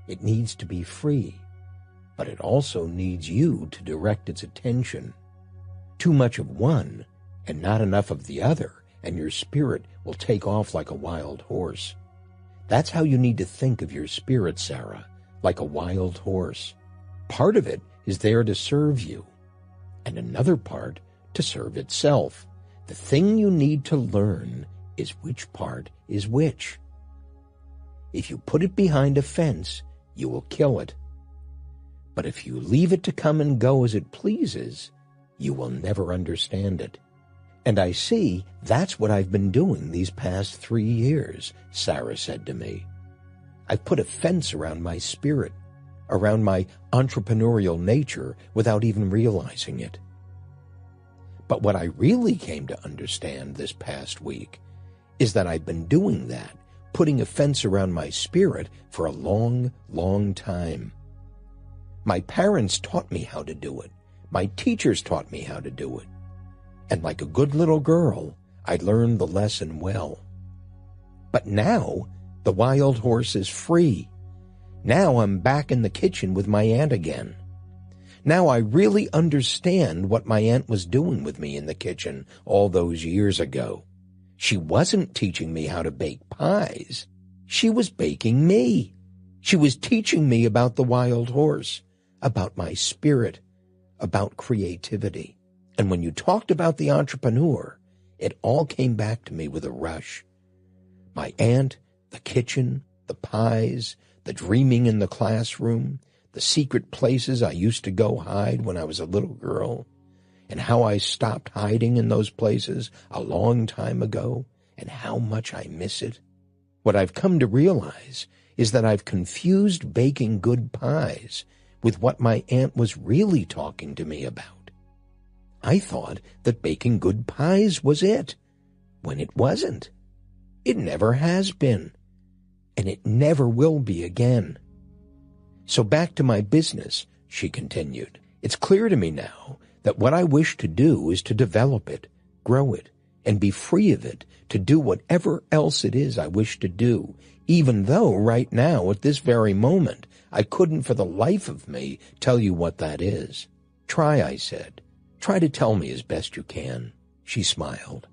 It needs to be free, but it also needs you to direct its attention. Too much of one and not enough of the other, and your spirit will take off like a wild horse. That's how you need to think of your spirit, Sarah, like a wild horse. Part of it is there to serve you, and another part to serve itself. The thing you need to learn is which part is which. If you put it behind a fence, you will kill it. But if you leave it to come and go as it pleases, you will never understand it. And I see that's what I've been doing these past 3 years, Sarah said to me. I've put a fence around my spirit, around my entrepreneurial nature without even realizing it. But what I really came to understand this past week is that I've been doing that, putting a fence around my spirit for a long, long time. My parents taught me how to do it. My teachers taught me how to do it. And like a good little girl, I learned the lesson well. But now, the wild horse is free. Now I'm back in the kitchen with my aunt again. Now I really understand what my aunt was doing with me in the kitchen all those years ago. She wasn't teaching me how to bake pies. She was baking me. She was teaching me about the wild horse, about my spirit, about creativity. And when you talked about the entrepreneur, it all came back to me with a rush. My aunt, the kitchen, the pies, the dreaming in the classroom, the secret places I used to go hide when I was a little girl, and how I stopped hiding in those places a long time ago, and how much I miss it. What I've come to realize is that I've confused baking good pies with what my aunt was really talking to me about. I thought that baking good pies was it, when it wasn't. It never has been, and it never will be again. So back to my business, she continued. It's clear to me now that what I wish to do is to develop it, grow it, and be free of it to do whatever else it is I wish to do, even though right now, at this very moment, I couldn't for the life of me tell you what that is. Try, I said. Try to tell me as best you can. She smiled.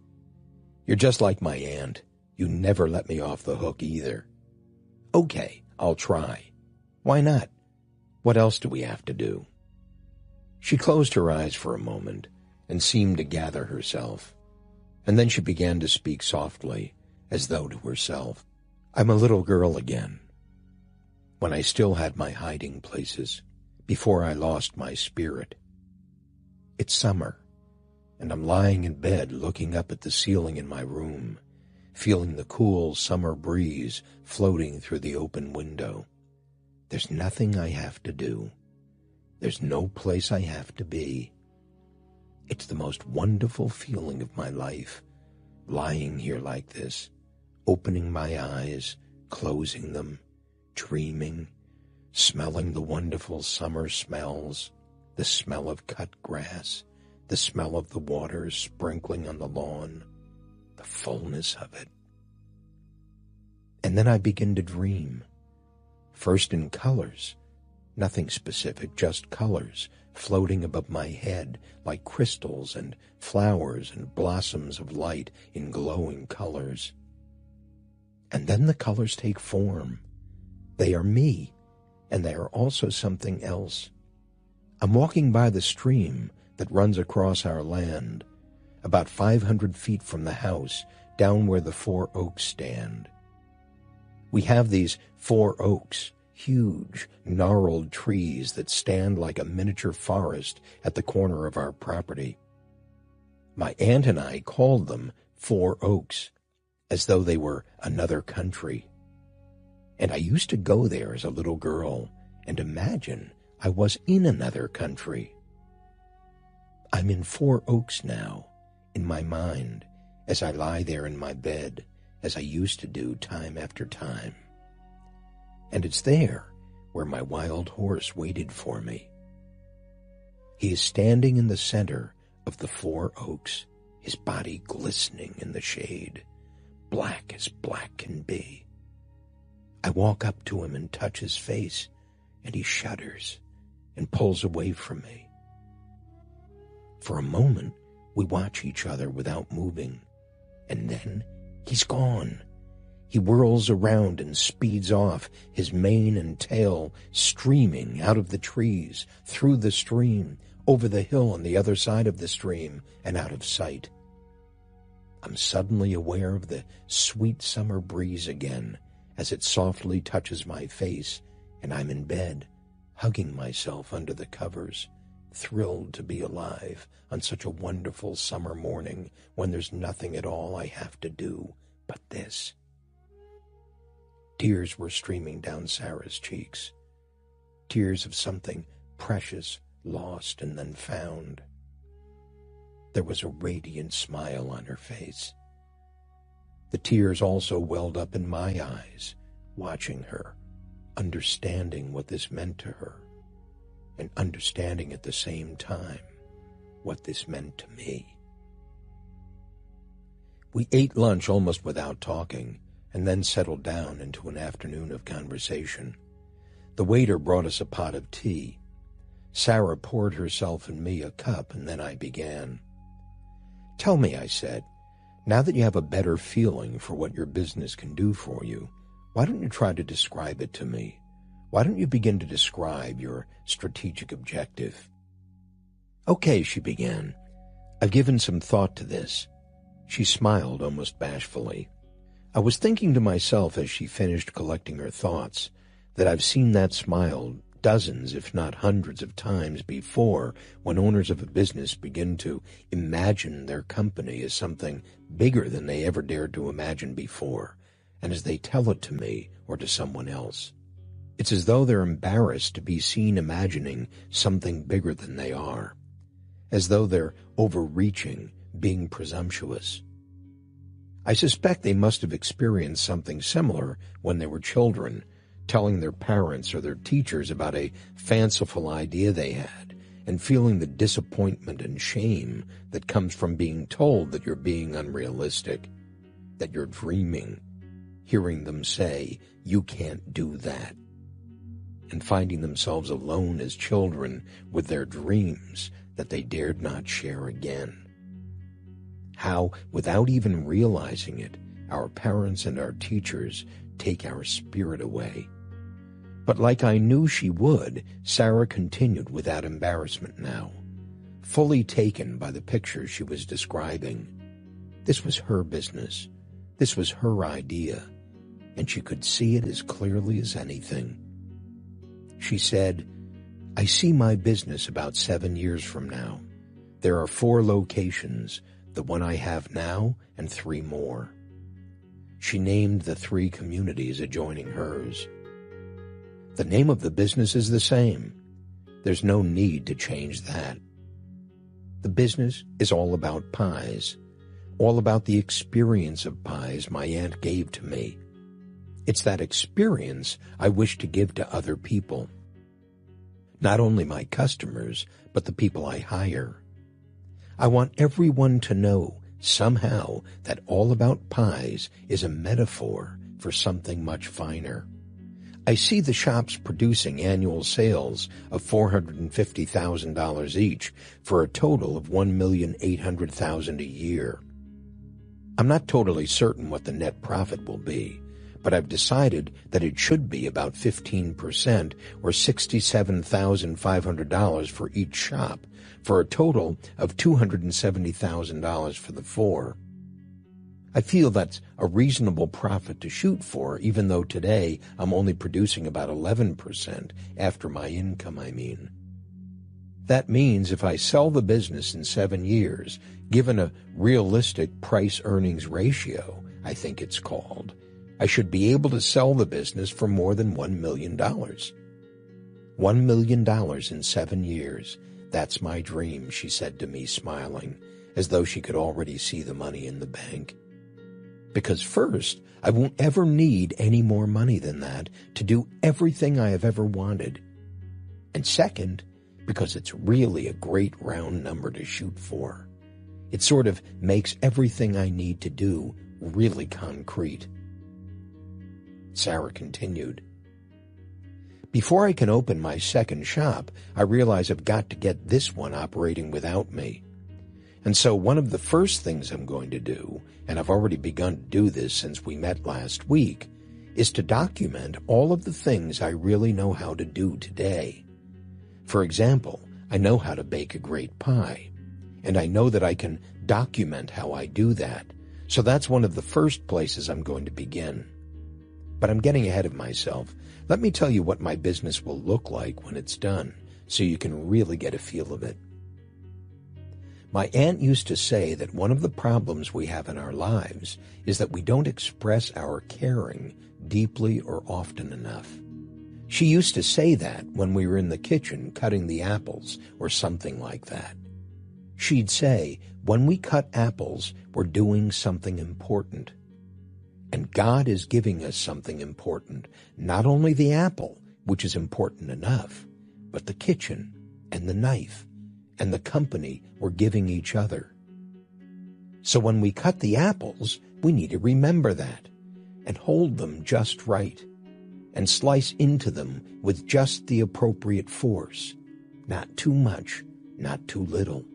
You're just like my aunt. You never let me off the hook either. Okay, I'll try. Why not? What else do we have to do? She closed her eyes for a moment and seemed to gather herself. And then she began to speak softly, as though to herself. I'm a little girl again. When I still had my hiding places, before I lost my spirit. It's summer, and I'm lying in bed looking up at the ceiling in my room, feeling the cool summer breeze floating through the open window. There's nothing I have to do. There's no place I have to be. It's the most wonderful feeling of my life, lying here like this, opening my eyes, closing them, dreaming, smelling the wonderful summer smells, the smell of cut grass, the smell of the water sprinkling on the lawn, the fullness of it. And then I begin to dream, first in colors, nothing specific, just colors, floating above my head like crystals and flowers and blossoms of light in glowing colors. And then the colors take form. They are me, and they are also something else. I'm walking by the stream that runs across our land, about 500 feet from the house, down where the 4 oaks stand. We have these 4 oaks, huge, gnarled trees that stand like a miniature forest at the corner of our property. My aunt and I called them 4 oaks, as though they were another country. And I used to go there as a little girl and imagine I was in another country. I'm in 4 oaks now, in my mind, as I lie there in my bed, as I used to do time after time. And it's there where my wild horse waited for me. He is standing in the center of the 4 oaks, his body glistening in the shade, black as black can be. I walk up to him and touch his face, and he shudders and pulls away from me. For a moment, we watch each other without moving, and then he's gone. He whirls around and speeds off, his mane and tail streaming out of the trees, through the stream, over the hill on the other side of the stream, and out of sight. I'm suddenly aware of the sweet summer breeze again, as it softly touches my face, and I'm in bed, hugging myself under the covers, thrilled to be alive on such a wonderful summer morning when there's nothing at all I have to do but this. Tears were streaming down Sarah's cheeks, tears of something precious, lost and then found. There was a radiant smile on her face. The tears also welled up in my eyes, watching her, understanding what this meant to her, and understanding at the same time what this meant to me. We ate lunch almost without talking, and then settled down into an afternoon of conversation. The waiter brought us a pot of tea. Sarah poured herself and me a cup, and then I began. Tell me, I said, now that you have a better feeling for what your business can do for you, why don't you try to describe it to me? Why don't you begin to describe your strategic objective? Okay, she began. I've given some thought to this. She smiled almost bashfully. I was thinking to myself as she finished collecting her thoughts that I've seen that smile dozens, if not hundreds of times before when owners of a business begin to imagine their company as something bigger than they ever dared to imagine before, and as they tell it to me or to someone else. It's as though they're embarrassed to be seen imagining something bigger than they are. as though they're overreaching, being presumptuous. I suspect they must have experienced something similar when they were children, telling their parents or their teachers about a fanciful idea they had, and feeling the disappointment and shame that comes from being told that you're being unrealistic, that you're dreaming, hearing them say, "You can't do that," and finding themselves alone as children with their dreams that they dared not share again. How, without even realizing it, our parents and our teachers take our spirit away. But like I knew she would, Sarah continued without embarrassment now, fully taken by the picture she was describing. This was her business. This was her idea, and she could see it as clearly as anything. She said, "I see my business about 7 years from now. There are 4 locations, the one I have now and 3 more. She named the 3 communities adjoining hers. The name of the business is the same. There's no need to change that. The business is all about pies, all about the experience of pies my aunt gave to me. It's that experience I wish to give to other people. Not only my customers, but the people I hire. I want everyone to know, somehow, that All About Pies is a metaphor for something much finer. I see the shops producing annual sales of $450,000 each for a total of $1,800,000 a year. I'm not totally certain what the net profit will be, but I've decided that it should be about 15% or $67,500 for each shop, for a total of $270,000 for the 4. I feel that's a reasonable profit to shoot for, even though today I'm only producing about 11% after my income, I mean. That means if I sell the business in 7 years, given a realistic price-earnings ratio, I think it's called, I should be able to sell the business for more than $1 million. $1 million in 7 years. That's my dream, she said to me, smiling, as though she could already see the money in the bank. Because first, I won't ever need any more money than that to do everything I have ever wanted. And second, because it's really a great round number to shoot for. It sort of makes everything I need to do really concrete. Sarah continued. Before I can open my second shop, I realize I've got to get this one operating without me. And so one of the first things I'm going to do, and I've already begun to do this since we met last week, is to document all of the things I really know how to do today. For example, I know how to bake a great pie, and I know that I can document how I do that, so that's one of the first places I'm going to begin. But I'm getting ahead of myself. Let me tell you what my business will look like when it's done, so you can really get a feel of it. My aunt used to say that one of the problems we have in our lives is that we don't express our caring deeply or often enough. She used to say that when we were in the kitchen cutting the apples or something like that. She'd say, when we cut apples, we're doing something important. And God is giving us something important, not only the apple, which is important enough, but the kitchen and the knife and the company we're giving each other. So when we cut the apples, we need to remember that and hold them just right and slice into them with just the appropriate force, not too much, not too little.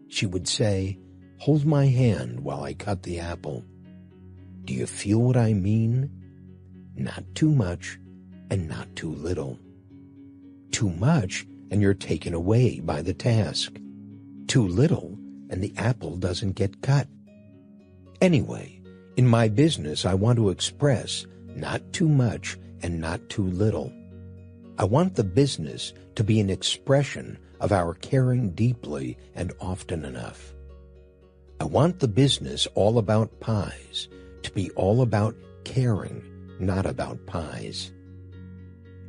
She would say, "Hold my hand while I cut the apple. Do you feel what I mean? Not too much and not too little. Too much and you're taken away by the task. Too little and the apple doesn't get cut." Anyway, in my business I want to express not too much and not too little. I want the business to be an expression of our caring deeply and often enough. I want the business All About Pies to be all about caring, not about pies.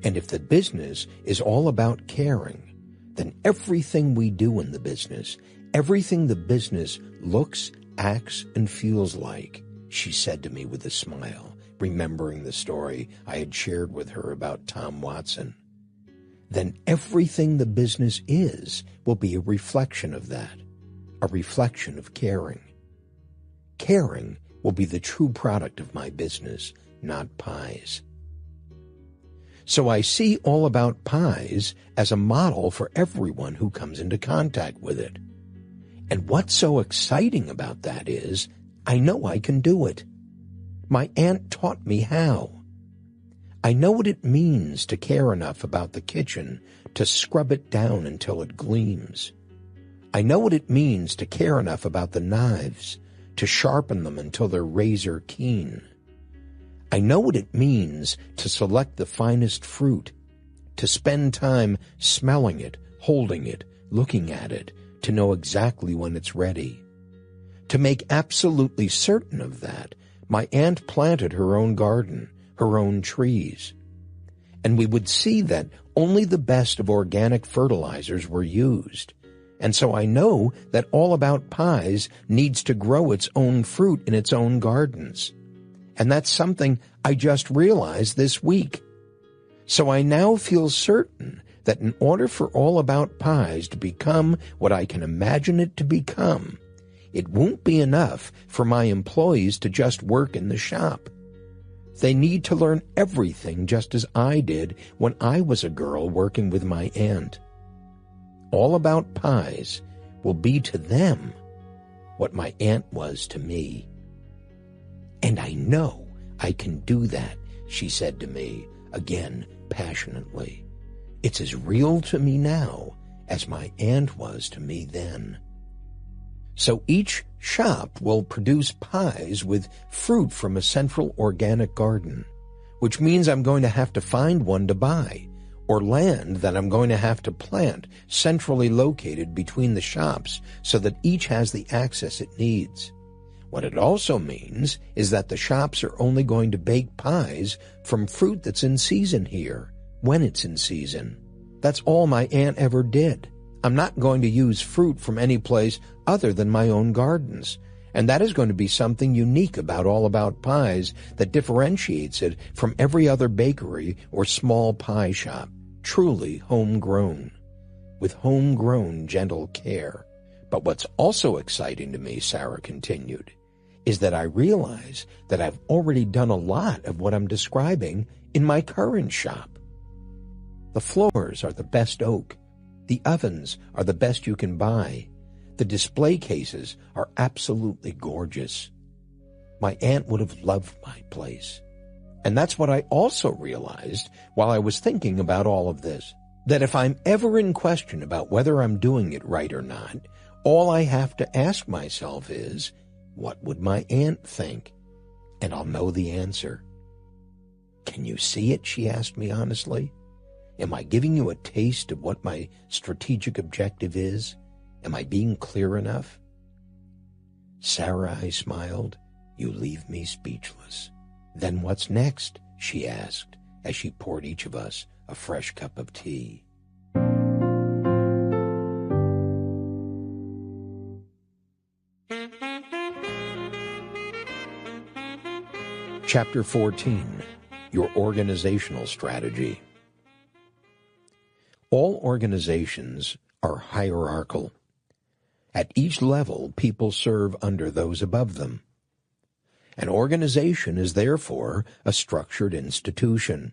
And if the business is all about caring, then everything we do in the business, everything the business looks, acts, and feels like, she said to me with a smile, remembering the story I had shared with her about Tom Watson, then everything the business is will be a reflection of that, a reflection of caring. Caring will be the true product of my business, not pies. So I see All About Pies as a model for everyone who comes into contact with it. And what's so exciting about that is, I know I can do it. My aunt taught me how. I know what it means to care enough about the kitchen to scrub it down until it gleams. I know what it means to care enough about the knives to sharpen them until they're razor keen. I know what it means to select the finest fruit, to spend time smelling it, holding it, looking at it, to know exactly when it's ready. To make absolutely certain of that, my aunt planted her own garden, her own trees. And we would see that only the best of organic fertilizers were used. And so I know that All About Pies needs to grow its own fruit in its own gardens. And that's something I just realized this week. So I now feel certain that in order for All About Pies to become what I can imagine it to become, it won't be enough for my employees to just work in the shop. They need to learn everything just as I did when I was a girl working with my aunt. All About Pies will be to them what my aunt was to me. And I know I can do that, she said to me, again passionately. It's as real to me now as my aunt was to me then. So each shop will produce pies with fruit from a central organic garden, which means I'm going to have to find one to buy, or land that I'm going to have to plant centrally located between the shops so that each has the access it needs. What it also means is that the shops are only going to bake pies from fruit that's in season here, when it's in season. That's all my aunt ever did. I'm not going to use fruit from any place other than my own gardens. And that is going to be something unique about All About Pies that differentiates it from every other bakery or small pie shop. Truly homegrown, with homegrown gentle care. But what's also exciting to me, Sarah continued, is that I realize that I've already done a lot of what I'm describing in my current shop. The floors are the best oak. The ovens are the best you can buy. The display cases are absolutely gorgeous. My aunt would have loved my place. And that's what I also realized while I was thinking about all of this, that if I'm ever in question about whether I'm doing it right or not, all I have to ask myself is, what would my aunt think? And I'll know the answer. Can you see it? She asked me honestly. Am I giving you a taste of what my strategic objective is? Am I being clear enough? Sarah, I smiled, you leave me speechless. Then what's next? She asked as she poured each of us a fresh cup of tea. Chapter 14, Your Organizational Strategy. All organizations are hierarchical. At each level, people serve under those above them. An organization is therefore a structured institution.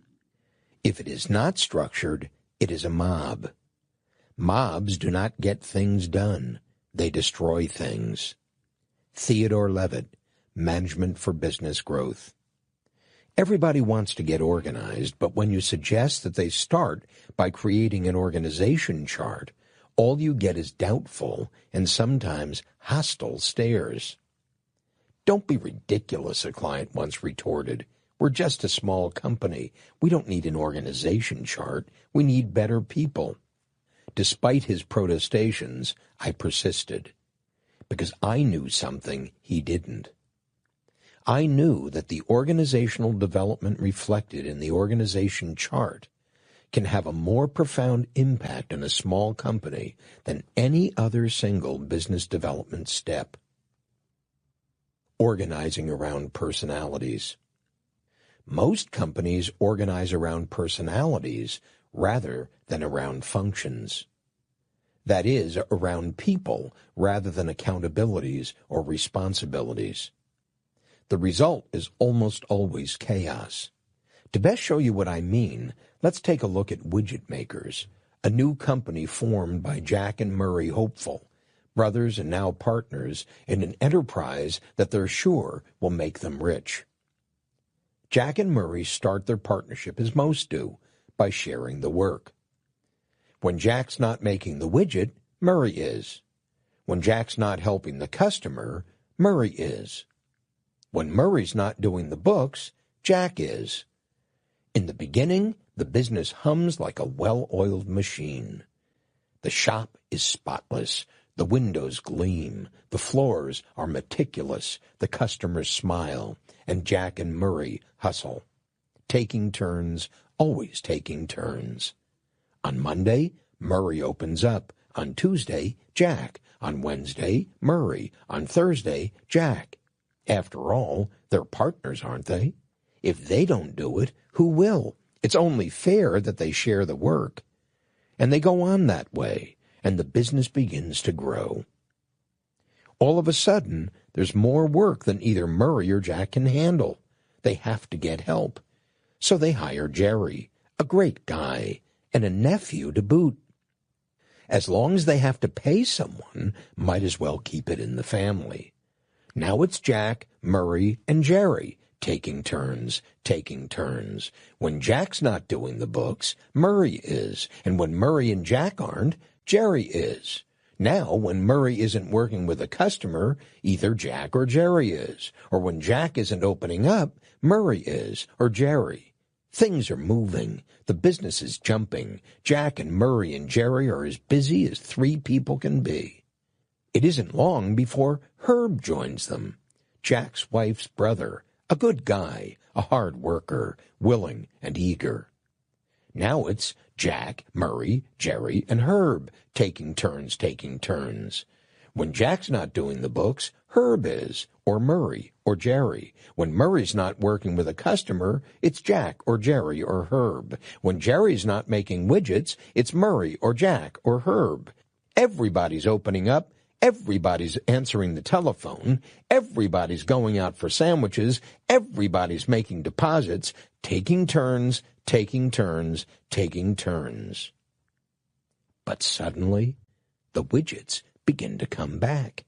If it is not structured, it is a mob. Mobs do not get things done. They destroy things. Theodore Levitt, Management for Business Growth. Everybody wants to get organized, but when you suggest that they start by creating an organization chart, all you get is doubtful and sometimes hostile stares. Don't be ridiculous, a client once retorted. We're just a small company. We don't need an organization chart. We need better people. Despite his protestations, I persisted, because I knew something he didn't. I knew that the organizational development reflected in the organization chart can have a more profound impact in a small company than any other single business development step. Organizing around personalities. Most companies organize around personalities rather than around functions. That is, around people rather than accountabilities or responsibilities. The result is almost always chaos. To best show you what I mean, let's take a look at Widget Makers, a new company formed by Jack and Murray Hopeful, brothers and now partners in an enterprise that they're sure will make them rich. Jack and Murray start their partnership as most do, by sharing the work. When Jack's not making the widget, Murray is. When Jack's not helping the customer, Murray is. When Murray's not doing the books, Jack is. In the beginning, the business hums like a well-oiled machine. The shop is spotless. The windows gleam. The floors are meticulous. The customers smile. And Jack and Murray hustle. Taking turns, always taking turns. On Monday, Murray opens up. On Tuesday, Jack. On Wednesday, Murray. On Thursday, Jack. After all, they're partners, aren't they? If they don't do it, who will? It's only fair that they share the work. And they go on that way, and the business begins to grow. All of a sudden, there's more work than either Murray or Jack can handle. They have to get help. So they hire Jerry, a great guy, and a nephew to boot. As long as they have to pay someone, might as well keep it in the family. Now it's Jack, Murray, and Jerry, taking turns, taking turns. When Jack's not doing the books, Murray is, and when Murray and Jack aren't, Jerry is. Now, when Murray isn't working with a customer, either Jack or Jerry is, or when Jack isn't opening up, Murray is, or Jerry. Things are moving. The business is jumping. Jack and Murray and Jerry are as busy as three people can be. It isn't long before Herb joins them, Jack's wife's brother, a good guy, a hard worker, willing and eager. Now it's Jack, Murray, Jerry, and Herb, taking turns, taking turns. When Jack's not doing the books, Herb is, or Murray, or Jerry. When Murray's not working with a customer, it's Jack, or Jerry, or Herb. When Jerry's not making widgets, it's Murray, or Jack, or Herb. Everybody's opening up. Everybody's answering the telephone. Everybody's going out for sandwiches. Everybody's making deposits, taking turns, taking turns, taking turns. But suddenly, the widgets begin to come back.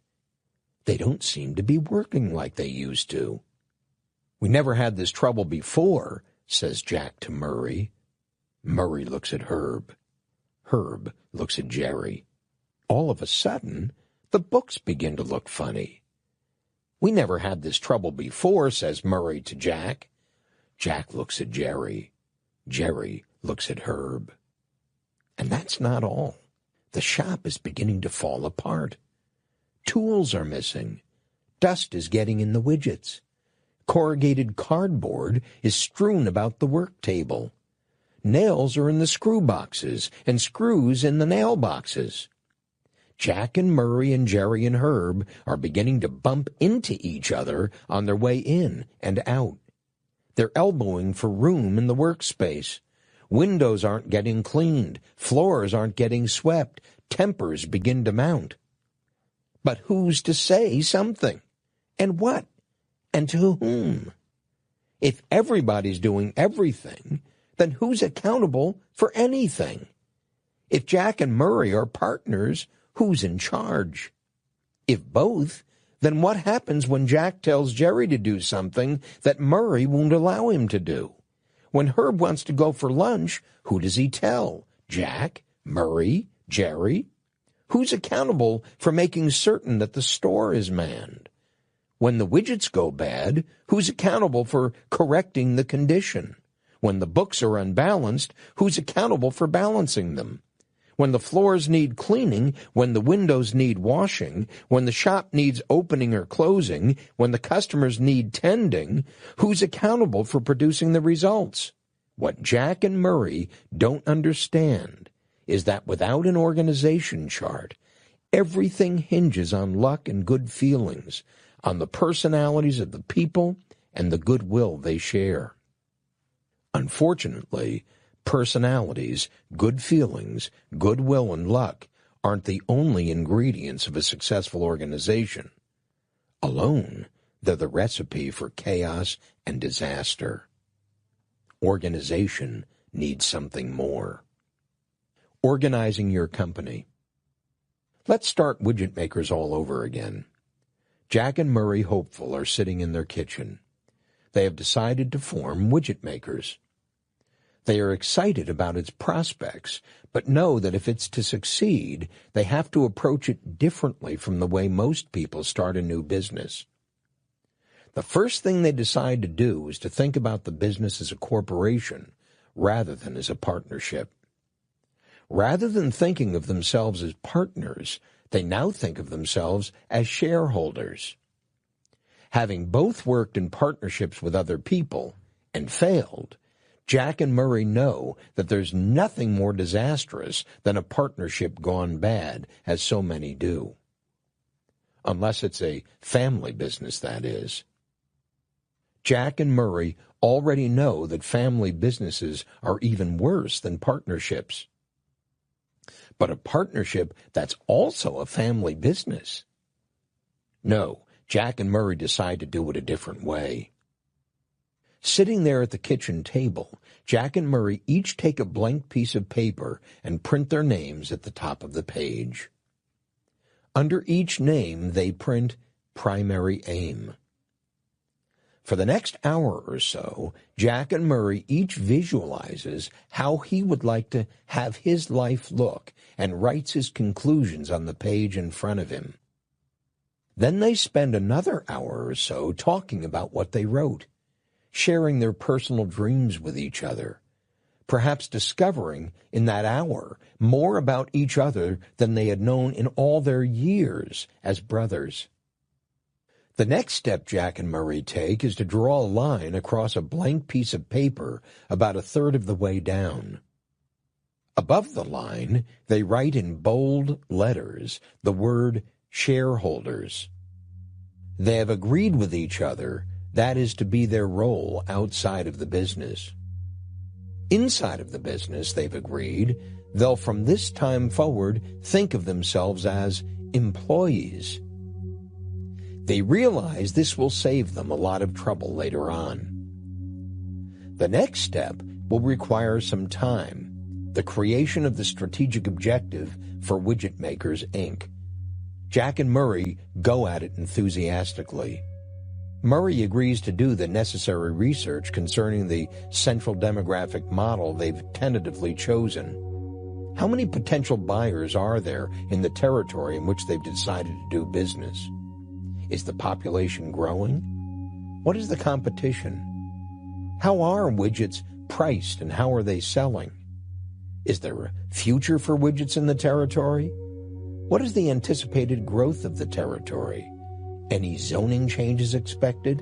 They don't seem to be working like they used to. "We never had this trouble before," says Jack to Murray. Murray looks at Herb. Herb looks at Jerry. All of a sudden, the books begin to look funny. "We never had this trouble before," says Murray to Jack. Jack looks at Jerry. Jerry looks at Herb. And that's not all. The shop is beginning to fall apart. Tools are missing. Dust is getting in the widgets. Corrugated cardboard is strewn about the work table. Nails are in the screw boxes and screws in the nail boxes. Jack and Murray and Jerry and Herb are beginning to bump into each other on their way in and out. They're elbowing for room in the workspace. Windows aren't getting cleaned. Floors aren't getting swept. Tempers begin to mount. But who's to say something? And what? And to whom? If everybody's doing everything, then who's accountable for anything? If Jack and Murray are partners, who's in charge? If both, then what happens when Jack tells Jerry to do something that Murray won't allow him to do? When Herb wants to go for lunch, who does he tell? Jack, Murray, Jerry? Who's accountable for making certain that the store is manned? When the widgets go bad, who's accountable for correcting the condition? When the books are unbalanced, who's accountable for balancing them? When the floors need cleaning, when the windows need washing, when the shop needs opening or closing, when the customers need tending, who's accountable for producing the results? What Jack and Murray don't understand is that without an organization chart, everything hinges on luck and good feelings, on the personalities of the people and the goodwill they share. Unfortunately, personalities, good feelings, goodwill, and luck aren't the only ingredients of a successful organization. Alone, they're the recipe for chaos and disaster. Organization needs something more. Organizing your company. Let's start widget makers all over again. Jack and Murray Hopeful are sitting in their kitchen. They have decided to form Widget Makers. They are excited about its prospects, but know that if it's to succeed, they have to approach it differently from the way most people start a new business. The first thing they decide to do is to think about the business as a corporation rather than as a partnership. Rather than thinking of themselves as partners, they now think of themselves as shareholders. Having both worked in partnerships with other people and failed, Jack and Murray know that there's nothing more disastrous than a partnership gone bad, as so many do. Unless it's a family business, that is. Jack and Murray already know that family businesses are even worse than partnerships. But a partnership that's also a family business? No, Jack and Murray decide to do it a different way. Sitting there at the kitchen table, Jack and Murray each take a blank piece of paper and print their names at the top of the page. Under each name, they print Primary Aim. For the next hour or so, Jack and Murray each visualizes how he would like to have his life look and writes his conclusions on the page in front of him. Then they spend another hour or so talking about what they wrote, sharing their personal dreams with each other, perhaps discovering in that hour more about each other than they had known in all their years as brothers. The next step Jack and Murray take is to draw a line across a blank piece of paper about a third of the way down. Above the line, they write in bold letters the word shareholders. They have agreed with each other that is to be their role outside of the business. Inside of the business, they've agreed, they'll from this time forward think of themselves as employees. They realize this will save them a lot of trouble later on. The next step will require some time, the creation of the strategic objective for Widget Makers, Inc. Jack and Murray go at it enthusiastically. Murray agrees to do the necessary research concerning the central demographic model they've tentatively chosen. How many potential buyers are there in the territory in which they've decided to do business? Is the population growing? What is the competition? How are widgets priced and how are they selling? Is there a future for widgets in the territory? What is the anticipated growth of the territory? Any zoning changes expected?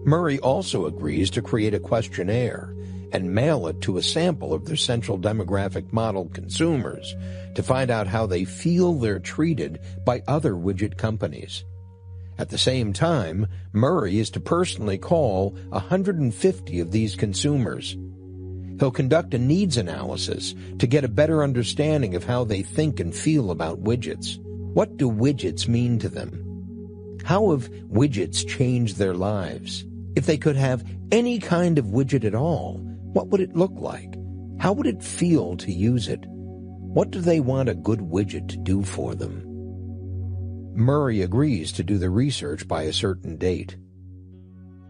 Murray also agrees to create a questionnaire and mail it to a sample of their central demographic model consumers to find out how they feel they're treated by other widget companies. At the same time, Murray is to personally call 150 of these consumers. He'll conduct a needs analysis to get a better understanding of how they think and feel about widgets. What do widgets mean to them? How have widgets changed their lives? If they could have any kind of widget at all, what would it look like? How would it feel to use it? What do they want a good widget to do for them? Murray agrees to do the research by a certain date.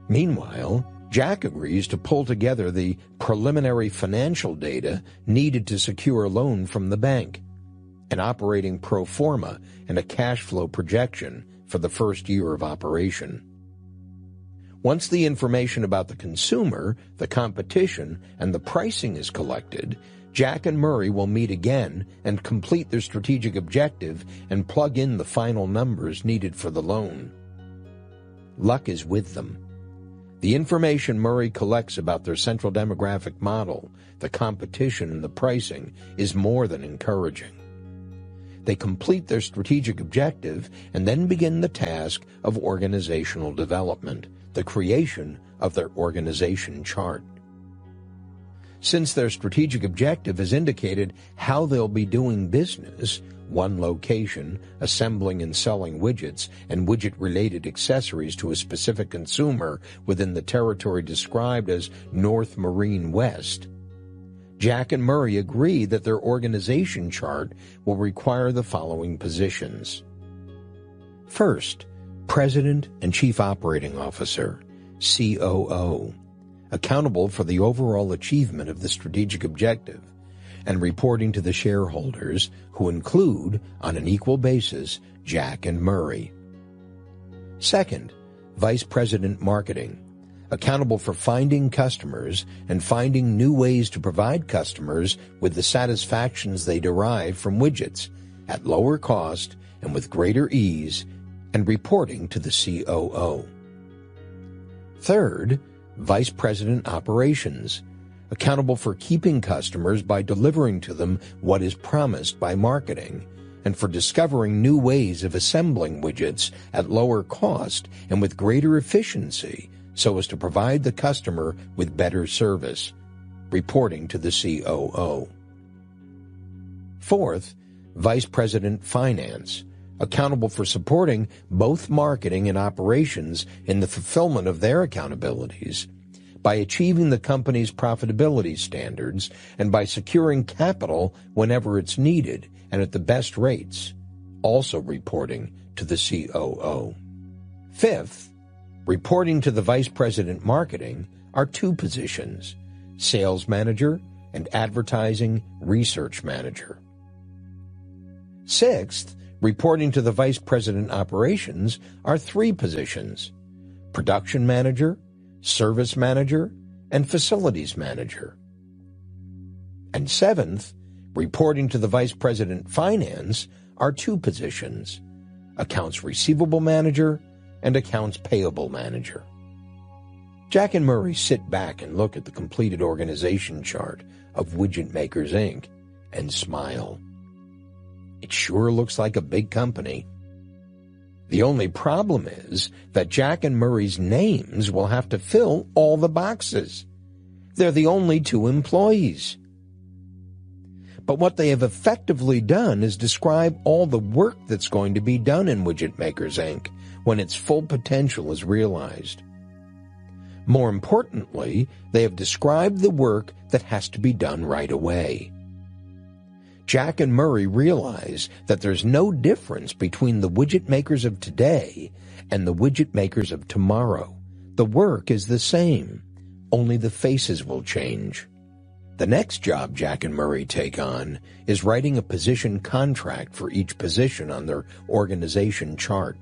Meanwhile, Jack agrees to pull together the preliminary financial data needed to secure a loan from the bank, an operating pro forma and a cash flow projection for the first year of operation. Once the information about the consumer, the competition, and the pricing is collected, Jack and Murray will meet again and complete their strategic objective and plug in the final numbers needed for the loan. Luck is with them. The information Murray collects about their central demographic model, the competition, and the pricing is more than encouraging. They complete their strategic objective and then begin the task of organizational development, the creation of their organization chart. Since their strategic objective has indicated how they'll be doing business, one location, assembling and selling widgets and widget-related accessories to a specific consumer within the territory described as North Marine West, Jack and Murray agree that their organization chart will require the following positions. First, President and Chief Operating Officer, COO, accountable for the overall achievement of the strategic objective and reporting to the shareholders, who include, on an equal basis, Jack and Murray. Second, Vice President Marketing, accountable for finding customers and finding new ways to provide customers with the satisfactions they derive from widgets at lower cost and with greater ease, and reporting to the COO. Third, Vice President Operations, accountable for keeping customers by delivering to them what is promised by marketing, and for discovering new ways of assembling widgets at lower cost and with greater efficiency so as to provide the customer with better service, reporting to the COO. Fourth, Vice President Finance, accountable for supporting both marketing and operations in the fulfillment of their accountabilities by achieving the company's profitability standards and by securing capital whenever it's needed and at the best rates, also reporting to the COO. Fifth, reporting to the Vice President Marketing are two positions, Sales Manager and Advertising Research Manager. Sixth, reporting to the Vice President Operations are three positions, Production Manager, Service Manager, and Facilities Manager. And seventh, reporting to the Vice President Finance are two positions, Accounts Receivable Manager and Accounts Payable Manager. Jack and Murray sit back and look at the completed organization chart of Widget Makers, Inc. and smile. It sure looks like a big company. The only problem is that Jack and Murray's names will have to fill all the boxes. They're the only two employees. But what they have effectively done is describe all the work that's going to be done in Widget Makers, Inc. when its full potential is realized. More importantly, they have described the work that has to be done right away. Jack and Murray realize that there's no difference between the widget makers of today and the widget makers of tomorrow. The work is the same, only the faces will change. The next job Jack and Murray take on is writing a position contract for each position on their organization chart.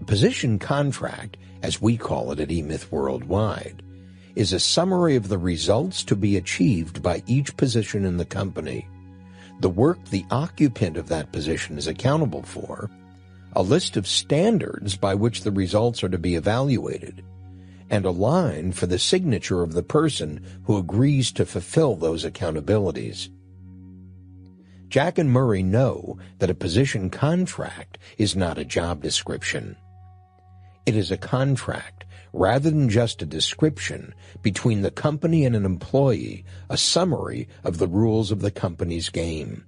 A position contract, as we call it at eMyth Worldwide, is a summary of the results to be achieved by each position in the company, the work the occupant of that position is accountable for, a list of standards by which the results are to be evaluated, and a line for the signature of the person who agrees to fulfill those accountabilities. Jack and Murray know that a position contract is not a job description. It is a contract, rather than just a description, between the company and an employee, a summary of the rules of the company's game.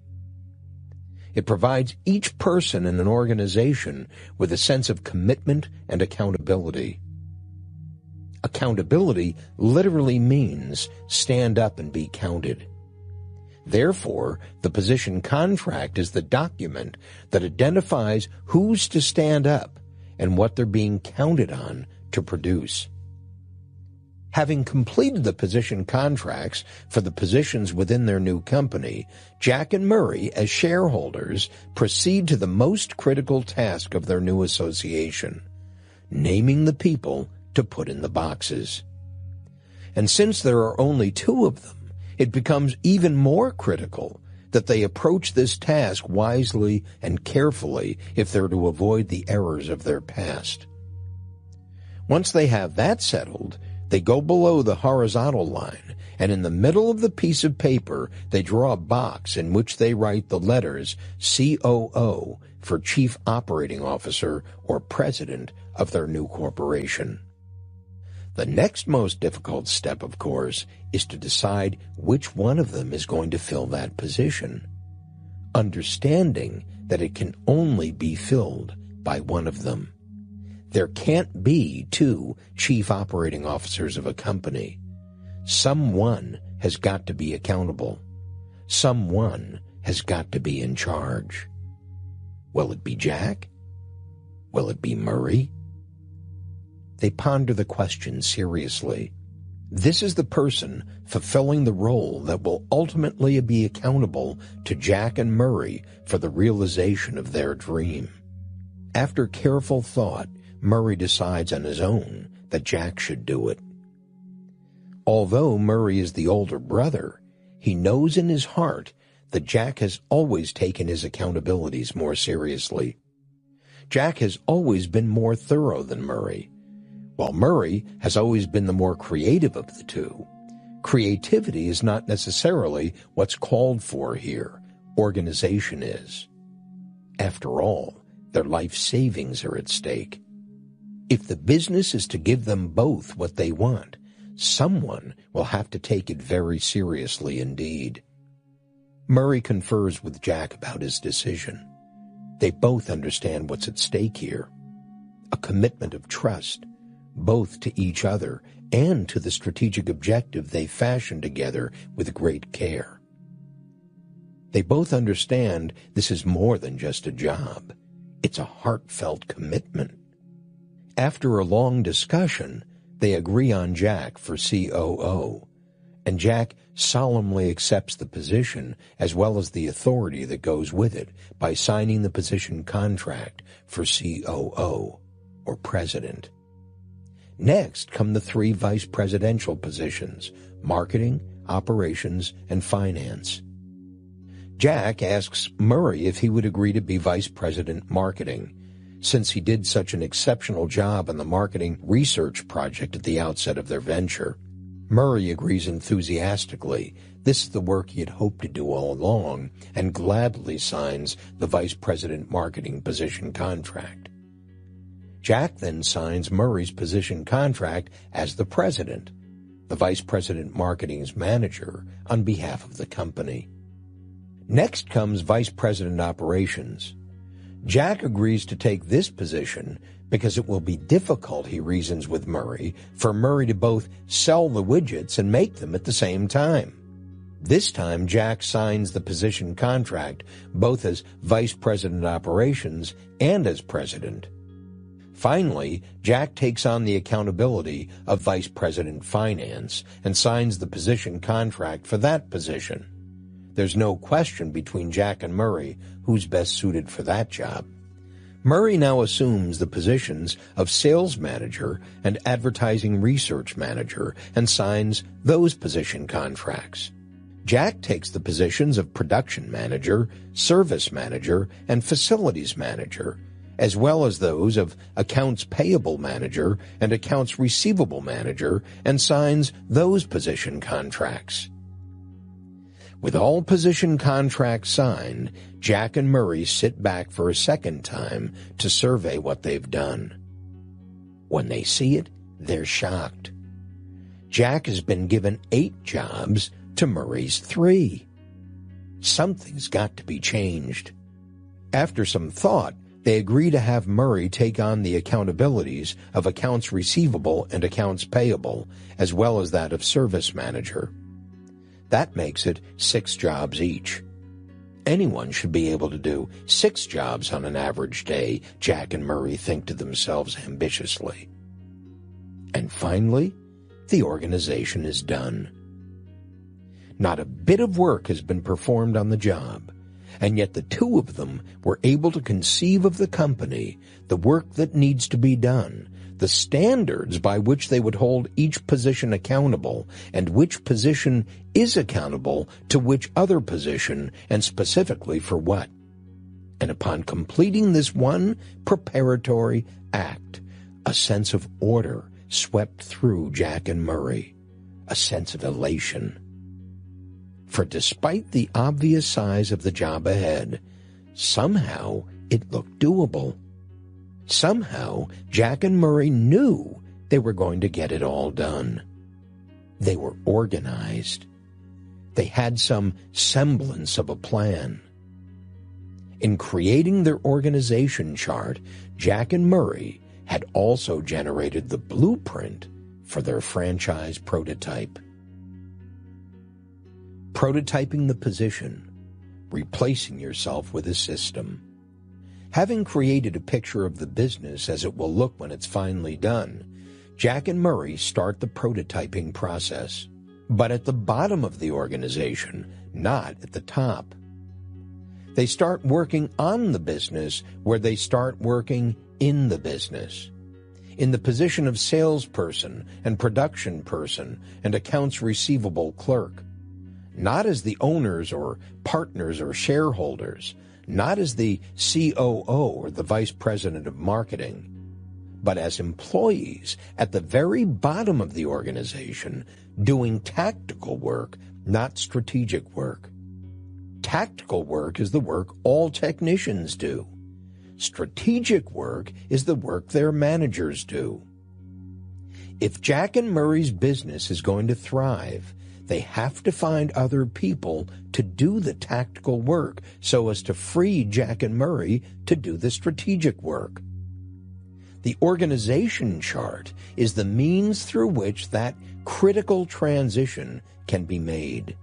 It provides each person in an organization with a sense of commitment and accountability. Accountability literally means stand up and be counted. Therefore, the position contract is the document that identifies who's to stand up and what they're being counted on to produce. Having completed the position contracts for the positions within their new company, Jack and Murray, as shareholders, proceed to the most critical task of their new association, naming the people to put in the boxes. And since there are only two of them, it becomes even more critical that they approach this task wisely and carefully if they're to avoid the errors of their past. Once they have that settled, they go below the horizontal line, and in the middle of the piece of paper, they draw a box in which they write the letters COO for Chief Operating Officer or President of their new corporation. The next most difficult step, of course, is to decide which one of them is going to fill that position, understanding that it can only be filled by one of them. There can't be two chief operating officers of a company. Someone has got to be accountable. Someone has got to be in charge. Will it be Jack? Will it be Murray? They ponder the question seriously. This is the person fulfilling the role that will ultimately be accountable to Jack and Murray for the realization of their dream. After careful thought, Murray decides on his own that Jack should do it. Although Murray is the older brother, he knows in his heart that Jack has always taken his accountabilities more seriously. Jack has always been more thorough than Murray, while Murray has always been the more creative of the two. Creativity is not necessarily what's called for here. Organization is. After all, their life savings are at stake. If the business is to give them both what they want, someone will have to take it very seriously indeed. Murray confers with Jack about his decision. They both understand what's at stake here. A commitment of trust, both to each other and to the strategic objective they fashioned together with great care. They both understand this is more than just a job. It's a heartfelt commitment. After a long discussion, they agree on Jack for COO, and Jack solemnly accepts the position as well as the authority that goes with it by signing the position contract for COO, or President. Next come the three vice presidential positions: marketing, operations, and finance. Jack asks Murray if he would agree to be vice president marketing, since he did such an exceptional job on the marketing research project at the outset of their venture. Murray agrees enthusiastically. This is the work he had hoped to do all along, and gladly signs the vice president marketing position contract. Jack then signs Murray's position contract as the president, the vice president marketing's manager, on behalf of the company. Next comes vice president operations. Jack agrees to take this position because it will be difficult, he reasons with Murray, for Murray to both sell the widgets and make them at the same time. This time, Jack signs the position contract both as vice president operations and as president. Finally, Jack takes on the accountability of vice president finance and signs the position contract for that position. There's no question between Jack and Murray who's best suited for that job. Murray now assumes the positions of sales manager and advertising research manager and signs those position contracts. Jack takes the positions of production manager, service manager, and facilities manager, as well as those of accounts payable manager and accounts receivable manager, and signs those position contracts. With all position contracts signed, Jack and Murray sit back for a second time to survey what they've done. When they see it, they're shocked. Jack has been given 8 jobs to Murray's 3. Something's got to be changed. After some thought, they agree to have Murray take on the accountabilities of accounts receivable and accounts payable, as well as that of service manager. That makes it 6 jobs each. Anyone should be able to do 6 jobs on an average day, Jack and Murray think to themselves ambitiously. And finally, the organization is done. Not a bit of work has been performed on the job, and yet the two of them were able to conceive of the company, the work that needs to be done, the standards by which they would hold each position accountable, and which position is accountable to which other position, and specifically for what. And upon completing this one preparatory act, A sense of order swept through Jack and Murray, a sense of elation. For despite the obvious size of the job ahead, somehow it looked doable. Somehow Jack and Murray knew they were going to get it all done. They were organized. They had some semblance of a plan. In creating their organization chart, Jack and Murray had also generated the blueprint for their franchise prototype. Prototyping the position, replacing yourself with a system. Having created a picture of the business as it will look when it's finally done, Jack and Murray start the prototyping process, but at the bottom of the organization, not at the top. They start working on the business where they start working in the business, in the position of salesperson and production person and accounts receivable clerk, not as the owners or partners or shareholders, not as the COO or the vice president of marketing, but as employees at the very bottom of the organization doing tactical work, not strategic work. Tactical work is the work all technicians do. Strategic work is the work their managers do. If Jack and Murray's business is going to thrive, they have to find other people to do the tactical work so as to free Jack and Murray to do the strategic work. The organization chart is the means through which that critical transition can be made.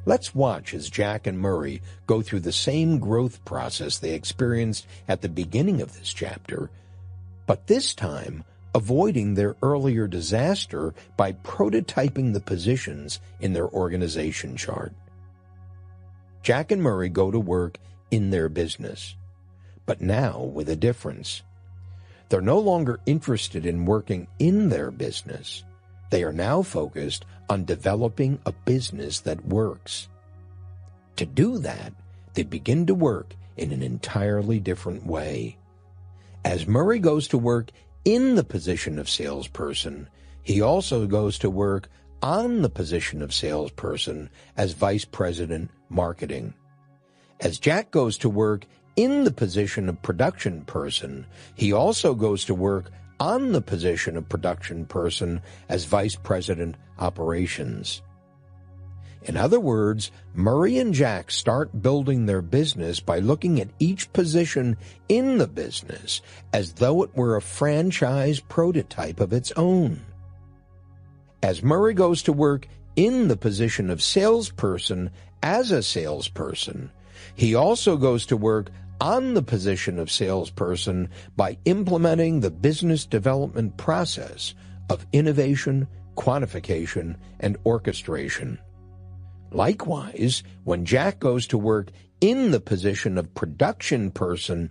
Let's watch as Jack and Murray go through the same growth process they experienced at the beginning of this chapter, but this time avoiding their earlier disaster by prototyping the positions in their organization chart. Jack and Murray go to work in their business, but now with a difference. They're no longer interested in working in their business. They are now focused on developing a business that works. To do that, they begin to work in an entirely different way. As Murray goes to work in the position of salesperson, he also goes to work on the position of salesperson as vice president marketing. As Jack goes to work in the position of production person, he also goes to work on the position of production person as vice president operations. In other words, Murray and Jack start building their business by looking at each position in the business as though it were a franchise prototype of its own. As Murray goes to work in the position of salesperson as a salesperson, he also goes to work on the position of salesperson by implementing the business development process of innovation, quantification, and orchestration. Likewise, when Jack goes to work in the position of production person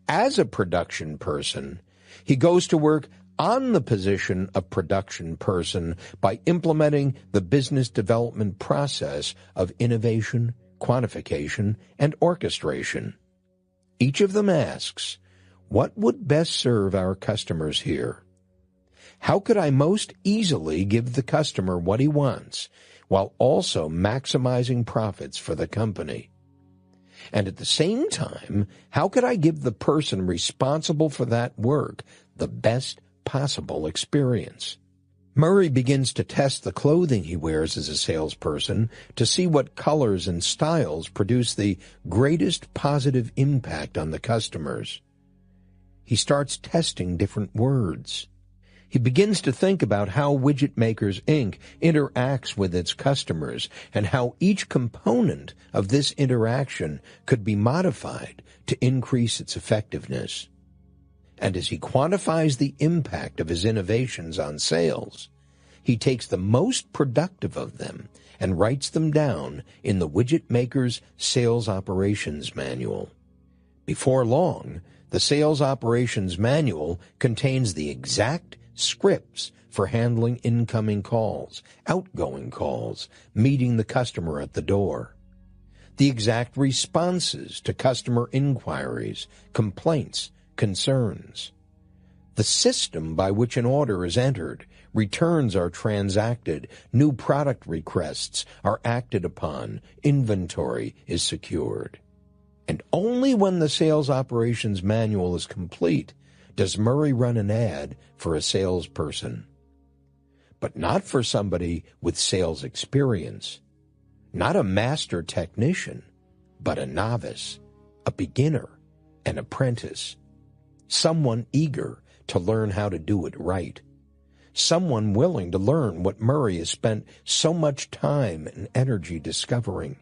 as a production person, he goes to work on the position of production person by implementing the business development process of innovation, quantification, and orchestration. Each of them asks, what would best serve our customers here? How could I most easily give the customer what he wants while also maximizing profits for the company? And at the same time, how could I give the person responsible for that work the best possible experience? Murray begins to test the clothing he wears as a salesperson to see what colors and styles produce the greatest positive impact on the customers. He starts testing different words. He begins to think about how Widget Makers, Inc. interacts with its customers and how each component of this interaction could be modified to increase its effectiveness. And as he quantifies the impact of his innovations on sales, he takes the most productive of them and writes them down in the Widget Maker's Sales Operations Manual. Before long, the Sales Operations Manual contains the exact scripts for handling incoming calls, outgoing calls, meeting the customer at the door, the exact responses to customer inquiries, complaints, concerns. the system by which an order is entered, returns are transacted, new product requests are acted upon, inventory is secured. And only when the sales operations manual is complete does Murray run an ad for a salesperson. But not for somebody with sales experience, not a master technician, but a novice, a beginner, an apprentice, someone eager to learn how to do it right, someone willing to learn what Murray has spent so much time and energy discovering,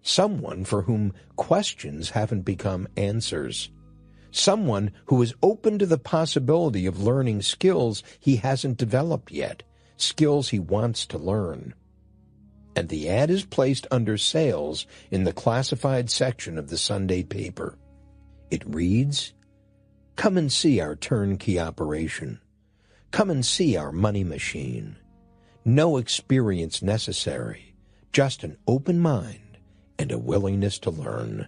someone for whom questions haven't become answers, someone who is open to the possibility of learning skills he hasn't developed yet, skills he wants to learn. And the ad is placed under sales in the classified section of the Sunday paper. It reads, "Come and see our turnkey operation. Come and see our money machine. No experience necessary, just an open mind and a willingness to learn."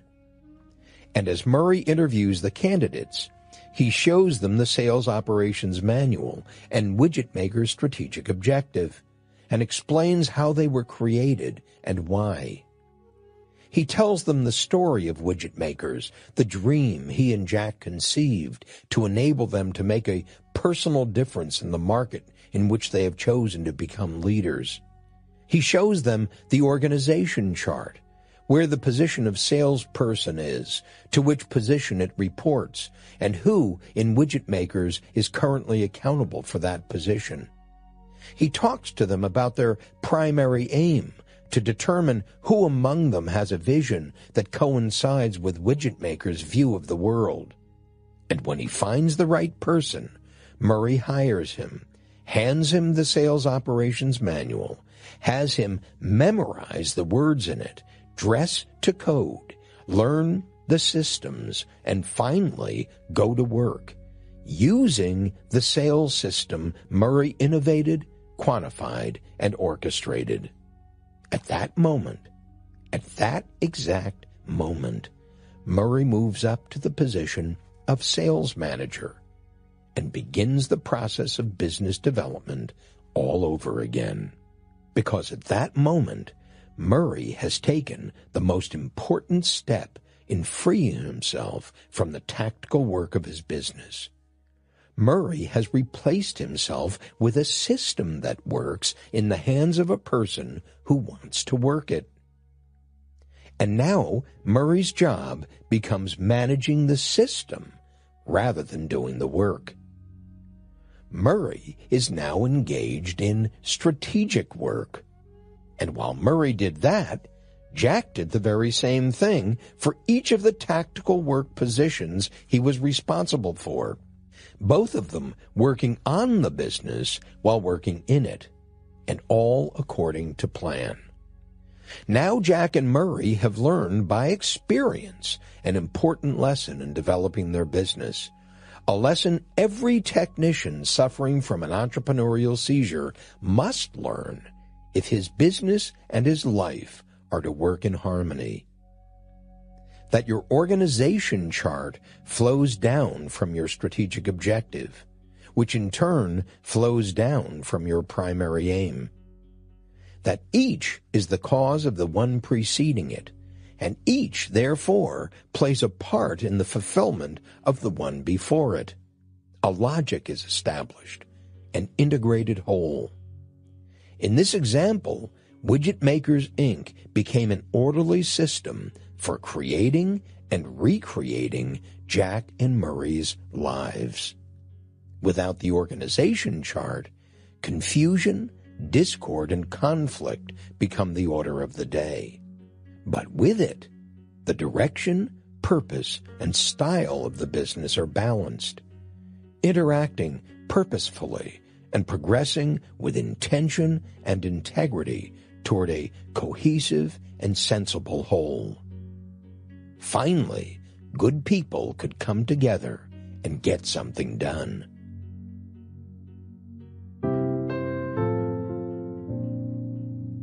And as Murray interviews the candidates, he shows them the sales operations manual and widget maker's strategic objective, and explains how they were created and why. He tells them the story of widget makers, the dream he and Jack conceived to enable them to make a personal difference in the market in which they have chosen to become leaders. He shows them the organization chart, where the position of salesperson is, to which position it reports, and who in widget makers is currently accountable for that position. He talks to them about their primary aim, to determine who among them has a vision that coincides with widget maker's view of the world. And when he finds the right person, Murray hires him, hands him the sales operations manual, has him memorize the words in it, dress to code, learn the systems, and finally go to work, using the sales system Murray innovated, quantified, and orchestrated. At that moment, at that exact moment, Murray moves up to the position of sales manager and begins the process of business development all over again. Because at that moment, Murray has taken the most important step in freeing himself from the tactical work of his business. Murray has replaced himself with a system that works in the hands of a person who wants to work it. And now Murray's job becomes managing the system rather than doing the work. Murray is now engaged in strategic work. And while Murray did that, Jack did the very same thing for each of the tactical work positions he was responsible for, both of them working on the business while working in it, and all according to plan. Now Jack and Murray have learned by experience an important lesson in developing their business, a lesson every technician suffering from an entrepreneurial seizure must learn if his business and his life are to work in harmony. That your organization chart flows down from your strategic objective, which in turn flows down from your primary aim. That each is the cause of the one preceding it, and each, therefore, plays a part in the fulfillment of the one before it. A logic is established, an integrated whole. In this example, Widget Makers, Inc. became an orderly system for creating and recreating Jack and Murray's lives. Without the organization chart, confusion, discord, and conflict become the order of the day. But with it, the direction, purpose, and style of the business are balanced, interacting purposefully and progressing with intention and integrity toward a cohesive and sensible whole. Finally, good people could come together and get something done.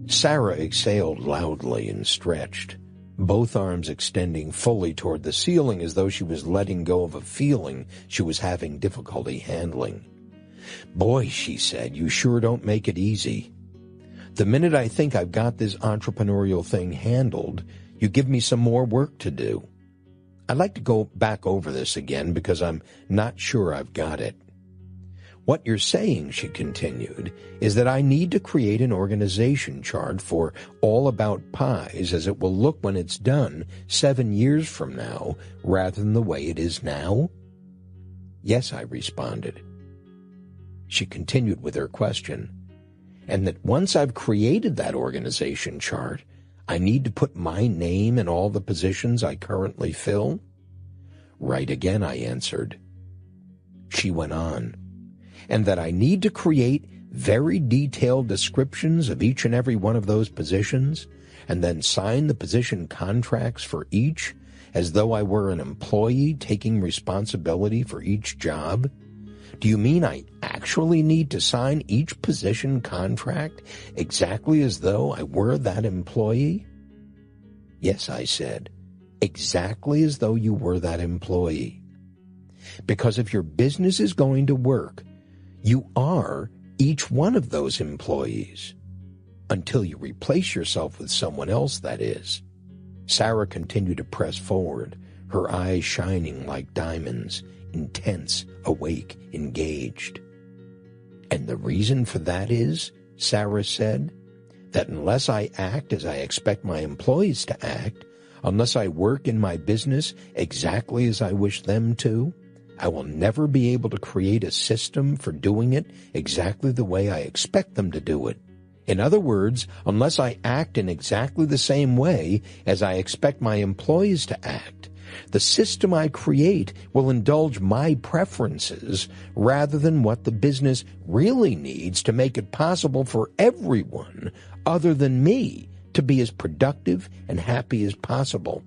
Sarah exhaled loudly and stretched. both arms extending fully toward the ceiling as though she was letting go of a feeling she was having difficulty handling. "Boy," she said, "you sure don't make it easy. The minute I think I've got this entrepreneurial thing handled, you give me some more work to do." I'd like to go back over this again because I'm not sure I've got it. "What you're saying," she continued, "is that I need to create an organization chart for All About Pies as it will look when it's done 7 years from now, rather than the way it is now?" "Yes," I responded. She continued with her question, "And that once I've created that organization chart, I need to put my name in all the positions I currently fill?" "Right again," I answered. She went on, "And that I need to create very detailed descriptions of each and every one of those positions, and then sign the position contracts for each, as though I were an employee taking responsibility for each job? Do you mean I actually need to sign each position contract exactly as though I were that employee?" "Yes," I said, "exactly as though you were that employee. Because if your business is going to work, you are each one of those employees. Until you replace yourself with someone else, that is." Sarah continued to press forward, her eyes shining like diamonds, intense, awake, engaged. "And the reason for that is," Sarah said, "that unless I act as I expect my employees to act, unless I work in my business exactly as I wish them to, I will never be able to create a system for doing it exactly the way I expect them to do it. In other words, unless I act in exactly the same way as I expect my employees to act, the system I create will indulge my preferences rather than what the business really needs to make it possible for everyone other than me to be as productive and happy as possible.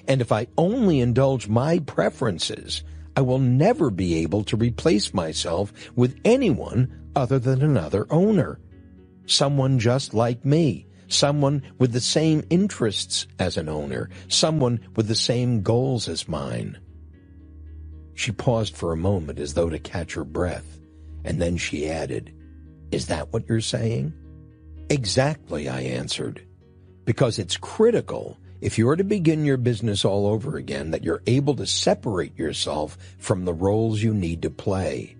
And if I only indulge my preferences, I will never be able to replace myself with anyone other than another owner. Someone just like me, someone with the same interests as an owner, someone with the same goals as mine." She paused for a moment as though to catch her breath, and then she added, "Is that what you're saying?" "Exactly," I answered, "because it's critical, if you're to begin your business all over again, that you're able to separate yourself from the roles you need to play,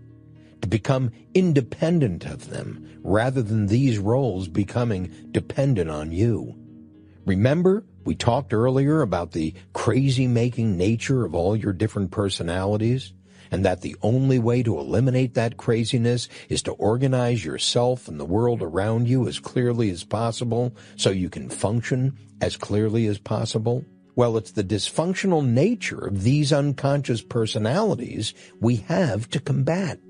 to become independent of them, rather than these roles becoming dependent on you. Remember, we talked earlier about the crazy-making nature of all your different personalities, and that the only way to eliminate that craziness is to organize yourself and the world around you as clearly as possible so you can function as clearly as possible? Well, it's the dysfunctional nature of these unconscious personalities we have to combat.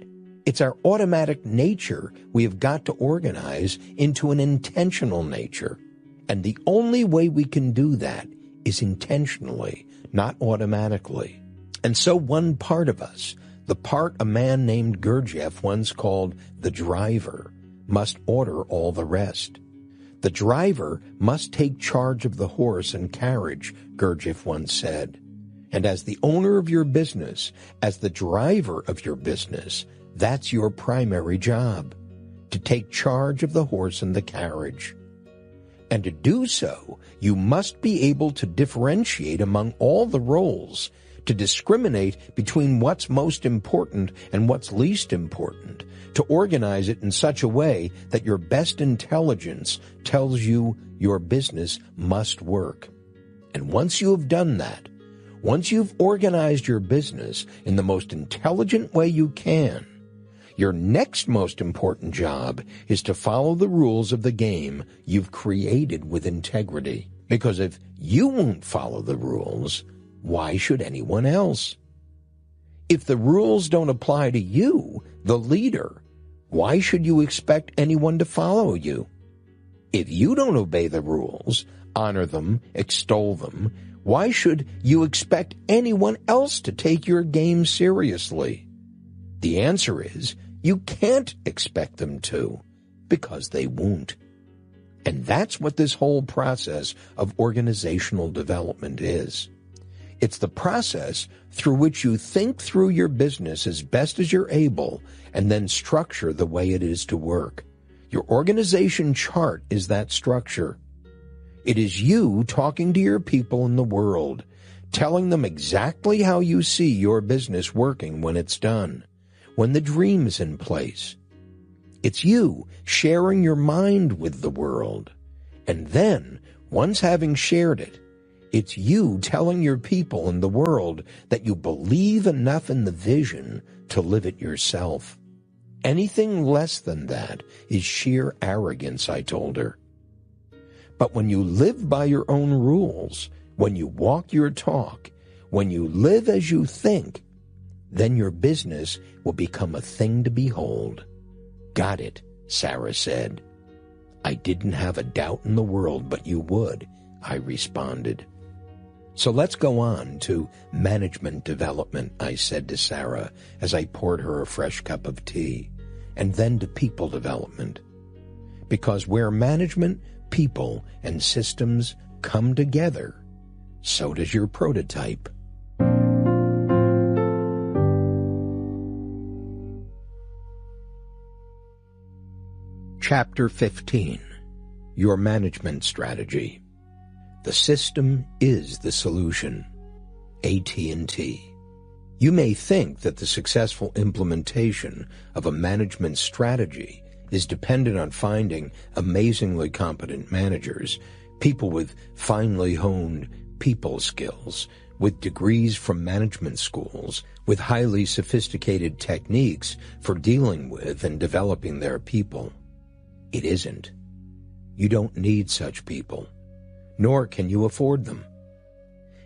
It's our automatic nature we have got to organize into an intentional nature. And the only way we can do that is intentionally, not automatically. And so one part of us, the part a man named Gurdjieff once called the driver, must order all the rest. The driver must take charge of the horse and carriage, Gurdjieff once said. And as the owner of your business, as the driver of your business, that's your primary job, to take charge of the horse and the carriage. And to do so, you must be able to differentiate among all the roles, to discriminate between what's most important and what's least important, to organize it in such a way that your best intelligence tells you your business must work. And once you have done that, once you've organized your business in the most intelligent way you can, your next most important job is to follow the rules of the game you've created with integrity. Because if you won't follow the rules, why should anyone else? If the rules don't apply to you, the leader, why should you expect anyone to follow you? If you don't obey the rules, honor them, extol them, why should you expect anyone else to take your game seriously? The answer is, you can't expect them to, because they won't. And that's what this whole process of organizational development is. It's the process through which you think through your business as best as you're able and then structure the way it is to work. Your organization chart is that structure. It is you talking to your people in the world, telling them exactly how you see your business working when it's done, when the dream is in place. It's you sharing your mind with the world. And then, once having shared it, it's you telling your people in the world that you believe enough in the vision to live it yourself. Anything less than that is sheer arrogance, I told her. But when you live by your own rules, when you walk your talk, when you live as you think, then your business will become a thing to behold. Got it, Sarah said. I didn't have a doubt in the world but you would, I responded. So let's go on to management development, I said to Sarah as I poured her a fresh cup of tea, and then to people development. Because where management, people, and systems come together, so does your prototype. Chapter 15. Your Management Strategy. The system is the solution. AT&T. You may think that the successful implementation of a management strategy is dependent on finding amazingly competent managers, people with finely honed people skills, with degrees from management schools, with highly sophisticated techniques for dealing with and developing their people. It isn't. You don't need such people, nor can you afford them.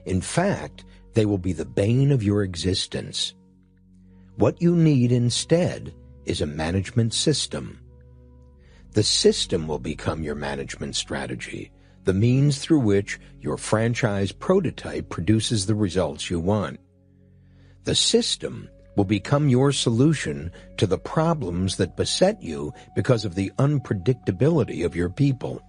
In fact, they will be the bane of your existence. What you need instead is a management system. The system will become your management strategy, the means through which your franchise prototype produces the results you want. The system will become your solution to the problems that beset you because of the unpredictability of your people.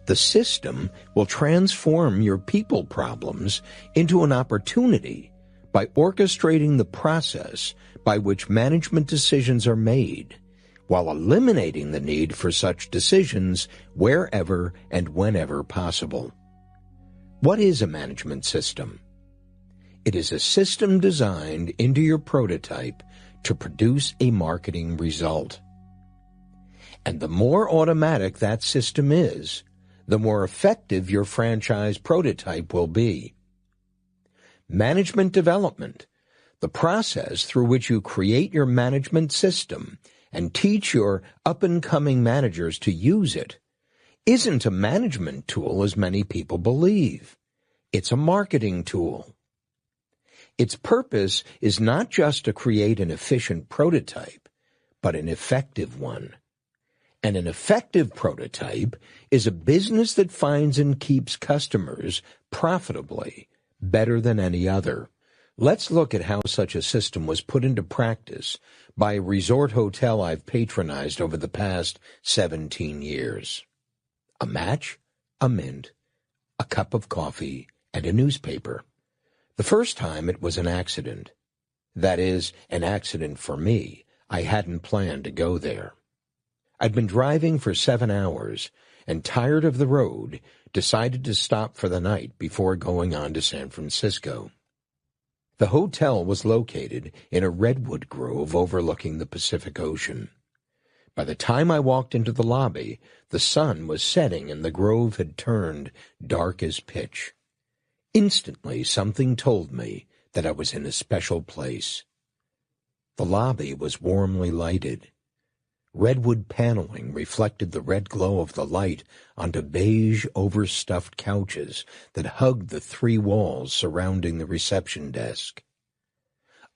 The system will transform your people problems into an opportunity by orchestrating the process by which management decisions are made, while eliminating the need for such decisions wherever and whenever possible. What is a management system? It is a system designed into your prototype to produce a marketing result. And the more automatic that system is, the more effective your franchise prototype will be. Management development, the process through which you create your management system and teach your up-and-coming managers to use it, isn't a management tool as many people believe. It's a marketing tool. Its purpose is not just to create an efficient prototype, but an effective one. And an effective prototype is a business that finds and keeps customers profitably, better than any other. Let's look at how such a system was put into practice by a resort hotel I've patronized over the past 17 years. A match, a mint, a cup of coffee, and a newspaper. The first time it was an accident. That is, an accident for me. I hadn't planned to go there. I'd been driving for 7 hours and, tired of the road, decided to stop for the night before going on to San Francisco. The hotel was located in a redwood grove overlooking the Pacific Ocean. By the time I walked into the lobby, the sun was setting and the grove had turned dark as pitch. Instantly, something told me that I was in a special place. The lobby was warmly lighted. Redwood paneling reflected the red glow of the light onto beige, overstuffed couches that hugged the 3 walls surrounding the reception desk.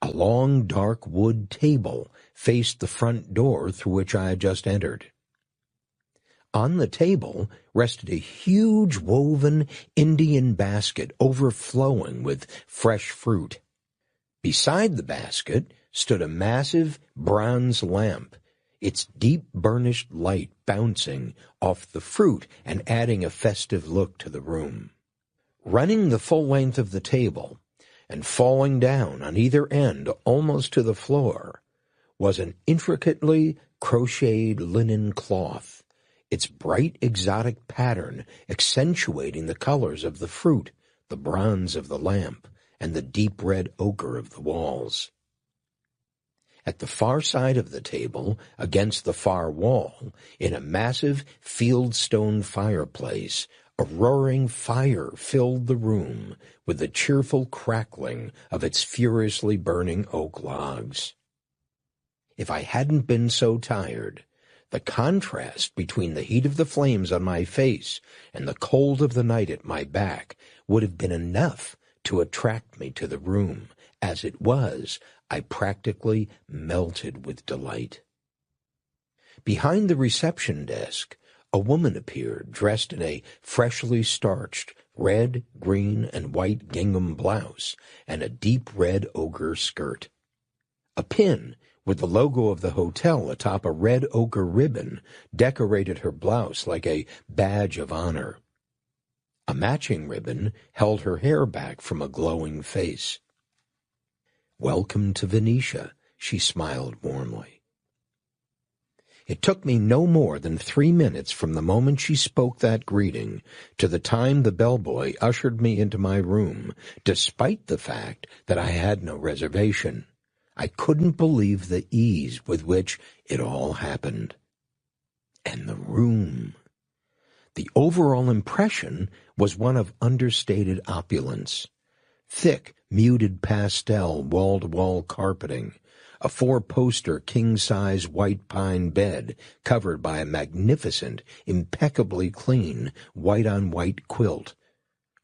A long, dark wood table faced the front door through which I had just entered. On the table rested a huge woven Indian basket overflowing with fresh fruit. Beside the basket stood a massive bronze lamp, its deep burnished light bouncing off the fruit and adding a festive look to the room. Running the full length of the table and falling down on either end almost to the floor was an intricately crocheted linen cloth, its bright exotic pattern accentuating the colors of the fruit, the bronze of the lamp, and the deep red ochre of the walls. At the far side of the table, against the far wall, in a massive fieldstone fireplace, a roaring fire filled the room with the cheerful crackling of its furiously burning oak logs. If I hadn't been so tired, the contrast between the heat of the flames on my face and the cold of the night at my back would have been enough to attract me to the room. As it was, I practically melted with delight. Behind the reception desk, a woman appeared dressed in a freshly starched red, green, and white gingham blouse and a deep red ochre skirt. A pin with the logo of the hotel atop a red ochre ribbon decorated her blouse like a badge of honor. A matching ribbon held her hair back from a glowing face. "Welcome to Venetia," she smiled warmly. It took me no more than 3 minutes from the moment she spoke that greeting to the time the bellboy ushered me into my room, despite the fact that I had no reservation. I couldn't believe the ease with which it all happened. And the room. The overall impression was one of understated opulence. Thick, muted pastel wall-to-wall carpeting, a 4-poster king-size white pine bed covered by a magnificent, impeccably clean, white-on-white quilt,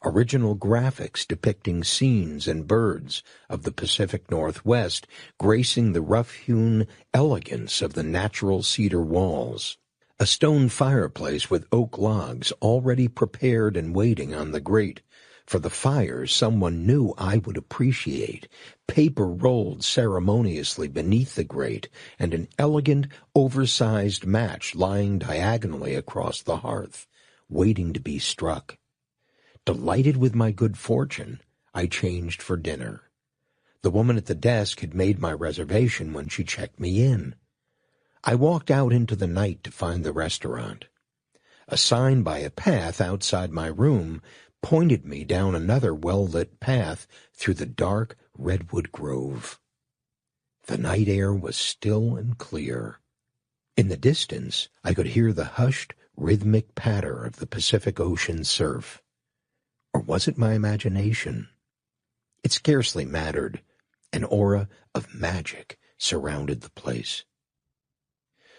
original graphics depicting scenes and birds of the Pacific Northwest gracing the rough-hewn elegance of the natural cedar walls, a stone fireplace with oak logs already prepared and waiting on the grate for the fire someone knew I would appreciate, paper rolled ceremoniously beneath the grate, and an elegant, oversized match lying diagonally across the hearth, waiting to be struck. Delighted with my good fortune, I changed for dinner. The woman at the desk had made my reservation when she checked me in. I walked out into the night to find the restaurant. A sign by a path outside my room pointed me down another well-lit path through the dark redwood grove. The night air was still and clear. In the distance, I could hear the hushed, rhythmic patter of the Pacific Ocean surf. Or was it my imagination? It scarcely mattered. An aura of magic surrounded the place.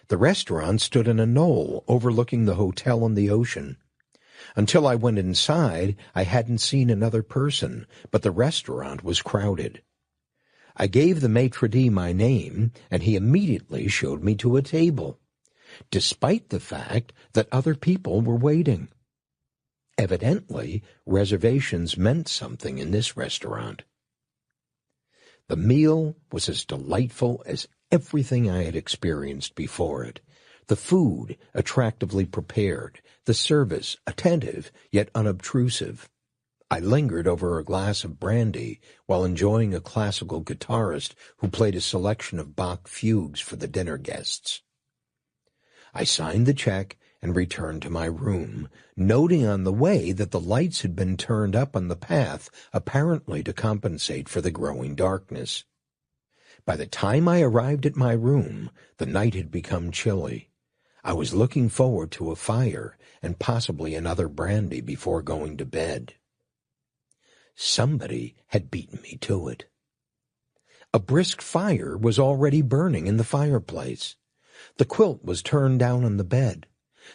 The restaurant stood on a knoll overlooking the hotel and the ocean. Until I went inside, I hadn't seen another person, but the restaurant was crowded. I gave the maitre d' my name, and he immediately showed me to a table, despite the fact that other people were waiting. Evidently, reservations meant something in this restaurant. The meal was as delightful as everything I had experienced before it. The food attractively prepared, the service attentive yet unobtrusive. I lingered over a glass of brandy while enjoying a classical guitarist who played a selection of Bach fugues for the dinner guests. I signed the check and returned to my room, noting on the way that the lights had been turned up on the path, apparently to compensate for the growing darkness. By the time I arrived at my room, the night had become chilly. I was looking forward to a fire and possibly another brandy before going to bed. Somebody had beaten me to it. A brisk fire was already burning in the fireplace. The quilt was turned down on the bed.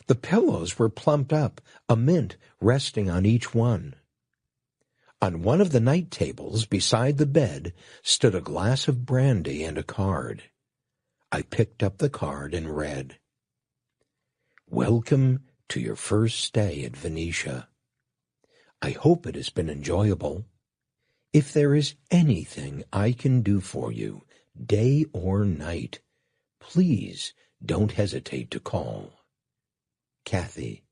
The pillows were plumped up, a mint resting on each one. On one of the night tables beside the bed stood a glass of brandy and a card. I picked up the card and read, "Welcome to your first stay at Venetia. I hope it has been enjoyable. If there is anything I can do for you, day or night, please don't hesitate to call. Kathy.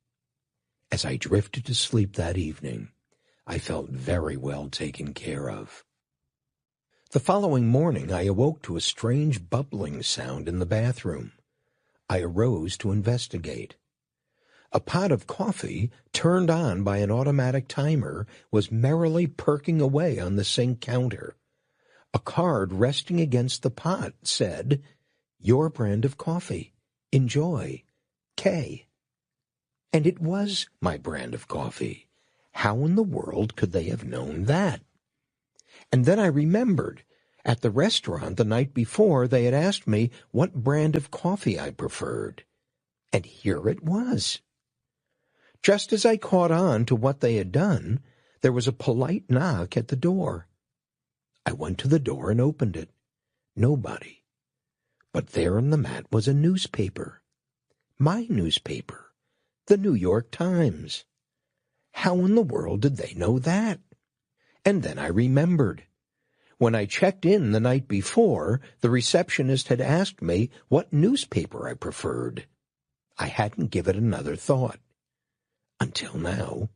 As I drifted to sleep that evening, I felt very well taken care of. The following morning, I awoke to a strange bubbling sound in the bathroom. I arose to investigate. A pot of coffee, turned on by an automatic timer, was merrily perking away on the sink counter. A card resting against the pot said, "Your brand of coffee. Enjoy. K." And it was my brand of coffee. How in the world could they have known that? And then I remembered, at the restaurant the night before, they had asked me what brand of coffee I preferred. And here it was. Just as I caught on to what they had done, there was a polite knock at the door. I went to the door and opened it. Nobody. But there on the mat was a newspaper. My newspaper. The New York Times. How in the world did they know that? And then I remembered. When I checked in the night before, the receptionist had asked me what newspaper I preferred. I hadn't given it another thought. Until now.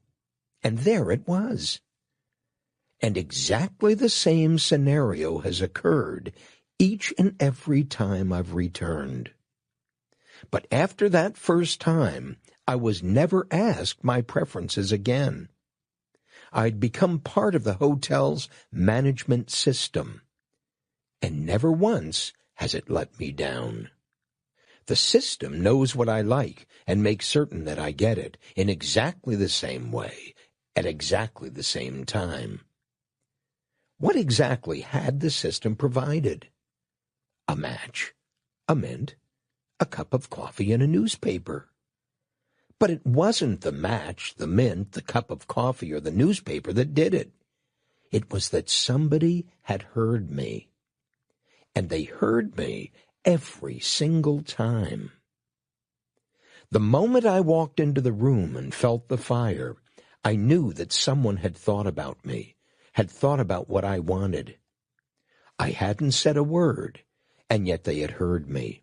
And there it was. And exactly the same scenario has occurred each and every time I've returned. But after that first time, I was never asked my preferences again. I'd become part of the hotel's management system, and never once has it let me down. The system knows what I like and makes certain that I get it in exactly the same way, at exactly the same time. What exactly had the system provided? A match, a mint, a cup of coffee, and a newspaper. But it wasn't the match, the mint, the cup of coffee, or the newspaper that did it. It was that somebody had heard me. And they heard me every single time. The moment I walked into the room and felt the fire, I knew that someone had thought about me, had thought about what I wanted. I hadn't said a word, and yet they had heard me.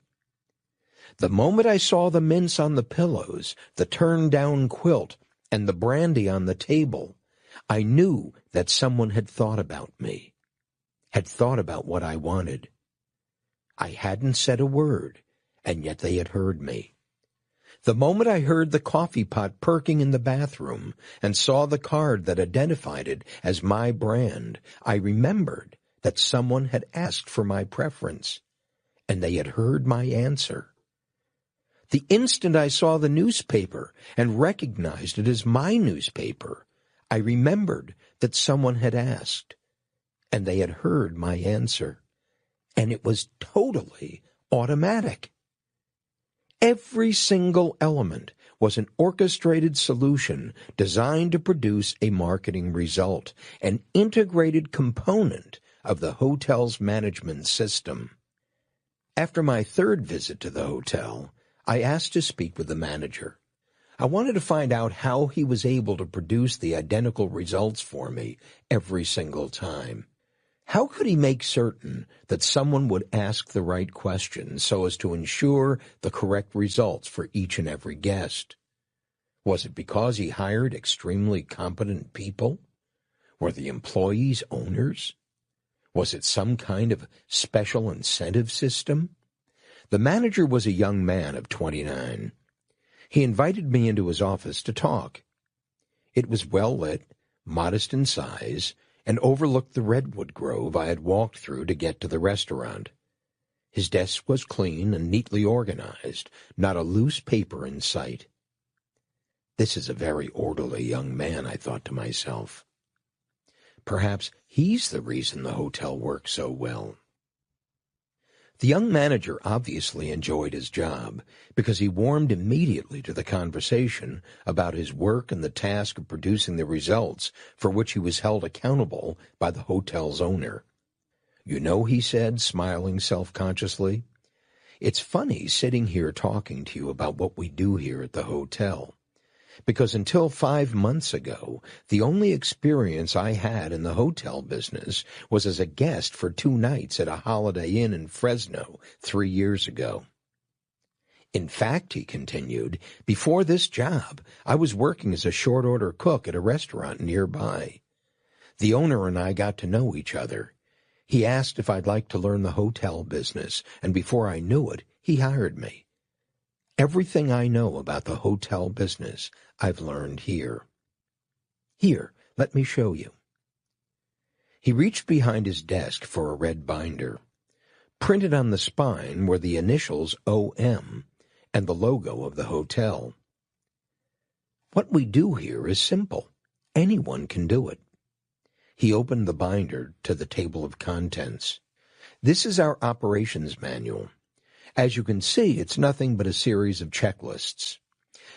The moment I saw the mints on the pillows, the turned-down quilt, and the brandy on the table, I knew that someone had thought about me, had thought about what I wanted. I hadn't said a word, and yet they had heard me. The moment I heard the coffee pot perking in the bathroom and saw the card that identified it as my brand, I remembered that someone had asked for my preference, and they had heard my answer. The instant I saw the newspaper and recognized it as my newspaper, I remembered that someone had asked, and they had heard my answer, and it was totally automatic. Every single element was an orchestrated solution designed to produce a marketing result, an integrated component of the hotel's management system. After my third visit to the hotel, I asked to speak with the manager. I wanted to find out how he was able to produce the identical results for me every single time. How could he make certain that someone would ask the right questions so as to ensure the correct results for each and every guest? Was it because he hired extremely competent people? Were the employees owners? Was it some kind of special incentive system? The manager was a young man of 29. He invited me into his office to talk. It was well lit, modest in size, and overlooked the redwood grove I had walked through to get to the restaurant. His desk was clean and neatly organized, not a loose paper in sight. This is a very orderly young man, I thought to myself. Perhaps he's the reason the hotel works so well. The young manager obviously enjoyed his job because he warmed immediately to the conversation about his work and the task of producing the results for which he was held accountable by the hotel's owner. "You know," he said, smiling self-consciously, "it's funny sitting here talking to you about what we do here at the hotel. Because until 5 months ago, the only experience I had in the hotel business was as a guest for 2 nights at a Holiday Inn in Fresno 3 years ago." In fact, he continued, before this job, I was working as a short-order cook at a restaurant nearby. The owner and I got to know each other. He asked if I'd like to learn the hotel business, and before I knew it, he hired me. Everything I know about the hotel business, I've learned here. Here, let me show you. He reached behind his desk for a red binder. Printed on the spine were the initials OM and the logo of the hotel. What we do here is simple. Anyone can do it. He opened the binder to the table of contents. This is our operations manual. As you can see, it's nothing but a series of checklists.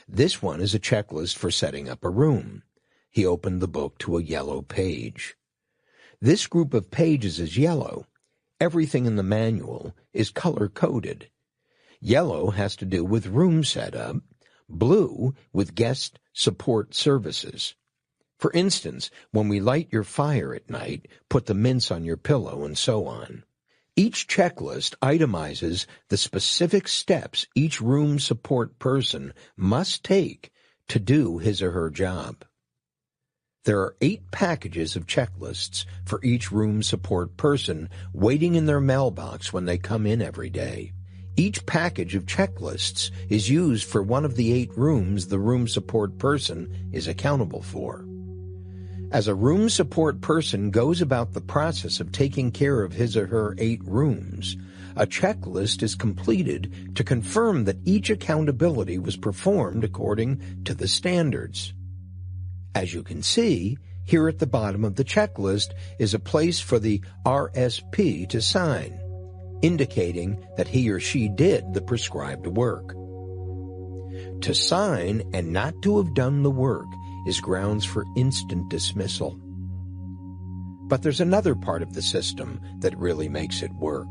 This one is a checklist for setting up a room. He opened the book to a yellow page. This group of pages is yellow. Everything in the manual is color-coded. Yellow has to do with room setup, blue with guest support services. For instance, when we light your fire at night, put the mints on your pillow, and so on. Each checklist itemizes the specific steps each room support person must take to do his or her job. There are 8 packages of checklists for each room support person waiting in their mailbox when they come in every day. Each package of checklists is used for one of the 8 rooms the room support person is accountable for. As a room support person goes about the process of taking care of his or her 8 rooms, a checklist is completed to confirm that each accountability was performed according to the standards. As you can see, here at the bottom of the checklist is a place for the RSP to sign, indicating that he or she did the prescribed work. To sign and not to have done the work is grounds for instant dismissal. But there's another part of the system that really makes it work.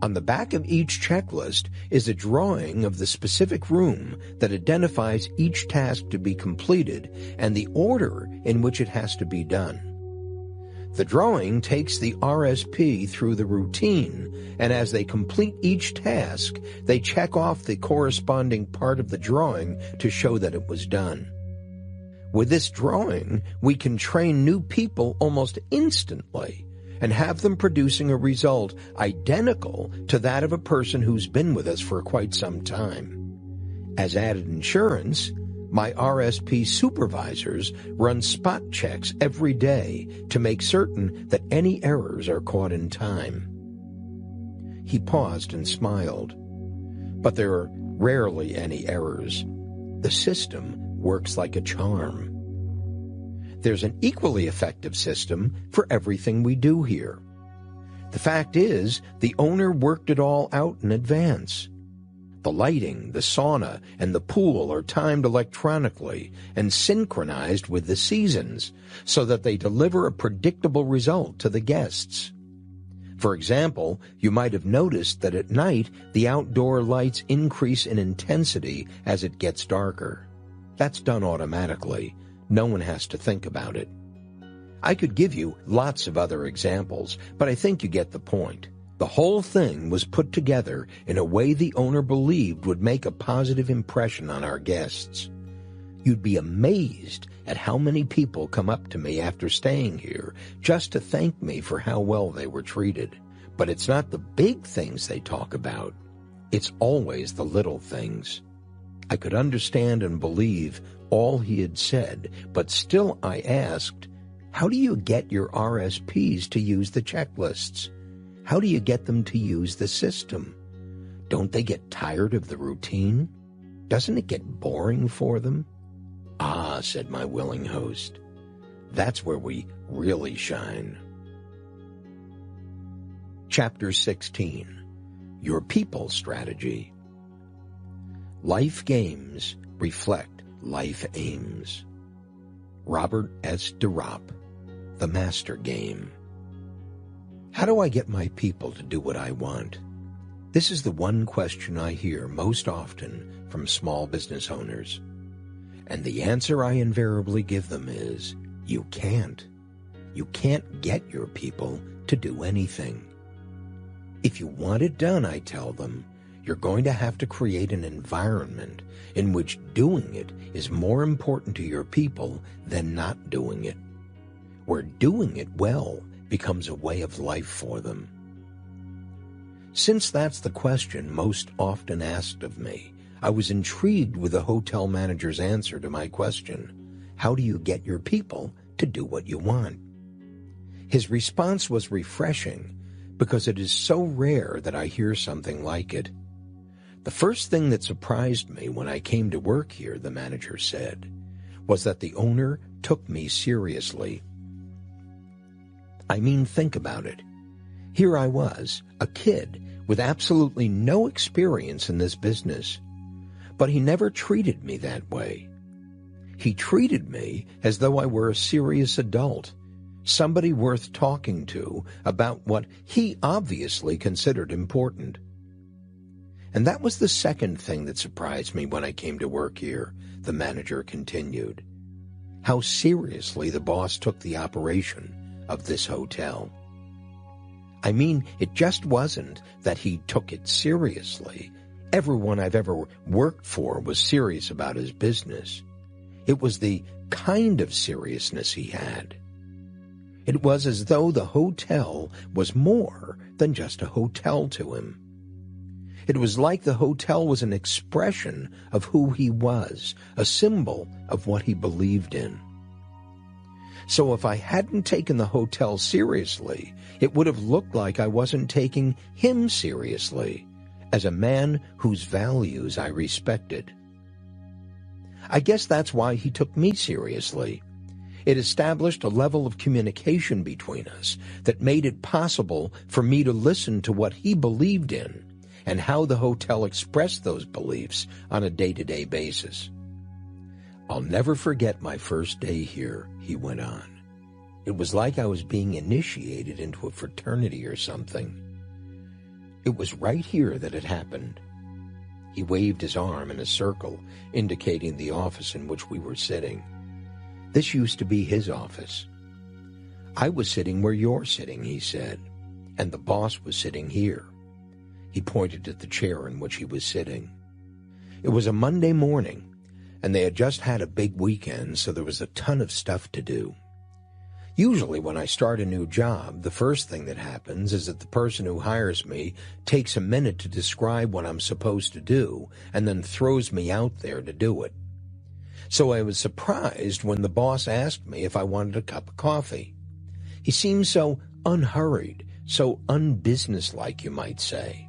On the back of each checklist is a drawing of the specific room that identifies each task to be completed and the order in which it has to be done. The drawing takes the RSP through the routine, and as they complete each task, they check off the corresponding part of the drawing to show that it was done. With this drawing, we can train new people almost instantly and have them producing a result identical to that of a person who's been with us for quite some time. As added insurance, my RSP supervisors run spot checks every day to make certain that any errors are caught in time. He paused and smiled. But there are rarely any errors. The system works like a charm. There's an equally effective system for everything we do here. The fact is, the owner worked it all out in advance. The lighting, the sauna, and the pool are timed electronically and synchronized with the seasons so that they deliver a predictable result to the guests. For example, you might have noticed that at night the outdoor lights increase in intensity as it gets darker. That's done automatically. No one has to think about it. I could give you lots of other examples, but I think you get the point. The whole thing was put together in a way the owner believed would make a positive impression on our guests. You'd be amazed at how many people come up to me after staying here just to thank me for how well they were treated. But it's not the big things they talk about. It's always the little things. I could understand and believe all he had said, but still I asked, how do you get your RSPs to use the checklists? How do you get them to use the system? Don't they get tired of the routine? Doesn't it get boring for them? Ah, said my willing host, that's where we really shine. Chapter 16, Your People Strategy. Life games reflect life aims. Robert S. DeRopp, The Master Game. How do I get my people to do what I want? This is the one question I hear most often from small business owners. And the answer I invariably give them is, you can't. You can't get your people to do anything. If you want it done, I tell them, you're going to have to create an environment in which doing it is more important to your people than not doing it, where doing it well becomes a way of life for them. Since that's the question most often asked of me, I was intrigued with the hotel manager's answer to my question, how do you get your people to do what you want? His response was refreshing because it is so rare that I hear something like it. The first thing that surprised me when I came to work here, the manager said, was that the owner took me seriously. I mean, think about it. Here I was, a kid with absolutely no experience in this business, but he never treated me that way. He treated me as though I were a serious adult, somebody worth talking to about what he obviously considered important. And that was the second thing that surprised me when I came to work here, the manager continued. How seriously the boss took the operation of this hotel. I mean, it just wasn't that he took it seriously. Everyone I've ever worked for was serious about his business. It was the kind of seriousness he had. It was as though the hotel was more than just a hotel to him. It was like the hotel was an expression of who he was, a symbol of what he believed in. So if I hadn't taken the hotel seriously, it would have looked like I wasn't taking him seriously, as a man whose values I respected. I guess that's why he took me seriously. It established a level of communication between us that made it possible for me to listen to what he believed in and how the hotel expressed those beliefs on a day-to-day basis. I'll never forget my first day here, he went on. It was like I was being initiated into a fraternity or something. It was right here that it happened. He waved his arm in a circle, indicating the office in which we were sitting. This used to be his office. I was sitting where you're sitting, he said, and the boss was sitting here. He pointed at the chair in which he was sitting. It was a Monday morning, and they had just had a big weekend, so there was a ton of stuff to do. Usually when I start a new job, the first thing that happens is that the person who hires me takes a minute to describe what I'm supposed to do and then throws me out there to do it. So I was surprised when the boss asked me if I wanted a cup of coffee. He seemed so unhurried, so unbusinesslike, you might say.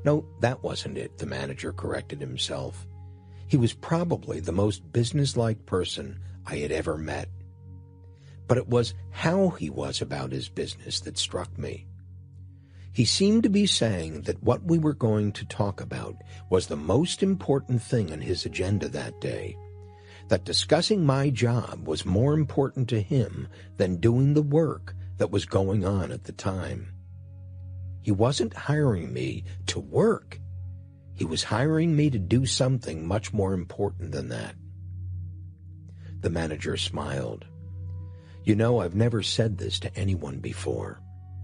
No, that wasn't it, the manager corrected himself. He was probably the most businesslike person I had ever met. But it was how he was about his business that struck me. He seemed to be saying that what we were going to talk about was the most important thing on his agenda that day, that discussing my job was more important to him than doing the work that was going on at the time. He wasn't hiring me to work. He was hiring me to do something much more important than that. The manager smiled. You know, I've never said this to anyone before.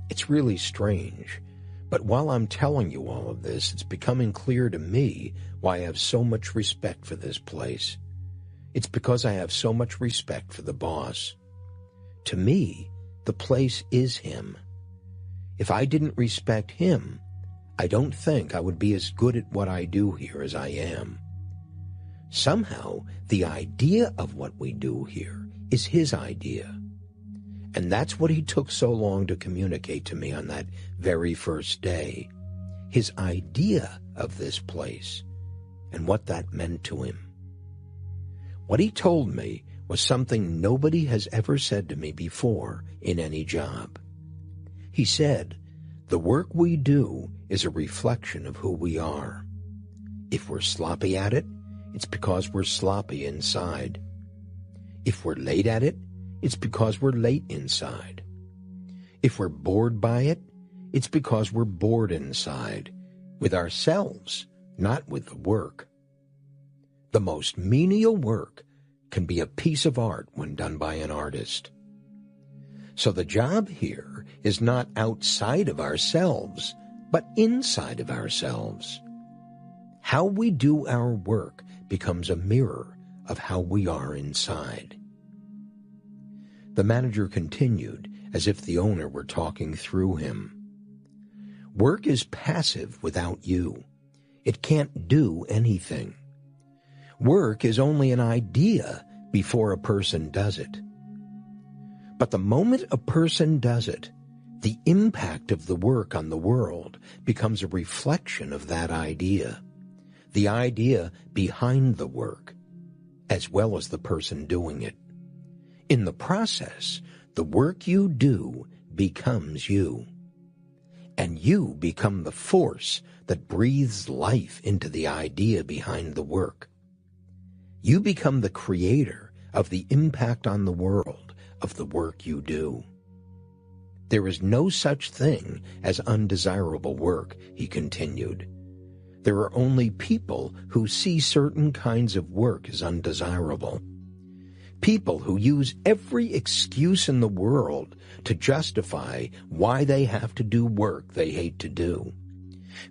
It's really strange, but while I'm telling you all of this, it's becoming clear to me why I have so much respect for this place. It's because I have so much respect for the boss. To me, the place is him. If I didn't respect him, I don't think I would be as good at what I do here as I am. Somehow, the idea of what we do here is his idea. And that's what he took so long to communicate to me on that very first day. His idea of this place and what that meant to him. What he told me was something nobody has ever said to me before in any job. He said, the work we do is a reflection of who we are. If we're sloppy at it, it's because we're sloppy inside. If we're late at it, it's because we're late inside. If we're bored by it, it's because we're bored inside, with ourselves, not with the work. The most menial work can be a piece of art when done by an artist. So the job here is not outside of ourselves, but inside of ourselves. How we do our work becomes a mirror of how we are inside. The manager continued, as if the owner were talking through him. Work is passive without you. It can't do anything. Work is only an idea before a person does it. But the moment a person does it, the impact of the work on the world becomes a reflection of that idea, the idea behind the work, as well as the person doing it. In the process, the work you do becomes you, and you become the force that breathes life into the idea behind the work. You become the creator of the impact on the world of the work you do. There is no such thing as undesirable work, he continued. There are only people who see certain kinds of work as undesirable. People who use every excuse in the world to justify why they have to do work they hate to do.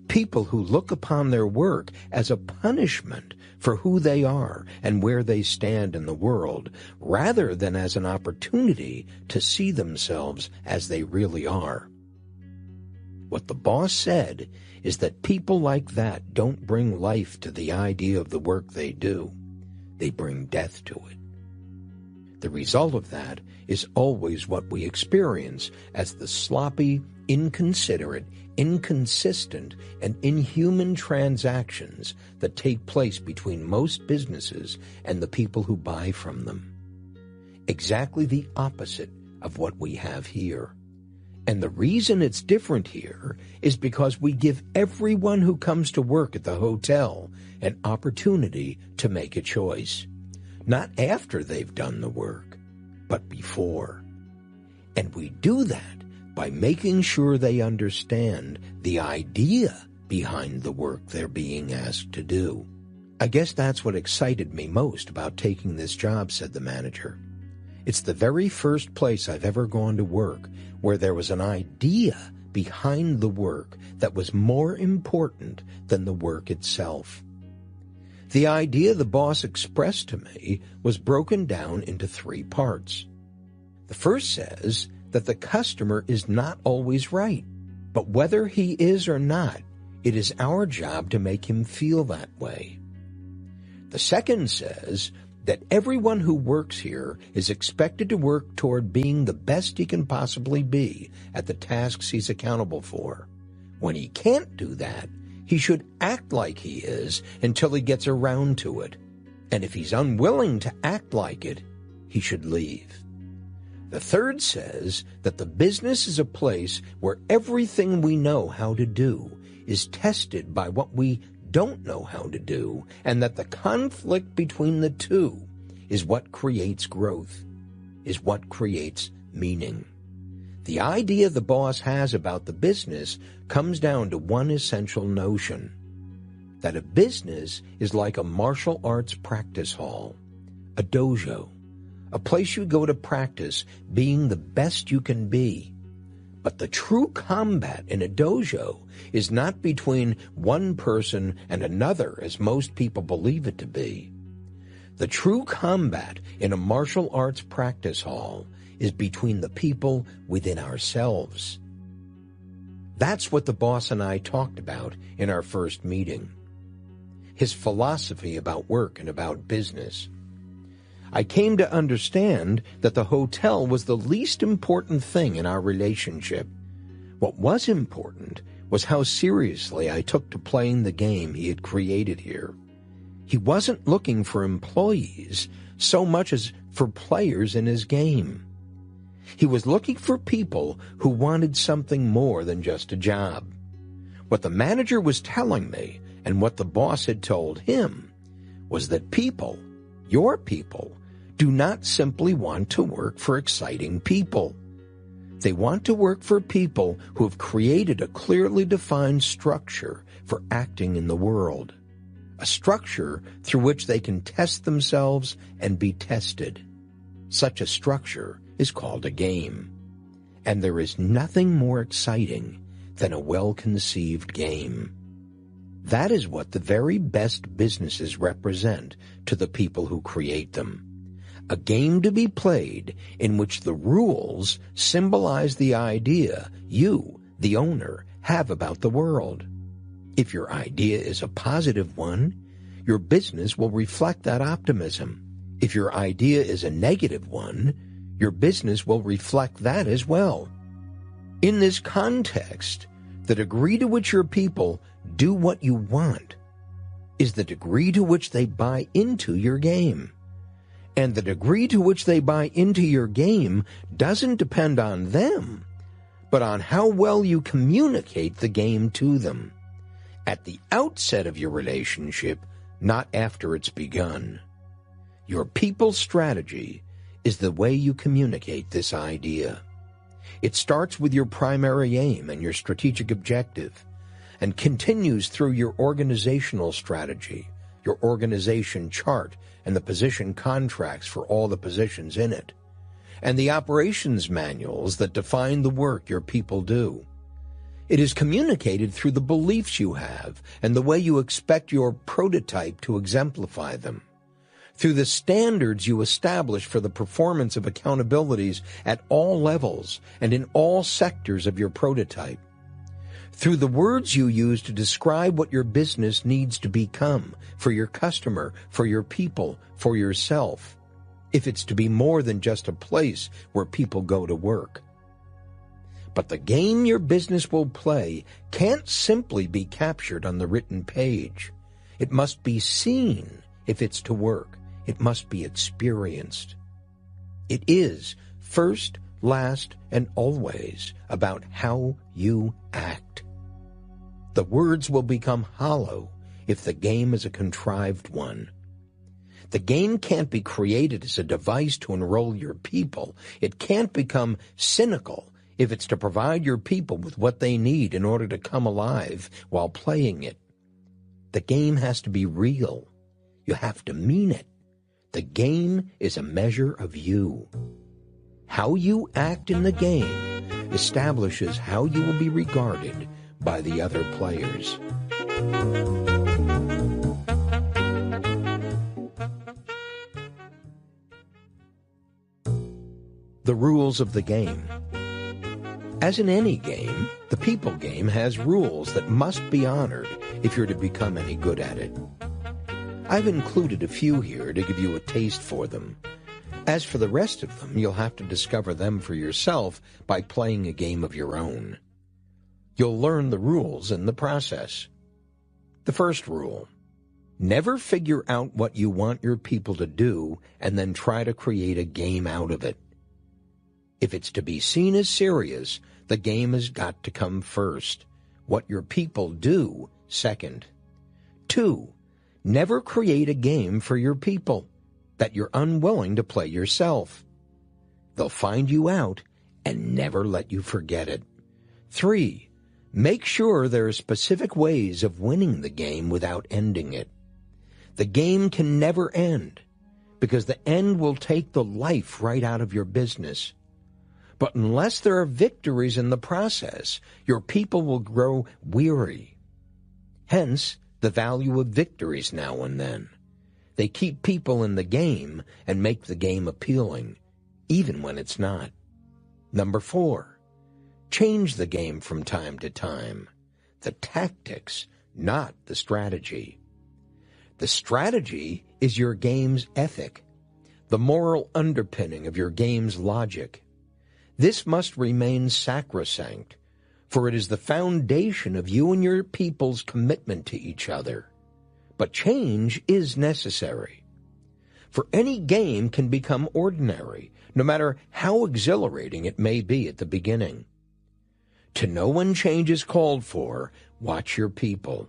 People who look upon their work as a punishment for who they are and where they stand in the world, rather than as an opportunity to see themselves as they really are. What the boss said is that people like that don't bring life to the idea of the work they do. They bring death to it. The result of that is always what we experience as the sloppy, inconsiderate, inconsistent, and inhuman transactions that take place between most businesses and the people who buy from them. Exactly the opposite of what we have here. And the reason it's different here is because we give everyone who comes to work at the hotel an opportunity to make a choice. Not after they've done the work, but before. And we do that by making sure they understand the idea behind the work they're being asked to do. I guess that's what excited me most about taking this job, said the manager. It's the very first place I've ever gone to work where there was an idea behind the work that was more important than the work itself. The idea the boss expressed to me was broken down into 3 parts. The first says that the customer is not always right, but whether he is or not, it is our job to make him feel that way. The second says that everyone who works here is expected to work toward being the best he can possibly be at the tasks he's accountable for. When he can't do that, he should act like he is until he gets around to it. And if he's unwilling to act like it, he should leave. The third says that the business is a place where everything we know how to do is tested by what we don't know how to do, and that the conflict between the two is what creates growth, is what creates meaning. The idea the boss has about the business comes down to one essential notion, that a business is like a martial arts practice hall, a dojo, a place you go to practice being the best you can be. But the true combat in a dojo is not between one person and another, as most people believe it to be. The true combat in a martial arts practice hall is between the people within ourselves. That's what the boss and I talked about in our first meeting. His philosophy about work and about business. I came to understand that the hotel was the least important thing in our relationship. What was important was how seriously I took to playing the game he had created here. He wasn't looking for employees so much as for players in his game. He was looking for people who wanted something more than just a job. What the manager was telling me, and what the boss had told him, was that people, your people, do not simply want to work for exciting people. They want to work for people who have created a clearly defined structure for acting in the world, a structure through which they can test themselves and be tested. Such a structure is called a game. And there is nothing more exciting than a well-conceived game. That is what the very best businesses represent to the people who create them. A game to be played in which the rules symbolize the idea you, the owner, have about the world. If your idea is a positive one, your business will reflect that optimism. If your idea is a negative one, your business will reflect that as well. In this context, the degree to which your people do what you want is the degree to which they buy into your game. And the degree to which they buy into your game doesn't depend on them, but on how well you communicate the game to them. At the outset of your relationship, not after it's begun. Your people's strategy is the way you communicate this idea. It starts with your primary aim and your strategic objective, and continues through your organizational strategy, your organization chart, and the position contracts for all the positions in it, and the operations manuals that define the work your people do. It is communicated through the beliefs you have and the way you expect your prototype to exemplify them, through the standards you establish for the performance of accountabilities at all levels and in all sectors of your prototype, through the words you use to describe what your business needs to become for your customer, for your people, for yourself, if it's to be more than just a place where people go to work. But the game your business will play can't simply be captured on the written page. It must be seen if it's to work. It must be experienced. It is, first, last, and always, about how you act. The words will become hollow if the game is a contrived one. The game can't be created as a device to enroll your people. It can't become cynical if it's to provide your people with what they need in order to come alive while playing it. The game has to be real. You have to mean it. The game is a measure of you. How you act in the game establishes how you will be regarded by the other players. The rules of the game. As in any game, the people game has rules that must be honored if you're to become any good at it. I've included a few here to give you a taste for them. As for the rest of them, you'll have to discover them for yourself by playing a game of your own. You'll learn the rules in the process. The first rule: never figure out what you want your people to do and then try to create a game out of it. If it's to be seen as serious, the game has got to come first. What your people do, second. 2, never create a game for your people that you're unwilling to play yourself. They'll find you out and never let you forget it. 3, make sure there are specific ways of winning the game without ending it. The game can never end, because the end will take the life right out of your business. But unless there are victories in the process, your people will grow weary. Hence, the value of victories now and then. They keep people in the game and make the game appealing, even when it's not. Number 4, change the game from time to time. The tactics, not the strategy. The strategy is your game's ethic, the moral underpinning of your game's logic. This must remain sacrosanct, for it is the foundation of you and your people's commitment to each other. But change is necessary. For any game can become ordinary, no matter how exhilarating it may be at the beginning. To know when change is called for, watch your people.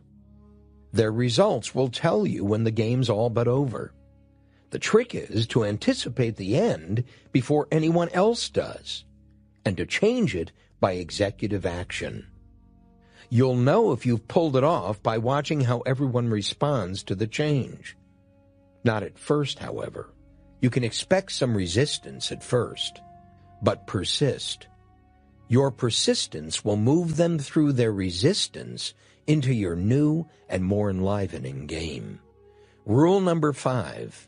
Their results will tell you when the game's all but over. The trick is to anticipate the end before anyone else does, and to change it by executive action. You'll know if you've pulled it off by watching how everyone responds to the change. Not at first, however. You can expect some resistance at first, but persist. Your persistence will move them through their resistance into your new and more enlivening game. Rule number 5.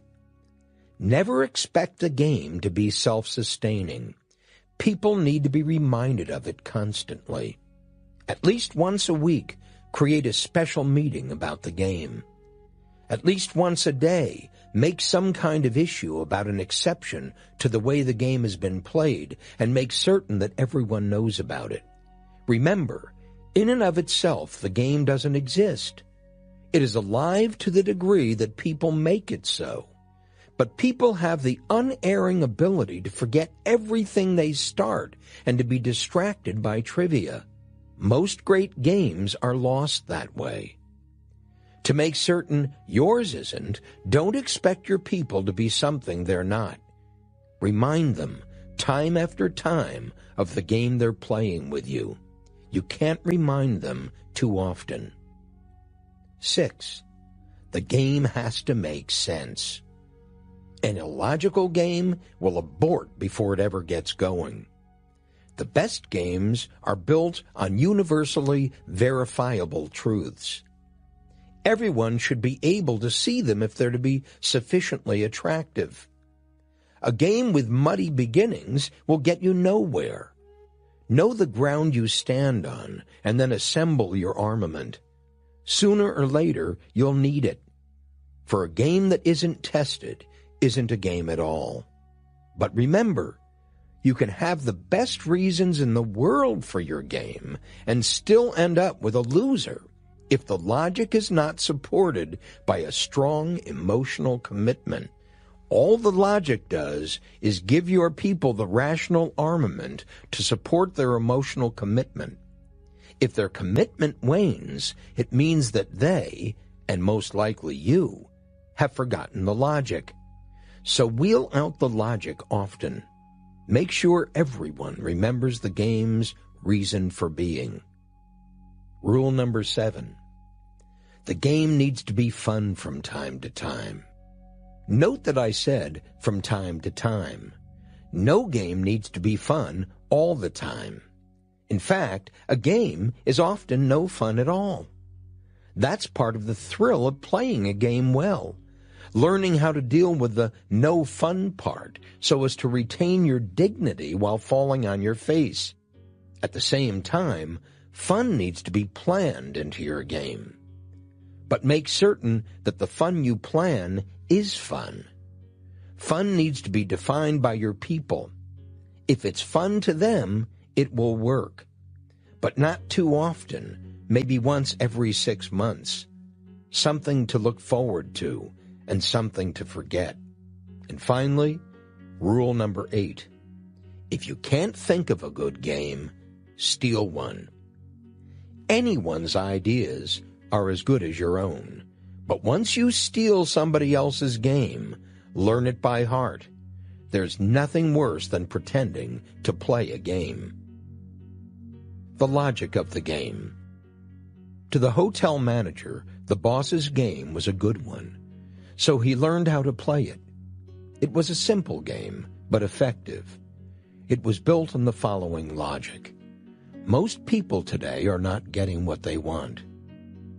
Never expect a game to be self-sustaining. People need to be reminded of it constantly. At least once a week, create a special meeting about the game. At least once a day, make some kind of issue about an exception to the way the game has been played and make certain that everyone knows about it. Remember, in and of itself, the game doesn't exist. It is alive to the degree that people make it so. But people have the unerring ability to forget everything they start and to be distracted by trivia. Most great games are lost that way. To make certain yours isn't, don't expect your people to be something they're not. Remind them, time after time, of the game they're playing with you. You can't remind them too often. 6. The game has to make sense. An illogical game will abort before it ever gets going. The best games are built on universally verifiable truths. Everyone should be able to see them if they're to be sufficiently attractive. A game with muddy beginnings will get you nowhere. Know the ground you stand on, and then assemble your armament. Sooner or later, you'll need it. For a game that isn't tested isn't a game at all. But remember, you can have the best reasons in the world for your game and still end up with a loser if the logic is not supported by a strong emotional commitment. All the logic does is give your people the rational armament to support their emotional commitment. If their commitment wanes, it means that they, and most likely you, have forgotten the logic. So wheel out the logic often. Make sure everyone remembers the game's reason for being. Rule number 7. The game needs to be fun from time to time. Note that I said from time to time. No game needs to be fun all the time. In fact, a game is often no fun at all. That's part of the thrill of playing a game well. Learning how to deal with the no fun part so as to retain your dignity while falling on your face. At the same time, fun needs to be planned into your game. But make certain that the fun you plan is fun. Fun needs to be defined by your people. If it's fun to them, it will work. But not too often, maybe once every 6 months. Something to look forward to and something to forget. And finally, rule number 8. If you can't think of a good game, steal one. Anyone's ideas are as good as your own. But once you steal somebody else's game, learn it by heart. There's nothing worse than pretending to play a game. The logic of the game. To the hotel manager, the boss's game was a good one, so he learned how to play it. It was a simple game, but effective. It was built on the following logic. Most people today are not getting what they want.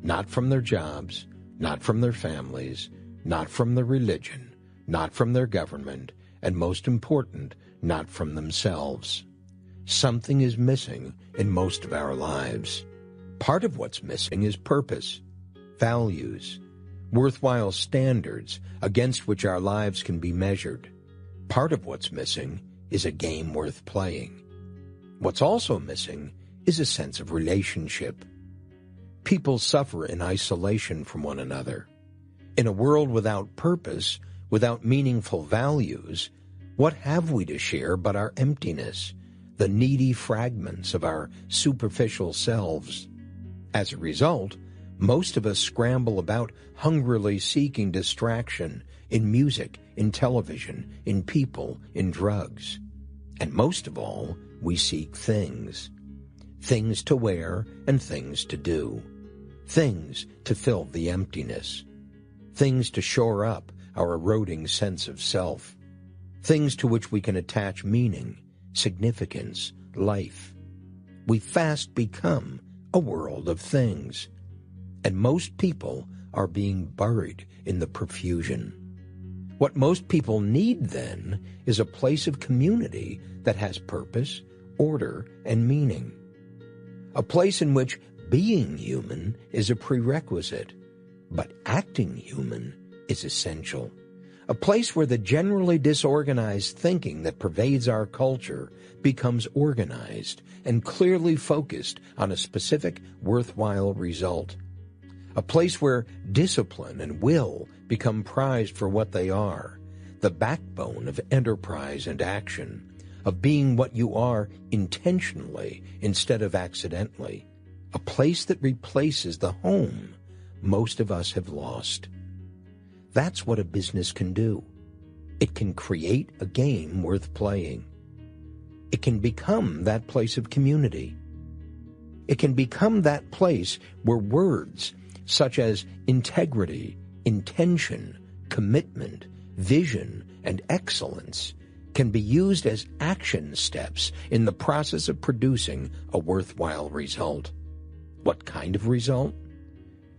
Not from their jobs, not from their families, not from their religion, not from their government, and most important, not from themselves. Something is missing in most of our lives. Part of what's missing is purpose, values, worthwhile standards against which our lives can be measured. Part of what's missing is a game worth playing. What's also missing is a sense of relationship. People suffer in isolation from one another. In a world without purpose, without meaningful values, what have we to share but our emptiness, the needy fragments of our superficial selves? As a result, most of us scramble about hungrily seeking distraction in music, in television, in people, in drugs. And most of all, we seek things. Things to wear and things to do. Things to fill the emptiness. Things to shore up our eroding sense of self. Things to which we can attach meaning, significance, life. we fast become a world of things. And most people are being buried in the profusion. What most people need, then, is a place of community that has purpose, order, and meaning. A place in which being human is a prerequisite, but acting human is essential. A place where the generally disorganized thinking that pervades our culture becomes organized and clearly focused on a specific, worthwhile result. A place where discipline and will become prized for what they are, the backbone of enterprise and action, of being what you are intentionally instead of accidentally. A place that replaces the home most of us have lost. That's what a business can do. It can create a game worth playing. It can become that place of community. It can become that place where words such as integrity, intention, commitment, vision, and excellence can be used as action steps in the process of producing a worthwhile result. What kind of result?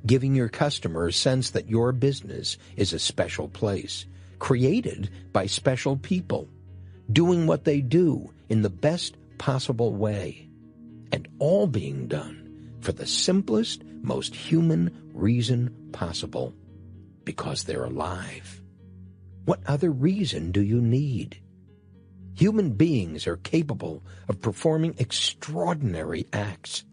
Giving your customer a sense that your business is a special place, created by special people, doing what they do in the best possible way, and all being done for the simplest, most human reason possible, because they're alive. What other reason do you need? Human beings are capable of performing extraordinary acts,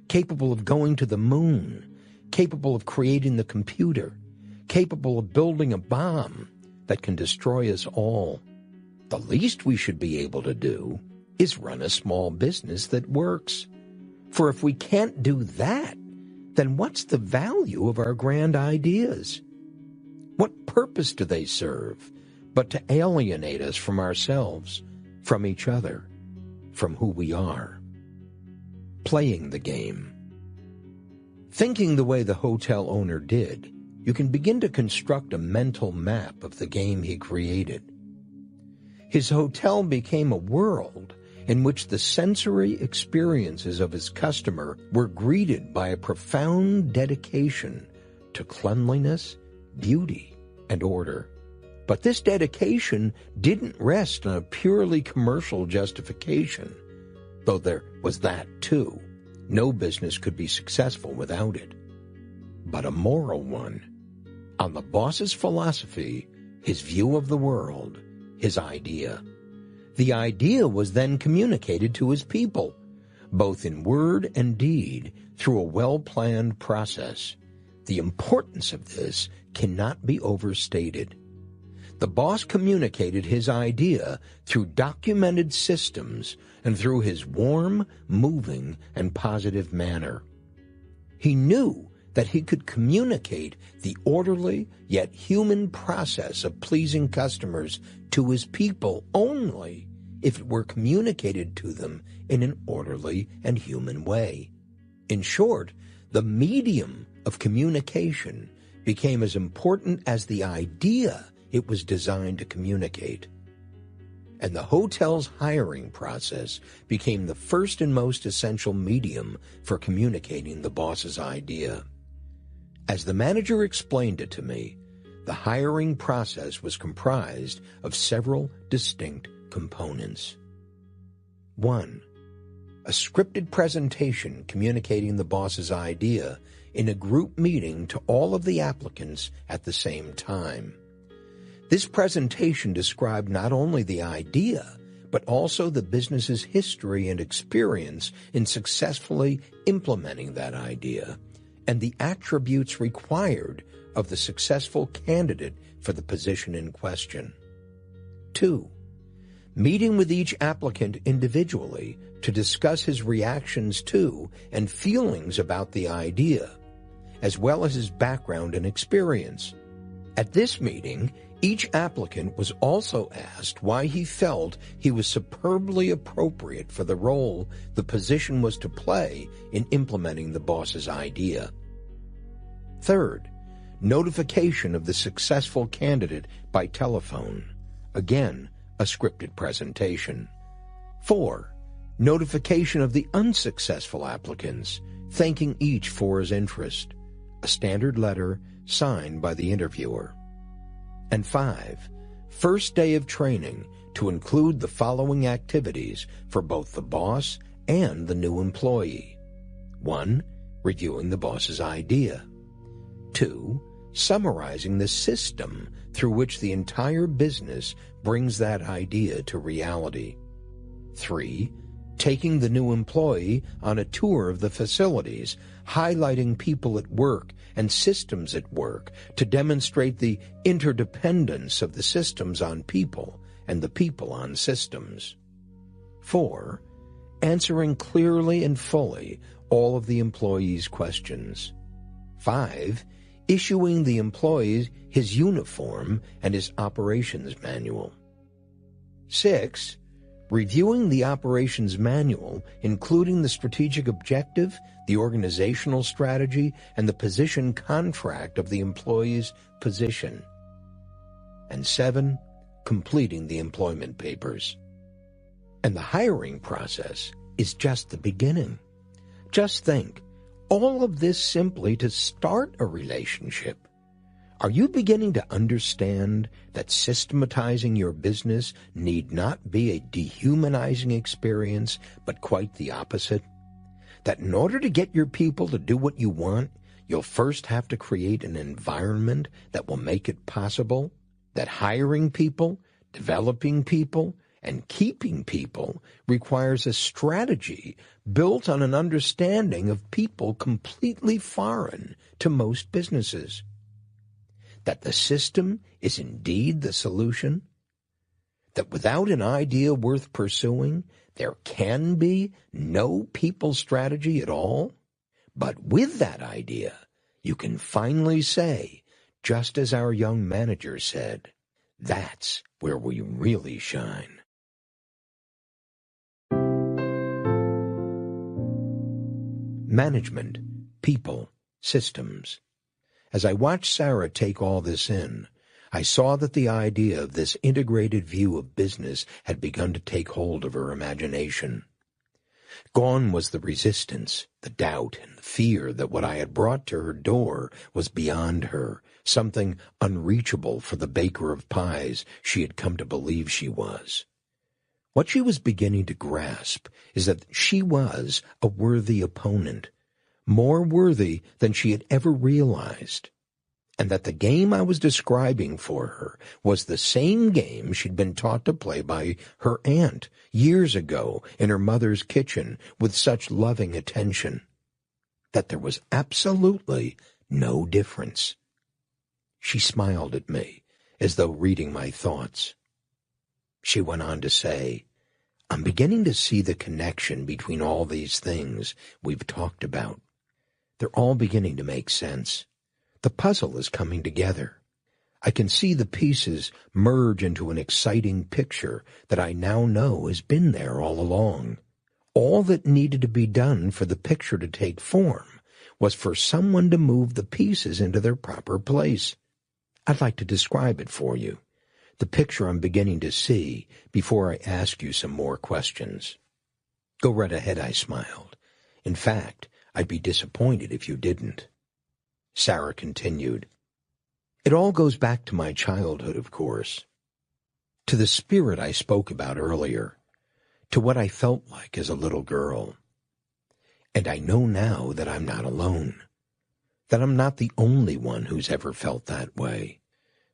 capable of going to the moon, capable of creating the computer, capable of building a bomb that can destroy us all. The least we should be able to do is run a small business that works. For if we can't do that, then what's the value of our grand ideas? What purpose do they serve but to alienate us from ourselves, from each other, from who we are? Playing the game. Thinking the way the hotel owner did, you can begin to construct a mental map of the game he created. His hotel became a world in which the sensory experiences of his customer were greeted by a profound dedication to cleanliness, beauty, and order. But this dedication didn't rest on a purely commercial justification, though there was that too. No business could be successful without it. But a moral one, on the boss's philosophy, his view of the world, his idea. The idea was then communicated to his people, both in word and deed, through a well-planned process. The importance of this cannot be overstated. The boss communicated his idea through documented systems and through his warm, moving, and positive manner. He knew that he could communicate the orderly yet human process of pleasing customers to his people only if it were communicated to them in an orderly and human way. In short, the medium of communication became as important as the idea it was designed to communicate. And the hotel's hiring process became the first and most essential medium for communicating the boss's idea. As the manager explained it to me, the hiring process was comprised of several distinct components. 1. A scripted presentation communicating the boss's idea in a group meeting to all of the applicants at the same time. This presentation described not only the idea, but also the business's history and experience in successfully implementing that idea, and the attributes required of the successful candidate for the position in question. 2. Meeting with each applicant individually to discuss his reactions to and feelings about the idea, as well as his background and experience. At this meeting, each applicant was also asked why he felt he was superbly appropriate for the role the position was to play in implementing the boss's idea. 3rd, notification of the successful candidate by telephone. Again, a scripted presentation. 4, Notification of the unsuccessful applicants, thanking each for his interest. A standard letter signed by the interviewer. And 5. First day of training to include the following activities for both the boss and the new employee. 1. Reviewing the boss's idea. 2. Summarizing the system through which the entire business brings that idea to reality. 3. Taking the new employee on a tour of the facilities, highlighting people at work and systems at work to demonstrate the interdependence of the systems on people and the people on systems. 4. Answering clearly and fully all of the employee's questions. 5. Issuing the employee his uniform and his operations manual. 6. Reviewing the operations manual, including the strategic objective, the organizational strategy, and the position contract of the employee's position. And 7. Completing the employment papers. And the hiring process is just the beginning. Just think, all of this simply to start a relationship. Are you beginning to understand that systematizing your business need not be a dehumanizing experience, but quite the opposite? That in order to get your people to do what you want, you'll first have to create an environment that will make it possible? That hiring people, developing people, and keeping people requires a strategy built on an understanding of people completely foreign to most businesses. That the system is indeed the solution? That without an idea worth pursuing, there can be no people strategy at all? But with that idea, you can finally say, just as our young manager said, that's where we really shine. Management, people, systems. As I watched Sarah take all this in, I saw that the idea of this integrated view of business had begun to take hold of her imagination. Gone was the resistance, the doubt, and the fear that what I had brought to her door was beyond her, something unreachable for the baker of pies she had come to believe she was. What she was beginning to grasp is that she was a worthy opponent, more worthy than she had ever realized, and that the game I was describing for her was the same game she'd been taught to play by her aunt years ago in her mother's kitchen with such loving attention, that there was absolutely no difference. She smiled at me, as though reading my thoughts. She went on to say, I'm beginning to see the connection between all these things we've talked about. They're all beginning to make sense. The puzzle is coming together. I can see the pieces merge into an exciting picture that I now know has been there all along. All that needed to be done for the picture to take form was for someone to move the pieces into their proper place. I'd like to describe it for you, the picture I'm beginning to see, before I ask you some more questions. Go right ahead, I smiled. In fact, I'd be disappointed if you didn't. Sarah continued, It all goes back to my childhood, of course, to the spirit I spoke about earlier, to what I felt like as a little girl. And I know now that I'm not alone, that I'm not the only one who's ever felt that way,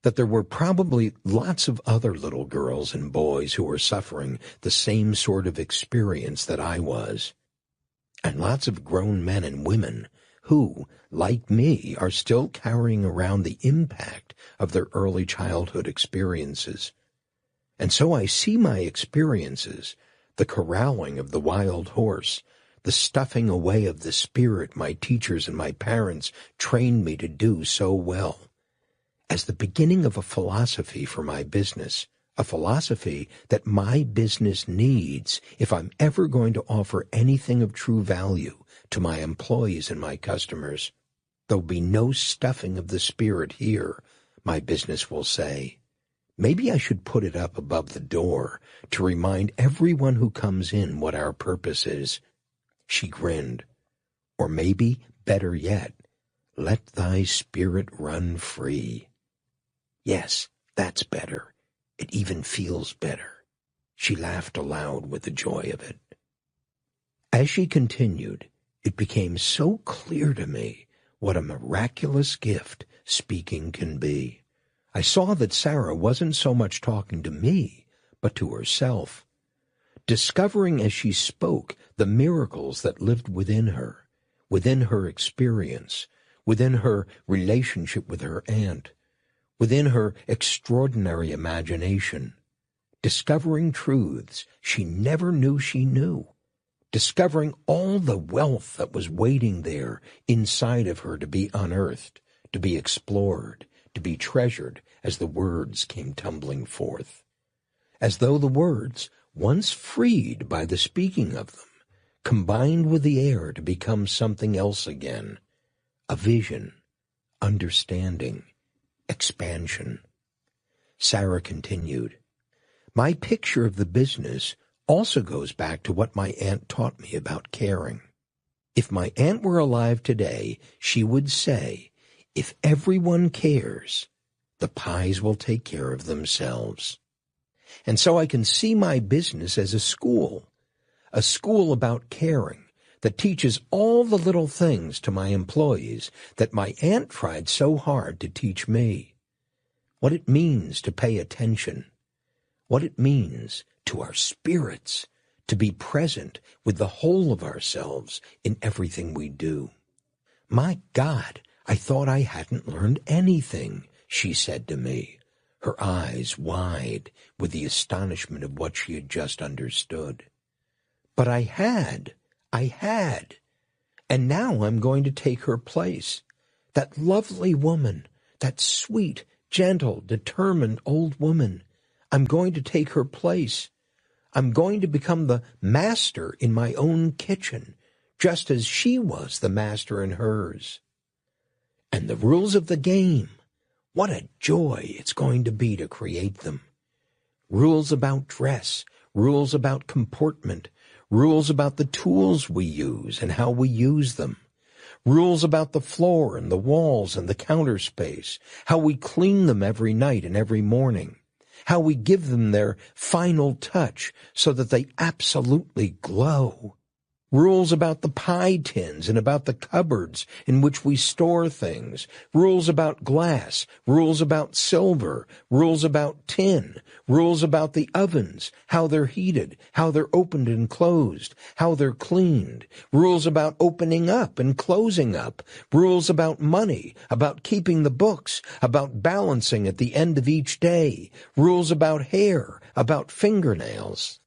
that there were probably lots of other little girls and boys who were suffering the same sort of experience that I was, and lots of grown men and women who, like me, are still carrying around the impact of their early childhood experiences. And so I see my experiences, the corralling of the wild horse, the stuffing away of the spirit my teachers and my parents trained me to do so well, as the beginning of a philosophy for my business, a philosophy that my business needs if I'm ever going to offer anything of true value to my employees and my customers. There'll be no stuffing of the spirit here, my business will say. Maybe I should put it up above the door to remind everyone who comes in what our purpose is." She grinned. "Or maybe, better yet, let thy spirit run free." "Yes, that's better. It even feels better." She laughed aloud with the joy of it. As she continued, it became so clear to me what a miraculous gift speaking can be. I saw that Sarah wasn't so much talking to me, but to herself, discovering as she spoke the miracles that lived within her experience, within her relationship with her aunt, within her extraordinary imagination, discovering truths she never knew she knew, discovering all the wealth that was waiting there inside of her to be unearthed, to be explored, to be treasured as the words came tumbling forth. As though the words, once freed by the speaking of them, combined with the air to become something else again, a vision, understanding, expansion. Sarah continued, "My picture of the business also goes back to what my aunt taught me about caring. If my aunt were alive today, she would say, if everyone cares, the pies will take care of themselves." And so I can see my business as a school about caring that teaches all the little things to my employees that my aunt tried so hard to teach me. What it means to pay attention, what it means to our spirits to be present with the whole of ourselves in everything we do. "My God, I thought I hadn't learned anything," she said to me, her eyes wide with the astonishment of what she had just understood. "But I had. And now I'm going to take her place. That lovely woman, that sweet, gentle, determined old woman, I'm going to take her place. I'm going to become the master in my own kitchen, just as she was the master in hers. And the rules of the game, what a joy it's going to be to create them. Rules about dress, rules about comportment, rules about the tools we use and how we use them, rules about the floor and the walls and the counter space, how we clean them every night and every morning, how we give them their final touch so that they absolutely glow. Rules about the pie tins and about the cupboards in which we store things. Rules about glass. Rules about silver. Rules about tin. Rules about the ovens, how they're heated, how they're opened and closed, how they're cleaned. Rules about opening up and closing up. Rules about money, about keeping the books, about balancing at the end of each day. Rules about hair, about fingernails.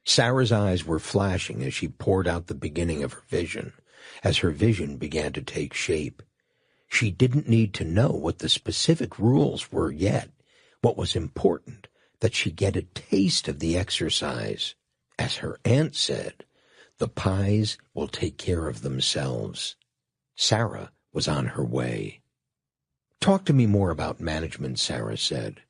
Sarah's eyes were flashing as she poured out the beginning of her vision, as her vision began to take shape. She didn't need to know what the specific rules were yet. What was important, that she get a taste of the exercise. As her aunt said, the pies will take care of themselves. Sarah was on her way. "Talk to me more about management," Sarah said.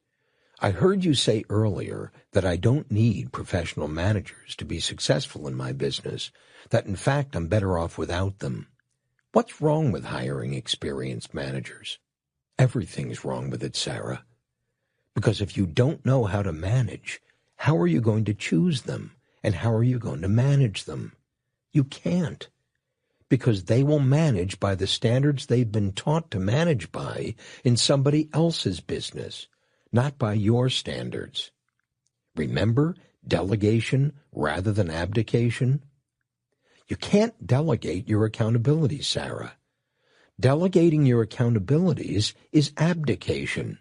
"I heard you say earlier that I don't need professional managers to be successful in my business, that in fact I'm better off without them. What's wrong with hiring experienced managers?" "Everything's wrong with it, Sarah. Because if you don't know how to manage, how are you going to choose them, and how are you going to manage them? You can't. Because they will manage by the standards they've been taught to manage by in somebody else's business, not by your standards. Remember delegation rather than abdication? You can't delegate your accountability, Sarah. Delegating your accountabilities is abdication.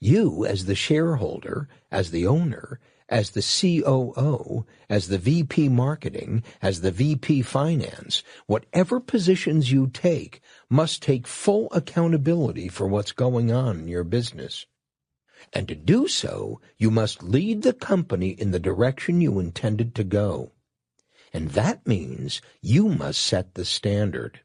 You, as the shareholder, as the owner, as the COO, as the VP marketing, as the VP finance, whatever positions you take, must take full accountability for what's going on in your business. And to do so, you must lead the company in the direction you intended to go. And that means you must set the standard.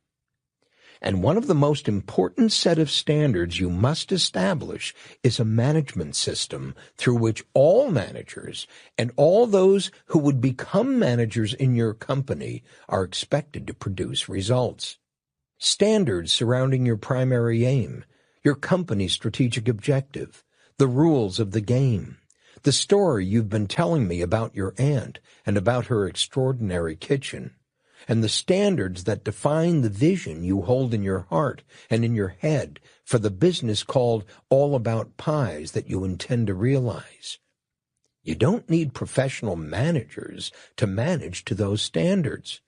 And one of the most important set of standards you must establish is a management system through which all managers and all those who would become managers in your company are expected to produce results. Standards surrounding your primary aim, your company's strategic objective, the rules of the game, the story you've been telling me about your aunt and about her extraordinary kitchen, and the standards that define the vision you hold in your heart and in your head for the business called All About Pies that you intend to realize. You don't need professional managers to manage to those standards.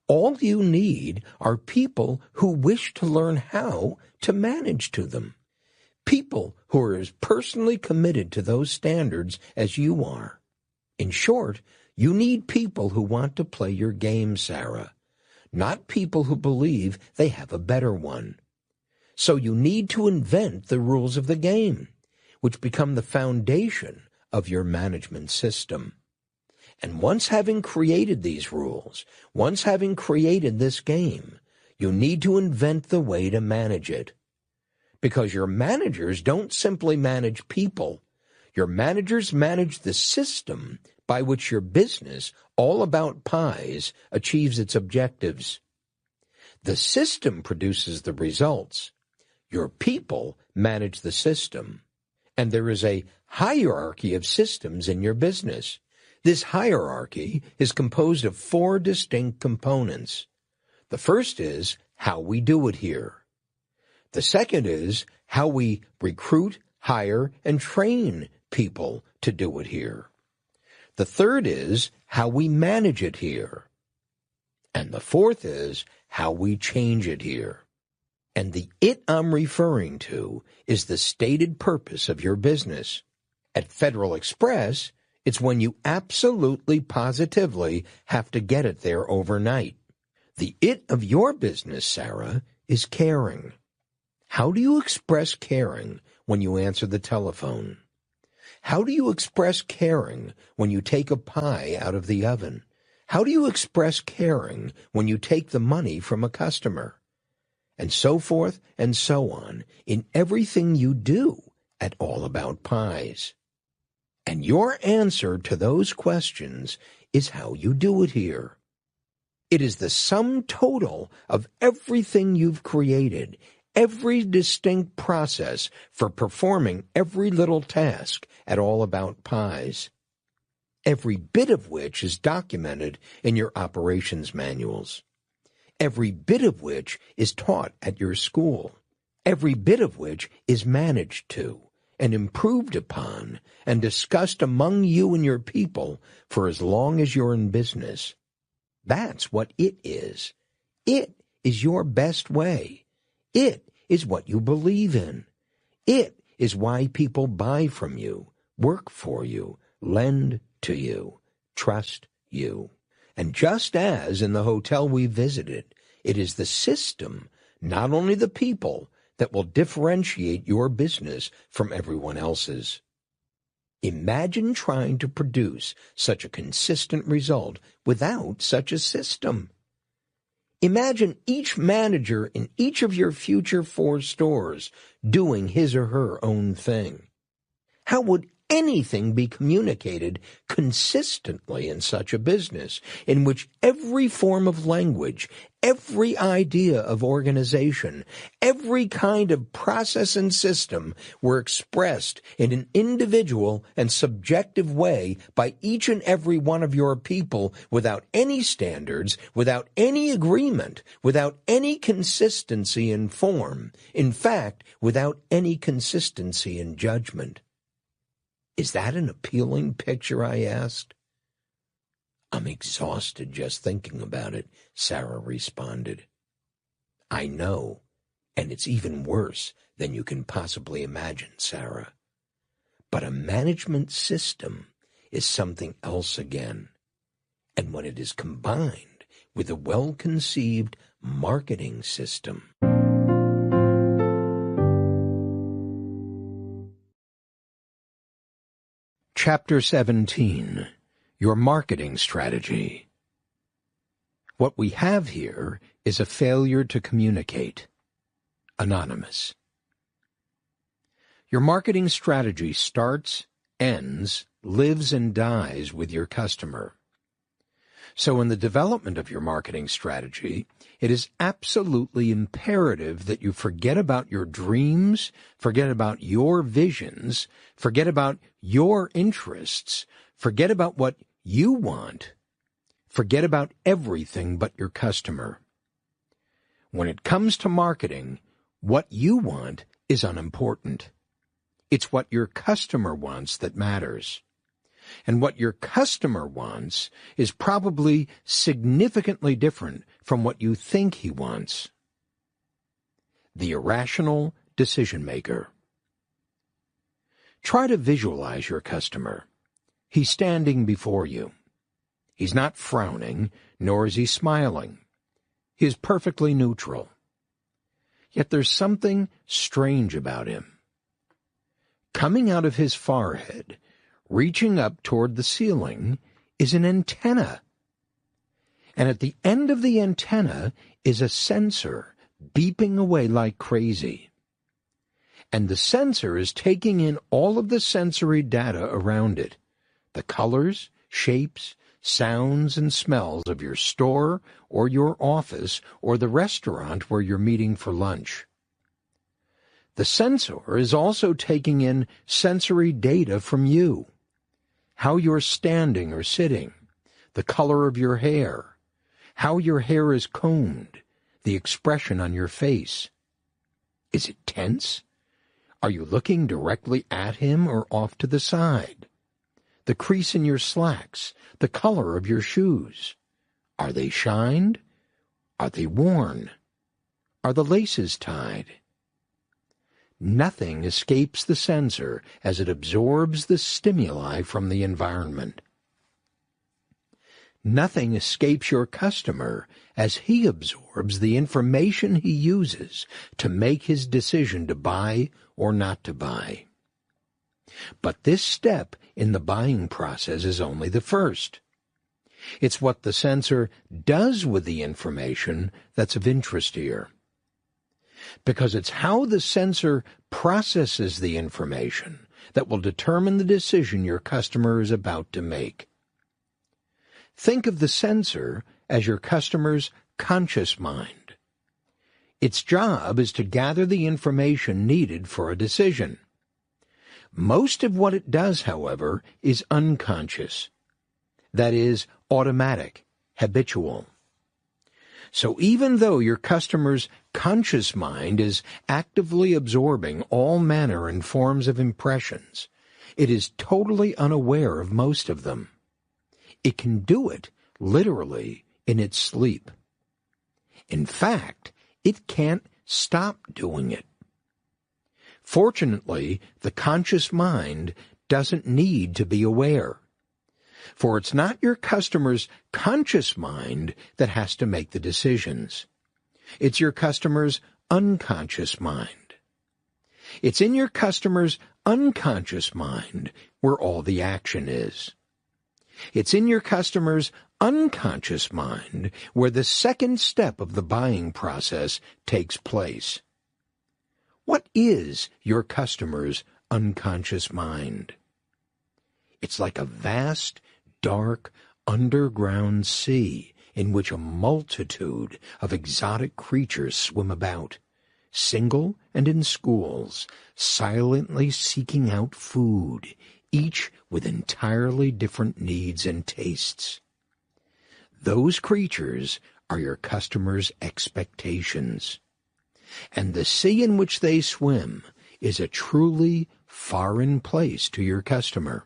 All you need are people who wish to learn how to manage to them. People who are as personally committed to those standards as you are. In short, you need people who want to play your game, Sarah, not people who believe they have a better one. So you need to invent the rules of the game, which become the foundation of your management system. And once having created these rules, once having created this game, you need to invent the way to manage it. Because your managers don't simply manage people. Your managers manage the system by which your business, All About Pies, achieves its objectives. The system produces the results. Your people manage the system. And there is a hierarchy of systems in your business. This hierarchy is composed of 4 distinct components. The first is how we do it here. The second is how we recruit, hire, and train people to do it here. The third is how we manage it here. And the fourth is how we change it here. And the it I'm referring to is the stated purpose of your business. At Federal Express, it's when you absolutely positively have to get it there overnight. The it of your business, Sarah, is caring. How do you express caring when you answer the telephone? How do you express caring when you take a pie out of the oven? How do you express caring when you take the money from a customer? And so forth and so on in everything you do at All About Pies. And your answer to those questions is how you do it here. It is the sum total of everything you've created, every distinct process for performing every little task at All About Pies, every bit of which is documented in your operations manuals, every bit of which is taught at your school, every bit of which is managed to and improved upon and discussed among you and your people for as long as you're in business. That's what it is. It is your best way. It is what you believe in. It is why people buy from you, work for you, lend to you, trust you. And just as in the hotel we visited, it is the system, not only the people, that will differentiate your business from everyone else's. Imagine trying to produce such a consistent result without such a system. Imagine each manager in each of your future 4 stores doing his or her own thing. How would anything be communicated consistently in such a business in which every form of language, every idea of organization, every kind of process and system were expressed in an individual and subjective way by each and every one of your people without any standards, without any agreement, without any consistency in form, in fact, without any consistency in judgment? Is that an appealing picture, I asked. I'm exhausted just thinking about it, Sarah responded. I know, and it's even worse than you can possibly imagine, Sarah. But a management system is something else again. And when it is combined with a well-conceived marketing system, Chapter 17, Your Marketing Strategy. What we have here is a failure to communicate. Anonymous. Your marketing strategy starts, ends, lives, and dies with your customer. So in the development of your marketing strategy, it is absolutely imperative that you forget about your dreams, forget about your visions, forget about your interests, forget about what you want, forget about everything but your customer. When it comes to marketing, what you want is unimportant. It's what your customer wants that matters. And what your customer wants is probably significantly different from what you think he wants. The irrational decision maker. Try to visualize your customer. He's standing before you. He's not frowning, nor is he smiling. He is perfectly neutral. Yet there's something strange about him. Coming out of his forehead, reaching up toward the ceiling, is an antenna. And at the end of the antenna is a sensor beeping away like crazy. And the sensor is taking in all of the sensory data around it, the colors, shapes, sounds, and smells of your store or your office or the restaurant where you're meeting for lunch. The sensor is also taking in sensory data from you. How you're standing or sitting, the color of your hair, how your hair is combed, the expression on your face. Is it tense? Are you looking directly at him or off to the side? The crease in your slacks, the color of your shoes. Are they shined? Are they worn? Are the laces tied? Nothing escapes the sensor as it absorbs the stimuli from the environment. Nothing escapes your customer as he absorbs the information he uses to make his decision to buy or not to buy. But this step in the buying process is only the first. It's what the sensor does with the information that's of interest here. Because it's how the sensor processes the information that will determine the decision your customer is about to make. Think of the sensor as your customer's conscious mind. Its job is to gather the information needed for a decision. Most of what it does, however, is unconscious. That is, automatic, habitual. So even though your customer's conscious mind is actively absorbing all manner and forms of impressions, it is totally unaware of most of them. It can do it, literally, in its sleep. In fact, it can't stop doing it. Fortunately, the conscious mind doesn't need to be aware. For it's not your customer's conscious mind that has to make the decisions. It's your customer's unconscious mind. It's in your customer's unconscious mind where all the action is. It's in your customer's unconscious mind where the second step of the buying process takes place. What is your customer's unconscious mind? It's like a vast, dark, underground sea in which a multitude of exotic creatures swim about, single and in schools, silently seeking out food, each with entirely different needs and tastes. Those creatures are your customer's expectations. And the sea in which they swim is a truly foreign place to your customer.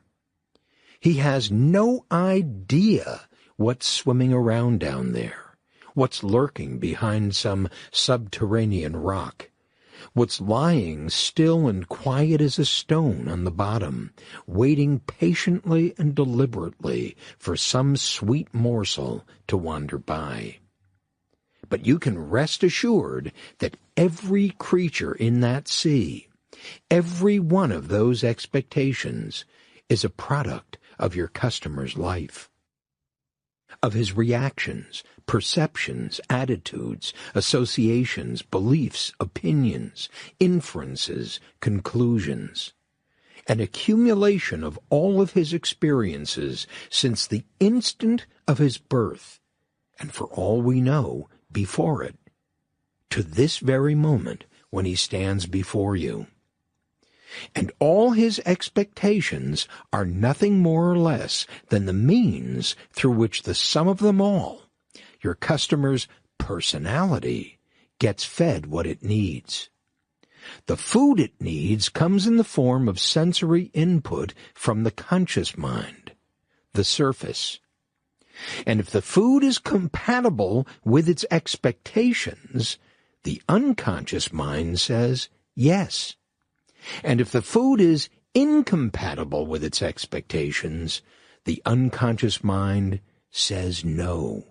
He has no idea what's swimming around down there, what's lurking behind some subterranean rock, what's lying still and quiet as a stone on the bottom, waiting patiently and deliberately for some sweet morsel to wander by. But you can rest assured that every creature in that sea, every one of those expectations, is a product of your customer's life. of his reactions, perceptions, attitudes, associations, beliefs, opinions, inferences, conclusions. An accumulation of all of his experiences since the instant of his birth, and for all we know, before it, to this very moment when he stands before you. And all his expectations are nothing more or less than the means through which the sum of them all, your customer's personality, gets fed what it needs. The food it needs comes in the form of sensory input from the conscious mind, the surface. And if the food is compatible with its expectations, the unconscious mind says yes. And if the food is incompatible with its expectations, the unconscious mind says no.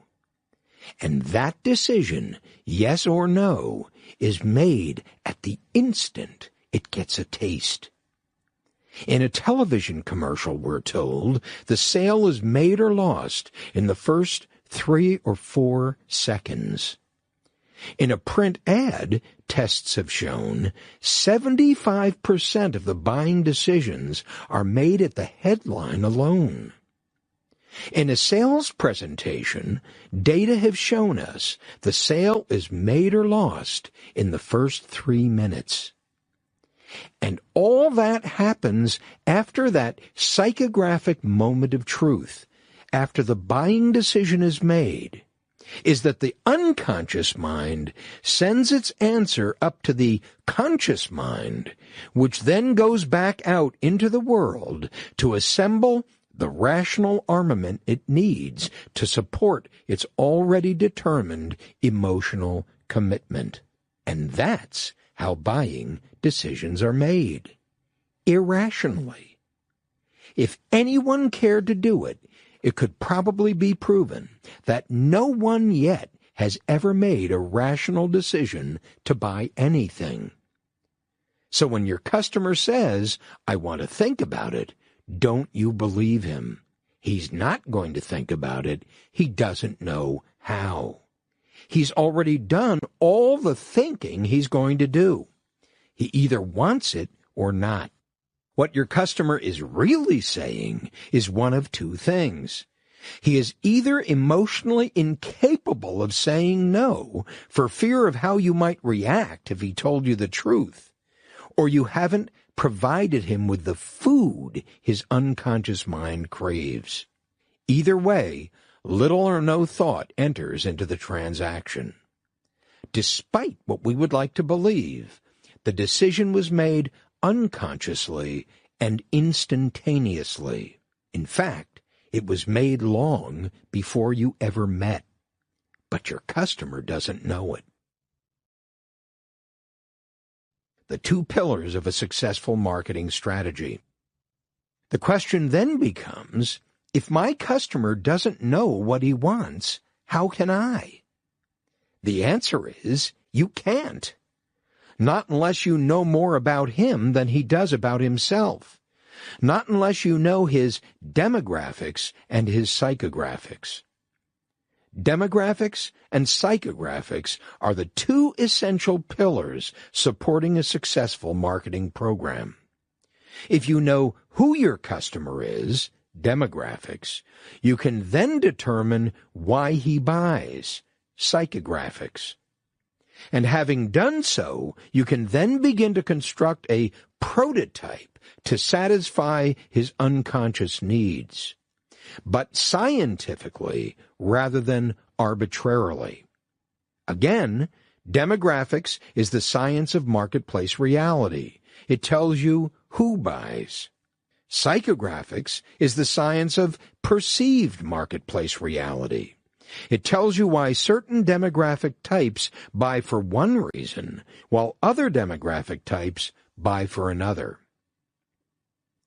And that decision, yes or no, is made at the instant it gets a taste. In a television commercial, we're told, the sale is made or lost in the first 3 or 4 seconds. In a print ad, tests have shown 75% of the buying decisions are made at the headline alone. In a sales presentation, data have shown us the sale is made or lost in the first 3 minutes. And all that happens after that psychographic moment of truth, after the buying decision is made, is that the unconscious mind sends its answer up to the conscious mind, which then goes back out into the world to assemble the rational armament it needs to support its already determined emotional commitment. And that's how buying decisions are made. Irrationally. If anyone cared to do it, it could probably be proven that no one yet has ever made a rational decision to buy anything. So when your customer says, "I want to think about it," don't you believe him. He's not going to think about it. He doesn't know how. He's already done all the thinking he's going to do. He either wants it or not. What your customer is really saying is one of 2 things. He is either emotionally incapable of saying no for fear of how you might react if he told you the truth, or you haven't provided him with the food his unconscious mind craves. Either way, little or no thought enters into the transaction. Despite what we would like to believe, the decision was made unconsciously and instantaneously. In fact, it was made long before you ever met. But your customer doesn't know it. The 2 pillars of a successful marketing strategy. The question then becomes, if my customer doesn't know what he wants, how can I? The answer is, you can't. Not unless you know more about him than he does about himself. Not unless you know his demographics and his psychographics. Demographics and psychographics are the 2 essential pillars supporting a successful marketing program. If you know who your customer is, demographics, you can then determine why he buys, psychographics. And having done so, you can then begin to construct a prototype to satisfy his unconscious needs, but scientifically rather than arbitrarily. Again, demographics is the science of marketplace reality. It tells you who buys. Psychographics is the science of perceived marketplace reality. It tells you why certain demographic types buy for one reason, while other demographic types buy for another.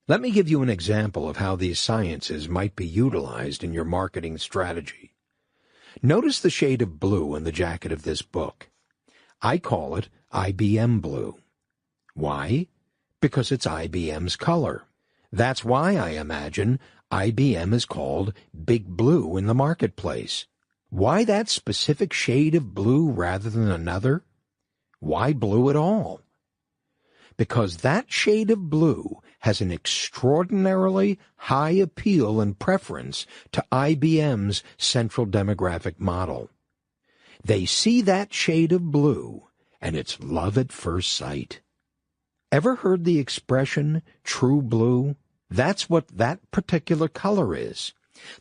Let me give you an example of how these sciences might be utilized in your marketing strategy. Notice the shade of blue in the jacket of this book. I call it IBM blue. Why? Because it's IBM's color. That's why I imagine IBM is called Big Blue in the marketplace. Why that specific shade of blue rather than another? Why blue at all? Because that shade of blue has an extraordinarily high appeal and preference to IBM's central demographic model. They see that shade of blue, and it's love at first sight. Ever heard the expression, true blue? That's what that particular color is.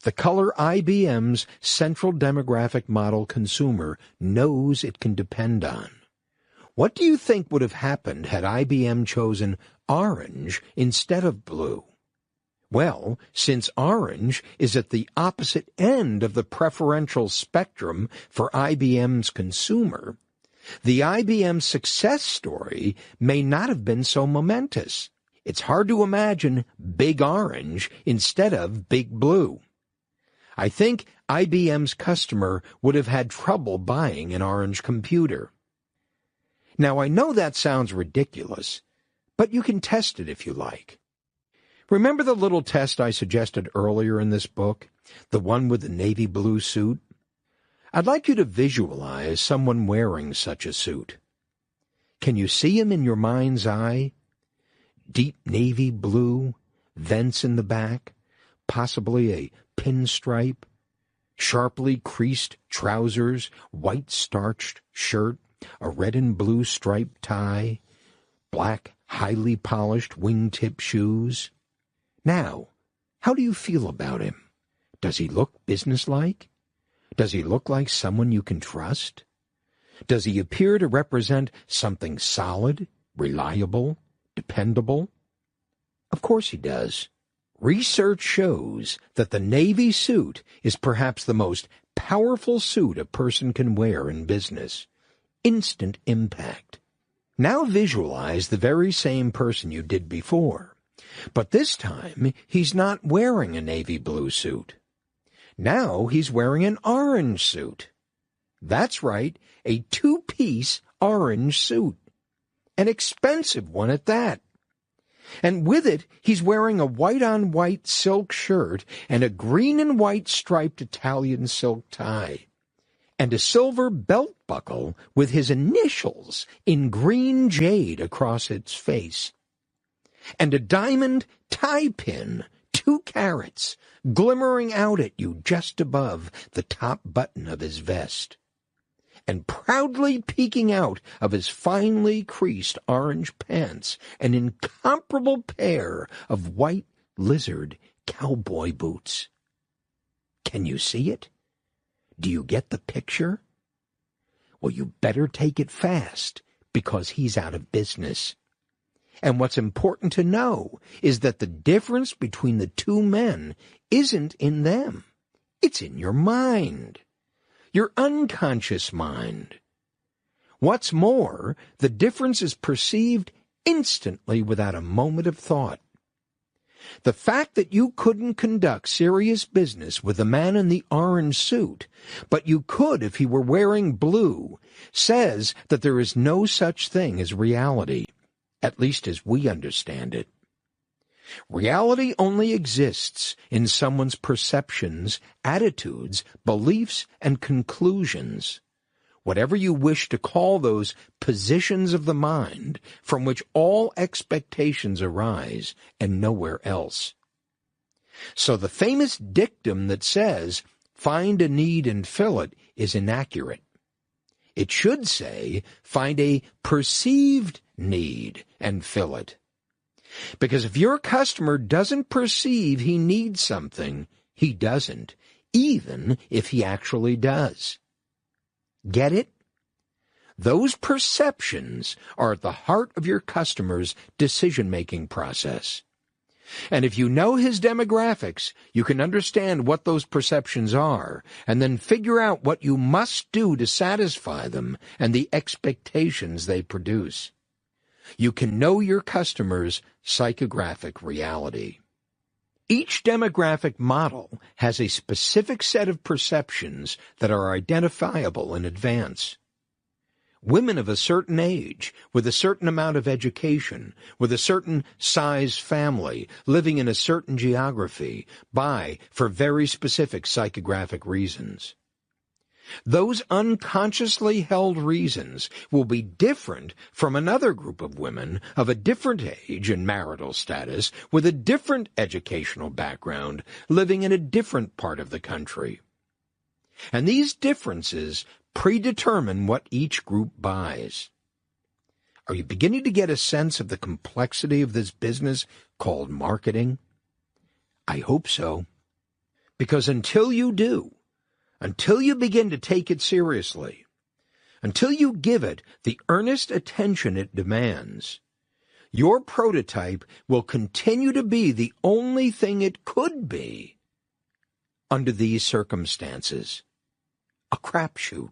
The color IBM's central demographic model consumer knows it can depend on. What do you think would have happened had IBM chosen orange instead of blue? Well, since orange is at the opposite end of the preferential spectrum for IBM's consumer, the IBM success story may not have been so momentous. It's hard to imagine big orange instead of big blue. I think IBM's customer would have had trouble buying an orange computer. Now, I know that sounds ridiculous, but you can test it if you like. Remember the little test I suggested earlier in this book, the one with the navy blue suit? I'd like you to visualize someone wearing such a suit. Can you see him in your mind's eye? Deep navy blue, vents in the back, possibly a pinstripe, sharply creased trousers, white starched shirt, a red and blue striped tie, black, highly polished wingtip shoes. Now, how do you feel about him? Does he look businesslike? Does he look like someone you can trust? Does he appear to represent something solid, reliable, dependable? Of course he does. Research shows that the navy suit is perhaps the most powerful suit a person can wear in business. Instant impact. Now visualize the very same person you did before, but this time he's not wearing a navy blue suit. Now he's wearing an orange suit. That's right, a two-piece orange suit. An expensive one at that. And with it, he's wearing a white-on-white silk shirt and a green and white striped Italian silk tie, and a silver belt buckle with his initials in green jade across its face, and a diamond tie pin, 2 carats, glimmering out at you just above the top button of his vest, and proudly peeking out of his finely creased orange pants an incomparable pair of white lizard cowboy boots. Can you see it? Do you get the picture? Well, you better take it fast, because he's out of business. And what's important to know is that the difference between the two men isn't in them. It's in your mind. Your unconscious mind. What's more, the difference is perceived instantly without a moment of thought. The fact that you couldn't conduct serious business with the man in the orange suit, but you could if he were wearing blue, says that there is no such thing as reality, at least as we understand it. Reality only exists in someone's perceptions, attitudes, beliefs, and conclusions. Whatever you wish to call those positions of the mind from which all expectations arise and nowhere else. So the famous dictum that says, "Find a need and fill it," is inaccurate. It should say, "Find a perceived need and fill it." Because if your customer doesn't perceive he needs something, he doesn't, even if he actually does. Get it? Those perceptions are at the heart of your customer's decision-making process. And if you know his demographics, you can understand what those perceptions are, and then figure out what you must do to satisfy them and the expectations they produce. You can know your customer's psychographic reality. Each demographic model has a specific set of perceptions that are identifiable in advance. Women of a certain age, with a certain amount of education, with a certain size family, living in a certain geography, buy for very specific psychographic reasons. Those unconsciously held reasons will be different from another group of women of a different age and marital status, with a different educational background, living in a different part of the country. And these differences predetermine what each group buys. Are you beginning to get a sense of the complexity of this business called marketing? I hope so. Because until you do, until you begin to take it seriously, until you give it the earnest attention it demands, your prototype will continue to be the only thing it could be under these circumstances: a crapshoot.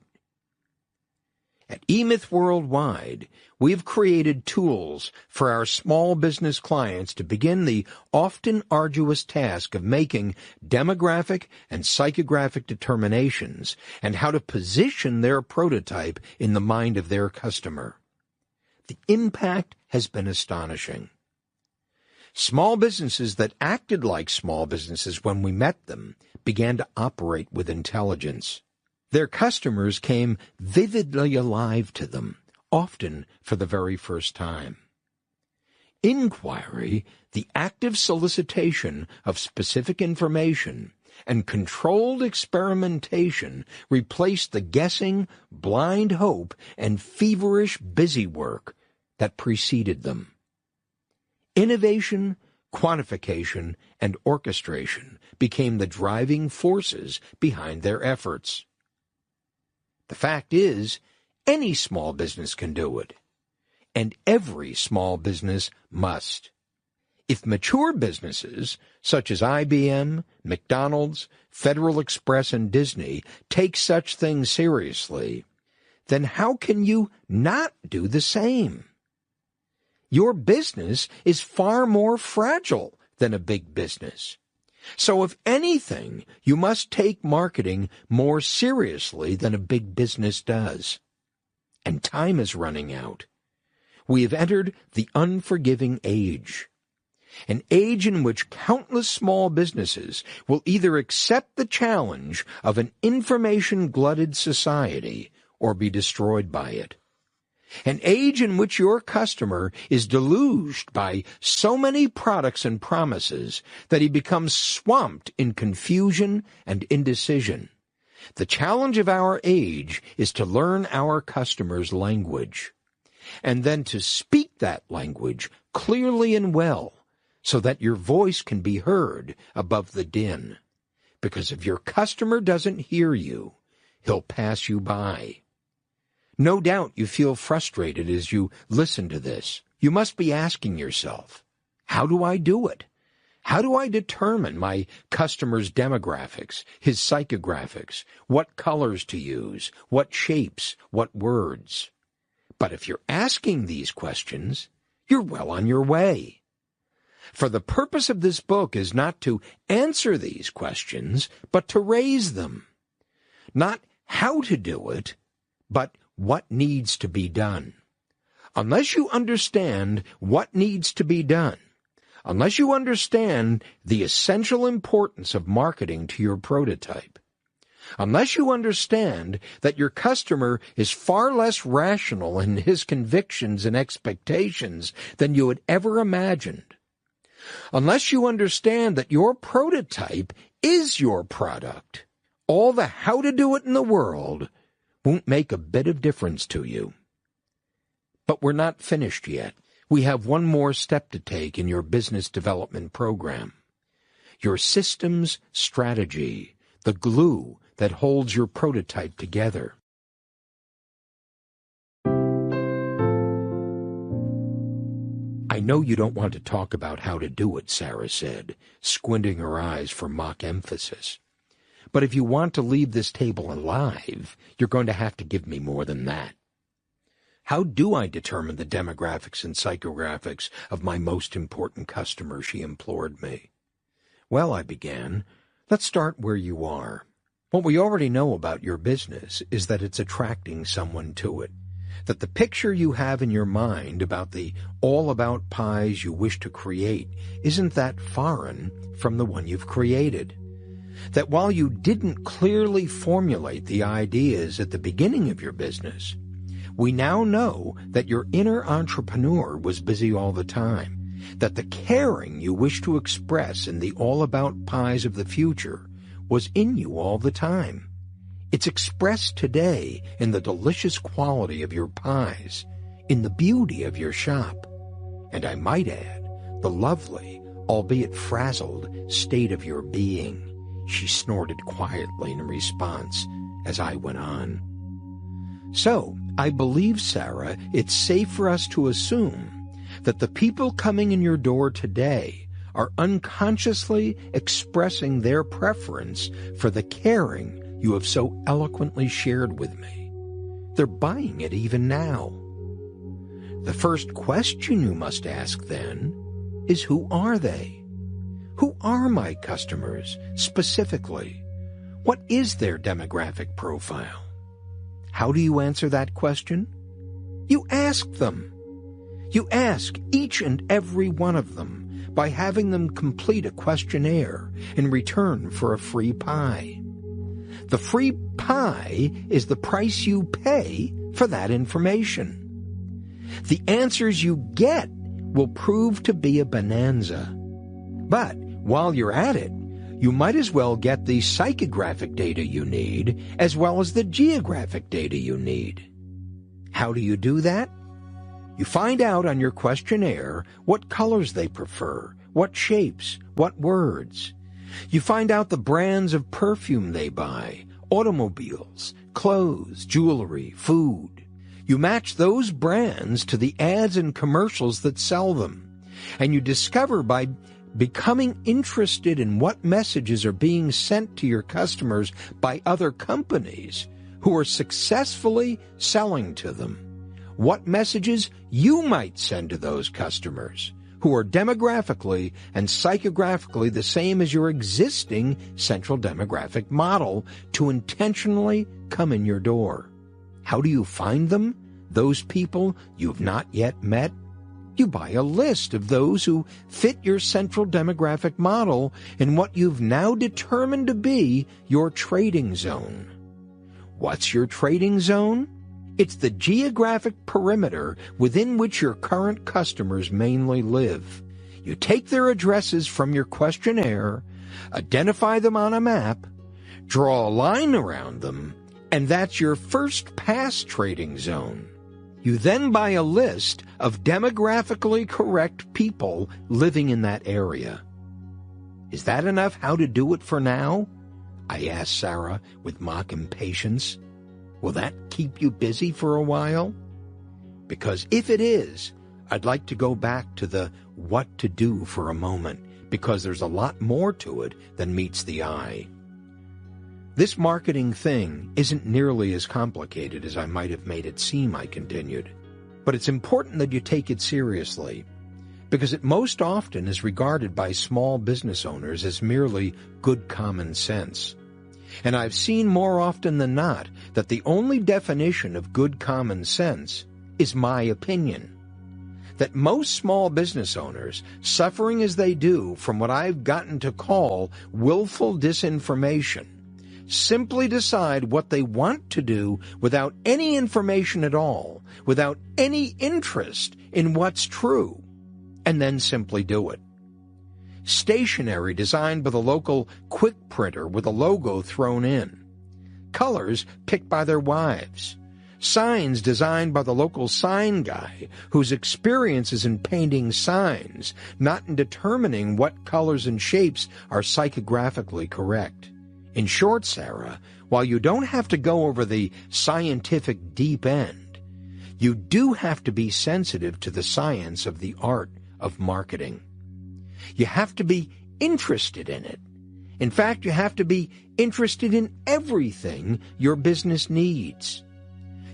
At eMyth Worldwide, we've created tools for our small business clients to begin the often arduous task of making demographic and psychographic determinations and how to position their prototype in the mind of their customer. The impact has been astonishing. Small businesses that acted like small businesses when we met them began to operate with intelligence. Their customers came vividly alive to them, often for the very first time. Inquiry, the active solicitation of specific information, and controlled experimentation replaced the guessing, blind hope, and feverish busy work that preceded them. Innovation, quantification, and orchestration became the driving forces behind their efforts. The fact is, any small business can do it, and every small business must. If mature businesses, such as IBM, McDonald's, Federal Express, and Disney, take such things seriously, then how can you not do the same? Your business is far more fragile than a big business. So if anything, you must take marketing more seriously than a big business does. And time is running out. We have entered the unforgiving age. An age in which countless small businesses will either accept the challenge of an information-glutted society or be destroyed by it. An age in which your customer is deluged by so many products and promises that he becomes swamped in confusion and indecision. The challenge of our age is to learn our customer's language, and then to speak that language clearly and well, so that your voice can be heard above the din. Because if your customer doesn't hear you, he'll pass you by. No doubt you feel frustrated as you listen to this. You must be asking yourself, how do I do it? How do I determine my customer's demographics, his psychographics, what colors to use, what shapes, what words? But if you're asking these questions, you're well on your way. For the purpose of this book is not to answer these questions, but to raise them. Not how to do it, but what needs to be done. Unless you understand what needs to be done, unless you understand the essential importance of marketing to your prototype, unless you understand that your customer is far less rational in his convictions and expectations than you had ever imagined, unless you understand that your prototype is your product, all the how to do it in the world won't make a bit of difference to you. But we're not finished yet. We have one more step to take in your business development program. Your systems strategy, the glue that holds your prototype together. I know you don't want to talk about how to do it, Sarah said, squinting her eyes for mock emphasis. But if you want to leave this table alive, you're going to have to give me more than that. How do I determine the demographics and psychographics of my most important customer, she implored me. Well, I began, let's start where you are. What we already know about your business is that it's attracting someone to it. that the picture you have in your mind about the all-about pies you wish to create isn't that foreign from the one you've created. That while you didn't clearly formulate the ideas at the beginning of your business, we now know that your inner entrepreneur was busy all the time, that the caring you wish to express in the all-about pies of the future was in you all the time. It's expressed today in the delicious quality of your pies, in the beauty of your shop, and I might add, the lovely, albeit frazzled, state of your being, she snorted quietly in response as I went on. So, I believe, Sarah, it's safe for us to assume that the people coming in your door today are unconsciously expressing their preference for the caring you have so eloquently shared with me. They're buying it even now. The first question you must ask, then, is who are they? Who are my customers, specifically? What is their demographic profile? How do you answer that question? You ask them. You ask each and every one of them by having them complete a questionnaire in return for a free pie. The free pie is the price you pay for that information. The answers you get will prove to be a bonanza. But while you're at it, you might as well get the psychographic data you need as well as the geographic data you need. How do you do that? You find out on your questionnaire what colors they prefer, what shapes, what words. You find out the brands of perfume they buy, automobiles, clothes, jewelry, food. You match those brands to the ads and commercials that sell them, and you discover by becoming interested in what messages are being sent to your customers by other companies who are successfully selling to them, what messages you might send to those customers who are demographically and psychographically the same as your existing central demographic model to intentionally come in your door. How do you find them, those people you've not yet met? You buy a list of those who fit your central demographic model in what you've now determined to be your trading zone. What's your trading zone? It's the geographic perimeter within which your current customers mainly live. You take their addresses from your questionnaire, identify them on a map, draw a line around them, and that's your first pass trading zone. You then buy a list of demographically correct people living in that area. Is that enough how to do it for now? I asked Sarah with mock impatience. Will that keep you busy for a while? Because if it is, I'd like to go back to the what to do for a moment, because there's a lot more to it than meets the eye. This marketing thing isn't nearly as complicated as I might have made it seem, I continued. But it's important that you take it seriously, because it most often is regarded by small business owners as merely good common sense. And I've seen more often than not that the only definition of good common sense is my opinion. That most small business owners, suffering as they do from what I've gotten to call willful disinformation, simply decide what they want to do without any information at all, without any interest in what's true, and then simply do it. Stationery designed by the local quick printer with a logo thrown in. Colors picked by their wives. Signs designed by the local sign guy whose experience is in painting signs, not in determining what colors and shapes are psychographically correct. In short, Sarah, while you don't have to go over the scientific deep end, you do have to be sensitive to the science of the art of marketing. You have to be interested in it. In fact, you have to be interested in everything your business needs.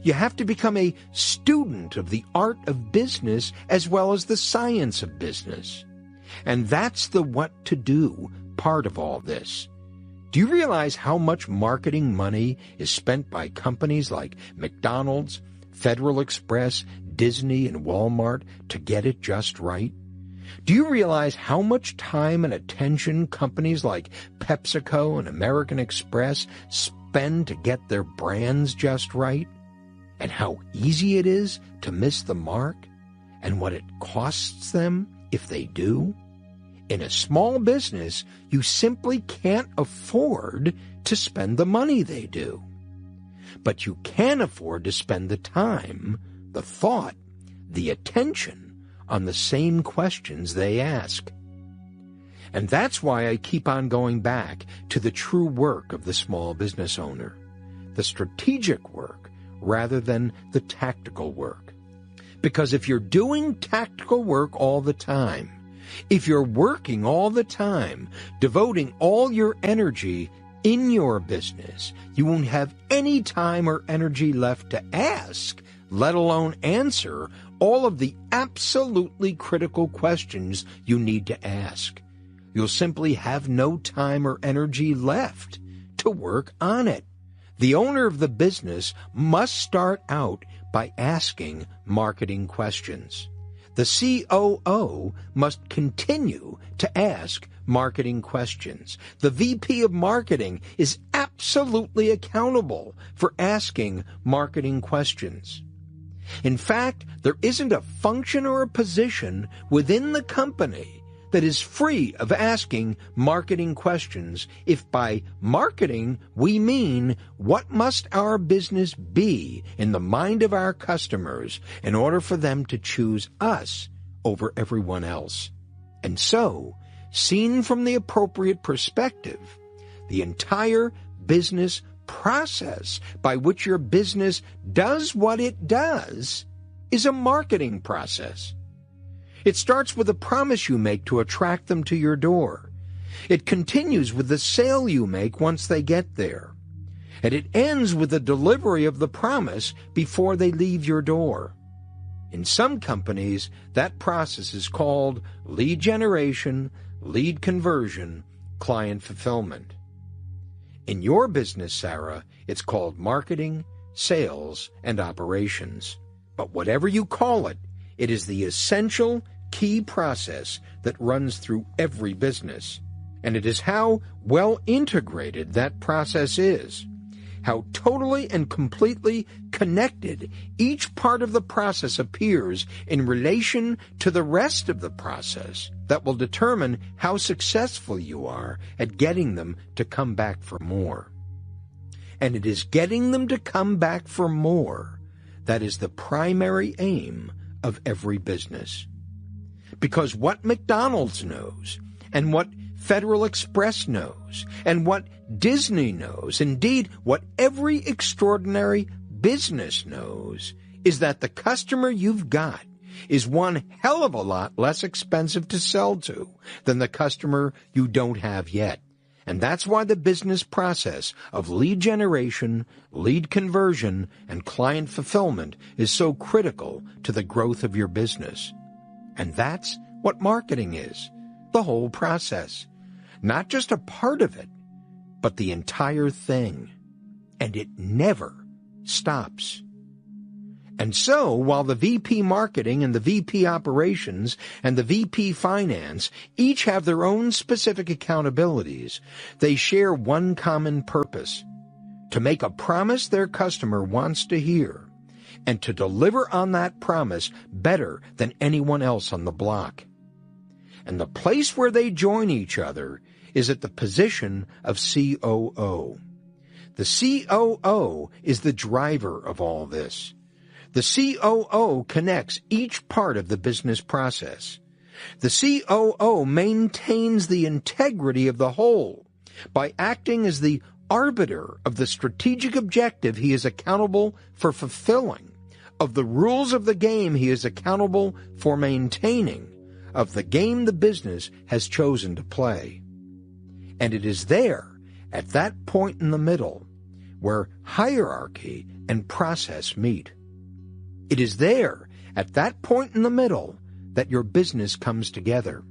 You have to become a student of the art of business as well as the science of business. And that's the what to do part of all this. Do you realize how much marketing money is spent by companies like McDonald's, Federal Express, Disney, and Walmart to get it just right? Do you realize how much time and attention companies like PepsiCo and American Express spend to get their brands just right? And how easy it is to miss the mark? And what it costs them if they do? In a small business, you simply can't afford to spend the money they do. But you can afford to spend the time, the thought, the attention on the same questions they ask. And that's why I keep on going back to the true work of the small business owner, the strategic work rather than the tactical work. Because if you're doing tactical work all the time, if you're working all the time, devoting all your energy in your business, you won't have any time or energy left to ask, let alone answer, all of the absolutely critical questions you need to ask. You'll simply have no time or energy left to work on it. The owner of the business must start out by asking marketing questions. The COO must continue to ask marketing questions. The VP of marketing is absolutely accountable for asking marketing questions. In fact, there isn't a function or a position within the company that is free of asking marketing questions if by marketing we mean what must our business be in the mind of our customers in order for them to choose us over everyone else. And so, seen from the appropriate perspective, the entire business process by which your business does what it does is a marketing process. It starts with a promise you make to attract them to your door. It continues with the sale you make once they get there. And it ends with the delivery of the promise before they leave your door. In some companies, that process is called lead generation, lead conversion, client fulfillment. In your business, Sarah, it's called marketing, sales, and operations. But whatever you call it, it is the essential key process that runs through every business. And it is how well integrated that process is, how totally and completely connected each part of the process appears in relation to the rest of the process that will determine how successful you are at getting them to come back for more. And it is getting them to come back for more that is the primary aim of every business. Because what McDonald's knows, and what Federal Express knows, and what Disney knows, indeed what every extraordinary business knows, is that the customer you've got is one hell of a lot less expensive to sell to than the customer you don't have yet. And that's why the business process of lead generation, lead conversion, and client fulfillment is so critical to the growth of your business. And that's what marketing is, the whole process. Not just a part of it, but the entire thing. And it never stops. And so, while the VP Marketing and the VP Operations and the VP Finance each have their own specific accountabilities, they share one common purpose: to make a promise their customer wants to hear, and to deliver on that promise better than anyone else on the block. And the place where they join each other is at the position of COO. The COO is the driver of all this. The COO connects each part of the business process. The COO maintains the integrity of the whole by acting as the arbiter of the strategic objective he is accountable for fulfilling, of the rules of the game he is accountable for maintaining, of the game the business has chosen to play. And it is there, at that point in the middle, where hierarchy and process meet. It is there, at that point in the middle, that your business comes together.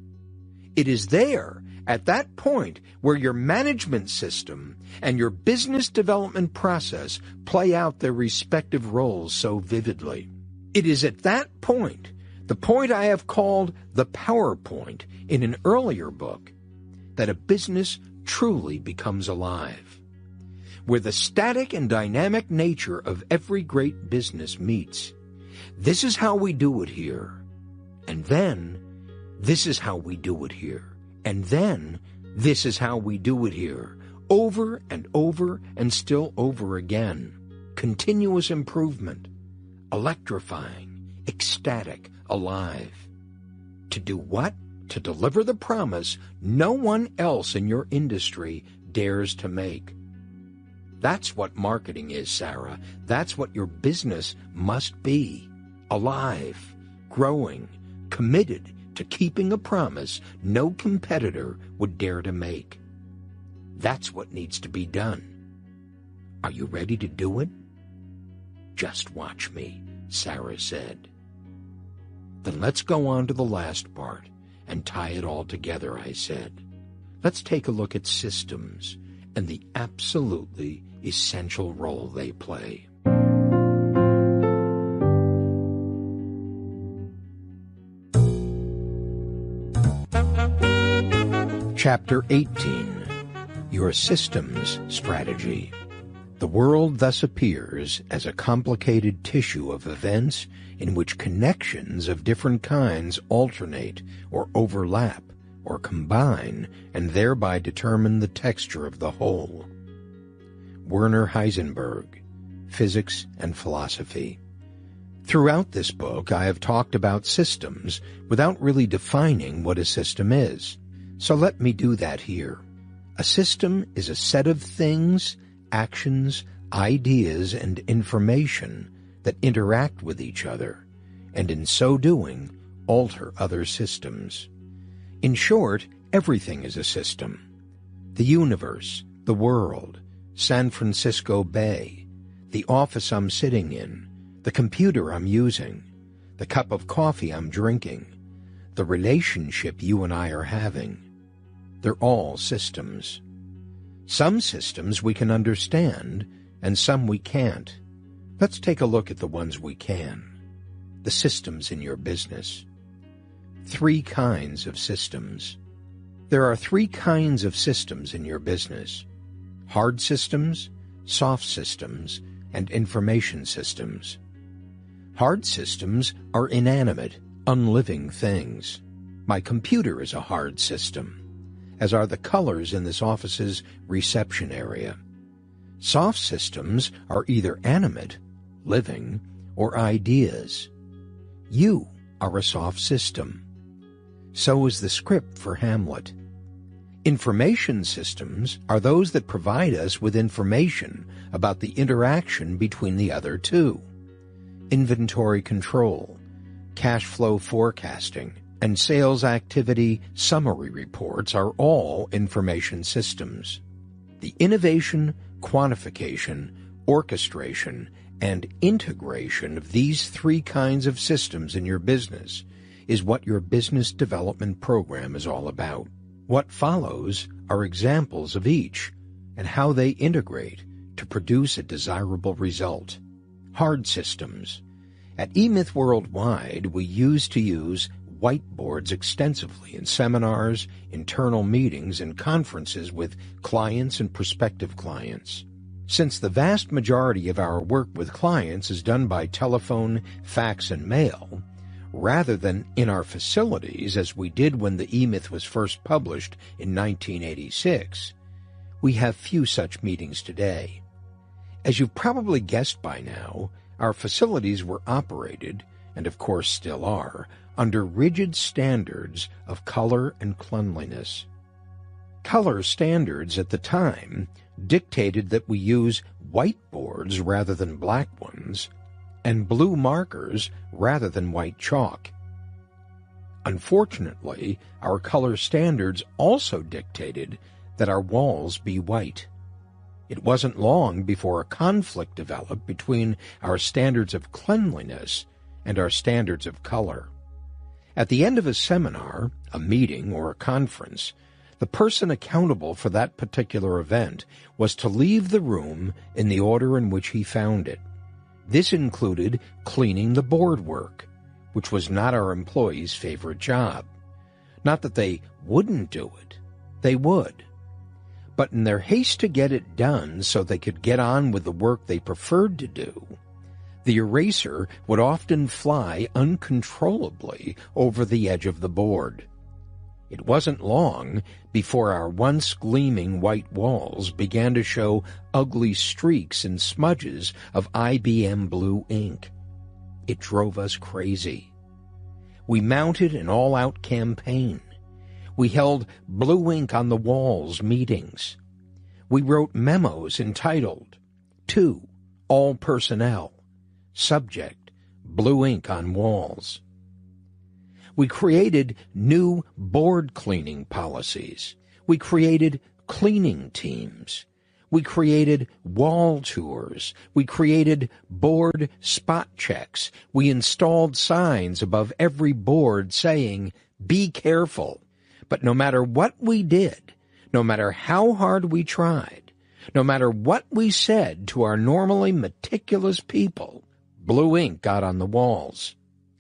It is there, At that point where your management system and your business development process play out their respective roles so vividly. It is at that point, the point I have called the PowerPoint in an earlier book, that a business truly becomes alive, where the static and dynamic nature of every great business meets. This is how we do it here. And then, this is how we do it here. And then, this is how we do it here. Over and over and still over again. Continuous improvement. Electrifying, ecstatic, alive. To do what? To deliver the promise no one else in your industry dares to make. That's what marketing is, Sarah. That's what your business must be. Alive, growing, committed to keeping a promise no competitor would dare to make. That's what needs to be done. Are you ready to do it? Just watch me, Sarah said. Then let's go on to the last part and tie it all together, I said. Let's take a look at systems and the absolutely essential role they play. Chapter 18. Your Systems Strategy. The world thus appears as a complicated tissue of events in which connections of different kinds alternate or overlap or combine and thereby determine the texture of the whole. Werner Heisenberg, Physics and Philosophy. Throughout this book, I have talked about systems without really defining what a system is. So let me do that here. A system is a set of things, actions, ideas, and information that interact with each other, and in so doing, alter other systems. In short, everything is a system. The universe, the world, San Francisco Bay, the office I'm sitting in, the computer I'm using, the cup of coffee I'm drinking, the relationship you and I are having. They're all systems. Some systems we can understand, and some we can't. Let's take a look at the ones we can. The systems in your business. 3 kinds of systems. There are 3 kinds of systems in your business. Hard systems, soft systems, and information systems. Hard systems are inanimate, unliving things. My computer is a hard system, as are the colors in this office's reception area. Soft systems are either animate, living, or ideas. You are a soft system. So is the script for Hamlet. Information systems are those that provide us with information about the interaction between the other two. Inventory control, cash flow forecasting, and sales activity summary reports are all information systems. The innovation, quantification, orchestration, and integration of these 3 kinds of systems in your business is what your business development program is all about. What follows are examples of each and how they integrate to produce a desirable result. Hard systems. At eMyth Worldwide, we used to use whiteboards extensively in seminars, internal meetings, and conferences with clients and prospective clients. Since the vast majority of our work with clients is done by telephone, fax, and mail, rather than in our facilities as we did when the eMyth was first published in 1986, we have few such meetings today. As you've probably guessed by now, our facilities were operated, and of course still are, under rigid standards of color and cleanliness. Color standards at the time dictated that we use whiteboards rather than black ones, and blue markers rather than white chalk. Unfortunately, our color standards also dictated that our walls be white. It wasn't long before a conflict developed between our standards of cleanliness and our standards of color. At the end of a seminar, a meeting, or a conference, The person accountable for that particular event was to leave the room in the order in which he found it. This included cleaning the board work, which was not our employees' favorite job. Not that they wouldn't do it. They would. But in their haste to get it done so they could get on with the work they preferred to do, the eraser would often fly uncontrollably over the edge of the board. It wasn't long before our once gleaming white walls began to show ugly streaks and smudges of IBM blue ink. It drove us crazy. We mounted an all-out campaign. We held blue ink on the walls meetings. We wrote memos entitled, "To All Personnel, Subject, Blue Ink on Walls." We created new board cleaning policies. We created cleaning teams. We created wall tours. We created board spot checks. We installed signs above every board saying, "Be careful." But no matter what we did, no matter how hard we tried, no matter what we said to our normally meticulous people, blue ink got on the walls.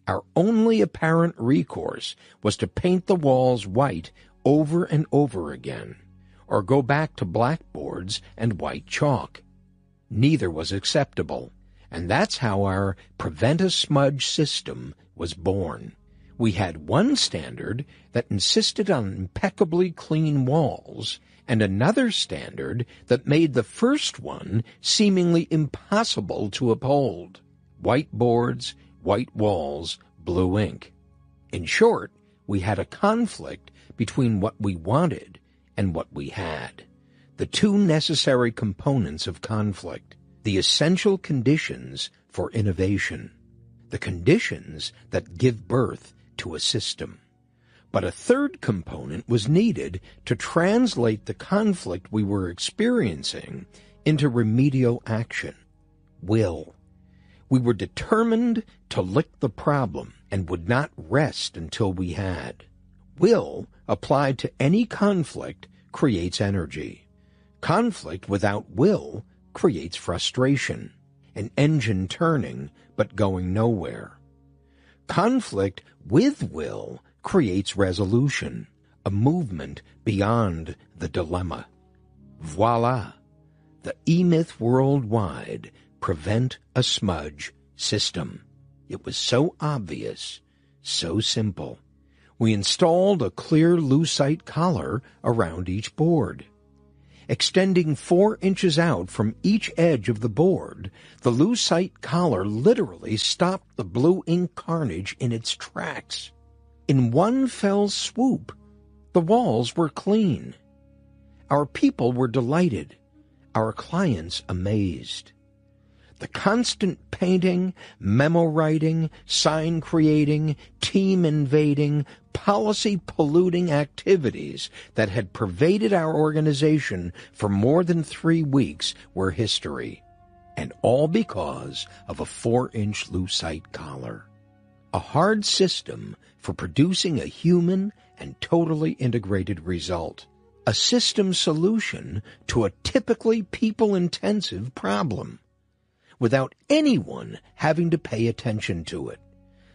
Our only apparent recourse was to paint the walls white over and over again, or go back to blackboards and white chalk. Neither was acceptable, and that's how our prevent-a-smudge system was born. We had one standard that insisted on impeccably clean walls, and another standard that made the first one seemingly impossible to uphold. White boards, white walls, blue ink. In short, we had a conflict between what we wanted and what we had. The two necessary components of conflict, the essential conditions for innovation, the conditions that give birth to a system. But a third component was needed to translate the conflict we were experiencing into remedial action: will. We were determined to lick the problem and would not rest until we had. Will, applied to any conflict, creates energy. Conflict without will creates frustration, an engine turning but going nowhere. Conflict with will creates resolution, a movement beyond the dilemma. Voila! The E-Myth Worldwide Prevent-a-Smudge system. It was so obvious, so simple. We installed a clear lucite collar around each board. Extending 4 inches out from each edge of the board, the lucite collar literally stopped the blue ink carnage in its tracks. In one fell swoop, the walls were clean. Our people were delighted, our clients amazed. The constant painting, memo writing, sign creating, team invading, policy polluting activities that had pervaded our organization for more than 3 weeks were history, and all because of a 4-inch lucite collar. A hard system for producing a human and totally integrated result. A system solution to a typically people-intensive problem, without anyone having to pay attention to it,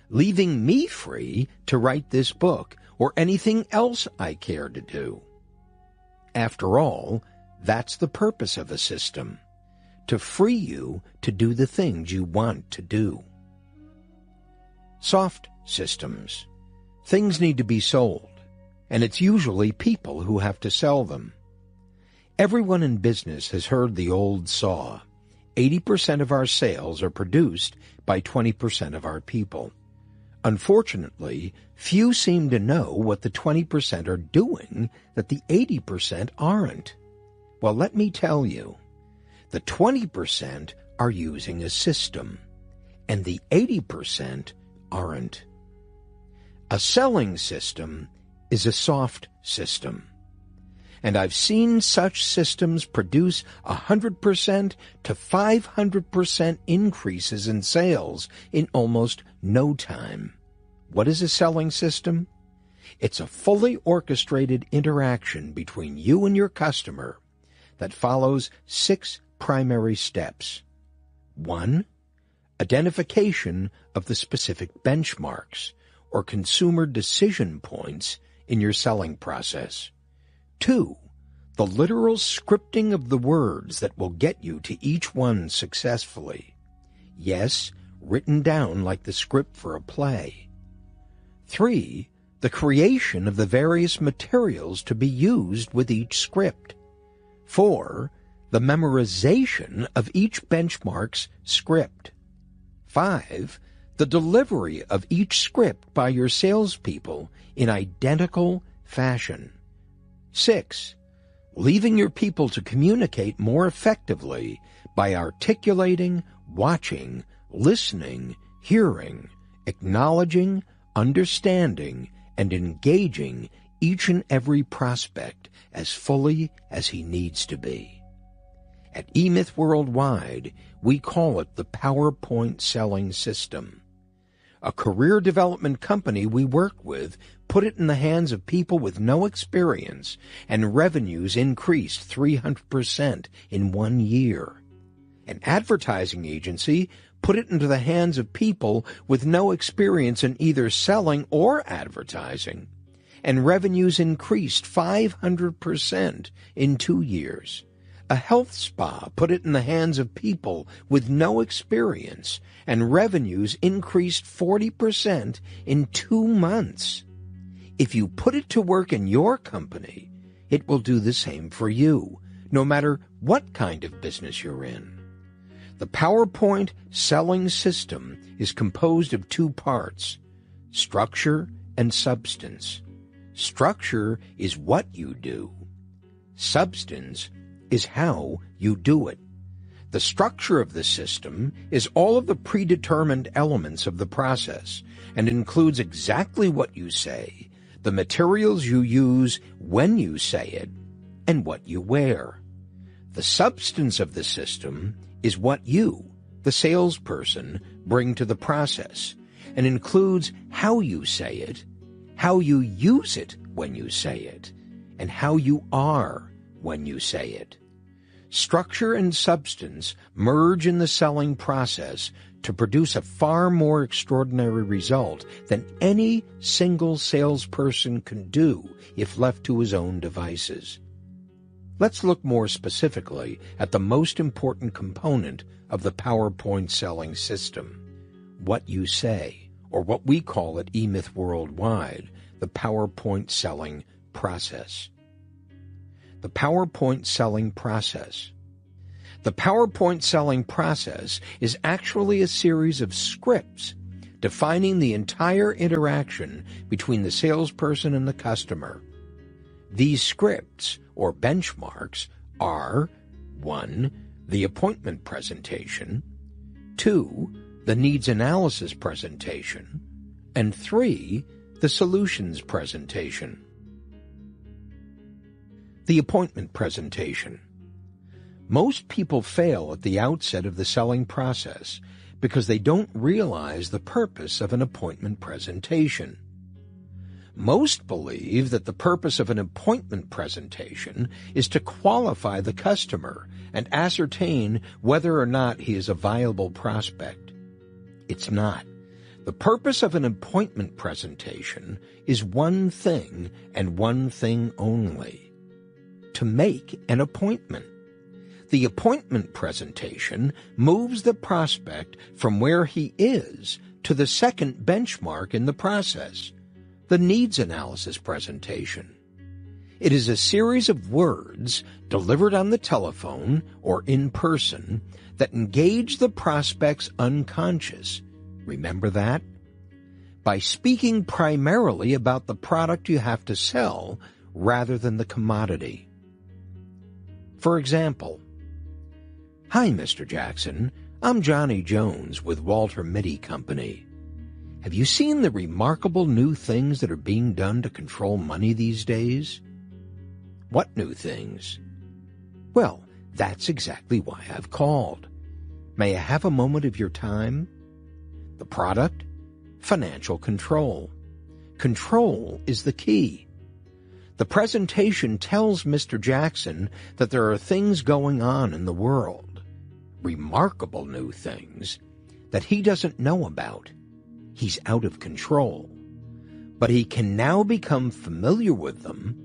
leaving me free to write this book or anything else I care to do. After all, that's the purpose of a system, to free you to do the things you want to do. Soft systems. Things need to be sold, and it's usually people who have to sell them. Everyone in business has heard the old saw: 80% of our sales are produced by 20% of our people. Unfortunately, few seem to know what the 20% are doing that the 80% aren't. Well, let me tell you, the 20% are using a system, and the 80% aren't. A selling system is a soft system. And I've seen such systems produce 100% to 500% increases in sales in almost no time. What is a selling system? It's a fully orchestrated interaction between you and your customer that follows 6 primary steps. 1. Identification of the specific benchmarks or consumer decision points in your selling process. 2. The literal scripting of the words that will get you to each one successfully. Yes, written down like the script for a play. 3. The creation of the various materials to be used with each script. 4. The memorization of each benchmark's script. 5. The delivery of each script by your salespeople in identical fashion. 6. Leaving your people to communicate more effectively by articulating, watching, listening, hearing, acknowledging, understanding, and engaging each and every prospect as fully as he needs to be. At eMyth Worldwide, we call it the PowerPoint selling system. A career development company we work with put it in the hands of people with no experience, and revenues increased 300% in 1 year. An advertising agency put it into the hands of people with no experience in either selling or advertising, and revenues increased 500% in 2 years. A health spa put it in the hands of people with no experience, and revenues increased 40% in 2 months. If you put it to work in your company, it will do the same for you, no matter what kind of business you're in. The PowerPoint selling system is composed of 2 parts, structure and substance. Structure is what you do. Substance is how you do it. The structure of the system is all of the predetermined elements of the process and includes exactly what you say, the materials you use when you say it, and what you wear. The substance of the system is what you, the salesperson, bring to the process, and includes how you say it, how you use it when you say it, and how you are when you say it. Structure and substance merge in the selling process to produce a far more extraordinary result than any single salesperson can do if left to his own devices. Let's look more specifically at the most important component of the PowerPoint selling system, what you say, or what we call at eMyth Worldwide, the PowerPoint selling process. The PowerPoint selling process. The PowerPoint selling process is actually a series of scripts defining the entire interaction between the salesperson and the customer. These scripts, or benchmarks, are 1. The appointment presentation, 2. The needs analysis presentation, and 3. The solutions presentation. The appointment presentation. Most people fail at the outset of the selling process because they don't realize the purpose of an appointment presentation. Most believe that the purpose of an appointment presentation is to qualify the customer and ascertain whether or not he is a viable prospect. It's not. The purpose of an appointment presentation is one thing and one thing only: to make an appointment. The appointment presentation moves the prospect from where he is to the second benchmark in the process, the needs analysis presentation. It is a series of words delivered on the telephone or in person that engage the prospect's unconscious. Remember that? By speaking primarily about the product you have to sell rather than the commodity. For example, "Hi, Mr. Jackson. I'm Johnny Jones with Walter Mitty Company. Have you seen the remarkable new things that are being done to control money these days?" "What new things?" "Well, that's exactly why I've called. May I have a moment of your time?" The product? Financial control. Control is the key. The presentation tells Mr. Jackson that there are things going on in the world, remarkable new things, that he doesn't know about. He's out of control. But he can now become familiar with them,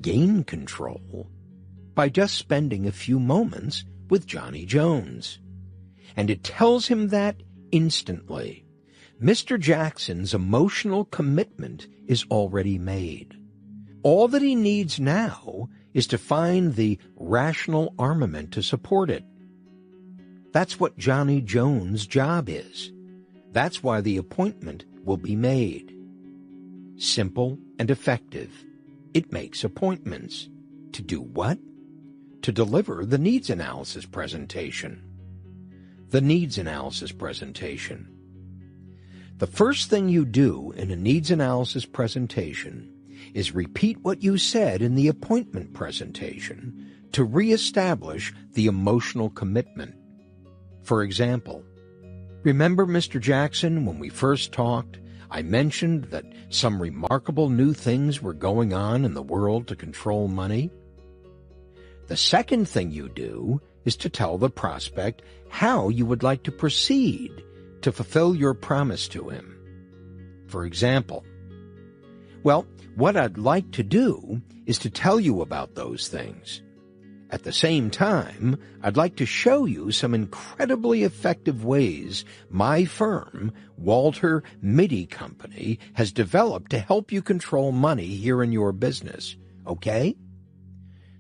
gain control, by just spending a few moments with Johnny Jones. And it tells him that instantly. Mr. Jackson's emotional commitment is already made. All that he needs now is to find the rational armament to support it. That's what Johnny Jones' job is. That's why the appointment will be made. Simple and effective. It makes appointments. To do what? To deliver the needs analysis presentation. The needs analysis presentation. The first thing you do in a needs analysis presentation is repeat what you said in the appointment presentation to reestablish the emotional commitment. For example, remember, Mr. Jackson, when we first talked, I mentioned that some remarkable new things were going on in the world to control money? The second thing you do is to tell the prospect how you would like to proceed to fulfill your promise to him. For example, well, what I'd like to do is to tell you about those things. At the same time, I'd like to show you some incredibly effective ways my firm, Walter Mitty Company, has developed to help you control money here in your business, okay?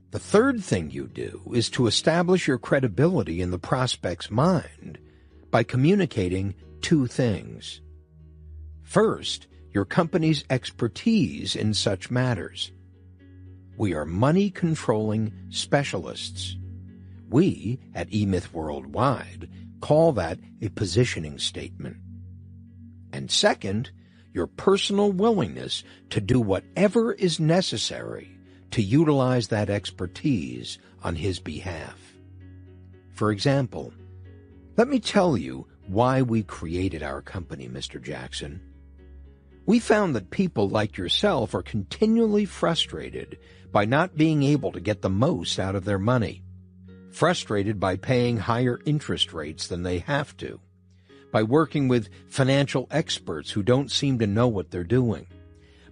The third thing you do is to establish your credibility in the prospect's mind by communicating two things. First, your company's expertise in such matters. We are money-controlling specialists. We, at eMyth Worldwide, call that a positioning statement. And second, your personal willingness to do whatever is necessary to utilize that expertise on his behalf. For example, let me tell you why we created our company, Mr. Jackson. We found that people like yourself are continually frustrated by not being able to get the most out of their money, frustrated by paying higher interest rates than they have to, by working with financial experts who don't seem to know what they're doing,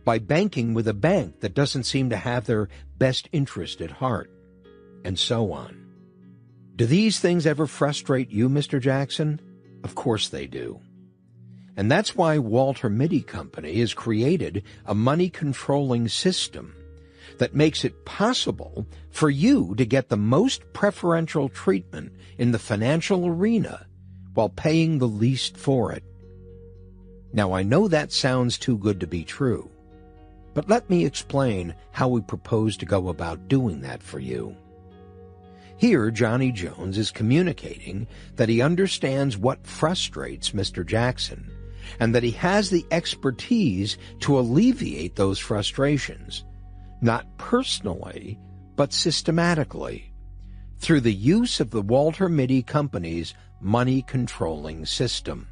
by banking with a bank that doesn't seem to have their best interest at heart, and so on. Do these things ever frustrate you, Mr. Jackson? Of course they do. And that's why Walter Mitty Company has created a money-controlling system that makes it possible for you to get the most preferential treatment in the financial arena while paying the least for it. Now, I know that sounds too good to be true, but let me explain how we propose to go about doing that for you. Here, Johnny Jones is communicating that he understands what frustrates Mr. Jackson, and that he has the expertise to alleviate those frustrations, not personally, but systematically, through the use of the Walter Mitty Company's money-controlling system.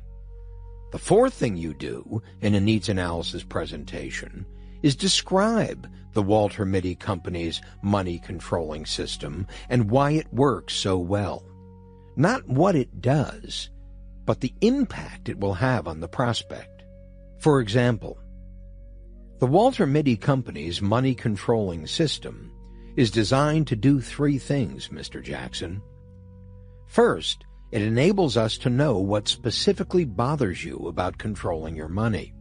The fourth thing you do in a needs analysis presentation is describe the Walter Mitty Company's money-controlling system and why it works so well. Not what it does, but the impact it will have on the prospect. For example, the Walter Mitty Company's money-controlling system is designed to do three things, Mr. Jackson. First, it enables us to know what specifically bothers you about controlling your money.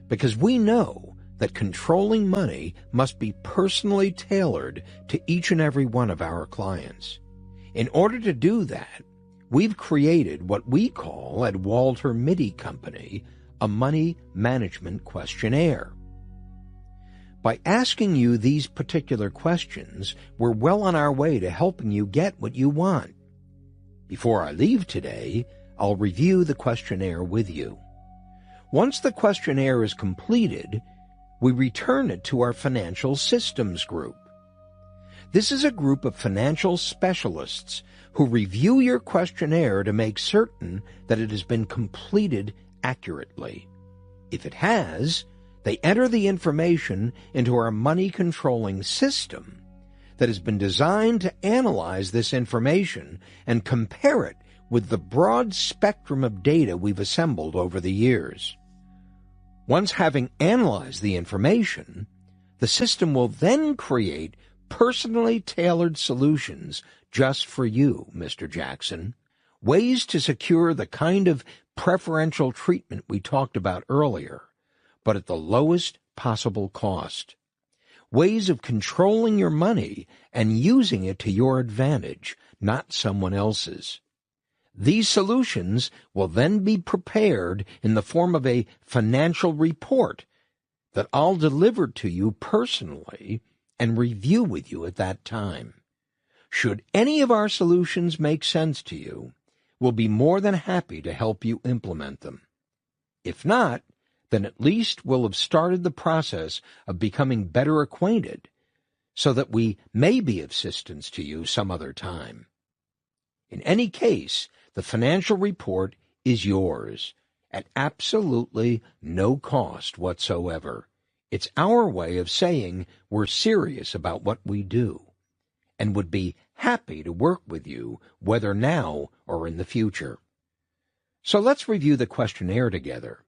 Because we know that controlling money must be personally tailored to each and every one of our clients. In order to do that, we've created what we call at Walter Mitty Company a money management questionnaire. By asking you these particular questions, we're well on our way to helping you get what you want. Before I leave today, I'll review the questionnaire with you. Once the questionnaire is completed, we return it to our financial systems group. This is a group of financial specialists who review your questionnaire to make certain that it has been completed accurately. If it has, They enter the information into our money-controlling system that has been designed to analyze this information and compare it with the broad spectrum of data we've assembled over the years. Once having analyzed the information, the system will then create personally tailored solutions just for you, Mr. Jackson, ways to secure the kind of preferential treatment we talked about earlier, but at the lowest possible cost. Ways of controlling your money and using it to your advantage, not someone else's. These solutions will then be prepared in the form of a financial report that I'll deliver to you personally and review with you at that time. Should any of our solutions make sense to you, we'll be more than happy to help you implement them. If not, then at least we'll have started the process of becoming better acquainted so that we may be of assistance to you some other time. In any case, the financial report is yours at absolutely no cost whatsoever. It's our way of saying we're serious about what we do and would be happy to work with you, whether now or in the future. So let's review the questionnaire together.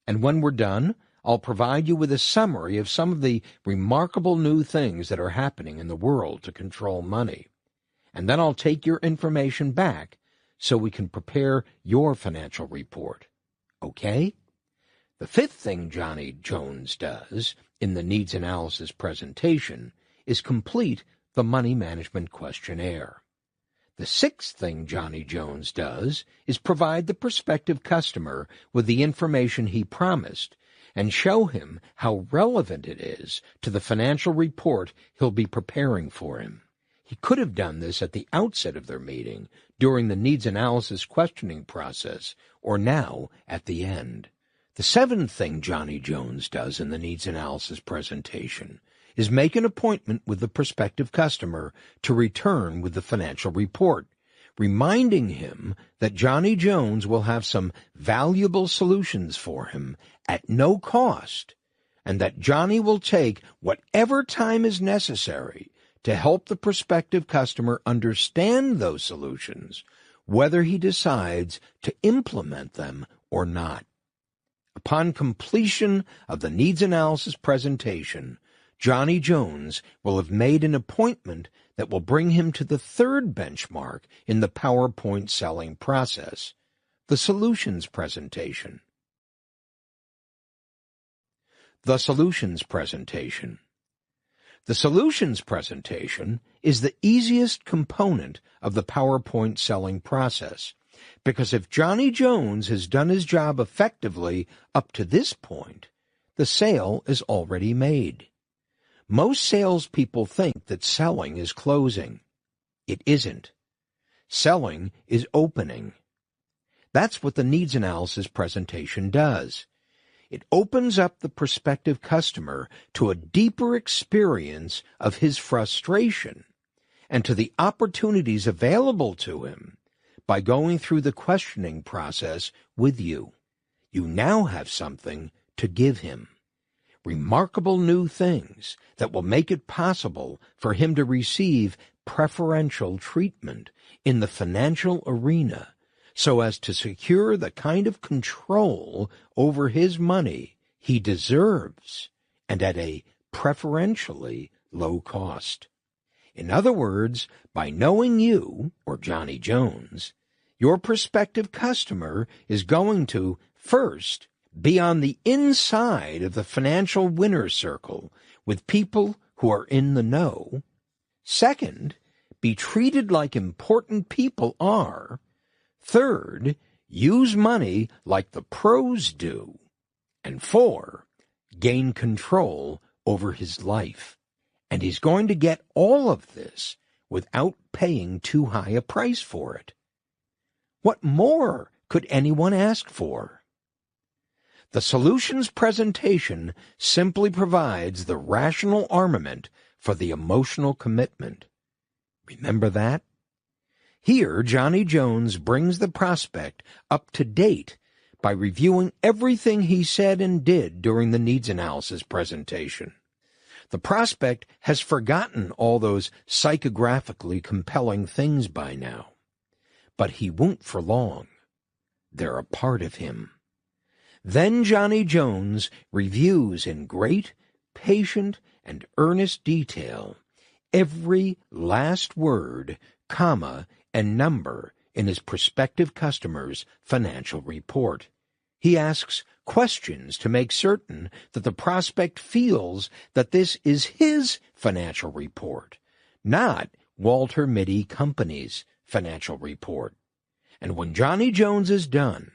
And when we're done, I'll provide you with a summary of some of the remarkable new things that are happening in the world to control money. And then I'll take your information back so we can prepare your financial report. Okay? The fifth thing Johnny Jones does in the needs analysis presentation is complete the money management questionnaire. The sixth thing Johnny Jones does is provide the prospective customer with the information he promised and show him how relevant it is to the financial report he'll be preparing for him. He could have done this at the outset of their meeting, during the needs analysis questioning process, or now at the end. The seventh thing Johnny Jones does in the needs analysis presentation is make an appointment with the prospective customer to return with the financial report, reminding him that Johnny Jones will have some valuable solutions for him at no cost, and that Johnny will take whatever time is necessary to help the prospective customer understand those solutions, whether he decides to implement them or not. Upon completion of the needs analysis presentation, Johnny Jones will have made an appointment that will bring him to the third benchmark in the PowerPoint selling process, the solutions presentation. The solutions presentation. The solutions presentation is the easiest component of the PowerPoint selling process, because if Johnny Jones has done his job effectively up to this point, the sale is already made. Most salespeople think that selling is closing. It isn't. Selling is opening. That's what the needs analysis presentation does. It opens up the prospective customer to a deeper experience of his frustration and to the opportunities available to him by going through the questioning process with you. You now have something to give him. Remarkable new things that will make it possible for him to receive preferential treatment in the financial arena so as to secure the kind of control over his money he deserves and at a preferentially low cost. In other words, by knowing you, or Johnny Jones, your prospective customer is going to, first, be on the inside of the financial winner's circle with people who are in the know. Second, be treated like important people are. Third, use money like the pros do. And 4, gain control over his life. And he's going to get all of this without paying too high a price for it. What more could anyone ask for? The solutions presentation simply provides the rational armament for the emotional commitment. Remember that? Here, Johnny Jones brings the prospect up to date by reviewing everything he said and did during the needs analysis presentation. The prospect has forgotten all those psychographically compelling things by now. But he won't for long. They're a part of him. Then Johnny Jones reviews in great, patient, and earnest detail every last word, comma, and number in his prospective customer's financial report. He asks questions to make certain that the prospect feels that this is his financial report, not Walter Mitty Company's financial report. And when Johnny Jones is done,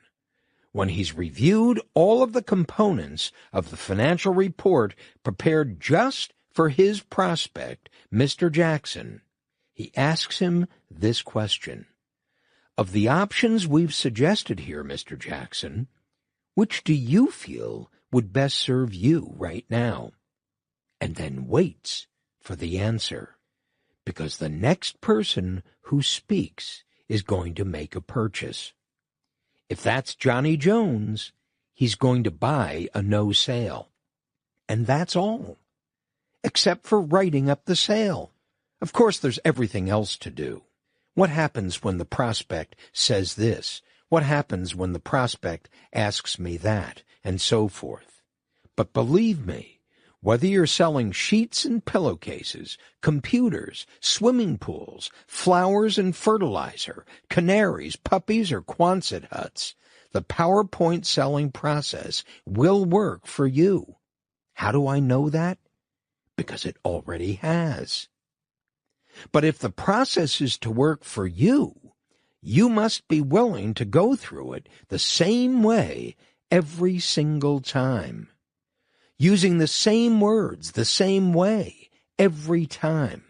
when he's reviewed all of the components of the financial report prepared just for his prospect, Mr. Jackson, he asks him this question. Of the options we've suggested here, Mr. Jackson, which do you feel would best serve you right now? And then waits for the answer, because the next person who speaks is going to make a purchase. If that's Johnny Jones, he's going to buy a no sale. And that's all, except for writing up the sale. Of course, there's everything else to do. What happens when the prospect says this? What happens when the prospect asks me that? And so forth. But believe me, whether you're selling sheets and pillowcases, computers, swimming pools, flowers and fertilizer, canaries, puppies, or Quonset huts, the PowerPoint selling process will work for you. How do I know that? Because it already has. But if the process is to work for you, you must be willing to go through it the same way every single time, using the same words the same way every time,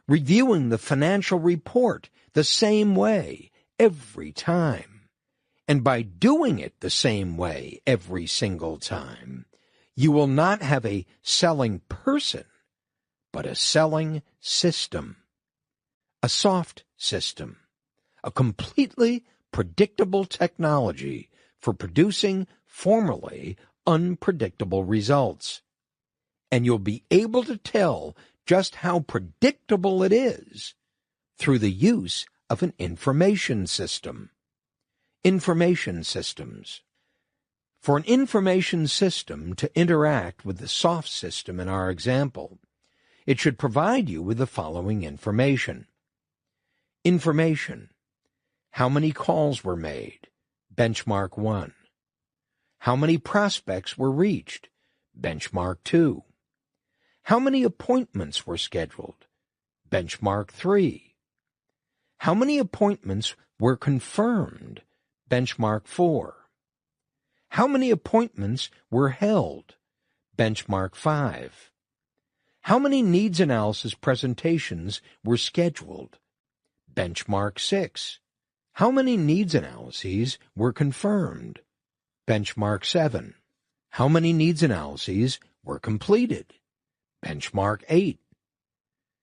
reviewing the financial report the same way every time. And by doing it the same way every single time, you will not have a selling person, but a selling system, a soft system, a completely predictable technology for producing formerly unpredictable results. And you'll be able to tell just how predictable it is through the use of an information system. Information systems. For an information system to interact with the soft system in our example, it should provide you with the following information. Information. How many calls were made? Benchmark 1. How many prospects were reached? Benchmark 2. How many appointments were scheduled? Benchmark 3. How many appointments were confirmed? Benchmark 4. How many appointments were held? Benchmark 5. How many needs analysis presentations were scheduled? Benchmark 6. How many needs analyses were confirmed? Benchmark 7. How many needs analyses were completed? Benchmark 8.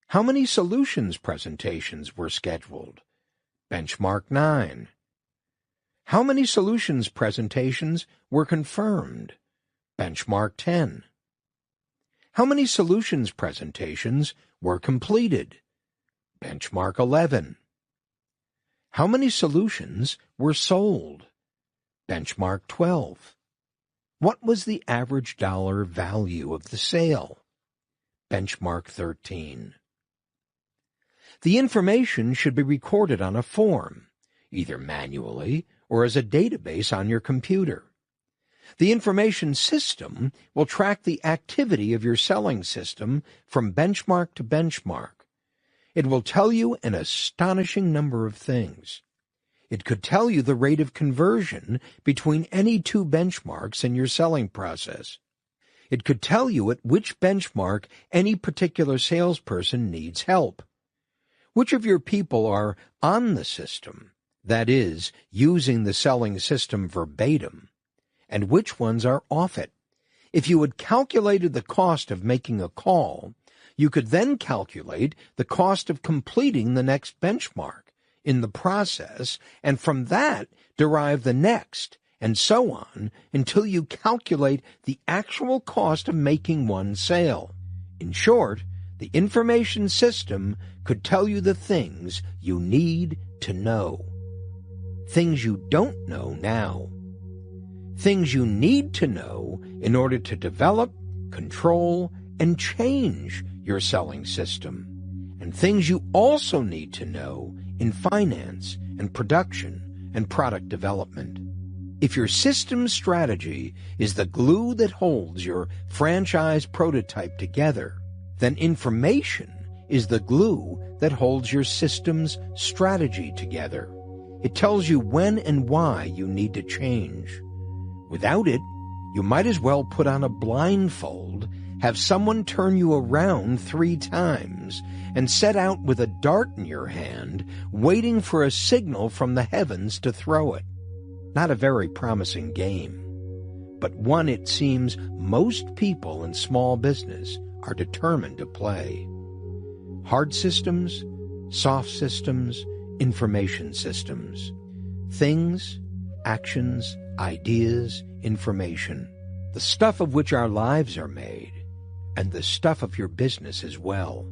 How many solutions presentations were scheduled? Benchmark 9. How many solutions presentations were confirmed? Benchmark 10. How many solutions presentations were completed? Benchmark 11. How many solutions were sold? Benchmark 12. What was the average dollar value of the sale? Benchmark 13. The information should be recorded on a form, either manually or as a database on your computer. The information system will track the activity of your selling system from benchmark to benchmark. It will tell you an astonishing number of things. It could tell you the rate of conversion between any two benchmarks in your selling process. It could tell you at which benchmark any particular salesperson needs help. Which of your people are on the system, that is, using the selling system verbatim, and which ones are off it. If you had calculated the cost of making a call, you could then calculate the cost of completing the next benchmark in the process, and from that derive the next and so on until you calculate the actual cost of making one sale. In short, the information system could tell you the things you need to know. Things you don't know now. Things you need to know in order to develop, control, and change your selling system. And things you also need to know in finance and production and product development. If your system strategy is the glue that holds your franchise prototype together, then information is the glue that holds your system's strategy together. It tells you when and why you need to change. Without it, you might as well put on a blindfold, have someone turn you around 3 times, and set out with a dart in your hand, waiting for a signal from the heavens to throw it. Not a very promising game, but one it seems most people in small business are determined to play. Hard systems, soft systems, information systems. Things, actions, ideas, information. The stuff of which our lives are made, and the stuff of your business as well.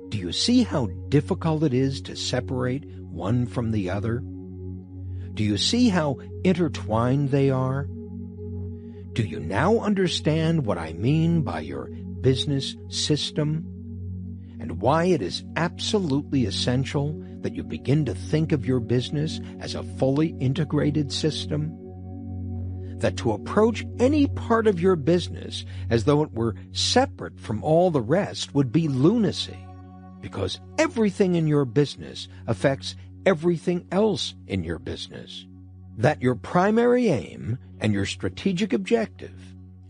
Do you see how difficult it is to separate one from the other? Do you see how intertwined they are? Do you now understand what I mean by your business system? And why it is absolutely essential that you begin to think of your business as a fully integrated system? That to approach any part of your business as though it were separate from all the rest would be lunacy, because everything in your business affects everything else in your business. That your primary aim and your strategic objective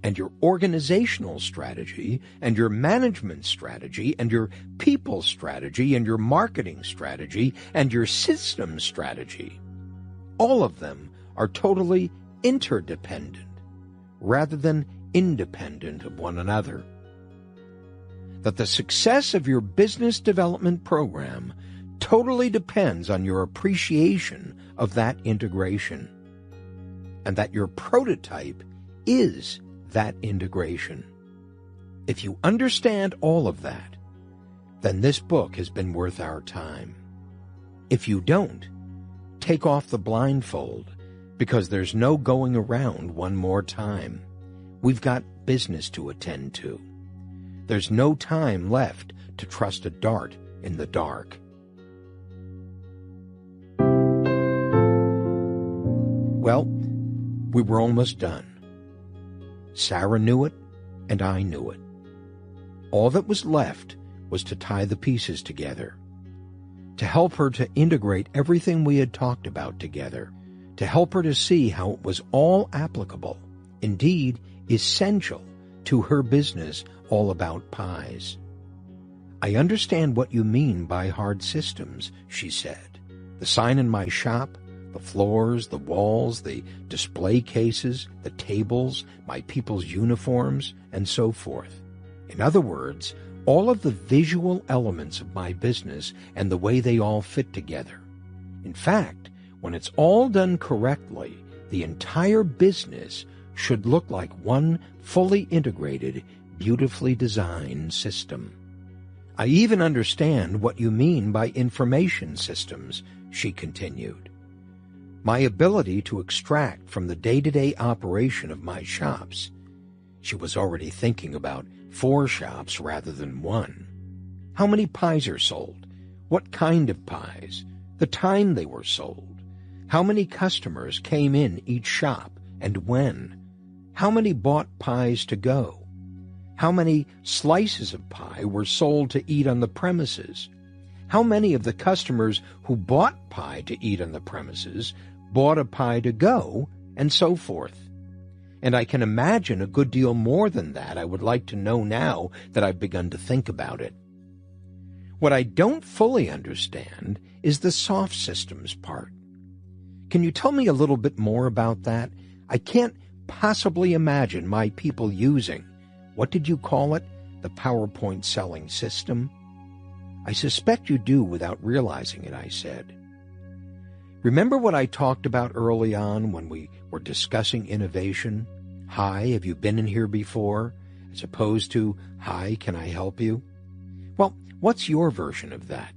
and your organizational strategy and your management strategy and your people strategy and your marketing strategy and your system strategy, all of them are totally interdependent rather than independent of one another. That the success of your business development program totally depends on your appreciation of that integration, and that your prototype is that integration. If you understand all of that, then this book has been worth our time. If you don't, take off the blindfold, because there's no going around one more time. We've got business to attend to. There's no time left to trust a dart in the dark. Well, we were almost done. Sarah knew it, and I knew it. All that was left was to tie the pieces together, to help her to integrate everything we had talked about together, to help her to see how it was all applicable, indeed essential, to her business all about pies. I understand what you mean by hard systems, she said. The sign in my shop, the floors, the walls, the display cases, the tables, my people's uniforms, and so forth. In other words, all of the visual elements of my business and the way they all fit together. In fact, when it's all done correctly, the entire business should look like one fully integrated, beautifully designed system. I even understand what you mean by information systems, she continued. My ability to extract from the day-to-day operation of my shops. She was already thinking about 4 shops rather than 1. How many pies are sold? What kind of pies? The time they were sold? How many customers came in each shop and when? How many bought pies to go? How many slices of pie were sold to eat on the premises? How many of the customers who bought pie to eat on the premises bought a pie to go, and so forth? And I can imagine a good deal more than that I would like to know now that I've begun to think about it. What I don't fully understand is the soft systems part. Can you tell me a little bit more about that? I can't possibly imagine my people using, what did you call it, the PowerPoint selling system? I suspect you do without realizing it, I said. Remember what I talked about early on when we were discussing innovation? Hi, have you been in here before? As opposed to, hi, can I help you? Well, what's your version of that?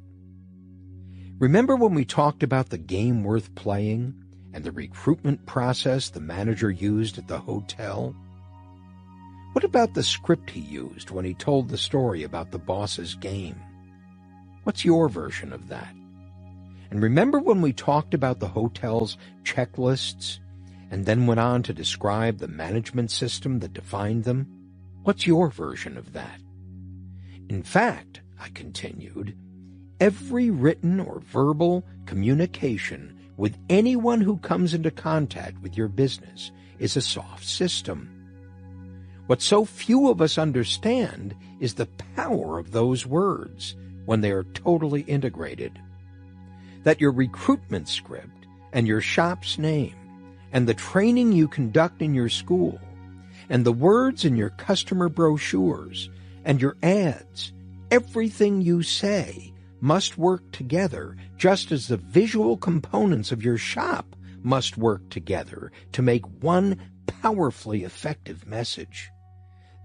Remember when we talked about the game worth playing and the recruitment process the manager used at the hotel? What about the script he used when he told the story about the boss's game? What's your version of that? And remember when we talked about the hotel's checklists and then went on to describe the management system that defined them? What's your version of that? In fact, I continued, every written or verbal communication with anyone who comes into contact with your business is a soft system. What so few of us understand is the power of those words when they are totally integrated. That your recruitment script and your shop's name and the training you conduct in your school and the words in your customer brochures and your ads, everything you say must work together just as the visual components of your shop must work together to make one powerfully effective message.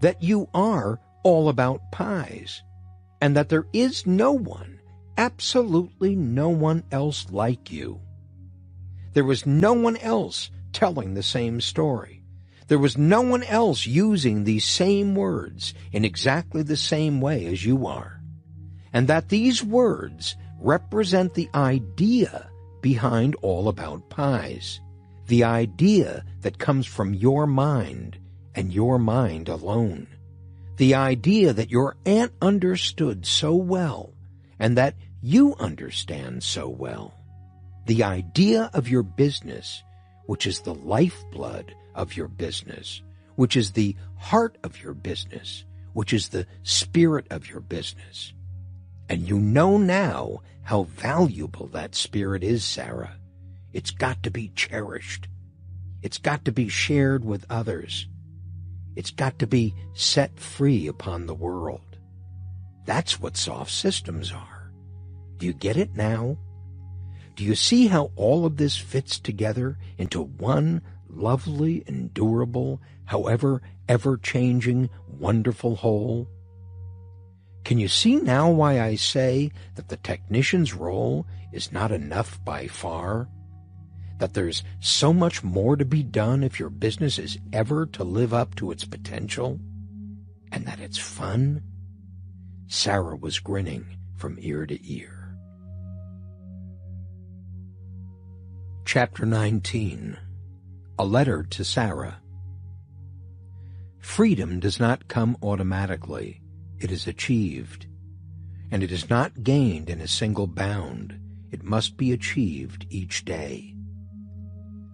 That you are all about pies, and that there is no one, absolutely no one else like you. There was no one else telling the same story. There was no one else using these same words in exactly the same way as you are. And that these words represent the idea behind All About Pies, the idea that comes from your mind and your mind alone, the idea that your aunt understood so well and that you understand so well, the idea of your business, which is the lifeblood of your business, which is the heart of your business, which is the spirit of your business. And you know now how valuable that spirit is, Sarah. It's got to be cherished. It's got to be shared with others. It's got to be set free upon the world. That's what soft systems are. Do you get it now? Do you see how all of this fits together into one lovely, endurable, however ever-changing, wonderful whole? Can you see now why I say that the technician's role is not enough by far? That there's so much more to be done if your business is ever to live up to its potential? And that it's fun? Sarah was grinning from ear to ear. Chapter 19. A Letter to Sarah. Freedom does not come automatically. It is achieved. And it is not gained in a single bound. It must be achieved each day.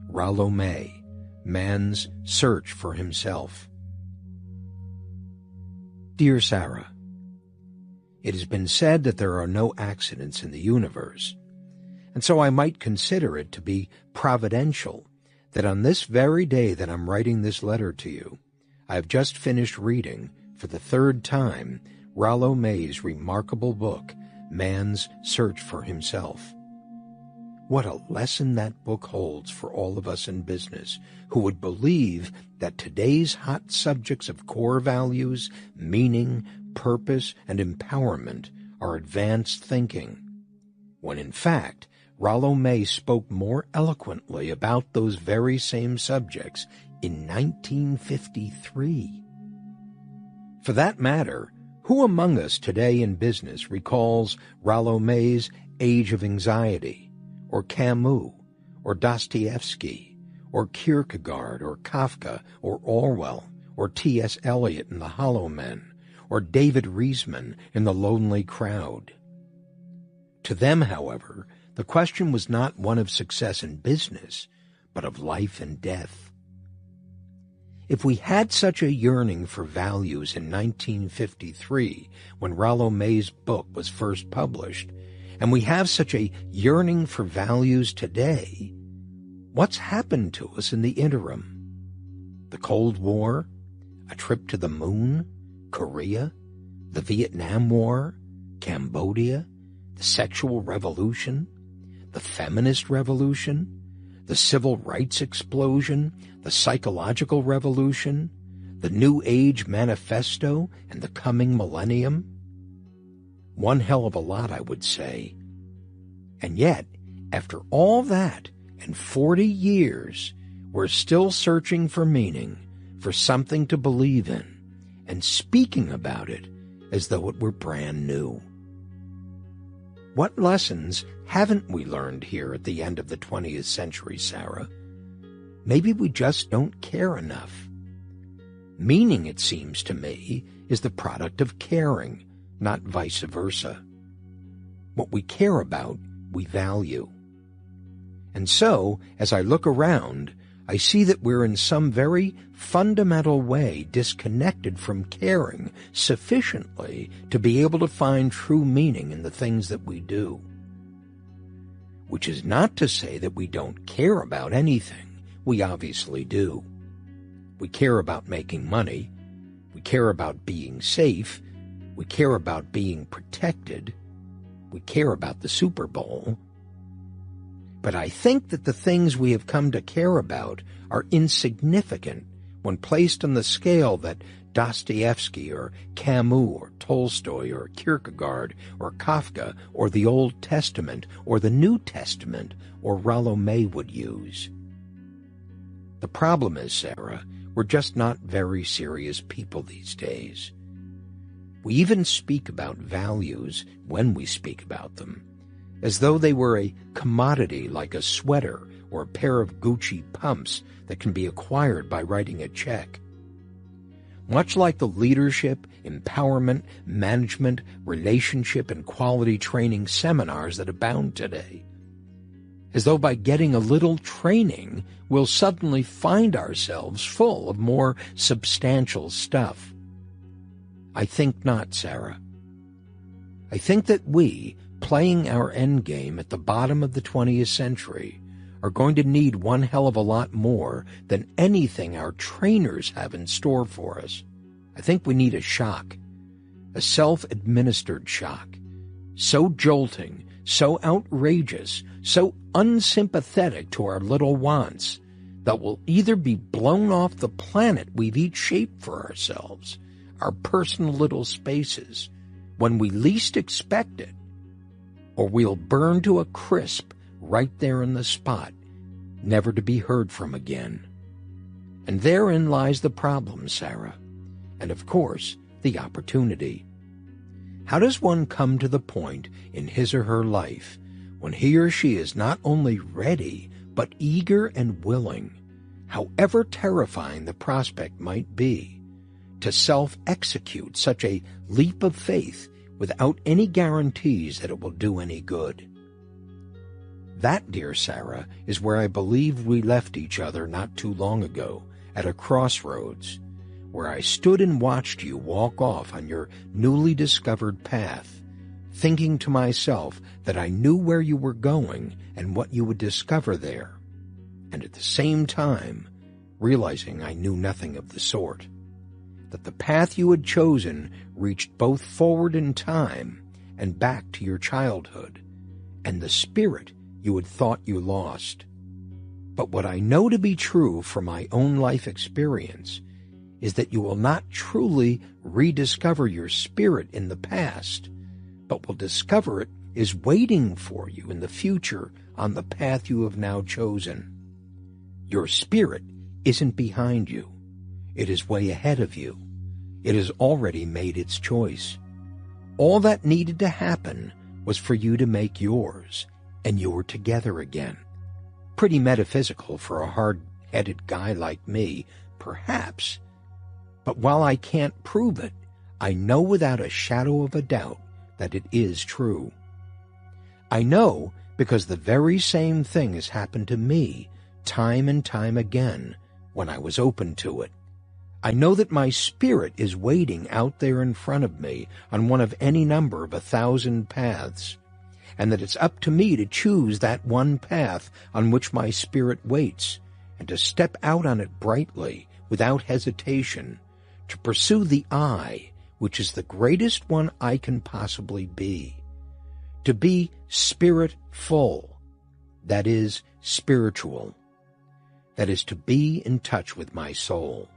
Rollo May, Man's Search for Himself. Dear Sarah, it has been said that there are no accidents in the universe, and so I might consider it to be providential that on this very day that I'm writing this letter to you, I have just finished reading, for the third time, Rollo May's remarkable book, Man's Search for Himself. What a lesson that book holds for all of us in business who would believe that today's hot subjects of core values, meaning, purpose, and empowerment are advanced thinking, when in fact, Rollo May spoke more eloquently about those very same subjects in 1953. For that matter, who among us today in business recalls Rollo May's Age of Anxiety, or Camus, or Dostoevsky, or Kierkegaard, or Kafka, or Orwell, or T.S. Eliot in The Hollow Men, or David Riesman in The Lonely Crowd? To them, however, the question was not one of success in business, but of life and death. If we had such a yearning for values in 1953, when Rollo May's book was first published, and we have such a yearning for values today, what's happened to us in the interim? The Cold War? A trip to the moon? Korea? The Vietnam War? Cambodia? The sexual revolution? the feminist revolution, the civil rights explosion, the psychological revolution, the New Age manifesto, and the coming millennium? One hell of a lot, I would say. And yet, after all that, and 40 years, we're still searching for meaning, for something to believe in, and speaking about it as though it were brand new. What lessons haven't we learned here at the end of the 20th century, Sarah? Maybe we just don't care enough. Meaning, it seems to me, is the product of caring, not vice versa. What we care about, we value. And so, as I look around, I see that we're in some very fundamental way disconnected from caring sufficiently to be able to find true meaning in the things that we do. Which is not to say that we don't care about anything. We obviously do. We care about making money. We care about being safe. We care about being protected. We care about the Super Bowl. But I think that the things we have come to care about are insignificant when placed on the scale that Dostoevsky or Camus or Tolstoy or Kierkegaard or Kafka or the Old Testament or the New Testament or Rollo May would use. The problem is, Sarah, we're just not very serious people these days. We even speak about values when we speak about them, as though they were a commodity like a sweater or a pair of Gucci pumps that can be acquired by writing a check. Much like the leadership, empowerment, management, relationship, and quality training seminars that abound today. As though by getting a little training, we'll suddenly find ourselves full of more substantial stuff. I think not, Sarah. I think that we, playing our endgame at the bottom of the 20th century, are going to need one hell of a lot more than anything our trainers have in store for us. I think we need a shock, a self-administered shock, so jolting, so outrageous, so unsympathetic to our little wants, that we'll either be blown off the planet we've each shaped for ourselves, our personal little spaces, when we least expect it, or we'll burn to a crisp right there in the spot, never to be heard from again. And therein lies the problem, Sarah, and of course, the opportunity. How does one come to the point in his or her life when he or she is not only ready, but eager and willing, however terrifying the prospect might be, to self-execute such a leap of faith without any guarantees that it will do any good? That, dear Sarah, is where I believe we left each other not too long ago, at a crossroads, where I stood and watched you walk off on your newly discovered path, thinking to myself that I knew where you were going and what you would discover there, and at the same time realizing I knew nothing of the sort, that the path you had chosen reached both forward in time and back to your childhood, and the spirit you had thought you lost. But what I know to be true from my own life experience is that you will not truly rediscover your spirit in the past, but will discover it is waiting for you in the future on the path you have now chosen. Your spirit isn't behind you. It is way ahead of you. It has already made its choice. All that needed to happen was for you to make yours, and you were together again. Pretty metaphysical for a hard-headed guy like me, perhaps. But while I can't prove it, I know without a shadow of a doubt that it is true. I know because the very same thing has happened to me time and time again when I was open to it. I know that my spirit is waiting out there in front of me on one of any number of 1,000 paths, and that it's up to me to choose that one path on which my spirit waits, and to step out on it brightly, without hesitation, to pursue the I, which is the greatest one I can possibly be. To be spirit-full, that is spiritual, that is to be in touch with my soul.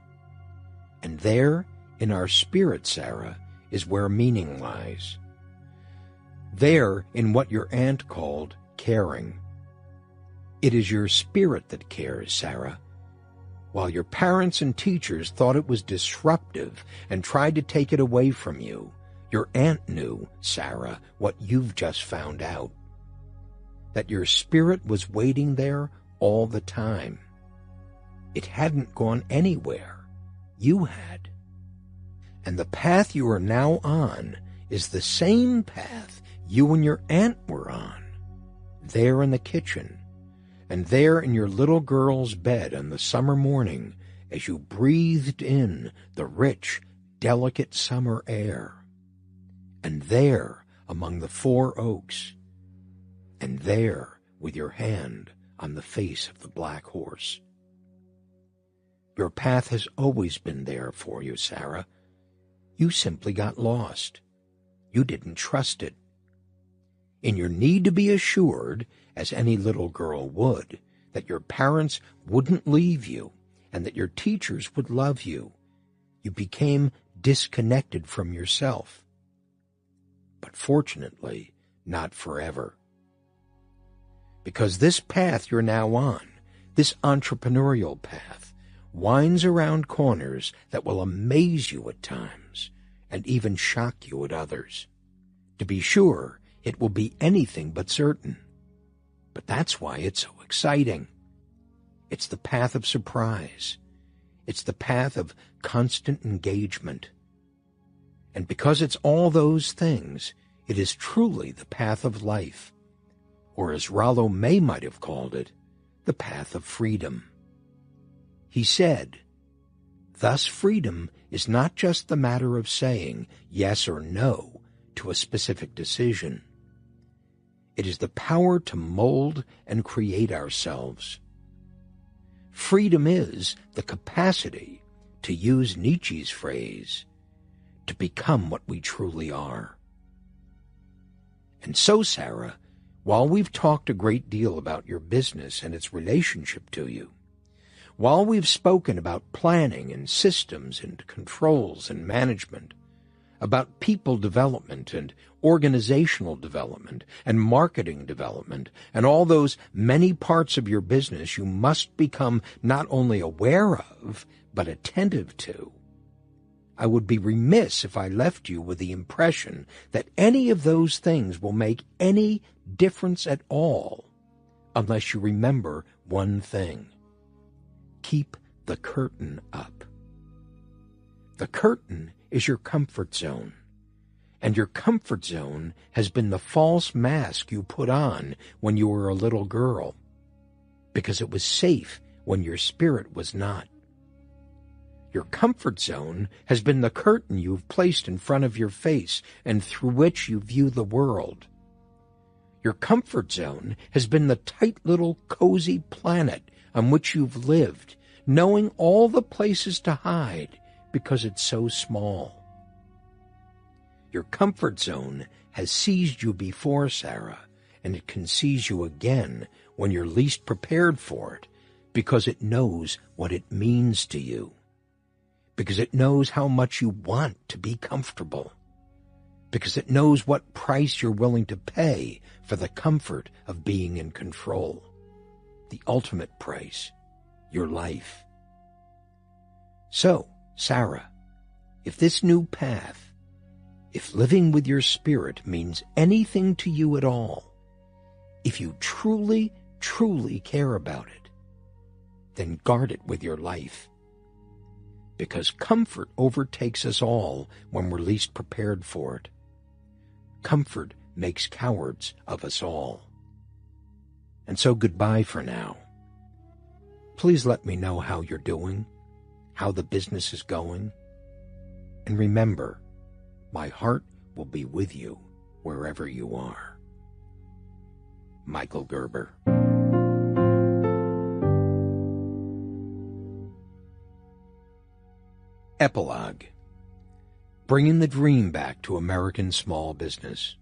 And there, in our spirit, Sarah, is where meaning lies. There, in what your aunt called caring. It is your spirit that cares, Sarah. While your parents and teachers thought it was disruptive and tried to take it away from you, your aunt knew, Sarah, what you've just found out. That your spirit was waiting there all the time. It hadn't gone anywhere. You had. And the path you are now on is the same path you and your aunt were on. There in the kitchen, and there in your little girl's bed on the summer morning as you breathed in the rich, delicate summer air. And there among the 4 oaks, and there with your hand on the face of the black horse. Your path has always been there for you, Sarah. You simply got lost. You didn't trust it. In your need to be assured, as any little girl would, that your parents wouldn't leave you and that your teachers would love you, you became disconnected from yourself. But fortunately, not forever. Because this path you're now on, this entrepreneurial path, winds around corners that will amaze you at times and even shock you at others. To be sure, it will be anything but certain. But that's why it's so exciting. It's the path of surprise. It's the path of constant engagement. And because it's all those things, it is truly the path of life, or as Rollo May might have called it, the path of freedom. He said, "Thus freedom is not just the matter of saying yes or no to a specific decision. It is the power to mold and create ourselves. Freedom is the capacity, to use Nietzsche's phrase, to become what we truly are." And so, Sarah, while we've talked a great deal about your business and its relationship to you, while we've spoken about planning and systems and controls and management, about people development and organizational development and marketing development and all those many parts of your business you must become not only aware of, but attentive to, I would be remiss if I left you with the impression that any of those things will make any difference at all unless you remember one thing. Keep the curtain up. The curtain is your comfort zone, and your comfort zone has been the false mask you put on when you were a little girl, because it was safe when your spirit was not. Your comfort zone has been the curtain you've placed in front of your face and through which you view the world. Your comfort zone has been the tight little cozy planet on which you've lived, knowing all the places to hide because it's so small. Your comfort zone has seized you before, Sarah, and it can seize you again when you're least prepared for it, because it knows what it means to you, because it knows how much you want to be comfortable, because it knows what price you're willing to pay for the comfort of being in control, the ultimate price, your life. So, Sarah, if this new path, if living with your spirit means anything to you at all, if you truly, truly care about it, then guard it with your life. Because comfort overtakes us all when we're least prepared for it. Comfort makes cowards of us all. And so goodbye for now. Please let me know how you're doing, how the business is going. And remember, my heart will be with you wherever you are. Michael Gerber. Epilogue. Bringing the dream back to American small business.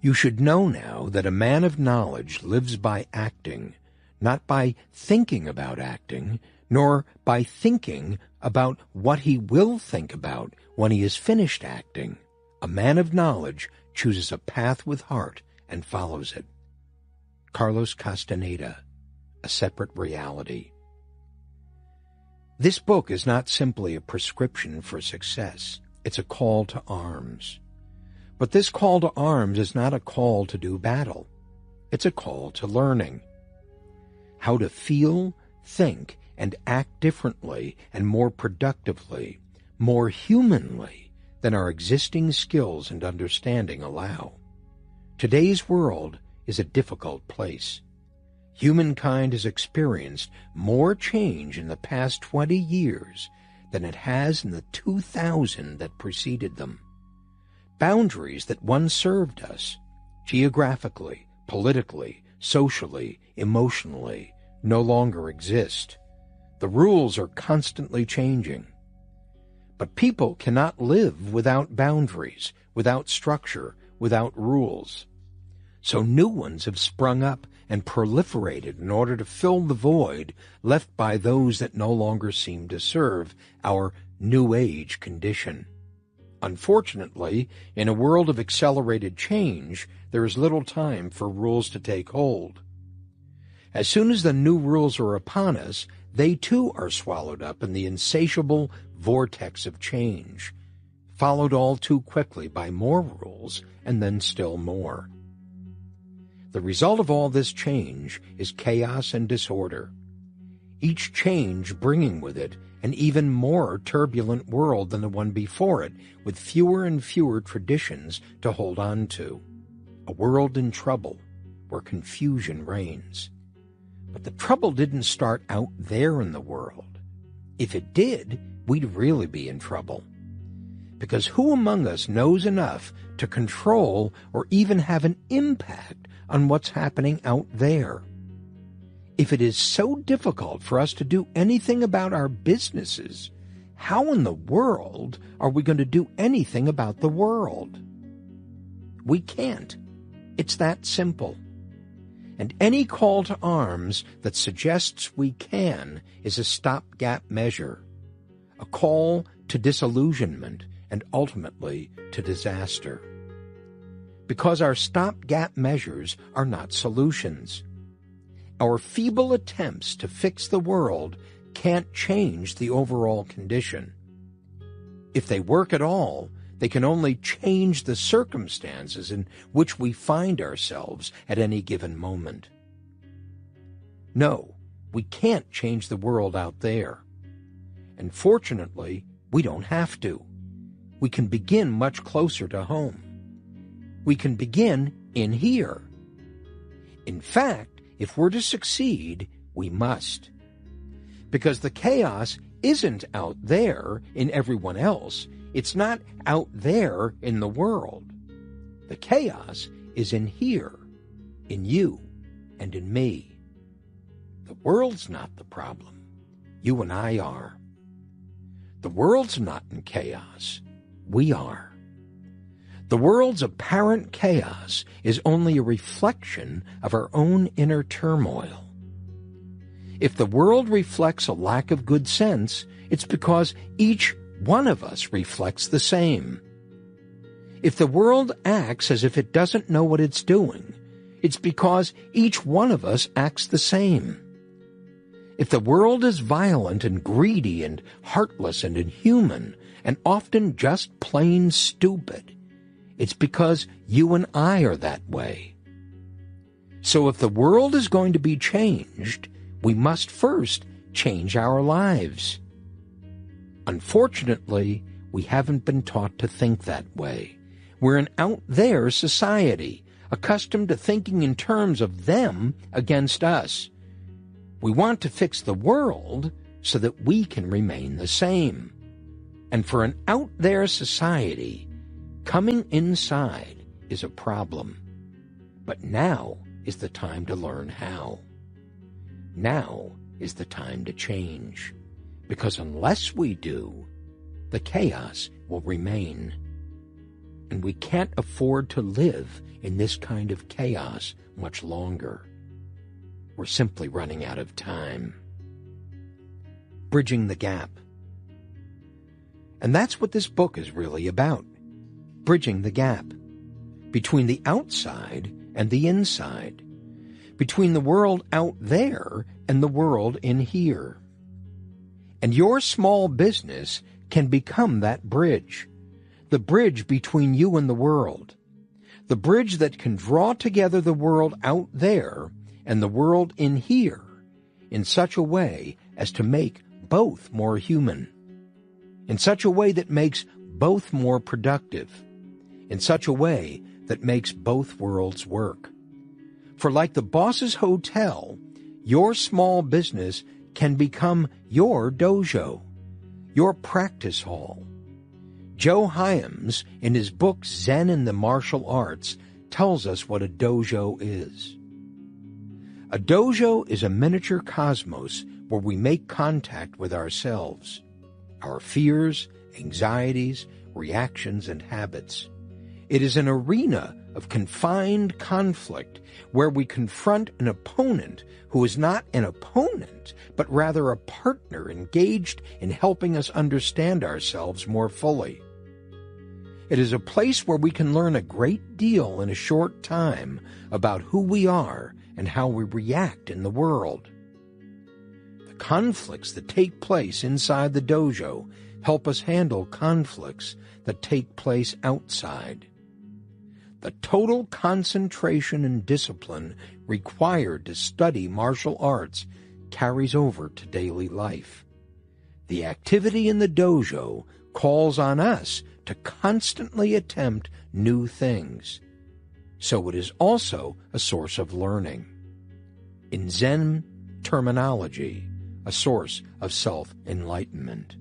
You should know now that a man of knowledge lives by acting, not by thinking about acting, nor by thinking about what he will think about when he is finished acting. A man of knowledge chooses a path with heart and follows it. Carlos Castaneda, A Separate Reality. This book is not simply a prescription for success. It's a call to arms. But this call to arms is not a call to do battle. It's a call to learning. How to feel, think, and act differently and more productively, more humanly than our existing skills and understanding allow. Today's world is a difficult place. Humankind has experienced more change in the past 20 years than it has in the 2,000 that preceded them. Boundaries that once served us, geographically, politically, socially, emotionally, no longer exist. The rules are constantly changing. But people cannot live without boundaries, without structure, without rules. So new ones have sprung up and proliferated in order to fill the void left by those that no longer seem to serve our New Age condition. Unfortunately, in a world of accelerated change, there is little time for rules to take hold. As soon as the new rules are upon us, they too are swallowed up in the insatiable vortex of change, followed all too quickly by more rules and then still more. The result of all this change is chaos and disorder, each change bringing with it an even more turbulent world than the one before it, with fewer and fewer traditions to hold on to. A world in trouble, where confusion reigns. But the trouble didn't start out there in the world. If it did, we'd really be in trouble. Because who among us knows enough to control or even have an impact on what's happening out there? If it is so difficult for us to do anything about our businesses, how in the world are we going to do anything about the world? We can't. It's that simple. And any call to arms that suggests we can is a stopgap measure, a call to disillusionment and ultimately to disaster. Because our stopgap measures are not solutions. Our feeble attempts to fix the world can't change the overall condition. If they work at all, they can only change the circumstances in which we find ourselves at any given moment. No, we can't change the world out there. And fortunately, we don't have to. We can begin much closer to home. We can begin in here. In fact, if we're to succeed, we must. Because the chaos isn't out there in everyone else. It's not out there in the world. The chaos is in here, in you, and in me. The world's not the problem. You and I are. The world's not in chaos. We are. The world's apparent chaos is only a reflection of our own inner turmoil. If the world reflects a lack of good sense, it's because each one of us reflects the same. If the world acts as if it doesn't know what it's doing, it's because each one of us acts the same. If the world is violent and greedy and heartless and inhuman and often just plain stupid, it's because you and I are that way. So if the world is going to be changed, we must first change our lives. Unfortunately, we haven't been taught to think that way. We're an out-there society, accustomed to thinking in terms of them against us. We want to fix the world so that we can remain the same. And for an out-there society, coming inside is a problem. But now is the time to learn how. Now is the time to change. Because unless we do, the chaos will remain. And we can't afford to live in this kind of chaos much longer. We're simply running out of time. Bridging the gap. And that's what this book is really about. Bridging the gap between the outside and the inside, between the world out there and the world in here. And your small business can become that bridge, the bridge between you and the world, the bridge that can draw together the world out there and the world in here in such a way as to make both more human, in such a way that makes both more productive, in such a way that makes both worlds work. For like the boss's hotel, your small business can become your dojo, your practice hall. Joe Hyams, in his book Zen and the Martial Arts, tells us what a dojo is. A dojo is a miniature cosmos where we make contact with ourselves, our fears, anxieties, reactions, and habits. It is an arena of confined conflict where we confront an opponent who is not an opponent, but rather a partner engaged in helping us understand ourselves more fully. It is a place where we can learn a great deal in a short time about who we are and how we react in the world. The conflicts that take place inside the dojo help us handle conflicts that take place outside. The total concentration and discipline required to study martial arts carries over to daily life. The activity in the dojo calls on us to constantly attempt new things, so it is also a source of learning. In Zen terminology, a source of self-enlightenment.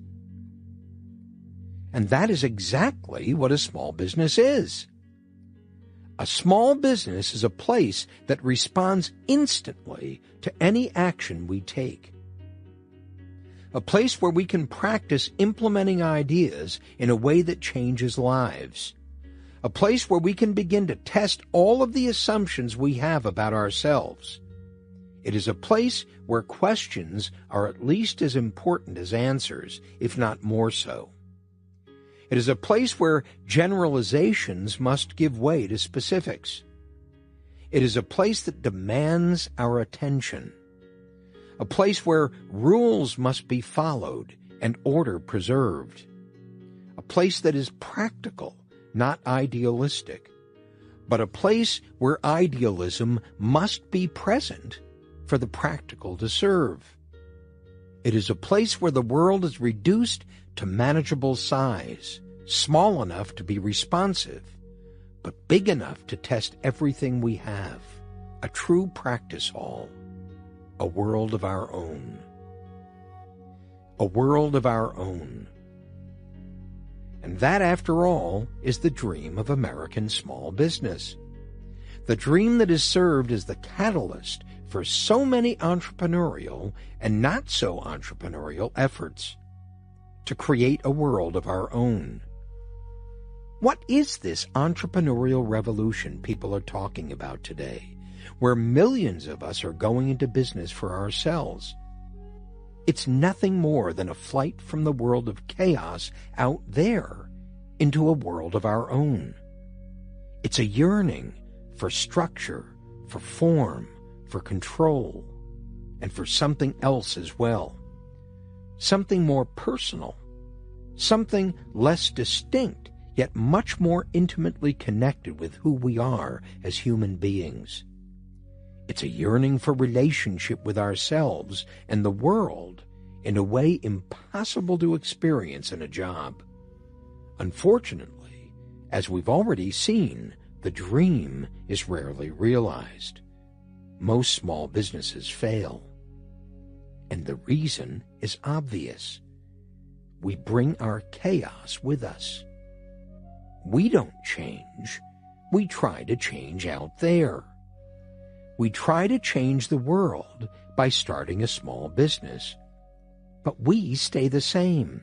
And that is exactly what a small business is. A small business is a place that responds instantly to any action we take. A place where we can practice implementing ideas in a way that changes lives. A place where we can begin to test all of the assumptions we have about ourselves. It is a place where questions are at least as important as answers, if not more so. It is a place where generalizations must give way to specifics. It is a place that demands our attention. A place where rules must be followed and order preserved. A place that is practical, not idealistic, but a place where idealism must be present for the practical to serve. It is a place where the world is reduced to manageable size, small enough to be responsive, but big enough to test everything we have. A true practice hall. A world of our own. A world of our own. And that, after all, is the dream of American small business. The dream that has served as the catalyst for so many entrepreneurial and not so entrepreneurial efforts to create a world of our own. What is this entrepreneurial revolution people are talking about today, where millions of us are going into business for ourselves? It's nothing more than a flight from the world of chaos out there into a world of our own. It's a yearning for structure, for form, for control, and for something else as well. Something more personal, something less distinct, yet much more intimately connected with who we are as human beings. It's a yearning for relationship with ourselves and the world in a way impossible to experience in a job. Unfortunately, as we've already seen, the dream is rarely realized. Most small businesses fail. And the reason is obvious. We bring our chaos with us. We don't change. We try to change out there. We try to change the world by starting a small business. But we stay the same.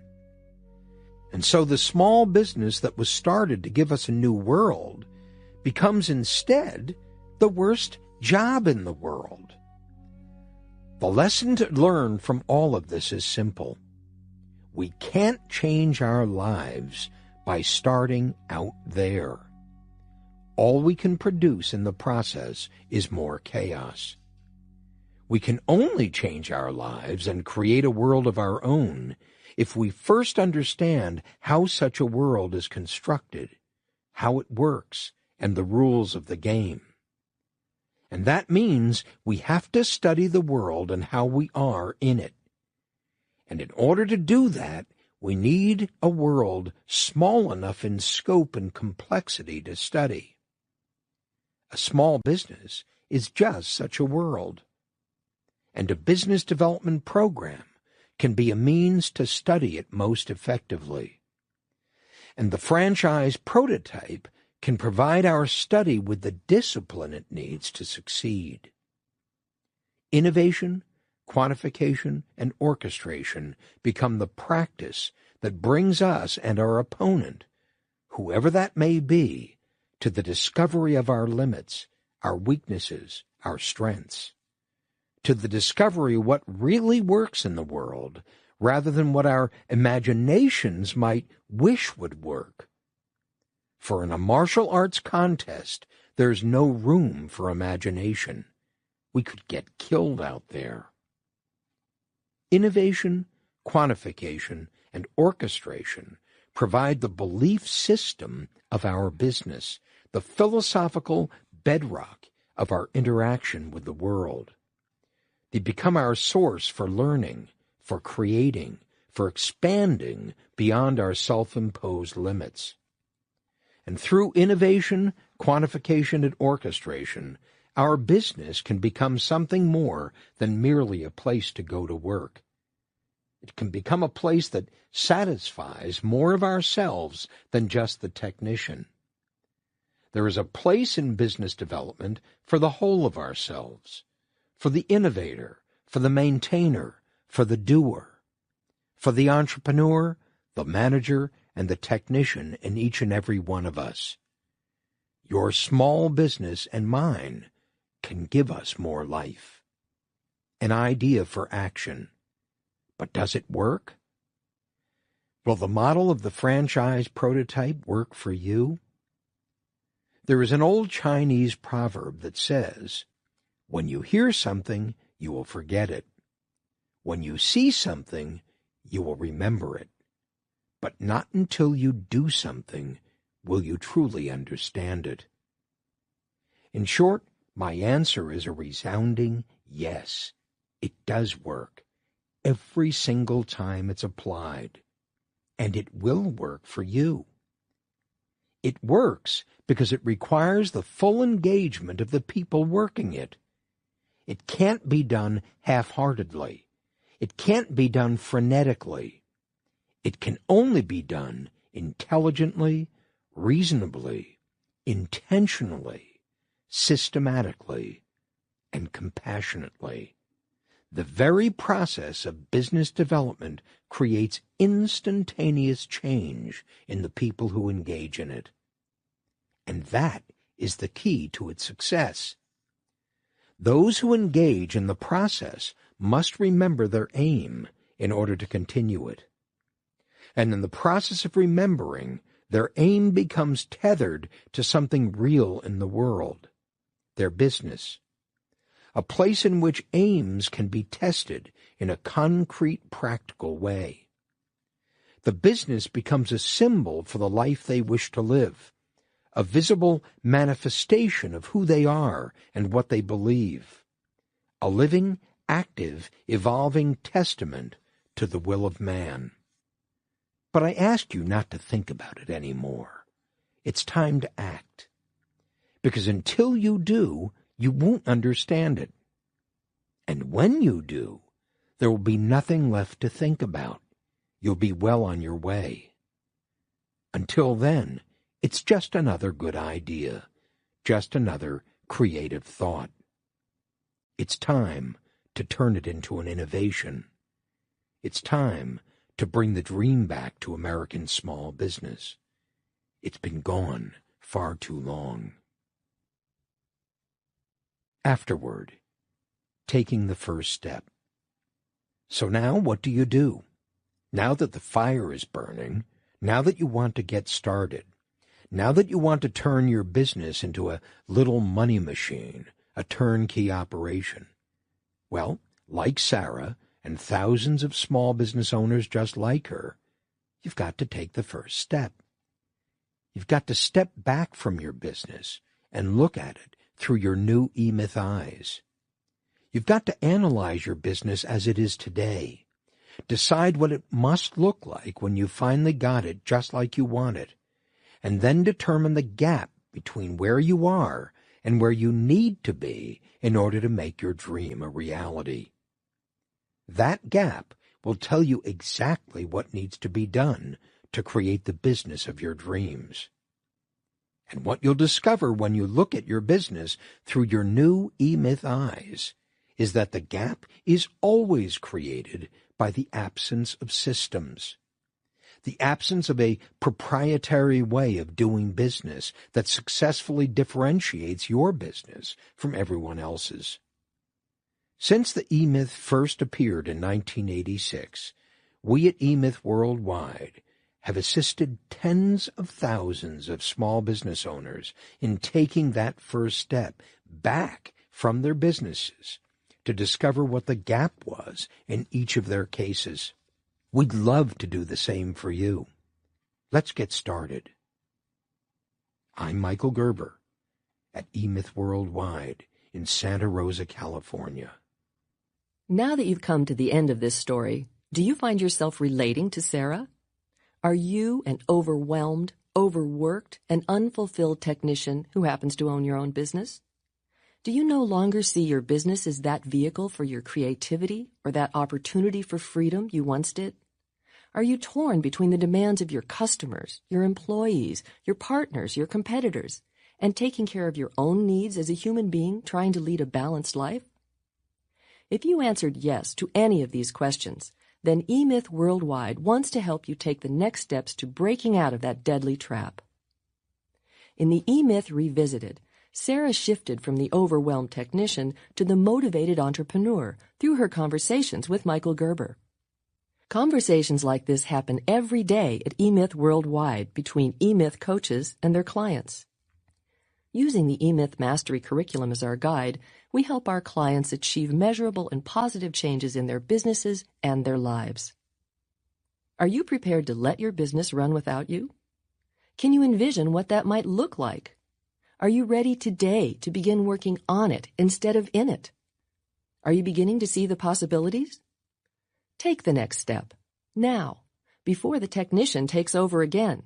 And so the small business that was started to give us a new world becomes instead the worst job in the world. The lesson to learn from all of this is simple. We can't change our lives by starting out there. All we can produce in the process is more chaos. We can only change our lives and create a world of our own if we first understand how such a world is constructed, how it works, and the rules of the game. And that means we have to study the world and how we are in it. And in order to do that, we need a world small enough in scope and complexity to study. A small business is just such a world. And a business development program can be a means to study it most effectively. And the franchise prototype can provide our study with the discipline it needs to succeed. Innovation, quantification, and orchestration become the practice that brings us and our opponent, whoever that may be, to the discovery of our limits, our weaknesses, our strengths, to the discovery of what really works in the world, rather than what our imaginations might wish would work. For in a martial arts contest, there's no room for imagination. We could get killed out there. Innovation, quantification, and orchestration provide the belief system of our business, the philosophical bedrock of our interaction with the world. They become our source for learning, for creating, for expanding beyond our self-imposed limits. And through innovation, quantification, and orchestration, our business can become something more than merely a place to go to work. It can become a place that satisfies more of ourselves than just the technician. There is a place in business development for the whole of ourselves, for the innovator, for the maintainer, for the doer, for the entrepreneur, the manager, and the technician in each and every one of us. Your small business and mine can give us more life. An idea for action. But does it work? Will the model of the franchise prototype work for you? There is an old Chinese proverb that says, "When you hear something, you will forget it. When you see something, you will remember it. But not until you do something will you truly understand it." In short, my answer is a resounding yes. It does work, every single time it's applied. And it will work for you. It works because it requires the full engagement of the people working it. It can't be done half-heartedly. It can't be done frenetically. It can only be done intelligently, reasonably, intentionally, systematically, and compassionately. The very process of business development creates instantaneous change in the people who engage in it. And that is the key to its success. Those who engage in the process must remember their aim in order to continue it. And in the process of remembering, their aim becomes tethered to something real in the world, their business, a place in which aims can be tested in a concrete, practical way. The business becomes a symbol for the life they wish to live, a visible manifestation of who they are and what they believe, a living, active, evolving testament to the will of man. But I ask you not to think about it anymore. It's time to act. Because until you do, you won't understand it. And when you do, there will be nothing left to think about. You'll be well on your way. Until then, it's just another good idea, just another creative thought. It's time to turn it into an innovation. It's time to bring the dream back to American small business. It's been gone far too long. Afterward, taking the first step. So now what do you do? Now that the fire is burning, now that you want to get started, now that you want to turn your business into a little money machine, a turnkey operation, well, like Sarah and thousands of small business owners just like her, you've got to take the first step. You've got to step back from your business and look at it through your new E-Myth eyes. You've got to analyze your business as it is today. Decide what it must look like when you finally got it just like you want it, and then determine the gap between where you are and where you need to be in order to make your dream a reality. That gap will tell you exactly what needs to be done to create the business of your dreams. And what you'll discover when you look at your business through your new E-Myth eyes is that the gap is always created by the absence of systems, the absence of a proprietary way of doing business that successfully differentiates your business from everyone else's. Since the E-Myth first appeared in 1986, we at E-Myth Worldwide have assisted tens of thousands of small business owners in taking that first step back from their businesses to discover what the gap was in each of their cases. We'd love to do the same for you. Let's get started. I'm Michael Gerber at E-Myth Worldwide in Santa Rosa, California. Now that you've come to the end of this story, do you find yourself relating to Sarah? Are you an overwhelmed, overworked, and unfulfilled technician who happens to own your own business? Do you no longer see your business as that vehicle for your creativity or that opportunity for freedom you once did? Are you torn between the demands of your customers, your employees, your partners, your competitors, and taking care of your own needs as a human being trying to lead a balanced life? If you answered yes to any of these questions, then E-Myth Worldwide wants to help you take the next steps to breaking out of that deadly trap. In the E-Myth Revisited, Sarah shifted from the overwhelmed technician to the motivated entrepreneur through her conversations with Michael Gerber. Conversations like this happen every day at E-Myth Worldwide between E-Myth coaches and their clients. Using the E-Myth Mastery Curriculum as our guide, we help our clients achieve measurable and positive changes in their businesses and their lives. Are you prepared to let your business run without you? Can you envision what that might look like? Are you ready today to begin working on it instead of in it? Are you beginning to see the possibilities? Take the next step, now, before the technician takes over again.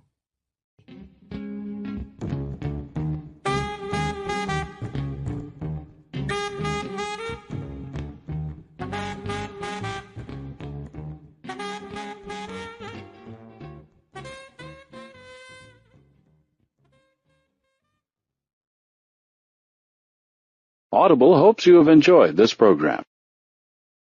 Audible hopes you have enjoyed this program.